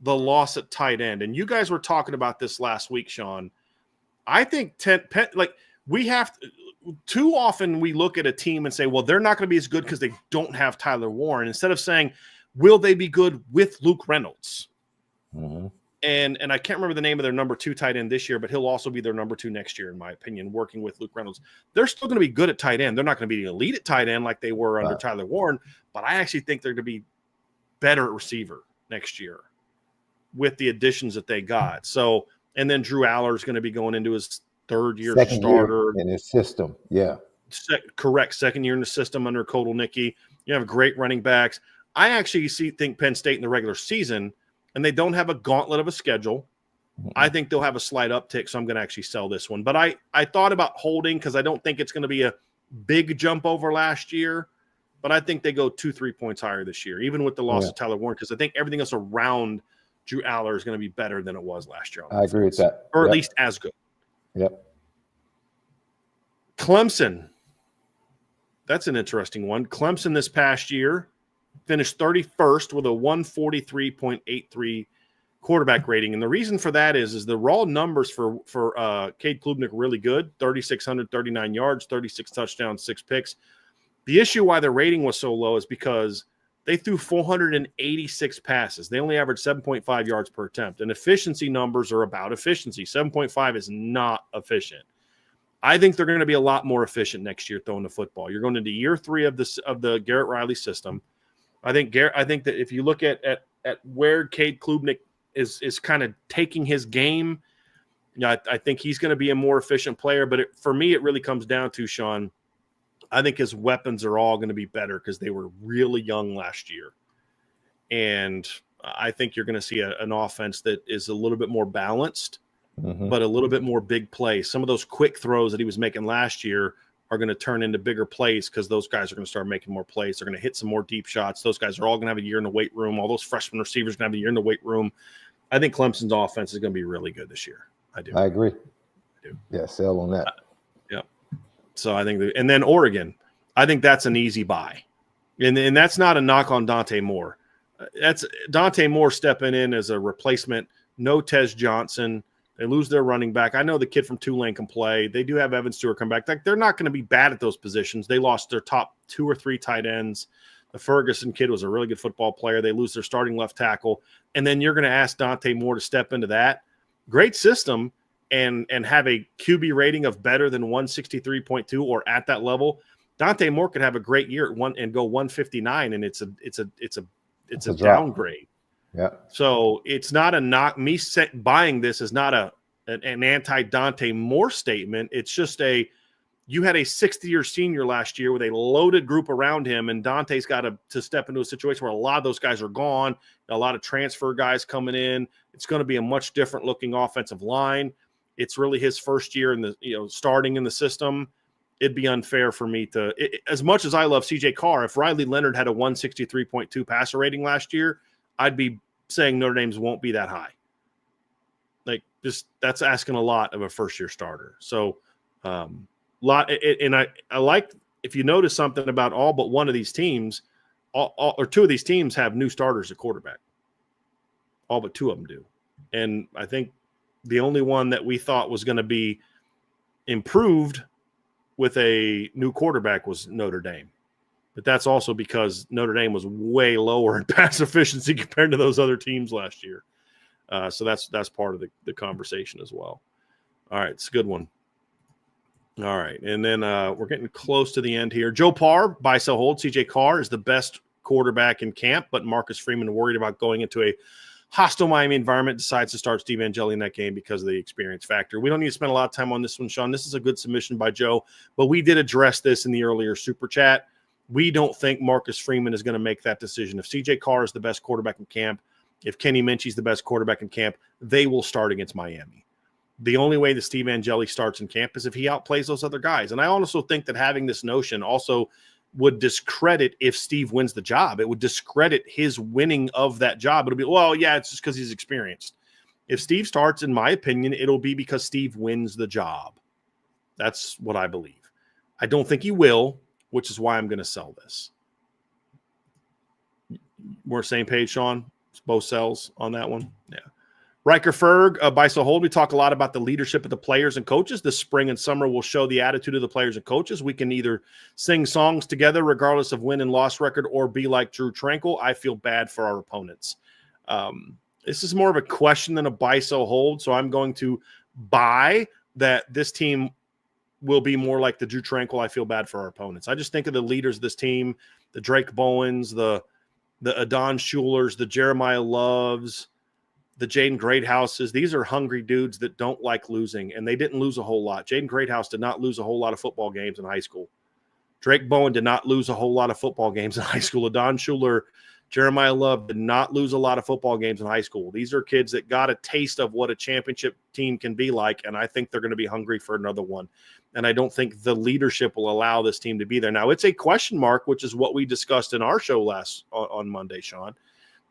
the loss at tight end? And you guys were talking about this last week, Sean. I think we have too often we look at a team and say, well, they're not going to be as good because they don't have Tyler Warren, instead of saying, will they be good with Luke Reynolds? Mm-hmm. And I can't remember the name of their number 2 tight end this year, but he'll also be their number 2 next year, in my opinion, working with Luke Reynolds. They're still going to be good at tight end. They're not going to be the elite at tight end like they were under Tyler Warren, but I actually think they're going to be better at receiver next year with the additions that they got. So, and then Drew Aller is going to be going into his 3rd year starter in his system. Yeah. Correct. 2nd year in the system under Kotelnicki. You have great running backs. I actually think Penn State in the regular season, and they don't have a gauntlet of a schedule. I think they'll have a slight uptick, so I'm going to actually sell this one. But I thought about holding because I don't think it's going to be a big jump over last year, but I think they go 2-3 points higher this year, even with the loss of Tyler Warren, because I think everything else around Drew Aller is going to be better than it was last year. I agree with that. Or at least as good. Yep. Clemson. That's an interesting one. Clemson this past year finished 31st with a 143.83 quarterback rating. And the reason for that is the raw numbers for Cade Klubnik really good. 3,639 yards, 36 touchdowns, 6 picks. The issue why their rating was so low is because they threw 486 passes. They only averaged 7.5 yards per attempt. And efficiency numbers are about efficiency. 7.5 is not efficient. I think they're going to be a lot more efficient next year throwing the football. You're going into year 3 of the Garrett Riley system. I think that if you look at where Cade Klubnik is kind of taking his game, I think he's going to be a more efficient player. But for me, it really comes down to, Sean, I think his weapons are all going to be better because they were really young last year. And I think you're going to see an offense that is a little bit more balanced, but a little bit more big play. Some of those quick throws that he was making last year are going to turn into bigger plays because those guys are going to start making more plays. They're going to hit some more deep shots. Those guys are all going to have a year in the weight room. All those freshman receivers are going to have a year in the weight room. I think Clemson's offense is going to be really good this year. I do. I agree. I do. Yeah, sell on that. Yeah. So I think and then Oregon, I think that's an easy buy. And that's not a knock on Dante Moore. That's Dante Moore stepping in as a replacement. No Tez Johnson. They lose their running back. I know the kid from Tulane can play. They do have Evan Stewart come back. Like, they're not going to be bad at those positions. They lost their top 2 or 3 tight ends. The Ferguson kid was a really good football player. They lose their starting left tackle. And then you're going to ask Dante Moore to step into that. Great system and have a QB rating of better than 163.2 or at that level. Dante Moore could have a great year at one and go 159, and it's a downgrade. Yeah. So it's not a knock. Buying this is not an anti-Dante Moore statement. It's just you had a 60-year senior last year with a loaded group around him, and Dante's got to step into a situation where a lot of those guys are gone, a lot of transfer guys coming in. It's going to be a much different looking offensive line. It's really his first year in the starting in the system. It'd be unfair for me as much as I love CJ Carr, if Riley Leonard had a 163.2 passer rating last year, I'd be saying Notre Dame's won't be that high. Like, just that's asking a lot of a first-year starter. So, and I like, if you notice something about all but one of these teams, or 2 of these teams have new starters at quarterback. All but 2 of them do. And I think the only one that we thought was going to be improved with a new quarterback was Notre Dame. But that's also because Notre Dame was way lower in pass efficiency compared to those other teams last year. So that's part of the conversation as well. All right, it's a good one. All right, and then we're getting close to the end here. Joe Parr, buy, sell, hold. CJ Carr is the best quarterback in camp, but Marcus Freeman worried about going into a hostile Miami environment, decides to start Steve Angeli in that game because of the experience factor. We don't need to spend a lot of time on this one, Sean. This is a good submission by Joe, but we did address this in the earlier Super Chat. We don't think Marcus Freeman is going to make that decision. If CJ Carr is the best quarterback in camp, if Kenny Minchie's the best quarterback in camp, they will start against Miami. The only way that Steve Angeli starts in camp is if he outplays those other guys. And I also think that having this notion also would discredit if Steve wins the job. It would discredit his winning of that job. It'll be, well, yeah, it's just because he's experienced. If Steve starts, in my opinion, it'll be because Steve wins the job. That's what I believe. I don't think he will, which is why I'm going to sell this. We're same page, Sean? Both sells on that one? Yeah. Riker Ferg, buy, sell, hold. We talk a lot about the leadership of the players and coaches. This spring and summer will show the attitude of the players and coaches. We can either sing songs together regardless of win and loss record or be like Drew Tranquil. I feel bad for our opponents. This is more of a question than a buy, sell, hold. So I'm going to buy that this team will be more like the Drew Tranquil. I feel bad for our opponents. I just think of the leaders of this team, the Drake Bowens, the Adon Schulers, the Jeremiah Loves, the Jaden Greathouses. These are hungry dudes that don't like losing, and they didn't lose a whole lot. Jaden Greathouse did not lose a whole lot of football games in high school. Drake Bowen did not lose a whole lot of football games in high school. Adon Schuler, Jeremiah Love did not lose a lot of football games in high school. These are kids that got a taste of what a championship team can be like, and I think they're going to be hungry for another one. And I don't think the leadership will allow this team to be there. Now, it's a question mark, which is what we discussed in our show on Monday, Sean.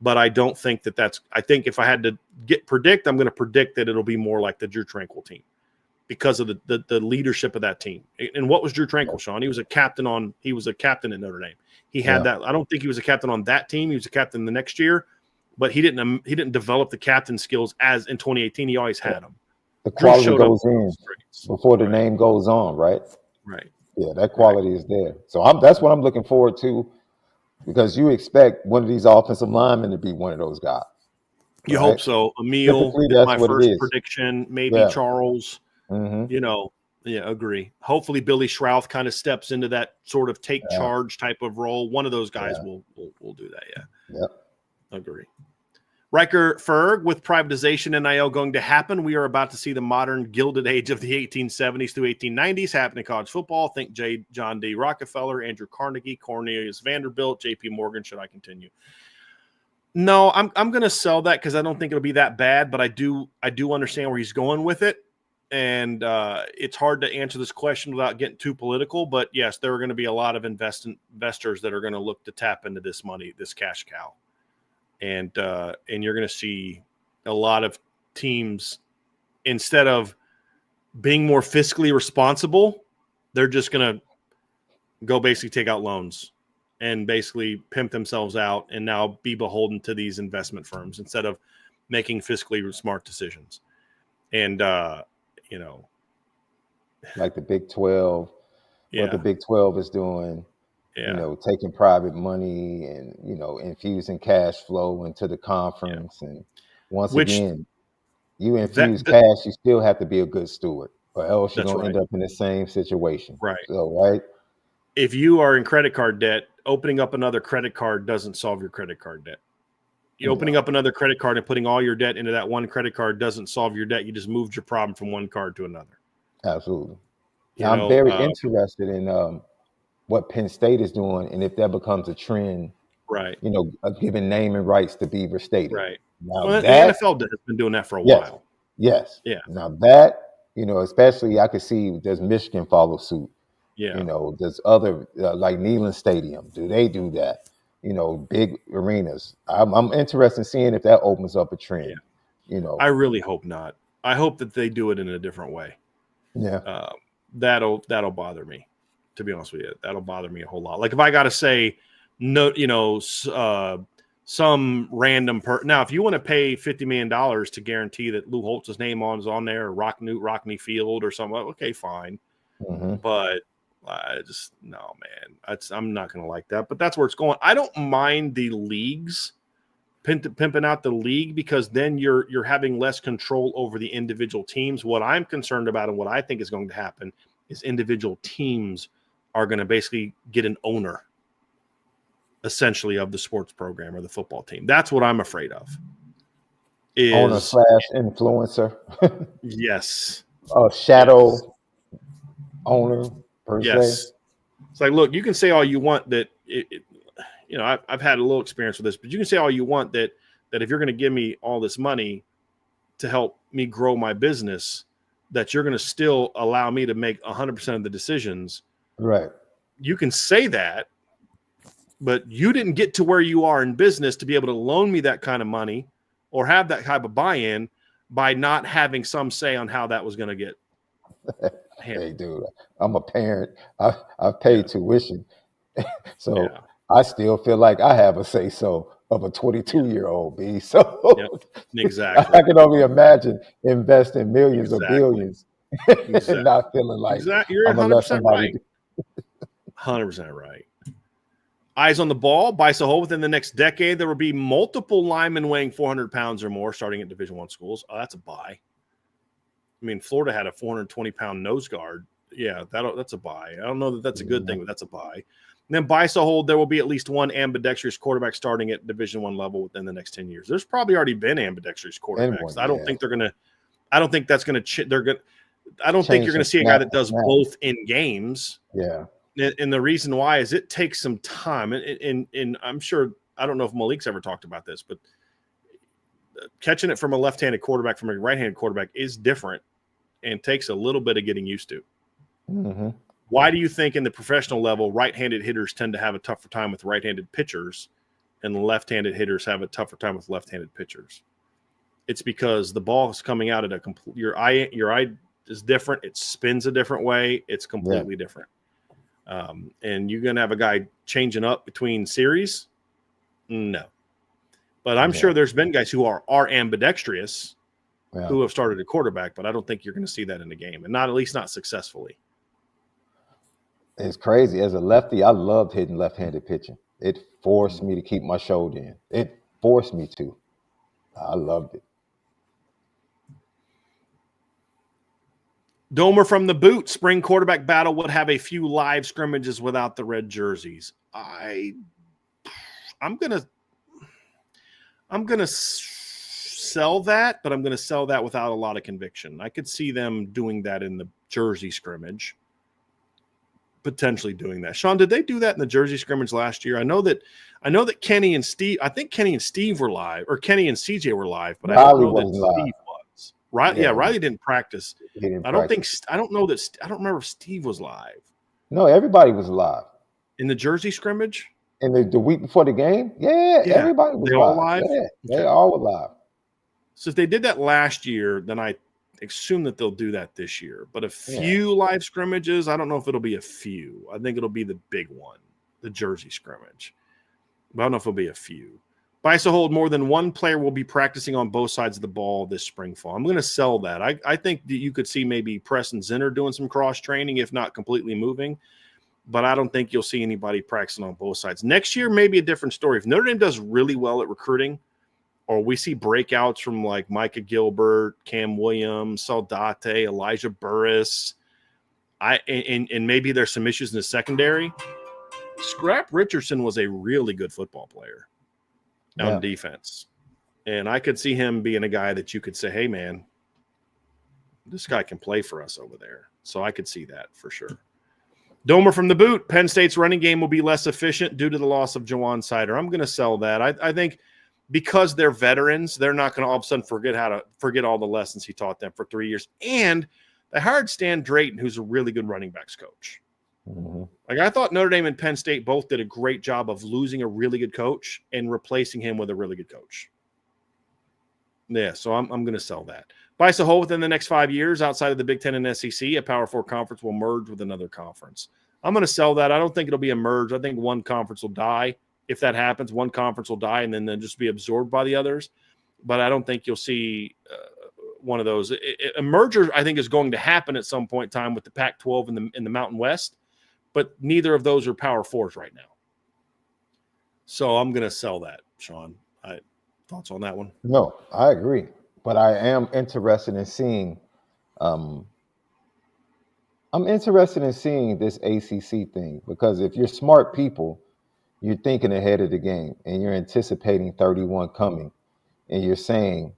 But I don't think that's – I think if I had to predict, I'm going to predict that it'll be more like the Drew Tranquil team because of the leadership of that team. And what was Drew Tranquil, Sean? He was a captain at Notre Dame. He had that. I don't think he was a captain on that team. He was a captain the next year, but he didn't develop the captain skills as in 2018. He always had them. The quality goes in before the name goes on, right? Right. Yeah, that quality is there. So that's what I'm looking forward to, because you expect one of these offensive linemen to be one of those guys. You hope so. Emil, my first prediction, maybe Charles. Mm-hmm. Agree. Hopefully Billy Schrouth kind of steps into that sort of take charge type of role. One of those guys will do that. Yeah. Yep. Agree. Riker Ferg, with privatization and NIL going to happen, we are about to see the modern gilded age of the 1870s through 1890s happen in college football. Think John D. Rockefeller, Andrew Carnegie, Cornelius Vanderbilt, J.P. Morgan. Should I continue? No, I'm going to sell that because I don't think it'll be that bad, but I do understand where he's going with it. And it's hard to answer this question without getting too political. But yes, there are going to be a lot of investors that are going to look to tap into this money, this cash cow, and you're going to see a lot of teams, instead of being more fiscally responsible, they're just going to go basically take out loans and basically pimp themselves out and now be beholden to these investment firms instead of making fiscally smart decisions. And, like the Big 12, what the Big 12 is doing, taking private money and, infusing cash flow into the conference. And once again, you infuse cash, you still have to be a good steward, or else you're going to end up in the same situation. Right. So, right. If you are in credit card debt, opening up another credit card doesn't solve your credit card debt. Opening up another credit card and putting all your debt into that one credit card doesn't solve your debt. You just moved your problem from one card to another. Absolutely. I'm very interested in what Penn State is doing, and if that becomes a trend, right? Giving naming rights to Beaver Stadium. Right. Now the NFL has been doing that for a while. Yes. Yeah. Now that, especially I could see, does Michigan follow suit? Yeah. There's other like Neyland Stadium. Do they do that? Big arenas. I'm interested in seeing if that opens up a trend. Yeah. I really hope not. I hope that they do it in a different way. Yeah. That'll bother me, to be honest with you. That'll bother me a whole lot. Like if I got to say no, some random now, if you want to pay $50 million to guarantee that Lou Holtz's name is on there, or Rockney Field or something, okay, fine. Mm-hmm. But no, man, I'm not going to like that. But that's where it's going. I don't mind the leagues pimping out the league, because then you're having less control over the individual teams. What I'm concerned about and what I think is going to happen is individual teams are going to basically get an owner, essentially, of the sports program or the football team. That's what I'm afraid of. Owner / influencer. Yes. Shadow owner. Yes. It's like, look, you can say all you want that I've had a little experience with this, but you can say all you want that if you're going to give me all this money to help me grow my business, that you're going to still allow me to make 100% of the decisions. Right. You can say that, but you didn't get to where you are in business to be able to loan me that kind of money or have that type of buy-in by not having some say on how that was going to get. Hey, dude, I'm a parent. I've paid tuition. So I still feel like I have a say-so of a 22-year-old, B. So exactly. I can only imagine investing millions or billions and not feeling like you're I'm going to let 100% somebody right. 100% right. Eyes on the ball. Bice a hole. Within the next decade, there will be multiple linemen weighing 400 pounds or more starting at Division I schools. Oh, that's a buy. I mean, Florida had a 420-pound nose guard. Yeah, that's a buy. I don't know that that's a good thing, but that's a buy. And then Bice a hole, there will be at least one ambidextrous quarterback starting at Division I level within the next 10 years. There's probably already been ambidextrous quarterbacks. I don't think they're going to – I don't think that's going to – I don't think you're going to see a guy that does both in games. Yeah. And the reason why is it takes some time. And I'm sure – I don't know if Malik's ever talked about this, but catching it from a left-handed quarterback from a right-handed quarterback is different and takes a little bit of getting used to. Mm-hmm. Why do you think in the professional level, right-handed hitters tend to have a tougher time with right-handed pitchers and left-handed hitters have a tougher time with left-handed pitchers? It's because the ball is coming out at your eye is different. It spins a different way. It's completely different. And you're going to have a guy changing up between series? No. But I'm sure there's been guys who are ambidextrous who have started a quarterback, but I don't think you're going to see that in the game, and at least not successfully. It's crazy. As a lefty, I loved hitting left-handed pitching. It forced me to keep my shoulder in. It forced me to. I loved it. Domer from the boot. Spring quarterback battle would have a few live scrimmages without the red jerseys. I'm gonna sell that, but I'm gonna sell that without a lot of conviction. I could see them doing that in the jersey scrimmage. Potentially doing that. Sean, did they do that in the jersey scrimmage last year? I know that I think Kenny and Steve were live, or Kenny and CJ were live, but I don't know that Steve was. Riley, yeah, Yeah, Riley didn't practice. he didn't I don't think practice. I don't know that I don't remember if Steve was live No, everybody was live. in the Jersey scrimmage. And the week before the game, yeah, Yeah, everybody was they all live. live. Yeah, they Okay. all were live. So if they did that last year, then I assume that they'll do that this year. But a Yeah. few live scrimmages, I don't know if it'll be a few. I think it'll be the big one, the Jersey scrimmage. But I don't know if it'll be a few. Bison hold more than one player will be practicing on both sides of the ball this spring fall. I'm going to sell that. I think that you could see maybe Preston Zinner doing some cross training, if not completely moving. But I don't think you'll see anybody practicing on both sides. Next year, maybe a different story. If Notre Dame does really well at recruiting, or we see breakouts from like Micah Gilbert, Cam Williams, Saldate, Elijah Burris, and maybe there's some issues in the secondary. Scrap Richardson was a really good football player on defense. And I could see him being a guy that you could say, hey, man, this guy can play for us over there. So I could see that for sure. Domer from the boot. Penn State's running game will be less efficient due to the loss of Jawan Sider. I'm going to sell that. I think because they're veterans, they're not going to all of a sudden forget all the lessons he taught them for 3 years. And they hired Stan Drayton, who's a really good running backs coach. Mm-hmm. Like I thought Notre Dame and Penn State both did a great job of losing a really good coach and replacing him with a really good coach. Yeah, so I'm going to sell that. Bison hold within the next 5 years outside of the Big Ten and SEC, a Power 4 conference will merge with another conference. I'm going to sell that. I don't think it'll be a merge. I think one conference will die. If that happens, one conference will die and then they'll just be absorbed by the others. But I don't think you'll see one of those. A merger, I think, is going to happen at some point in time with the Pac-12 in the Mountain West. But neither of those are Power 4s right now. So I'm going to sell that, Sean. Thoughts on that one? No, I agree. But I am interested in seeing this ACC thing, because if you're smart people, you're thinking ahead of the game and you're anticipating 31 coming and you're saying,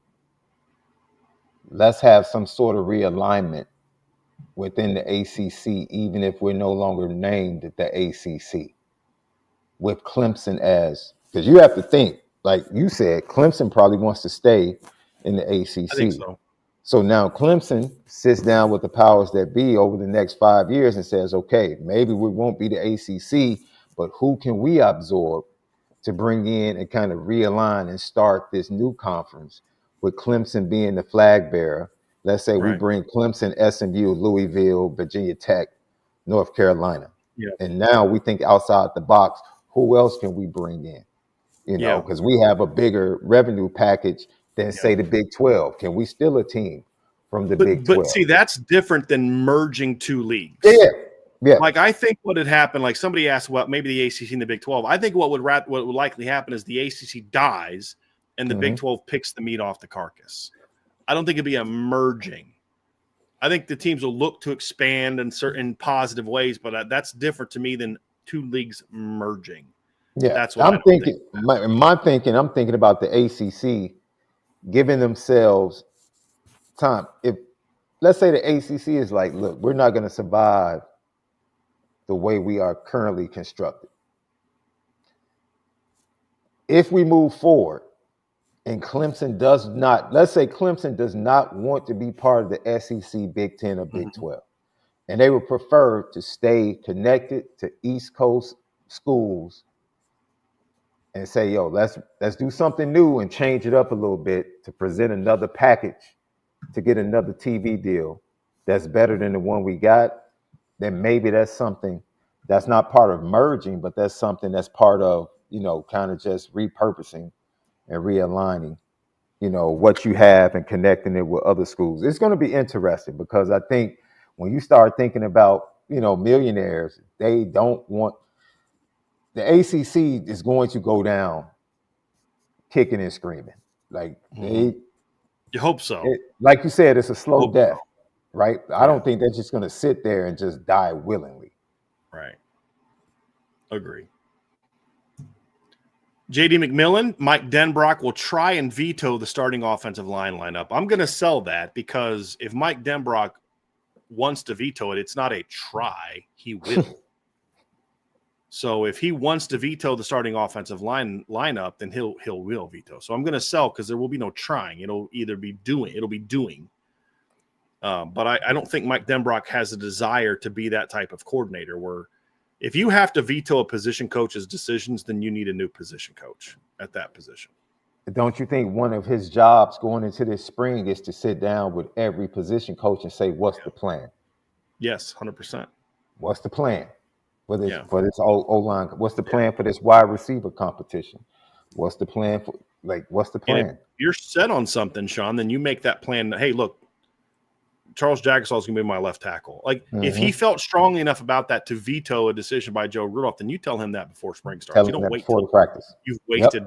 let's have some sort of realignment within the ACC, even if we're no longer named the ACC, with Clemson as, because you have to think, like you said, Clemson probably wants to stay in the ACC. I think so. So now Clemson sits down with the powers that be over the next 5 years and says, okay, maybe we won't be the ACC, but who can we absorb to bring in and kind of realign and start this new conference with Clemson being the flag bearer? Let's say we bring Clemson, SMU, Louisville, Virginia Tech, North Carolina. Yeah. And now we think outside the box, who else can we bring in? You know, because we have a bigger revenue package than, say, the Big 12. Can we steal a team from the Big 12? But see, that's different than merging two leagues. Yeah. Like I think what had happened, like somebody asked, well, maybe the ACC and the Big 12. I think what would likely happen is the ACC dies and the Big 12 picks the meat off the carcass. I don't think it'd be a merging. I think the teams will look to expand in certain positive ways, but that's different to me than two leagues merging. Yeah, that's what I'm thinking. I'm thinking about the ACC giving themselves time. If let's say the ACC is like, look, we're not going to survive the way we are currently constructed. If we move forward and Clemson does not, let's say Clemson does not want to be part of the SEC, Big 10, or Big 12, and they would prefer to stay connected to East Coast schools and say, yo, let's do something new and change it up a little bit to present another package to get another TV deal that's better than the one we got, then maybe that's something that's not part of merging, but that's something that's part of, kind of just repurposing and realigning, what you have and connecting it with other schools. It's going to be interesting because I think when you start thinking about, millionaires, they don't want, the ACC is going to go down kicking and screaming. Like you hope so. Like you said, it's a slow death, right? I don't think they're just going to sit there and just die willingly. Right. Agree. J.D. McMillan, Mike Denbrock will try and veto the starting offensive line lineup. I'm going to sell that because if Mike Denbrock wants to veto it, it's not a try. He will. So if he wants to veto the starting offensive lineup, then he'll veto. So I'm going to sell because there will be no trying. It'll be doing. But I don't think Mike Denbrock has a desire to be that type of coordinator where if you have to veto a position coach's decisions, then you need a new position coach at that position. Don't you think one of his jobs going into this spring is to sit down with every position coach and say, what's the plan? Yes, 100%. What's the plan for this Yeah. for this O-line? What's the plan for this wide receiver competition? What's the plan for what's the And plan? if you're set on something, Sean, then you make that plan. Hey, look, Charles Jagusah is going to be my left tackle. Like if he felt strongly enough about that to veto a decision by Joe Rudolph, then you tell him that before spring starts. You don't wait before till the practice. you've wasted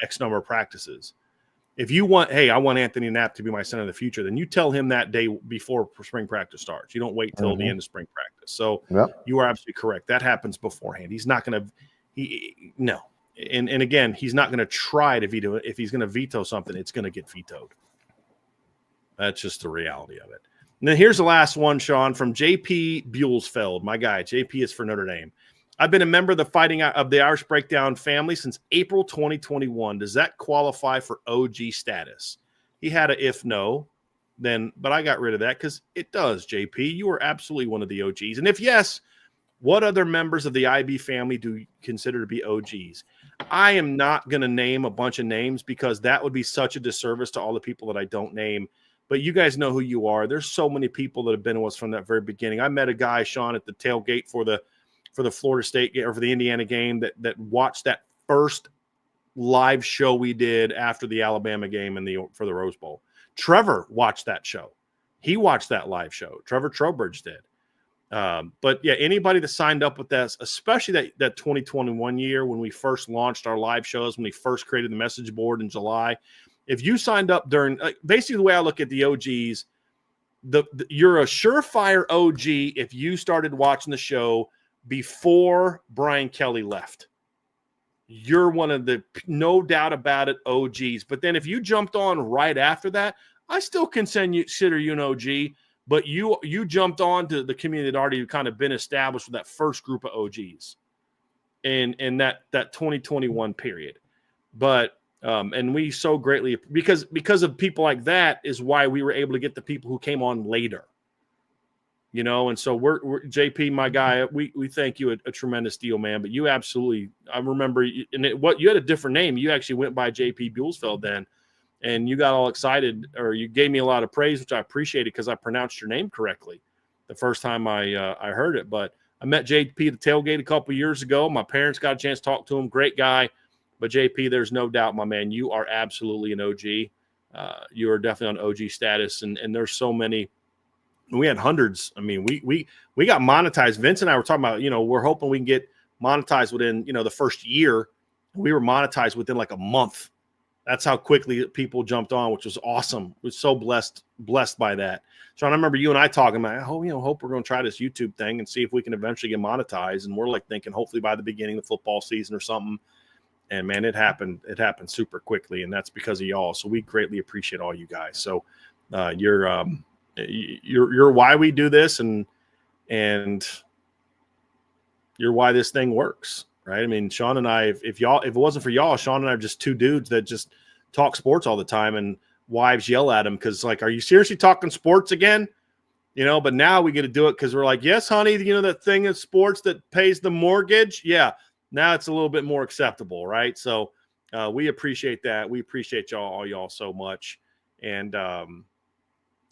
X number of practices. If you want, hey, I want Anthony Knapp to be my center of the future, then you tell him that day before spring practice starts. You don't wait till the end of spring practice. So you are absolutely correct. That happens beforehand. He's not going to no. And again, he's not going to try to veto it. If he's going to veto something, it's going to get vetoed. That's just the reality of it. And then here's the last one, Sean, from JP Buellsfeld. My guy, JP is for Notre Dame. I've been a member of the Irish Breakdown family since April 2021. Does that qualify for OG status? He had a if no, but I got rid of that because it does, JP. You are absolutely one of the OGs. And if yes, what other members of the IB family do you consider to be OGs? I am not going to name a bunch of names because that would be such a disservice to all the people that I don't name. But you guys know who you are. There's so many people that have been with us from that very beginning. I met a guy, Sean, at the tailgate for the Florida State game or for the Indiana game that watched that first live show we did after the Alabama game for the Rose Bowl. Trevor watched that show. He watched that live show. Trevor Trowbridge did. But yeah, anybody that signed up with us, especially that 2021 year when we first launched our live shows, when we first created the message board in July, if you signed up during basically the way I look at the OGs, you're a surefire OG if you started watching the show before Brian Kelly left. You're one of the, no doubt about it, OGs. But then if you jumped on right after that, I still consider you an OG, but you jumped on to the community that already kind of been established with that first group of OGs in that 2021 period. But and we so greatly, because of people like that is why we were able to get the people who came on later. You know, and so we're JP, my guy. We thank you a tremendous deal, man. But you absolutely, I remember, you had a different name. You actually went by JP Buellsfeld then, and you got all excited, or you gave me a lot of praise, which I appreciated because I pronounced your name correctly the first time I heard it. But I met JP at the tailgate a couple years ago. My parents got a chance to talk to him. Great guy. But JP, there's no doubt, my man, you are absolutely an OG. You are definitely on OG status, and there's so many. We had hundreds. I mean, we got monetized. Vince and I were talking about, we're hoping we can get monetized within, the first year. We were monetized within like a month. That's how quickly people jumped on, which was awesome. We're so blessed by that. Sean, I remember you and I talking about, hope we're going to try this YouTube thing and see if we can eventually get monetized. And we're like thinking hopefully by the beginning of the football season or something. And man, it happened. It happened super quickly, and that's because of y'all. So we greatly appreciate all you guys. So you're why we do this, and you're why this thing works, right? I mean, Sean and I, if it wasn't for y'all, Sean and I are just two dudes that just talk sports all the time, and wives yell at him because, like, are you seriously talking sports again? But now we get to do it because we're like, yes, honey, that thing in sports that pays the mortgage, yeah. Now it's a little bit more acceptable, right? So we appreciate that. We appreciate y'all so much, and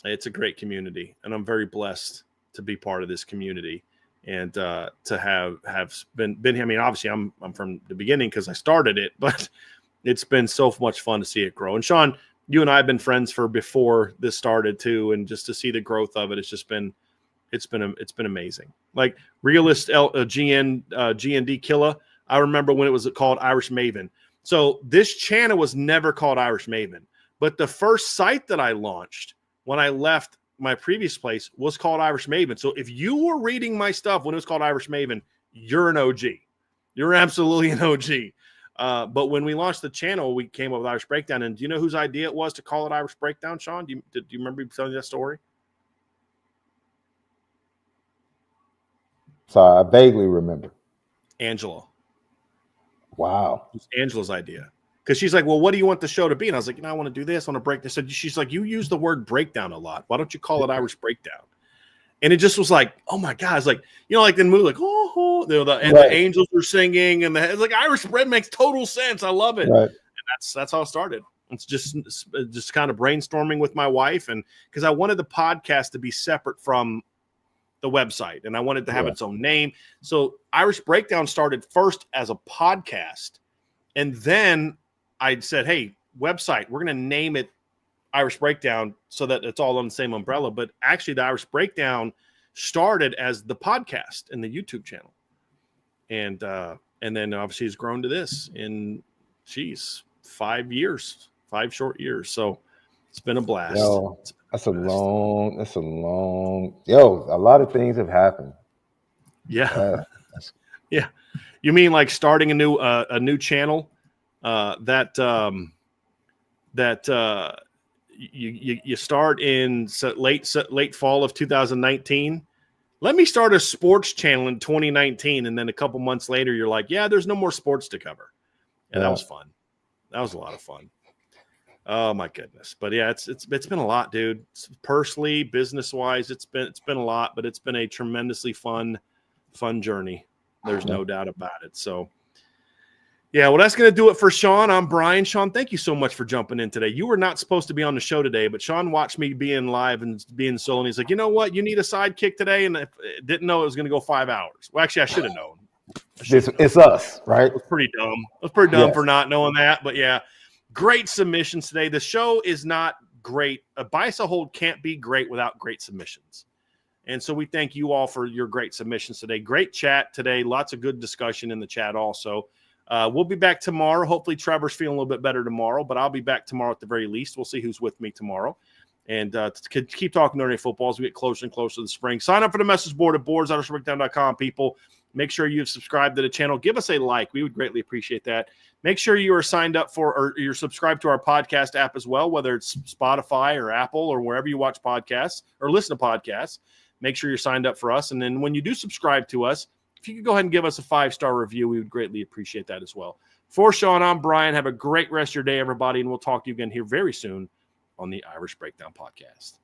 it's a great community, and I'm very blessed to be part of this community and to have been here. I mean, obviously, I'm from the beginning because I started it, but it's been so much fun to see it grow. And Sean, you and I have been friends for before this started too, and just to see the growth of it, it's been amazing. Like Realist GND Killa. I remember when it was called Irish Maven. So this channel was never called Irish Maven, but the first site that I launched when I left my previous place was called Irish Maven. So if you were reading my stuff when it was called Irish Maven, you're an OG. You're absolutely an OG. But when we launched the channel, we came up with Irish Breakdown. And do you know whose idea it was to call it Irish Breakdown, Sean? Do you remember telling you that story? So I vaguely remember. Angela. Wow. It was Angela's idea. Because she's like, well, what do you want the show to be? And I was like, I want to do this. I want to break this. And she's like, you use the word breakdown a lot. Why don't you call it Irish Breakdown? And it just was like, oh my God. It's like, like in the movie, like, the angels were singing and it's like Irish bread makes total sense. I love it. Right. And that's how it started. It's just kind of brainstorming with my wife. And because I wanted the podcast to be separate from the website and I wanted to have its own name. So Irish Breakdown started first as a podcast. And then I said, hey, website, we're going to name it Irish Breakdown so that it's all on the same umbrella. But actually, the Irish Breakdown started as the podcast and the YouTube channel. And then obviously it's grown to this in, 5 short years. So it's been a blast. That's a long, a lot of things have happened. Yeah. Yeah. You mean like starting a new channel you start in late fall of 2019. Let me start a sports channel in 2019, and then a couple months later, you're like, yeah, there's no more sports to cover. And that was fun. That was a lot of fun. Oh my goodness. But yeah, it's been a lot, dude. Personally, business wise, it's been a lot, but it's been a tremendously fun journey. There's no doubt about it. So yeah, well, that's going to do it for Sean. I'm Brian. Sean, thank you so much for jumping in today. You were not supposed to be on the show today, but Sean watched me being live and being solo, and he's like, you know what? You need a sidekick today, and I didn't know it was going to go 5 hours. Well, actually, I should have known. It's us, right? It was pretty dumb. It was pretty dumb for not knowing that, but yeah. Great submissions today. The show is not great. A Bicycle Hold can't be great without great submissions. And so we thank you all for your great submissions today. Great chat today. Lots of good discussion in the chat also. We'll be back tomorrow. Hopefully Trevor's feeling a little bit better tomorrow, but I'll be back tomorrow at the very least. We'll see who's with me tomorrow. And keep talking Notre Dame football as we get closer and closer to the spring. Sign up for the message board at boards.irishbreakdown.com, people. Make sure you've subscribed to the channel. Give us a like. We would greatly appreciate that. Make sure you are signed up for or you're subscribed to our podcast app as well, whether it's Spotify or Apple or wherever you watch podcasts or listen to podcasts. Make sure you're signed up for us. And then when you do subscribe to us, if you could go ahead and give us a 5-star review, we would greatly appreciate that as well. For Sean, I'm Brian. Have a great rest of your day, everybody, and we'll talk to you again here very soon on the Irish Breakdown Podcast.